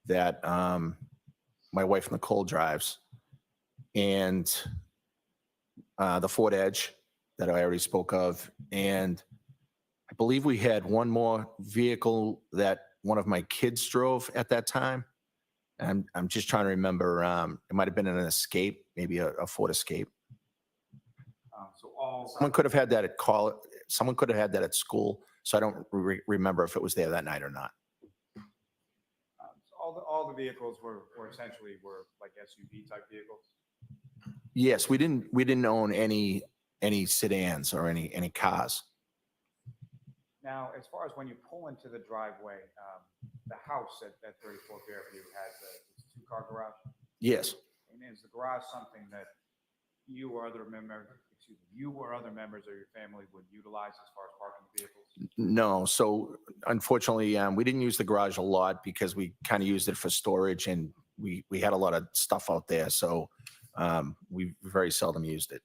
that my wife Nicole drives, and the Ford Edge that I already spoke of, and I believe we had one more vehicle that one of my kids drove at that time. And I'm just trying to remember. It might have been an Escape, maybe a Ford Escape. Someone could have had that at college. Someone could have had that at school. So I don't remember if it was there that night or not. So all the vehicles were essentially like SUV type vehicles. Yes, we didn't own any sedans or any cars. Now, as far as when you pull into the driveway, the house at 34 Fairview has a 2-car garage? Yes. And is the garage something that you or other members of your family would utilize as far as parking vehicles? No. So unfortunately, we didn't use the garage a lot because we kind of used it for storage, and we had a lot of stuff out there. So we very seldom used it.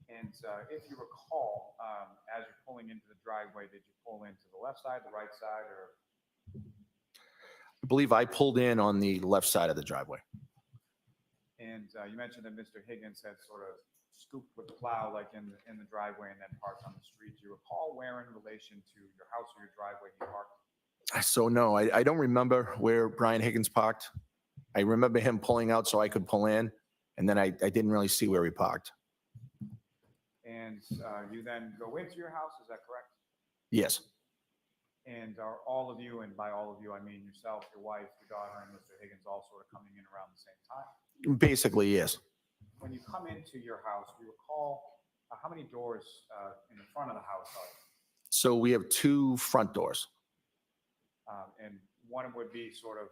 And if you recall, as you're pulling into the driveway, did you pull into the left side, the right side, or? I believe I pulled in on the left side of the driveway. And you mentioned that Mr. Higgins had sort of scooped with the plow like in the driveway and then parked on the street. Do you recall where in relation to your house or your driveway he parked? So no, I don't remember where Brian Higgins parked. I remember him pulling out so I could pull in, and then I didn't really see where he parked. And you then go into your house, is that correct? Yes, And are all of you, and by all of you, I mean yourself, your wife, your daughter, and Mr. Higgins all sort of coming in around the same time? basically, yes. When you come into your house, do you recall how many doors in the front of the house are there? So we have two front doors. And one would be sort of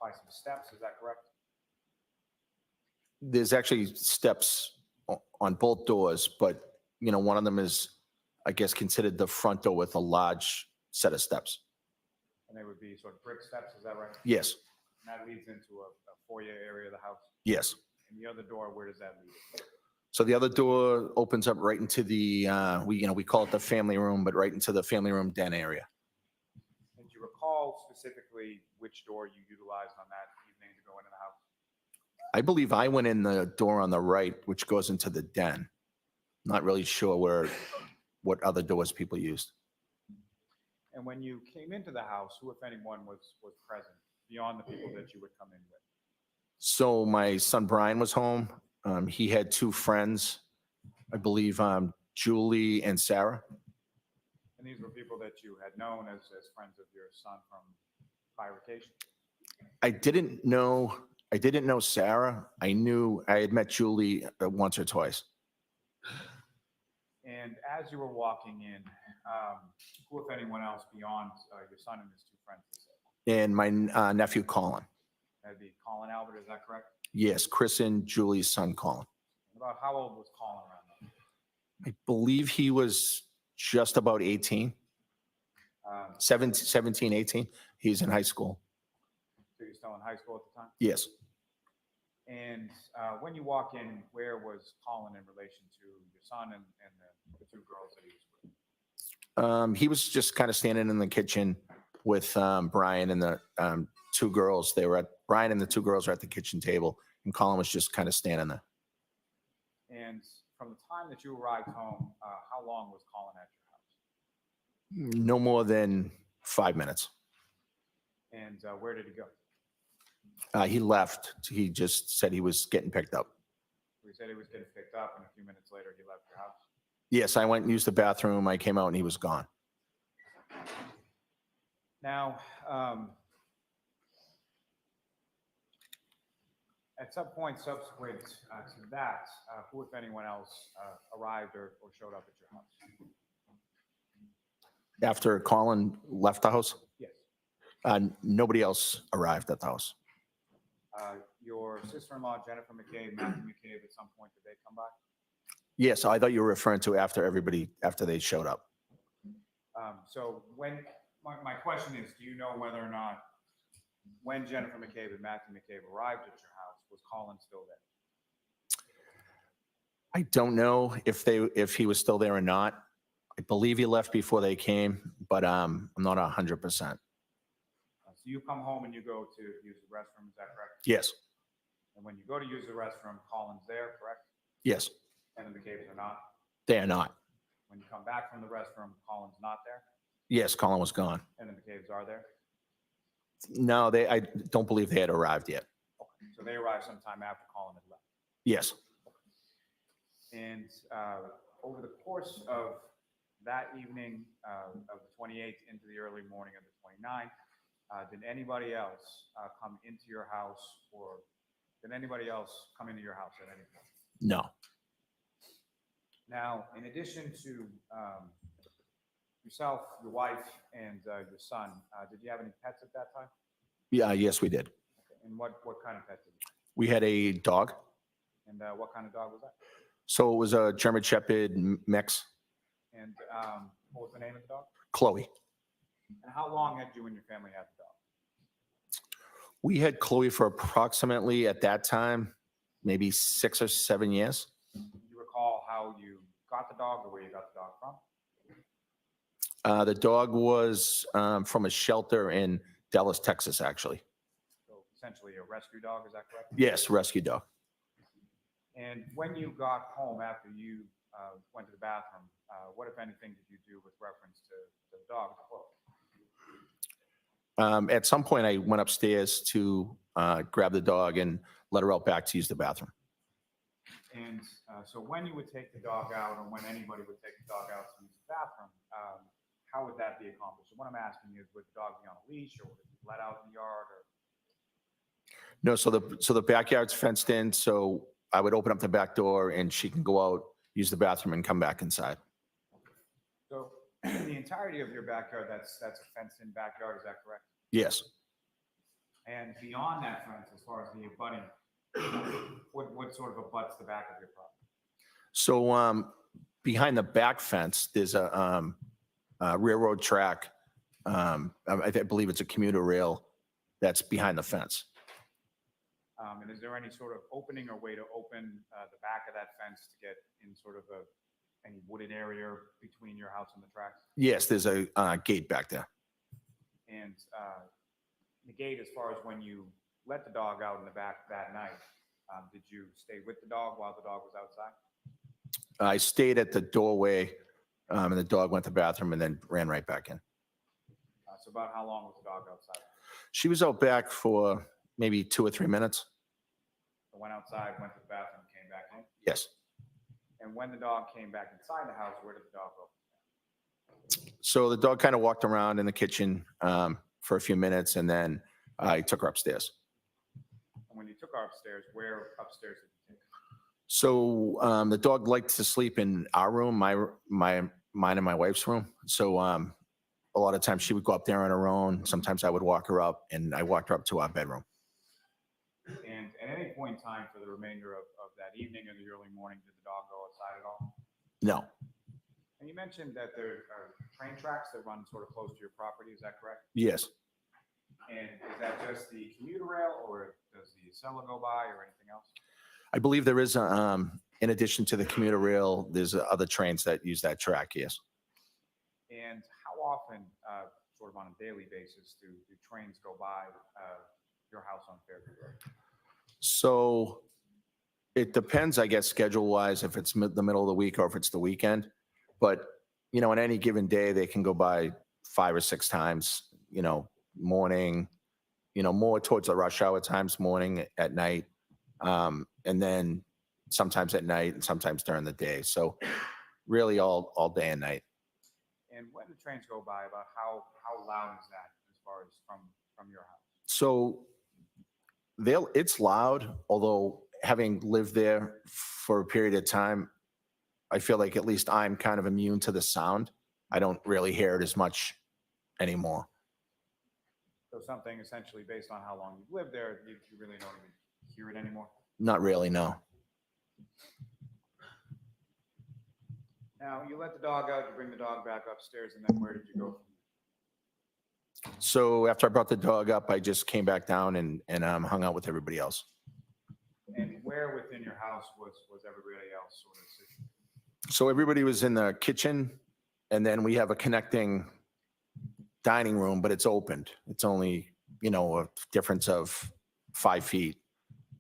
by some steps, is that correct? There's actually steps on both doors, but, one of them is, I guess, considered the front door with a large set of steps. And they would be sort of brick steps, is that right? Yes, And that leads into a foyer area of the house? yes. And the other door, where does that lead? So the other door opens up right into the, we call it the family room, but right into the family room den area. And do you recall specifically which door you utilized on that evening to go into the house? I believe I went in the door on the right, which goes into the den. Not really sure what other doors people used. And when you came into the house, who, if anyone, was present beyond the people that you would come in with? So my son Brian was home. He had two friends, I believe, Julie and Sarah. And these were people that you had known as friends of your son from prior vacation? I didn't know Sarah. I had met Julie once or twice. And as you were walking in, who, if anyone else, beyond your son and his two friends? And my nephew Colin. That'd be Colin Albert, is that correct? Yes, Chris and Julie's son Colin. About how old was Colin around then? I believe he was just about 18, 17, 18. He's in high school. So you're still in high school at the time? Yes. And when you walk in, where was Colin in relation to your son and the two girls that he was with? He was just kind of standing in the kitchen with Brian and the two girls. Brian and the two girls were at the kitchen table, and Colin was just kind of standing there. And from the time that you arrived home, how long was Colin at your house? No more than 5 minutes. And where did he go? He left. He just said he was getting picked up. He said he was getting picked up, and a few minutes later, he left your house. Yes, I went and used the bathroom. I came out and he was gone. Now, at some point subsequent to that, who, if anyone else, arrived or showed up at your house? After Colin left the house, Yes. nobody else arrived at the house. Your sister-in-law, Jennifer McCabe, Matthew McCabe, at some point, did they come by? Yes, I thought you were referring to after they showed up. So when, my question is, do you know whether or not when Jennifer McCabe and Matthew McCabe arrived at your house, was Colin still there? I don't know if he was still there or not. I believe he left before they came, but I'm not 100%. So you come home and you go to use the restroom, is that correct? Yes, And when you go to use the restroom, Colin's there, correct? yes, And the McCabe's are not? they are not. When you come back from the restroom, Colin's not there, Yes, Colin was gone. and the McCabe's are there? No, I don't believe they had arrived yet. So they arrived sometime after Colin had left. Yes. And over the course of that evening of the 28th into the early morning of the 29th, did anybody else come into your house, or did anybody else come into your house at any point? No. Now, in addition to yourself, your wife, and your son, did you have any pets at that time? Yeah, yes, we did. And what kind of pet did you We had a dog. have? And what kind of dog was that? So it was a German Shepherd mix, And what was the name of the dog? Chloe. And how long had you and your family had the dog? We had Chloe for approximately, at that time, maybe 6 or 7 years. Do you recall how you got the dog or where you got the dog from? The dog was from a shelter in Dallas, Texas, actually. So essentially a rescue dog, is that correct? Yes, rescue dog. And when you got home after you went to the bathroom, what, if anything, did you do with reference to the dog? At some point, I went upstairs to grab the dog and let her out back to use the bathroom. And so when you would take the dog out, or when anybody would take the dog out to use the bathroom, how would that be accomplished? So what I'm asking is, would the dog be on a leash, or would it be let out in the yard, or? No, so the backyard's fenced in, so I would open up the back door and she can go out, use the bathroom and come back inside. So the entirety of your backyard, that's a fenced-in backyard, is that correct? Yes. And beyond that fence, as far as the abutting, what sort of abuts the back of your property? So behind the back fence, there's a railroad track. I believe it's a commuter rail that's behind the fence. And is there any sort of opening or way to open the back of that fence to get in sort of any wooded area between your house and the tracks? Yes, there's a gate back there. And the gate, as far as when you let the dog out in the back that night, did you stay with the dog while the dog was outside? I stayed at the doorway and the dog went to the bathroom and then ran right back in. So about how long was the dog outside? She was out back for maybe 2 or 3 minutes. So went outside, went to the bathroom, came back in? Yes. And when the dog came back inside the house, where did the dog go? So the dog kind of walked around in the kitchen for a few minutes and then I took her upstairs. And when you took her upstairs, where upstairs did you take her? So the dog liked to sleep in our room, mine and my wife's room. So a lot of times she would go up there on her own. Sometimes I would walk her up and I walked her up to our bedroom. And at any point in time for the remainder of that evening or the early morning, did the dog go outside at all? No. And you mentioned that there are train tracks that run sort of close to your property, is that correct? Yes. And is that just the commuter rail, or does the Acela go by, or anything else? I believe there is, in addition to the commuter rail, there's other trains that use that track, yes. And how often, sort of on a daily basis, do trains go by your house on Fairview Road? So it depends, I guess, schedule-wise, if it's the middle of the week or if it's the weekend. But, you know, on any given day, they can go by 5 or 6 times, you know, morning, you know, more towards the rush hour times, morning, at night, and then sometimes at night and sometimes during the day. So really all day and night. And when the trains go by, about how loud is that as far as from your house? So it's loud, although having lived there for a period of time, I feel like at least I'm kind of immune to the sound. I don't really hear it as much anymore. So something essentially based on how long you've lived there, you really don't even hear it anymore? Not really, no. Now, you let the dog out, you bring the dog back upstairs, and then where did you go? So after I brought the dog up, I just came back down and hung out with everybody else. And where within your house was everybody else sort of sitting? So everybody was in the kitchen, and then we have a connecting dining room, but it's opened. It's only, you know, a difference of 5 feet.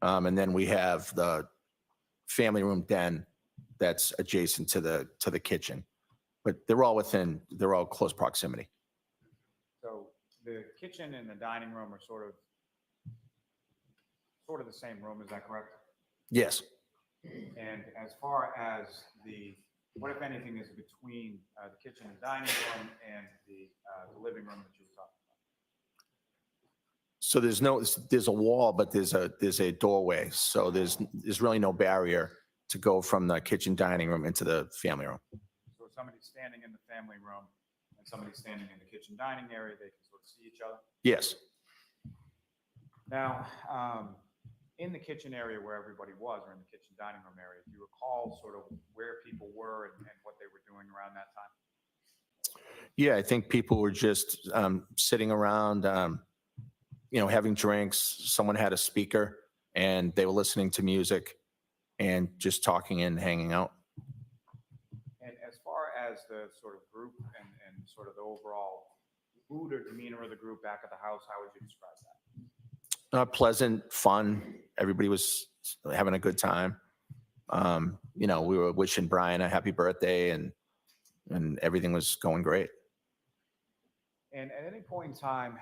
And then we have the family room den that's adjacent to the kitchen. But they're all close proximity. So the kitchen and the dining room are sort of the same room, is that correct? Yes. And as far as what if anything is between the kitchen and dining room and the living room that you were talking about? So there's a wall, but there's a doorway. So there's really no barrier to go from the kitchen dining room into the family room. So if somebody's standing in the family room and somebody's standing in the kitchen dining area, they can sort of see each other? Yes. Now, in the kitchen area where everybody was, or in the kitchen dining room area, do you recall sort of where people were and what they were doing around that time? Yeah, I think people were just sitting around, you know, having drinks. Someone had a speaker and they were listening to music and just talking and hanging out. And as far as the sort of group and sort of the overall mood or demeanor of the group back at the house, how would you describe that? Pleasant, fun. Everybody was having a good time. You know, we were wishing Brian a happy birthday and everything was going great. And at any point in time,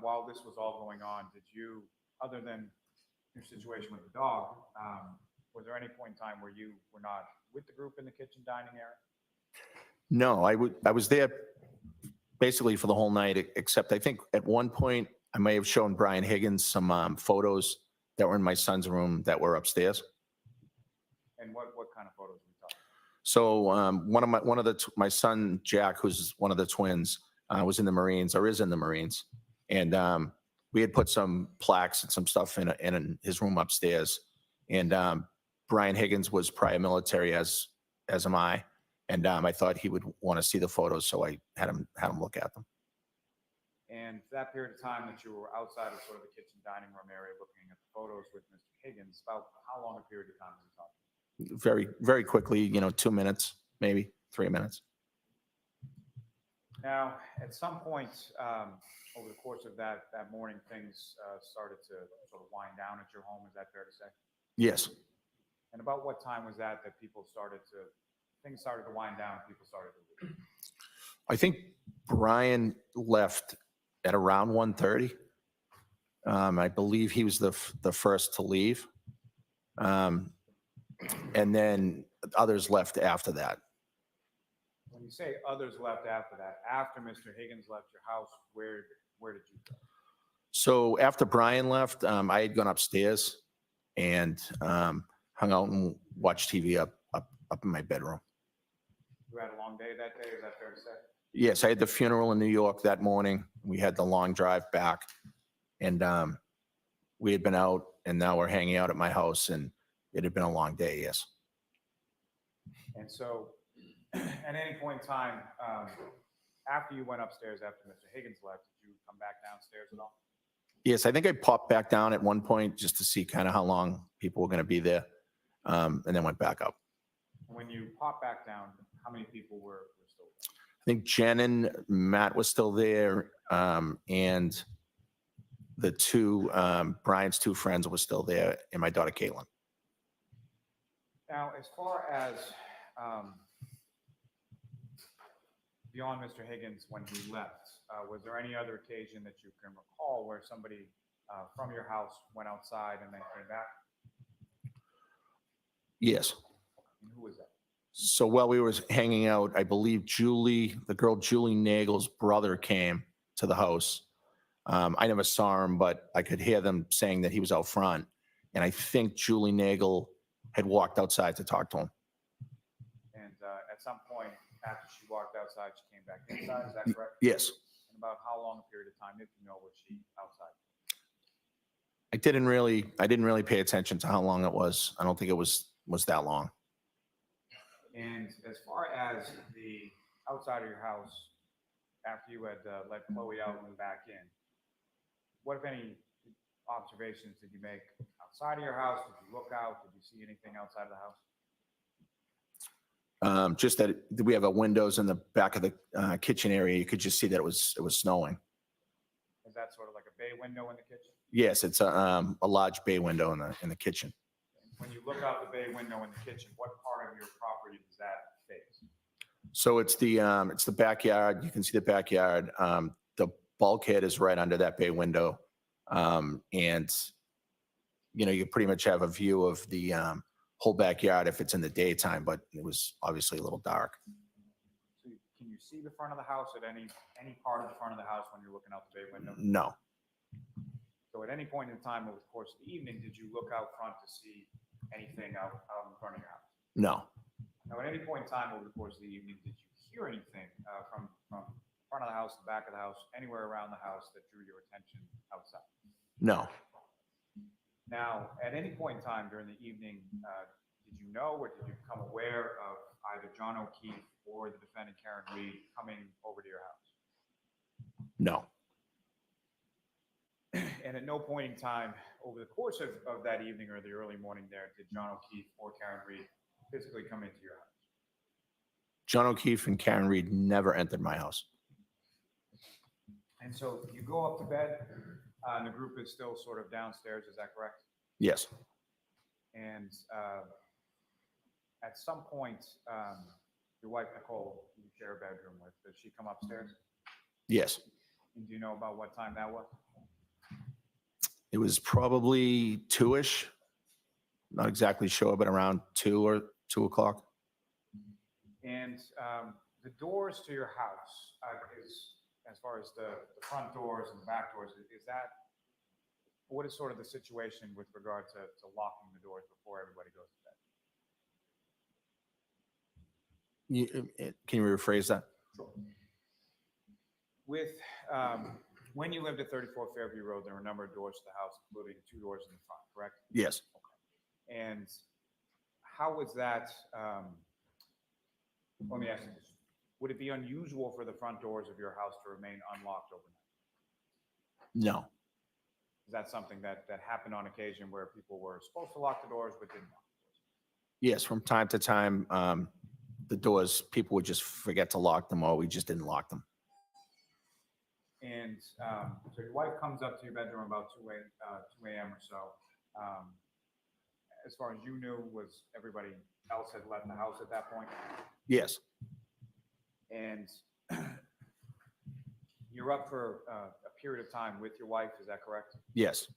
while this was all going on, did you, other than your situation with the dog, Was there any point in time where you were not with the group in the kitchen dining area? No, I was there basically for the whole night, except I think at one point I may have shown Brian Higgins some photos that were in my son's room that were upstairs. And what kind of photos were we talking? So my son Jack, who's one of the twins, was in the Marines or is in the Marines, and we had put some plaques and some stuff in his room upstairs. And Brian Higgins was prior military, as am I, and I thought he would want to see the photos, so I had him look at them. And that period of time that you were outside of sort of the kitchen dining room area looking at the photos with Mr. Higgins, about how long a period of time was he talking? Very, very quickly, 2 minutes, maybe 3 minutes. Now, at some point over the course of that morning, things started to sort of wind down at your home. Is that fair to say? Yes. And about what time was that things started to wind down, people started to leave? I think Brian left at around 1:30. I believe he was the first to leave. And then others left after that. When you say others left after that, after Mr. Higgins left your house, where did you go? So after Brian left, I had gone upstairs and hung out and watched TV up in my bedroom. You had a long day that day, is that fair to say? Yes, I had the funeral in New York that morning. We had the long drive back, and we had been out, and now we're hanging out at my house, and it had been a long day, yes. And so at any point in time, after you went upstairs, after Mr. Higgins left, did you come back downstairs at all? Yes, I think I popped back down at one point just to see kind of how long people were going to be there, and then went back up. When you popped back down, how many people were still there? I think Jen and Matt was still there, and the Brian's two friends were still there, and my daughter Caitlin. Now, as far as beyond Mr. Higgins when he left, was there any other occasion that you can recall where somebody from your house went outside and then came back? Yes. And who was that? So while we were hanging out, I believe the girl Julie Nagel's brother came to the house. I never saw him, but I could hear them saying that he was out front. And I think Julie Nagel had walked outside to talk to him. And at some point after she walked outside, she came back inside, is that correct? Yes. And about how long a period of time, if you know, was she outside? I didn't really pay attention to how long it was. I don't think it was that long. And as far as the outside of your house, after you had let Chloe out and back in, what, if any, observations did you make outside of your house? Did you look out? Did you see anything outside of the house? Just that we have windows in the back of the kitchen area. You could just see that it was snowing. Is that sort of like a bay window in the kitchen? Yes, it's a large bay window in the kitchen. When you look out the bay window in the kitchen, what part of your property does that face? So it's the backyard. You can see the backyard. The bulkhead is right under that bay window, and you pretty much have a view of the whole backyard if it's in the daytime. But it was obviously a little dark. So can you see the front of the house at any part of the front of the house when you're looking out the bay window? No. So at any point in time over the course of the evening, did you look out front to see anything out in front of your house? No. Now, at any point in time over the course of the evening, did you hear anything from front of the house, the back of the house, anywhere around the house that drew your attention outside? No. Now, at any point in time during the evening, did you know or did you become aware of either John O'Keefe or the defendant Karen Reed coming over to your house? No. And at no point in time over the course of that evening or the early morning there, did John O'Keefe or Karen Reed physically come into your house? John O'Keefe and Karen Reed never entered my house. And so you go up to bed, and the group is still sort of downstairs, is that correct? Yes. And at some point, your wife, Nicole, you share a bedroom with, does she come upstairs? Yes. And do you know about what time that was? It was probably 2-ish. Not exactly sure, but around 2 or 2 o'clock. And the doors to your house is, as far as the front doors and the back doors, is that, what is sort of the situation with regard to locking the doors before everybody goes to bed? Can you rephrase that? With, when you lived at 34 Fairview Road, there were a number of doors to the house, including 2 doors in the front, correct? Yes. And how was that, let me ask you this. Would it be unusual for the front doors of your house to remain unlocked overnight? No. Is that something that happened on occasion where people were supposed to lock the doors but didn't lock? Yes, from time to time, the doors, people would just forget to lock them, or we just didn't lock them. And so your wife comes up to your bedroom about 2 a.m. or so. As far as you knew, was everybody else had left the house at that point? Yes. And you're up for a period of time with your wife, is that correct? Yes.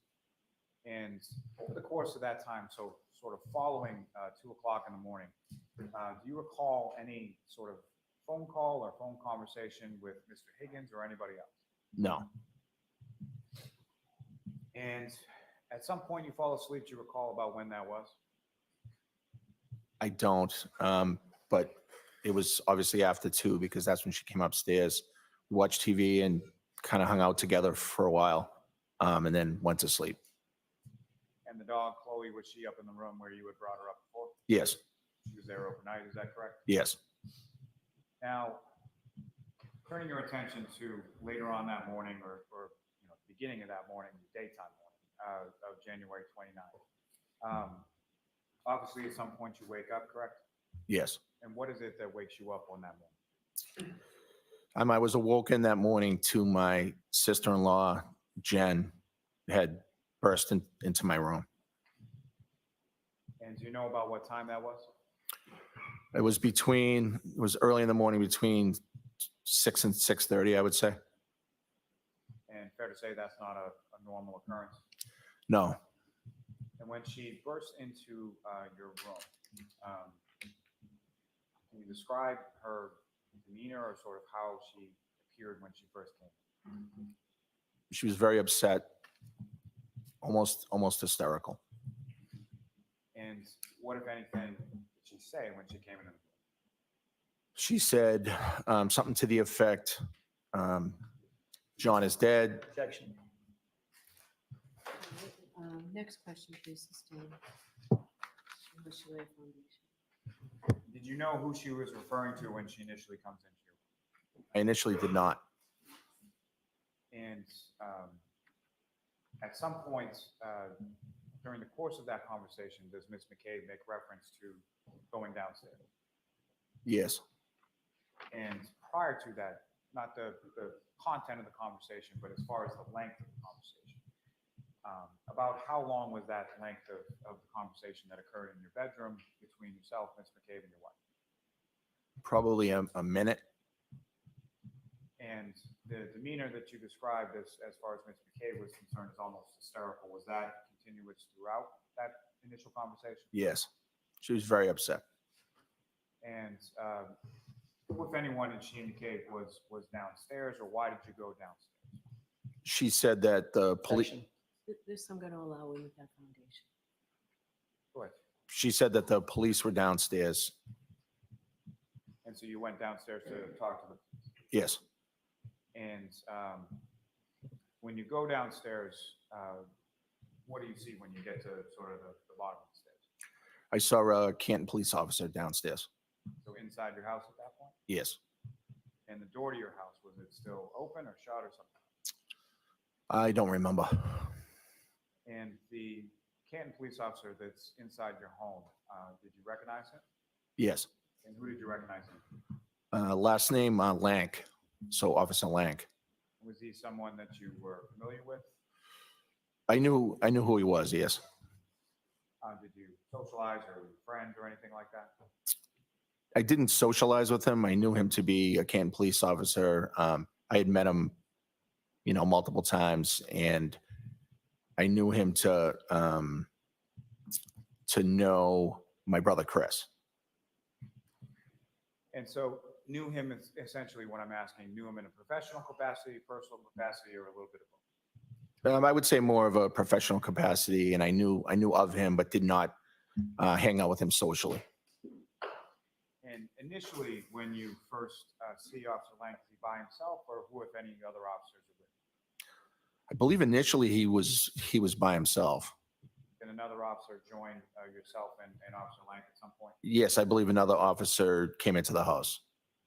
And over the course of that time, so sort of following 2 o'clock in the morning, do you recall any sort of phone call or phone conversation with Mr. Higgins or anybody else? No. And at some point you fall asleep, do you recall about when that was? I don't, but it was obviously after 2 because that's when she came upstairs, watched TV and kind of hung out together for a while, and then went to sleep. And the dog, Chloe, was she up in the room where you had brought her up before? Yes. She was there overnight, is that correct? Yes. Now, turning your attention to later on that morning or beginning of that morning, daytime morning of January 29th. Obviously, at some point you wake up, correct? Yes. And what is it that wakes you up on that morning? I was awoken that morning to my sister-in-law, Jen, had burst into my room. And do you know about what time that was? It was early in the morning, between 6 and 6:30, I would say. And fair to say that's not a normal occurrence? No. And when she burst into your room, can you describe her demeanor or sort of how she appeared when she first came? She was very upset, almost hysterical. And what, if anything, did she say when she came in? She said something to the effect, John is dead. Objection. Next question, please, Sustained. Did you know who she was referring to when she initially comes into your room? I initially did not. And at some point during the course of that conversation, does Ms. McCabe make reference to going downstairs? Yes. And prior to that, not the content of the conversation, but as far as the length of the conversation, about how long was that length of the conversation that occurred in your bedroom between yourself, Ms. McCabe, and your wife? Probably a minute. And the demeanor that you described as far as Ms. McCabe was concerned is almost hysterical. Was that continuous throughout that initial conversation? Yes. She was very upset. And who, if anyone, did she indicate was downstairs, or why did you go downstairs? She said that the police. This I'm going to allow in with that foundation. Go ahead. She said that the police were downstairs. And so you went downstairs to talk to them? Yes. And when you go downstairs, what do you see when you get to sort of the bottom of the stairs? I saw a Canton police officer downstairs. So inside your house at that point? Yes. And the door to your house, was it still open or shut or something? I don't remember. And the Canton police officer that's inside your home, did you recognize him? Yes. And who did you recognize him? Last name Lank. So Officer Lank. Was he someone that you were familiar with? I knew who he was. Yes. Did you socialize or were you friends or anything like that? I didn't socialize with him. I knew him to be a Canton police officer. I had met him, multiple times, and I knew him to to know my brother Chris. And so knew him is essentially what I'm asking, knew him in a professional capacity, personal capacity, or a little bit of both? I would say more of a professional capacity, and I knew of him, but did not hang out with him socially. And initially, when you first see Officer Lang, is he by himself, or who, if any, other officers are with him? I believe initially he was by himself. Did another officer join yourself and Officer Lang at some point? Yes, I believe another officer came into the house.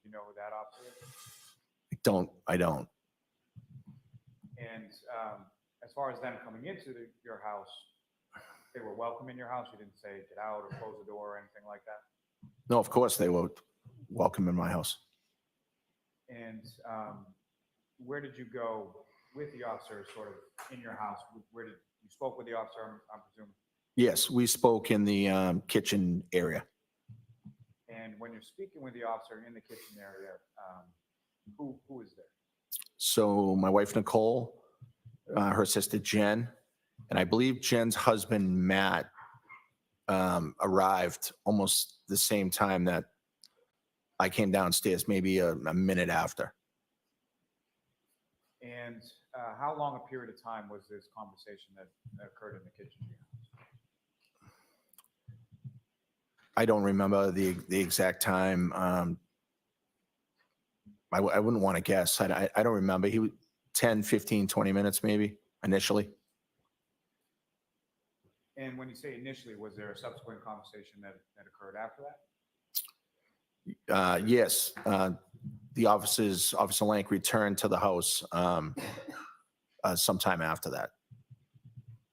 Do you know who that officer is? I don't. And as far as them coming into your house, they were welcome in your house? You didn't say get out or close the door or anything like that? No, of course they were welcome in my house. And where did you go with the officer sort of in your house? Where did you spoke with the officer, I'm presuming? Yes, we spoke in the kitchen area. And when you're speaking with the officer in the kitchen area, who is there? So my wife, Nicole, her sister, Jen, and I believe Jen's husband, Matt, arrived almost the same time that I came downstairs, maybe a minute after. And how long a period of time was this conversation that occurred in the kitchen? I don't remember the exact time. I wouldn't want to guess. I don't remember. He was 10, 15, 20 minutes maybe initially. And when you say initially, was there a subsequent conversation that occurred after that? Yes. The Officer Lank returned to the house sometime after that.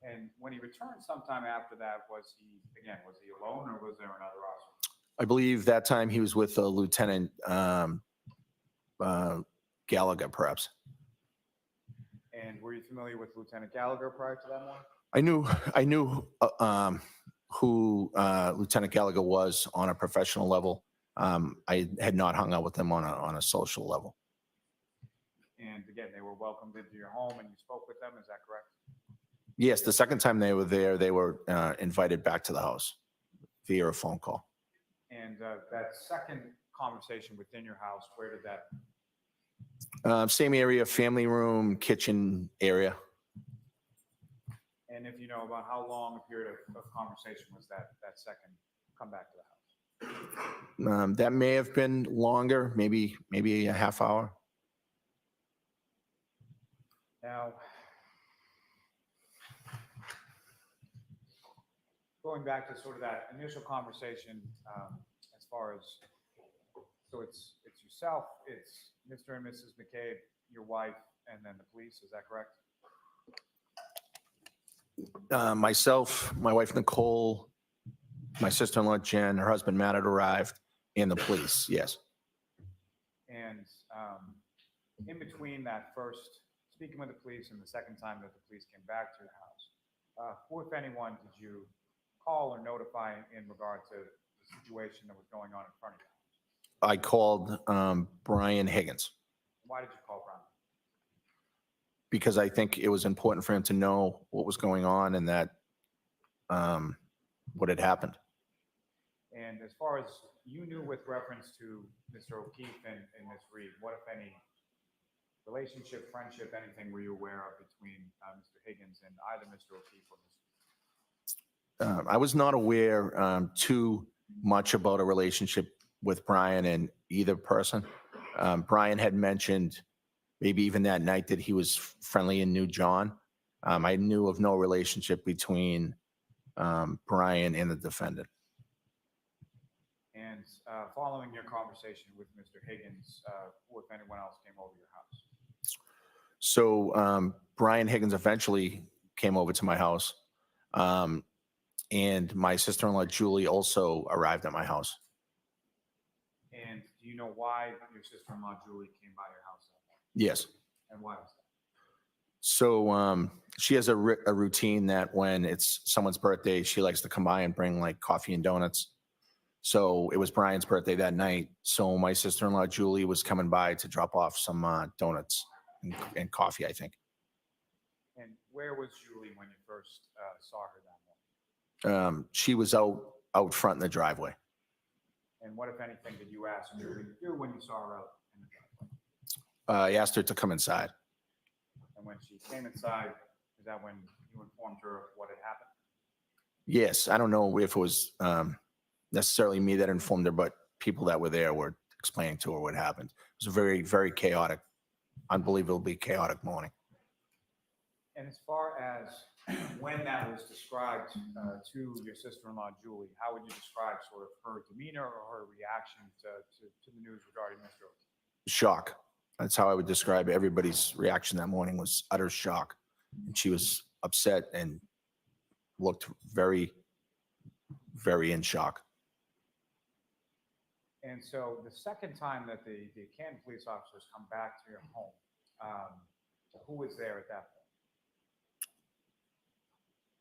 And when he returned sometime after that, was he alone or was there another officer? I believe that time he was with Lieutenant Gallagher, perhaps. And were you familiar with Lieutenant Gallagher prior to that morning? I knew who Lieutenant Gallagher was on a professional level. I had not hung out with him on a social level. And again, they were welcomed into your home and you spoke with them, is that correct? Yes, the second time they were there, they were invited back to the house via a phone call. And that second conversation within your house, where did that? Same area, family room, kitchen area. And if you know about how long a period of conversation was that second come back to the house? That may have been longer, maybe a half hour. Now, going back to sort of that initial conversation, as far as, so it's yourself, it's Mr. and Mrs. McCabe, your wife, and then the police, is that correct? Myself, my wife Nicole, my sister-in-law Jen, her husband Matt had arrived, and the police, yes. And in between that first speaking with the police and the second time that the police came back to your house, who, if anyone, did you call or notify in regard to the situation that was going on in front of you? I called Brian Higgins Why did you call Brian? because I think it was important for him to know what was going on and that what had happened. And as far as you knew with reference to Mr. O'Keefe and Ms. Reed, what, if any, relationship, friendship, anything were you aware of between Mr. Higgins and either Mr. O'Keefe or Mr. I was not aware too much about a relationship with Brian and either person. Brian had mentioned maybe even that night that he was friendly and knew John. I knew of no relationship between Brian and the defendant. And following your conversation with Mr. Higgins, who, if anyone else, came over your house? So Brian Higgins eventually came over to my house. And my sister-in-law, Julie, also arrived at my house. And do you know why your sister-in-law, Julie, came by your house? Yes. And why was that? So she has a routine that when it's someone's birthday, she likes to come by and bring like coffee and donuts. So it was Brian's birthday that night. So my sister-in-law, Julie, was coming by to drop off some donuts and coffee, I think. And where was Julie when you first saw her that She was out front in the driveway. And what, if anything, did you ask Julie to do when you saw her out in the driveway? I asked her to come inside. And when she came inside, is that when you informed her of what had happened? Yes, I don't know if it was necessarily me that informed her, but people that were there were explaining to her what happened. It was a very, very chaotic, unbelievably chaotic morning. And as far as when that was described to your sister-in-law, Julie, how would you describe sort of her demeanor or her reaction to the news regarding Mr. Oates? Shock. That's how I would describe it. Everybody's reaction that morning was utter shock. And she was upset and looked very, very in shock. And so the second time that the Canton police officers come back to your home, who was there at that point?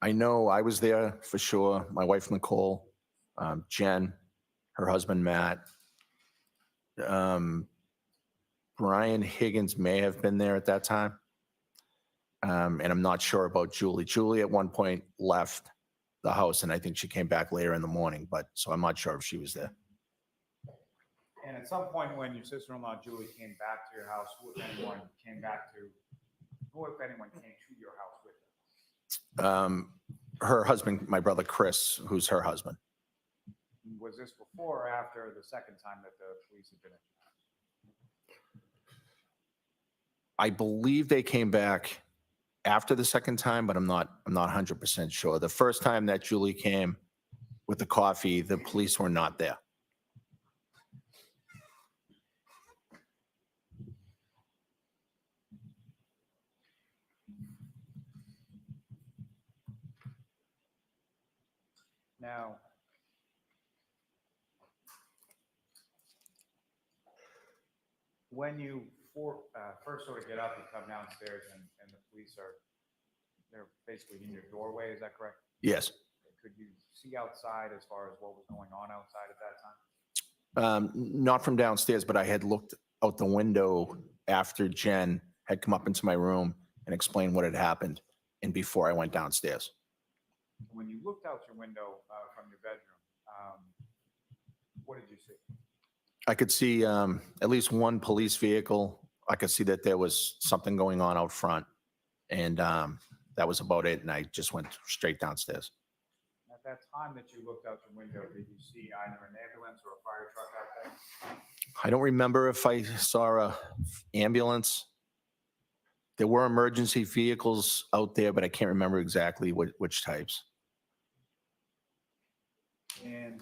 I know I was there for sure. My wife, Nicole, Jen, her husband, Matt. Brian Higgins may have been there at that time. And I'm not sure about Julie. Julie at one point left the house, and I think she came back later in the morning, but so I'm not sure if she was there. And at some point when your sister-in-law, Julie, came back to your house, who, if anyone, came to your house with her? Her husband, my brother Chris, who's her husband. Was this before or after the second time that the police had been at your house? I believe they came back after the second time, but I'm not 100% sure. The first time that Julie came with the coffee, the police were not there. Now, when you first sort of get up and come downstairs and the police they're basically in your doorway, is that correct? Yes. Could you see outside as far as what was going on outside at that time? Not from downstairs, but I had looked out the window after Jen had come up into my room and explained what had happened and before I went downstairs. When you looked out your window from your bedroom, what did you see? I could see at least one police vehicle. I could see that there was something going on out front, and that was about it. And I just went straight downstairs. At that time that you looked out your window, did you see either an ambulance or a fire truck out there? I don't remember if I saw a ambulance. There were emergency vehicles out there, but I can't remember exactly which types. And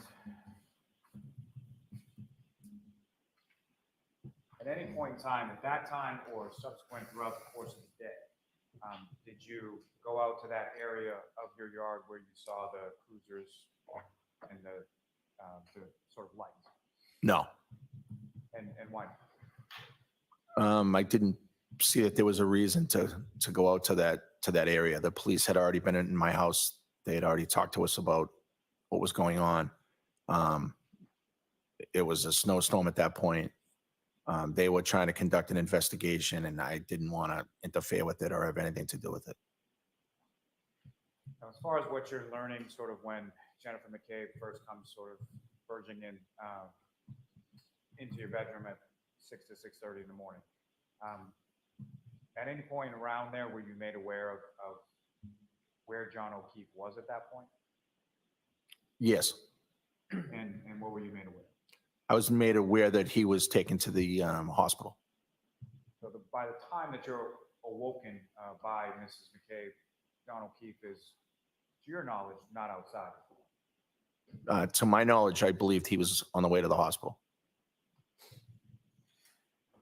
at any point in time, at that time or subsequent throughout the course of the day, did you go out to that area of your yard where you saw the cruisers and the sort of lights? No. And why? I didn't see that there was a reason to go out to that area. The police had already been in my house. They had already talked to us about what was going on. It was a snowstorm at that point. They were trying to conduct an investigation, and I didn't want to interfere with it or have anything to do with it. Now, as far as what you're learning, sort of when Jennifer McCabe first comes sort of verging in into your bedroom at 6 to 6:30 in the morning, at any point around there were you made aware of where John O'Keefe was at that point? Yes. And what were you made aware? I was made aware that he was taken to the hospital. So by the time that you're awoken by Mrs. McCabe, John O'Keefe is, to your knowledge, not outside. To my knowledge, I believed he was on the way to the hospital.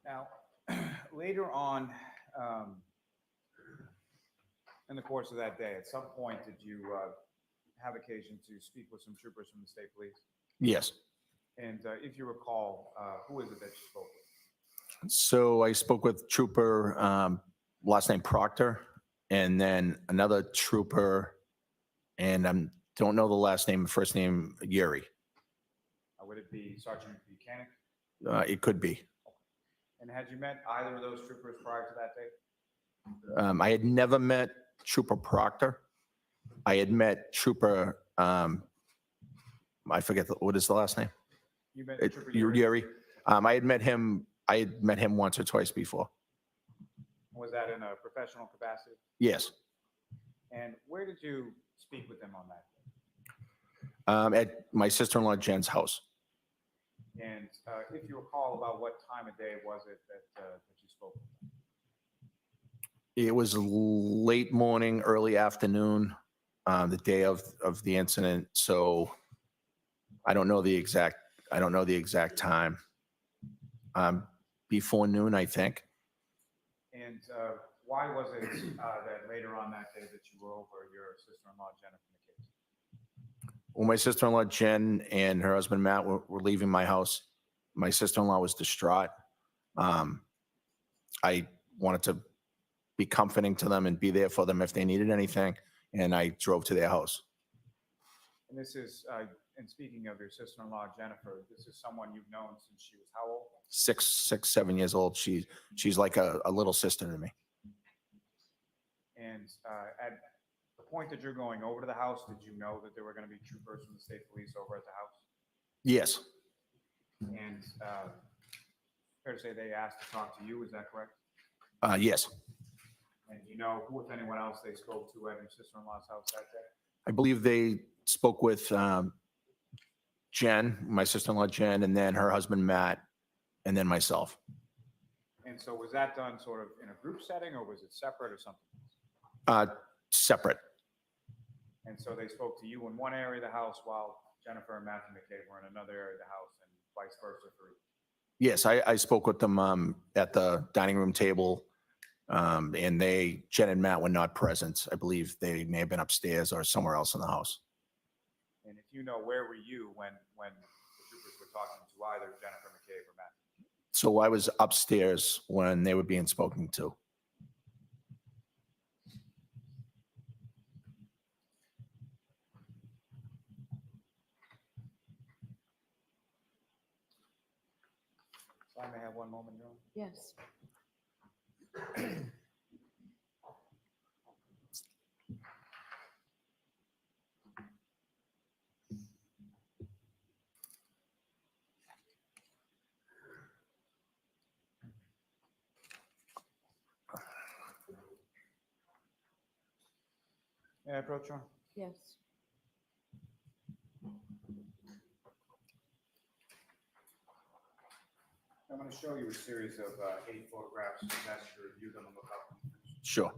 Now, later on in the course of that day, at some point, did you have occasion to speak with some troopers from the state police? Yes. And if you recall, who is it that you spoke with? So I spoke with Trooper, last name Proctor, and then another trooper, and I don't know the last name, first name Yuri. Would it be Sergeant Buchanan? It could be. And had you met either of those troopers prior to that date? I had never met Trooper Proctor. I had met Trooper I forget, what is the last name? You met Trooper Yuri. Yuri? I had met him once or twice before. Was that in a professional capacity? Yes. And where did you speak with him on that? At my sister-in-law Jen's house. And if you recall, about what time of day was it that you spoke with him? It was late morning, early afternoon, the day of the incident. So I don't know the exact time. Before noon, I think. And why was it that later on that day that you were over your sister-in-law Jennifer McCabe? When my sister-in-law Jen and her husband Matt were leaving my house, my sister-in-law was distraught. I wanted to be comforting to them and be there for them if they needed anything, and I drove to their house. And this is, and speaking of your sister-in-law Jennifer, this is someone you've known since she was how old? 7 years old. She's like a little sister to me. And at the point that you're going over to the house, did you know that there were going to be troopers from the state police over at the house? Yes. And fair to say they asked to talk to you, is that correct? Yes. And do you know who, if anyone else, they spoke to at your sister-in-law's house that day? I believe they spoke with Jen, my sister-in-law Jen, and then her husband Matt, and then myself. And so was that done sort of in a group setting, or was it separate or something? Separate. And so they spoke to you in one area of the house while Jennifer and Matthew McCabe were in another area of the house, and vice versa for you? Yes, I spoke with them at the dining room table, and Jen and Matt were not present. I believe they may have been upstairs or somewhere else in the house. And if you know, where were you when the troopers were talking to either Jennifer McCabe or Matt? So I was upstairs when they were being spoken to. So I may have one moment, Your Honor. Yes. May I approach, Your Honor? Yes. I'm going to show you a series of 8 photographs. You've asked to review them and look up. Sure.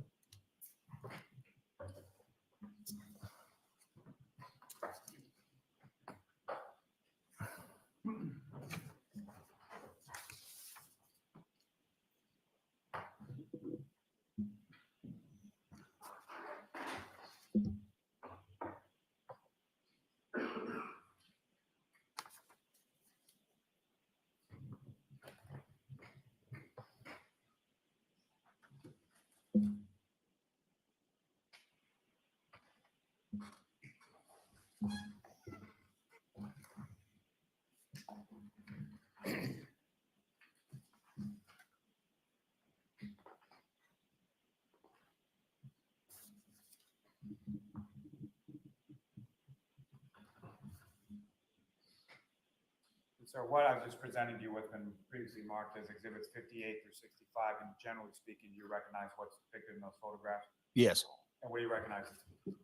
So what I've just presented you with been previously marked as exhibits 58 through 65, and generally speaking, you recognize what's depicted in those photographs? Yes. And what do you recognize it to be?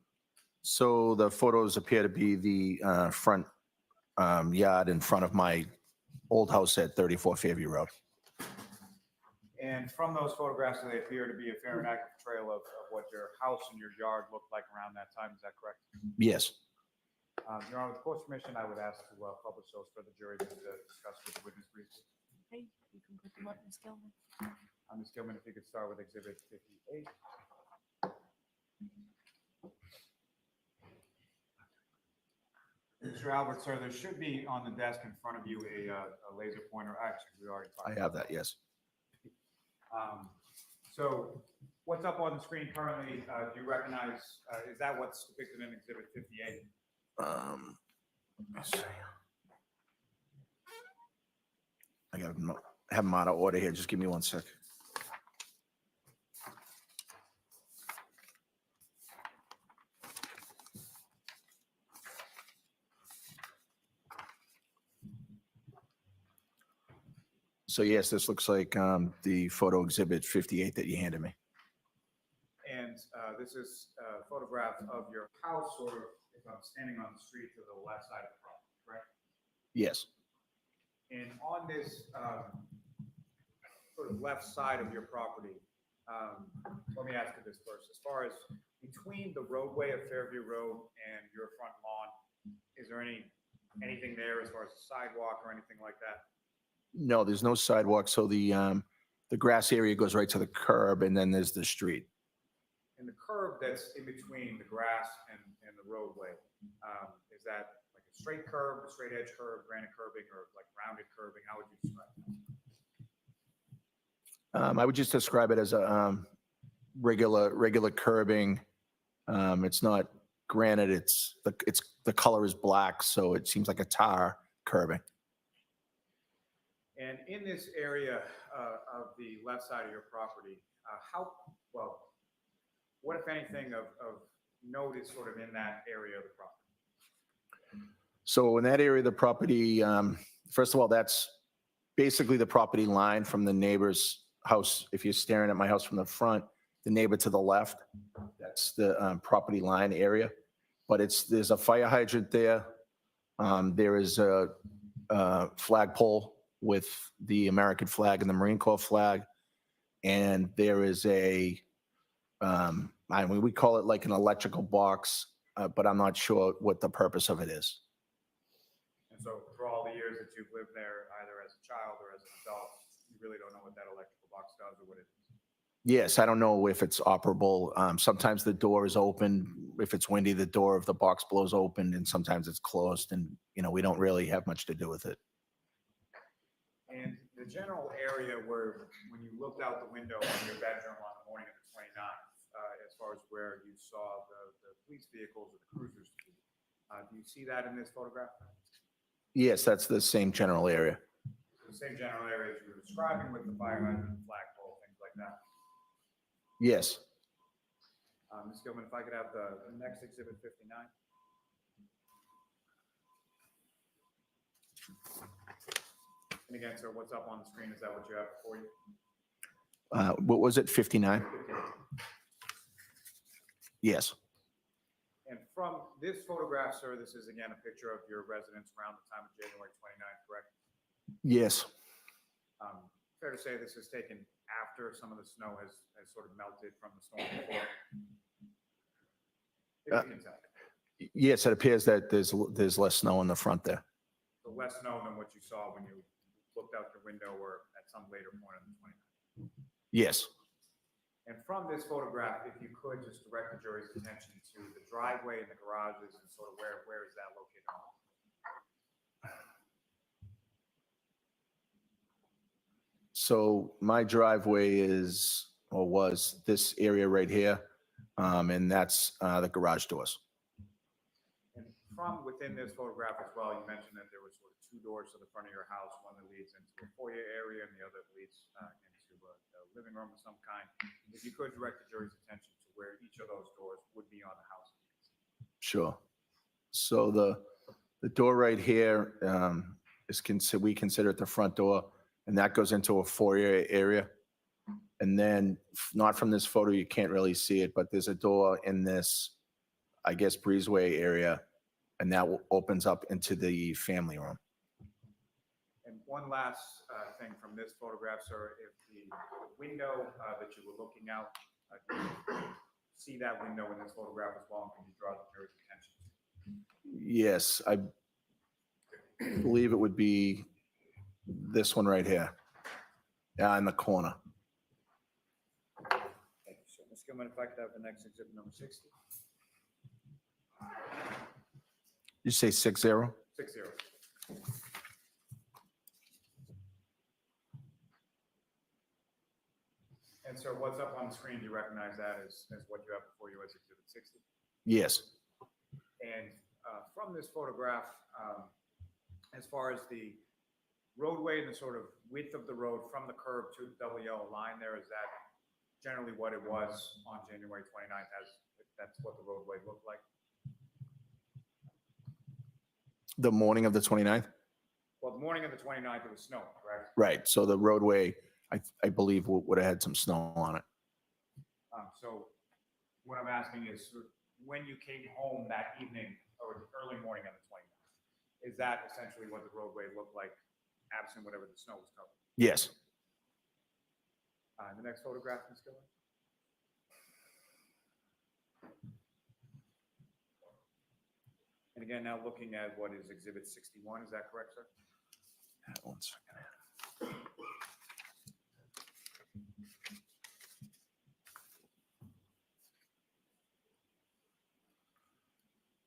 So the photos appear to be the front yard in front of my old house at 34 Fairview Road. And from those photographs, they appear to be a fair and accurate portrayal of what your house and your yard looked like around that time. Is that correct? Yes. Your Honor, with court's permission, I would ask to publish those for the jury to discuss with the witness briefly. Hey, you can put them up, Ms. Gilman. Ms. Gilman, if you could start with exhibit 58. Mr. Albert, sir, there should be on the desk in front of you a laser pointer. Actually, we already talked I have that, yes. So what's up on the screen currently, do you recognize, is that what's depicted in exhibit 58? Let's see. I got to have them out of order here. Just give me 1 sec. So yes, this looks like the photo exhibit 58 that you handed me. And this is a photograph of your house, or if I'm standing on the street to the left side of the property, correct? Yes. And on this sort of left side of your property, let me ask you this first. As far as between the roadway of Fairview Road and your front lawn, is there anything there as far as a sidewalk or anything like that? No, there's no sidewalk. So the grass area goes right to the curb, and then there's the street. And the curb that's in between the grass and the roadway, is that like a straight curb, a straight edge curb, granite curbing, or like rounded curbing? How would you describe that? I would just describe it as a regular curbing. It's not granite. It's the color is black, so it seems like a tar curbing. And in this area of the left side of your property, what if anything of note is sort of in that area of the property? So in that area of the property, first of all, that's basically the property line from the neighbor's house. If you're staring at my house from the front, the neighbor to the left, that's the property line area. But there's a fire hydrant there. There is a flagpole with the American flag and the Marine Corps flag. And there is we call it like an electrical box, but I'm not sure what the purpose of it is. And so for all the years that you've lived there, either as a child or as an adult, you really don't know what that electrical box does or what it is? Yes, I don't know if it's operable. Sometimes the door is open. If it's windy, the door of the box blows open, and sometimes it's closed, and we don't really have much to do with it. And the general area where, when you looked out the window in your bedroom on the morning of the 29th, as far as where you saw the police vehicles or the cruisers, do you see that in this photograph? Yes, that's the same general area. The same general area as you were describing with the fire hydrant, flagpole, things like that. Yes. Ms. Gilman, if I could have the next exhibit 59. And again, sir, what's up on the screen? Is that what you have before you? What was it, 59? Yes. And from this photograph, sir, this is again a picture of your residence around the time of January 29th, correct? Yes. Fair to say this is taken after some of the snow has sort of melted from the storm before? If you can tell. Yes, it appears that there's less snow in the front there. So less snow than what you saw when you looked out your window or at some later point on the 29th? Yes. And from this photograph, if you could just direct the jury's attention to the driveway and the garages and sort of where is that located on? So my driveway was this area right here, and that's the garage doors. And from within this photograph as well, you mentioned that there were sort of two doors to the front of your house, one that leads into a foyer area and the other leads into a living room of some kind. If you could direct the jury's attention to where each of those doors would be on the house. Sure. So the door right here we consider it the front door, and that goes into a foyer area. And then, not from this photo, you can't really see it, but there's a door in this, I guess, breezeway area, and that opens up into the family room. And one last thing from this photograph, sir, if the window that you were looking out, see that window in this photograph as well, and can you draw the jury's attention? Yes, I believe it would be this one right here. Yeah, in the corner. Thank you, sir. Ms. Gilman, if I could have the next exhibit number 60. You say 60? 60. And sir, what's up on the screen? Do you recognize that as what you have before you as exhibit 60? Yes. And from this photograph, as far as the roadway and the sort of width of the road from the curb to the double yellow line there, is that generally what it was on January 29th? That's what the roadway looked like? The morning of the 29th? Well, the morning of the 29th, it was snow, correct? Right, so the roadway, I believe would have had some snow on it. So what I'm asking is, when you came home that evening or the early morning of the 29th, is that essentially what the roadway looked like, absent whatever the snow was covered? Yes. The next photograph, Ms. Gillen. And again, now looking at what is Exhibit 61, is that correct, sir? 1 second.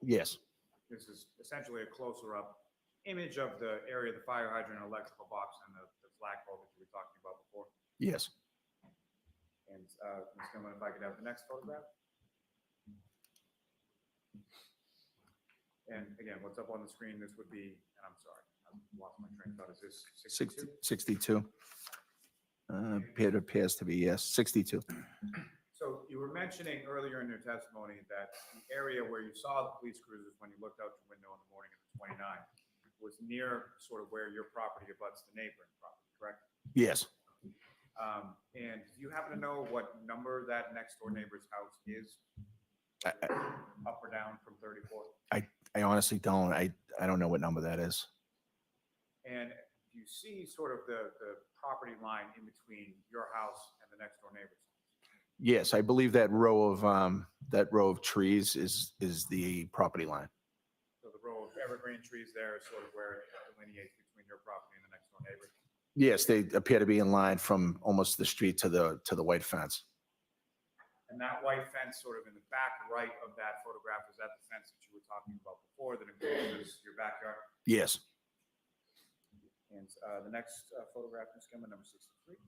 Yes. This is essentially a closer up image of the area of the fire hydrant and electrical box and the flagpole that you were talking about before. Yes. And Ms. Gilman, if I could have the next photograph. And again, what's up on the screen, this would be, and I'm sorry, I've lost my train of thought. Is this 62? 62. It appears to be, yes, 62. So you were mentioning earlier in your testimony that the area where you saw the police cruisers when you looked out your window in the morning of the 29th was near sort of where your property abuts the neighboring property, correct? Yes. And do you happen to know what number that next door neighbor's house is? Up or down from 34? I honestly don't. I don't know what number that is. And do you see sort of the property line in between your house and the next door neighbor's house? Yes, I believe that row of trees is the property line. So the row of evergreen trees there is sort of where it delineates between your property and the next door neighbor. Yes, they appear to be in line from almost the street to the white fence. And that white fence sort of in the back right of that photograph, is that the fence that you were talking about before that encloses your backyard? Yes. And the next photograph, Ms. Gilman, number 63.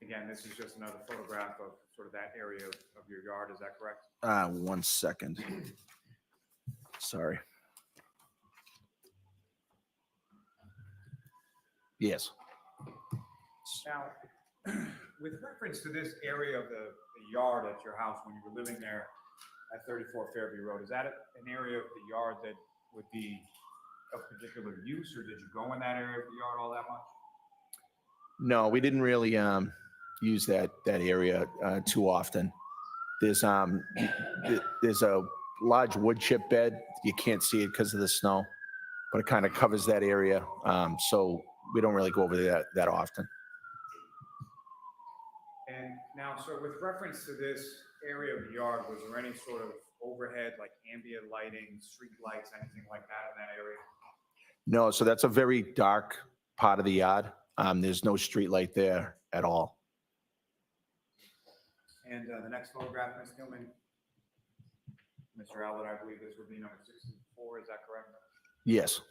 Again, this is just another photograph of sort of that area of your yard, is that correct? 1 second. Sorry. Yes. Now, with reference to this area of the yard at your house when you were living there at 34 Fairview Road, is that an area of the yard that would be of particular use, or did you go in that area of the yard all that much? No, we didn't really use that area too often. There's a large wood chip bed. You can't see it because of the snow, but it kind of covers that area. So we don't really go over there that often. And now, so with reference to this area of the yard, was there any sort of overhead, like ambient lighting, street lights, anything like that in that area? No, so that's a very dark part of the yard. There's no street light there at all. And the next photograph, Ms. Gilman, Mr. Albert, I believe this would be number 64, is that correct? Yes.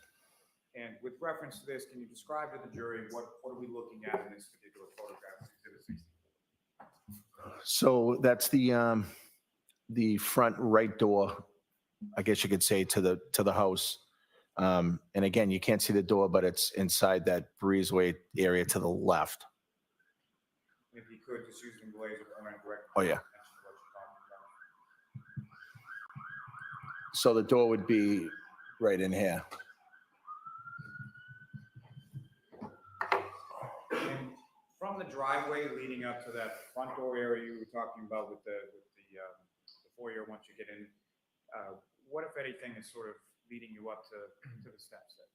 And with reference to this, can you describe to the jury what are we looking at in this particular photograph, Exhibit 64? So that's the front right door, I guess you could say, to the house. And again, you can't see the door, but it's inside that breezeway area to the left. If you could, just use the laser pointer directly. Oh, yeah. So the door would be right in here. And from the driveway leading up to that front door area you were talking about with the foyer once you get in, what if anything is sort of leading you up to the steps there?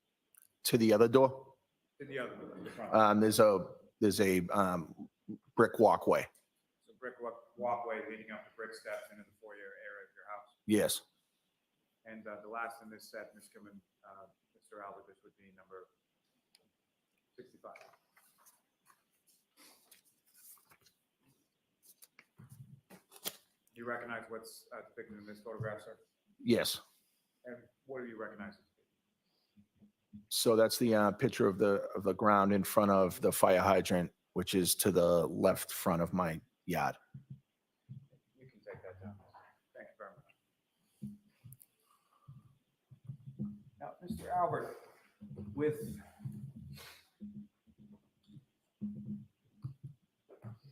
To the other door, To the other door, the front. there's a brick walkway. So brick walkway leading up to brick steps into the foyer area of your house. Yes. And the last in this set, Ms. Gilman, Mr. Albert, this would be number 65. Do you recognize what's depicted in this photograph, sir? Yes. And what do you recognize? So that's the picture of the ground in front of the fire hydrant, which is to the left front of my yard. You can take that down. Thank you very much. Now, Mr. Albert, with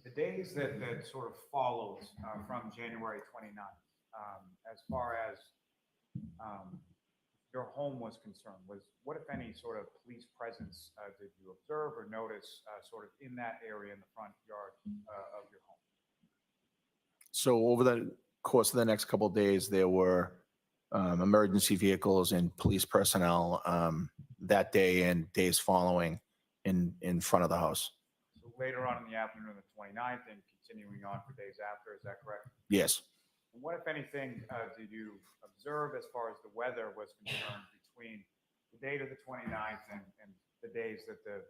the days that sort of followed from January 29th, as far as your home was concerned, what, if any, sort of police presence did you observe or notice sort of in that area in the front yard of your home? So over the course of the next couple of days, there were emergency vehicles and police personnel that day and days following in front of the house. So later on in the afternoon of the 29th and continuing on for days after, is that correct? Yes. And what, if anything, did you observe as far as the weather was concerned between the date of the 29th and the days that the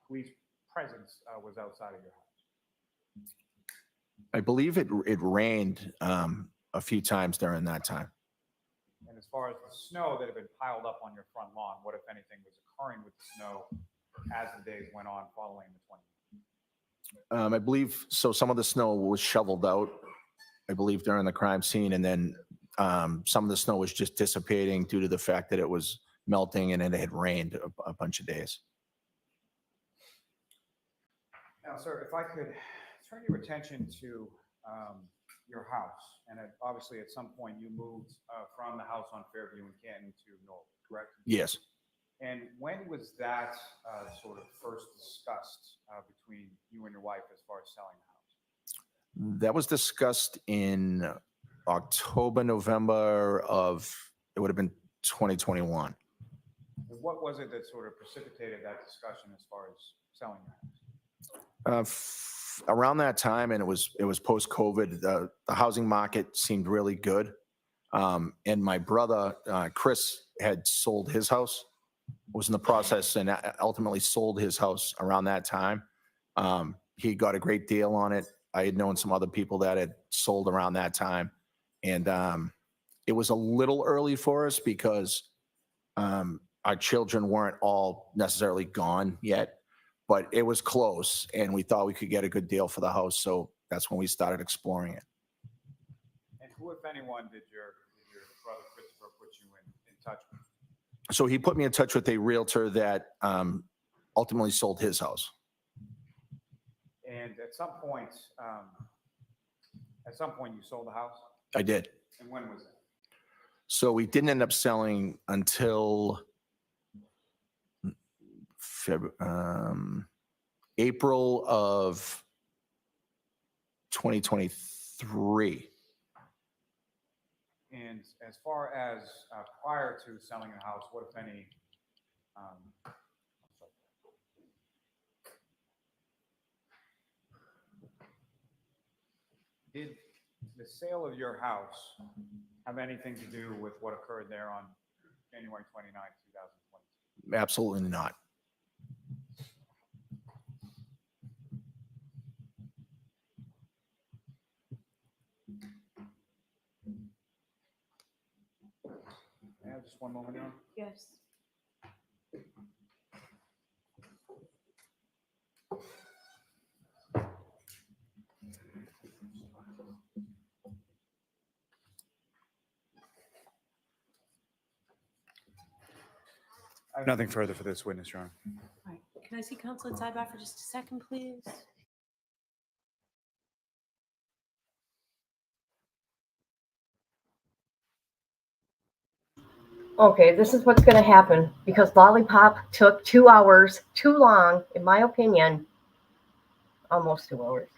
police presence was outside of your house? I believe it rained a few times during that time. And as far as the snow that had been piled up on your front lawn, what, if anything, was occurring with the snow as the days went on following the 29th? I believe, so some of the snow was shoveled out, I believe, during the crime scene. And then some of the snow was just dissipating due to the fact that it was melting and it had rained a bunch of days. Now, sir, if I could turn your attention to your house, and obviously at some point you moved from the house on Fairview in Canton to Norwood, correct? Yes. And when was that sort of first discussed between you and your wife as far as selling the house? That was discussed in October, November of, it would have been 2021. And what was it that sort of precipitated that discussion as far as selling the house? Around that time, and it was post-COVID, the housing market seemed really good. And my brother, Chris, had sold his house, was in the process, and ultimately sold his house around that time. He got a great deal on it. I had known some other people that had sold around that time. And it was a little early for us because our children weren't all necessarily gone yet, but it was close and we thought we could get a good deal for the house. So that's when we started exploring it. And who, if anyone, did your brother Christopher put you in touch with? So he put me in touch with a realtor that ultimately sold his house. And at some point you sold the house? I did. And when was that? So we didn't end up selling until April of 2023. And as far as prior to selling the house, what, if any, did the sale of your house have anything to do with what occurred there on January 29, 2020? Absolutely not. May I have just one moment, Your Honor? Yes. I have nothing further for this witness, Your Honor. All right. Can I see counsel in sidebar for just a second, please? Okay, this is what's going to happen because Lollipop took 2 hours too long, in my opinion, almost 2 hours.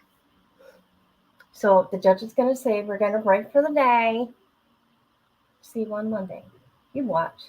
So the judge is going to say, we're going to break for the day. See you on Monday. You watch.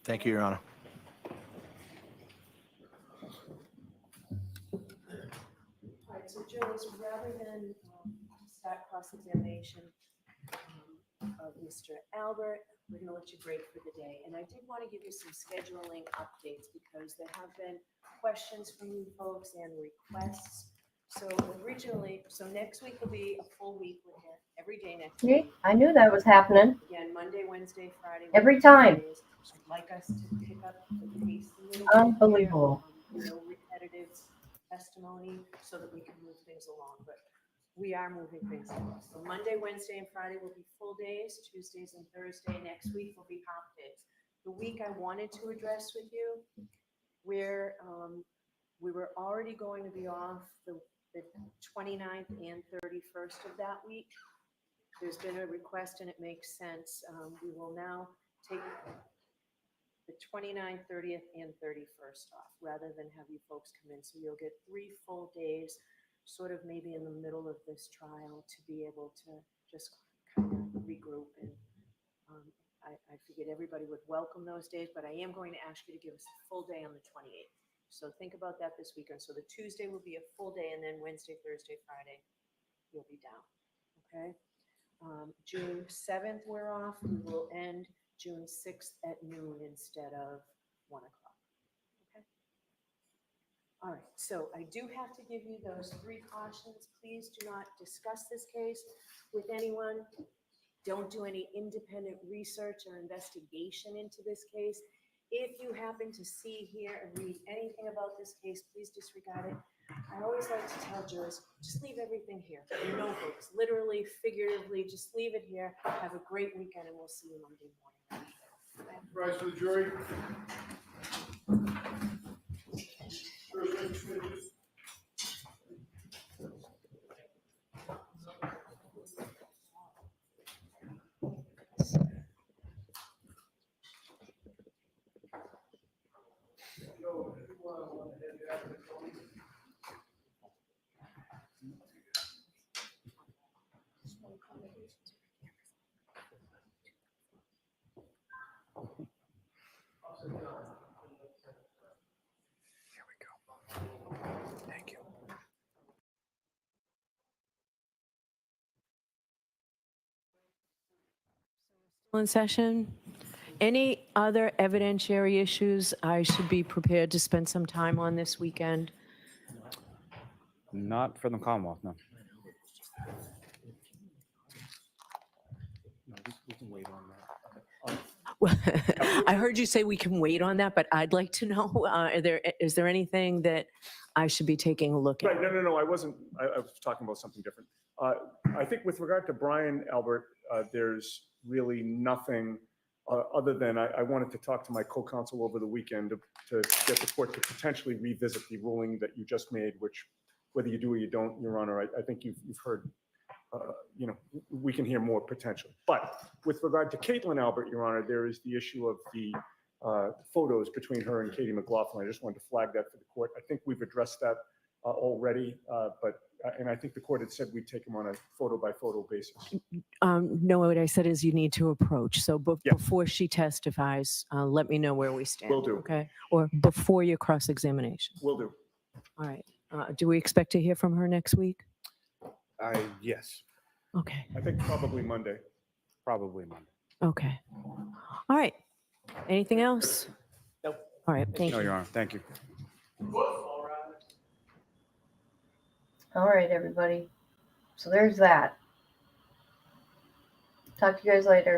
Thank you, Your Honor. All right, so Jules, rather than start cross-examination of Mr. Albert, we're going to let you break for the day. And I did want to give you some scheduling updates because there have been questions from you folks and requests. So originally, next week will be a full week with him, every day next See, week. I knew that was happening. Again, Monday, Wednesday, Friday. Every Wednesday, time. Fridays. I'd like us to pick up the pace a little bit. Unbelievable. No repetitive testimony so that we can move things along, but we are moving things along. So Monday, Wednesday, and Friday will be full days. Tuesdays and Thursday next week will be half days. The week I wanted to address with you, where we were already going to be off the 29th and 31st of that week. There's been a request and it makes sense. We will now take the 29th, 30th, and 31st off, rather than have you folks come in. So you'll get 3 full days, sort of maybe in the middle of this trial, to be able to just kind of regroup. And I figured everybody would welcome those days, but I am going to ask you to give us a full day on the 28th. So think about that this weekend. So the Tuesday will be a full day, and then Wednesday, Thursday, Friday, you'll be down, okay? June 7th, we're off. We will end June 6th at noon instead of 1 o'clock. Okay. All right. So I do have to give you those 3 cautions. Please do not discuss this case with anyone. Don't do any independent research or investigation into this case. If you happen to see, hear, and read anything about this case, please disregard it. I always like to tell jurors, just leave everything here. Your notebooks, literally, figuratively, just leave it here. Have a great weekend, and we'll see you Monday morning. Rise to the jury. Thank you. In session. Any other evidentiary issues I should be prepared to spend some time on this weekend? Not for the Commonwealth, no. We can wait on that. Well, I heard you say we can wait on that, but I'd like to know, is there anything that I should be taking a look at? Right, no, I wasn't, I was talking about something different. I think with regard to Brian Albert, there's really nothing other than I wanted to talk to my co-counsel over the weekend to get the court to potentially revisit the ruling that you just made, which whether you do or you don't, Your Honor, I think you've heard, we can hear more potentially. But with regard to Caitlin Albert, Your Honor, there is the issue of the photos between her and Katie McLaughlin. I just wanted to flag that for the court. I think we've addressed that already, and I think the court had said we'd take them on a photo-by-photo basis. No, what I said is you need to approach. So before she testifies, let me know where we stand. Will do. Okay? Or before your cross-examination. Will do. All right. Do we expect to hear from her next week? Yes, Okay. I think probably Monday. probably Monday. Okay. All right. Anything else? Nope. All right. Thank No, you. Your Honor, thank you. All right, everybody. So there's that. Talk to you guys later.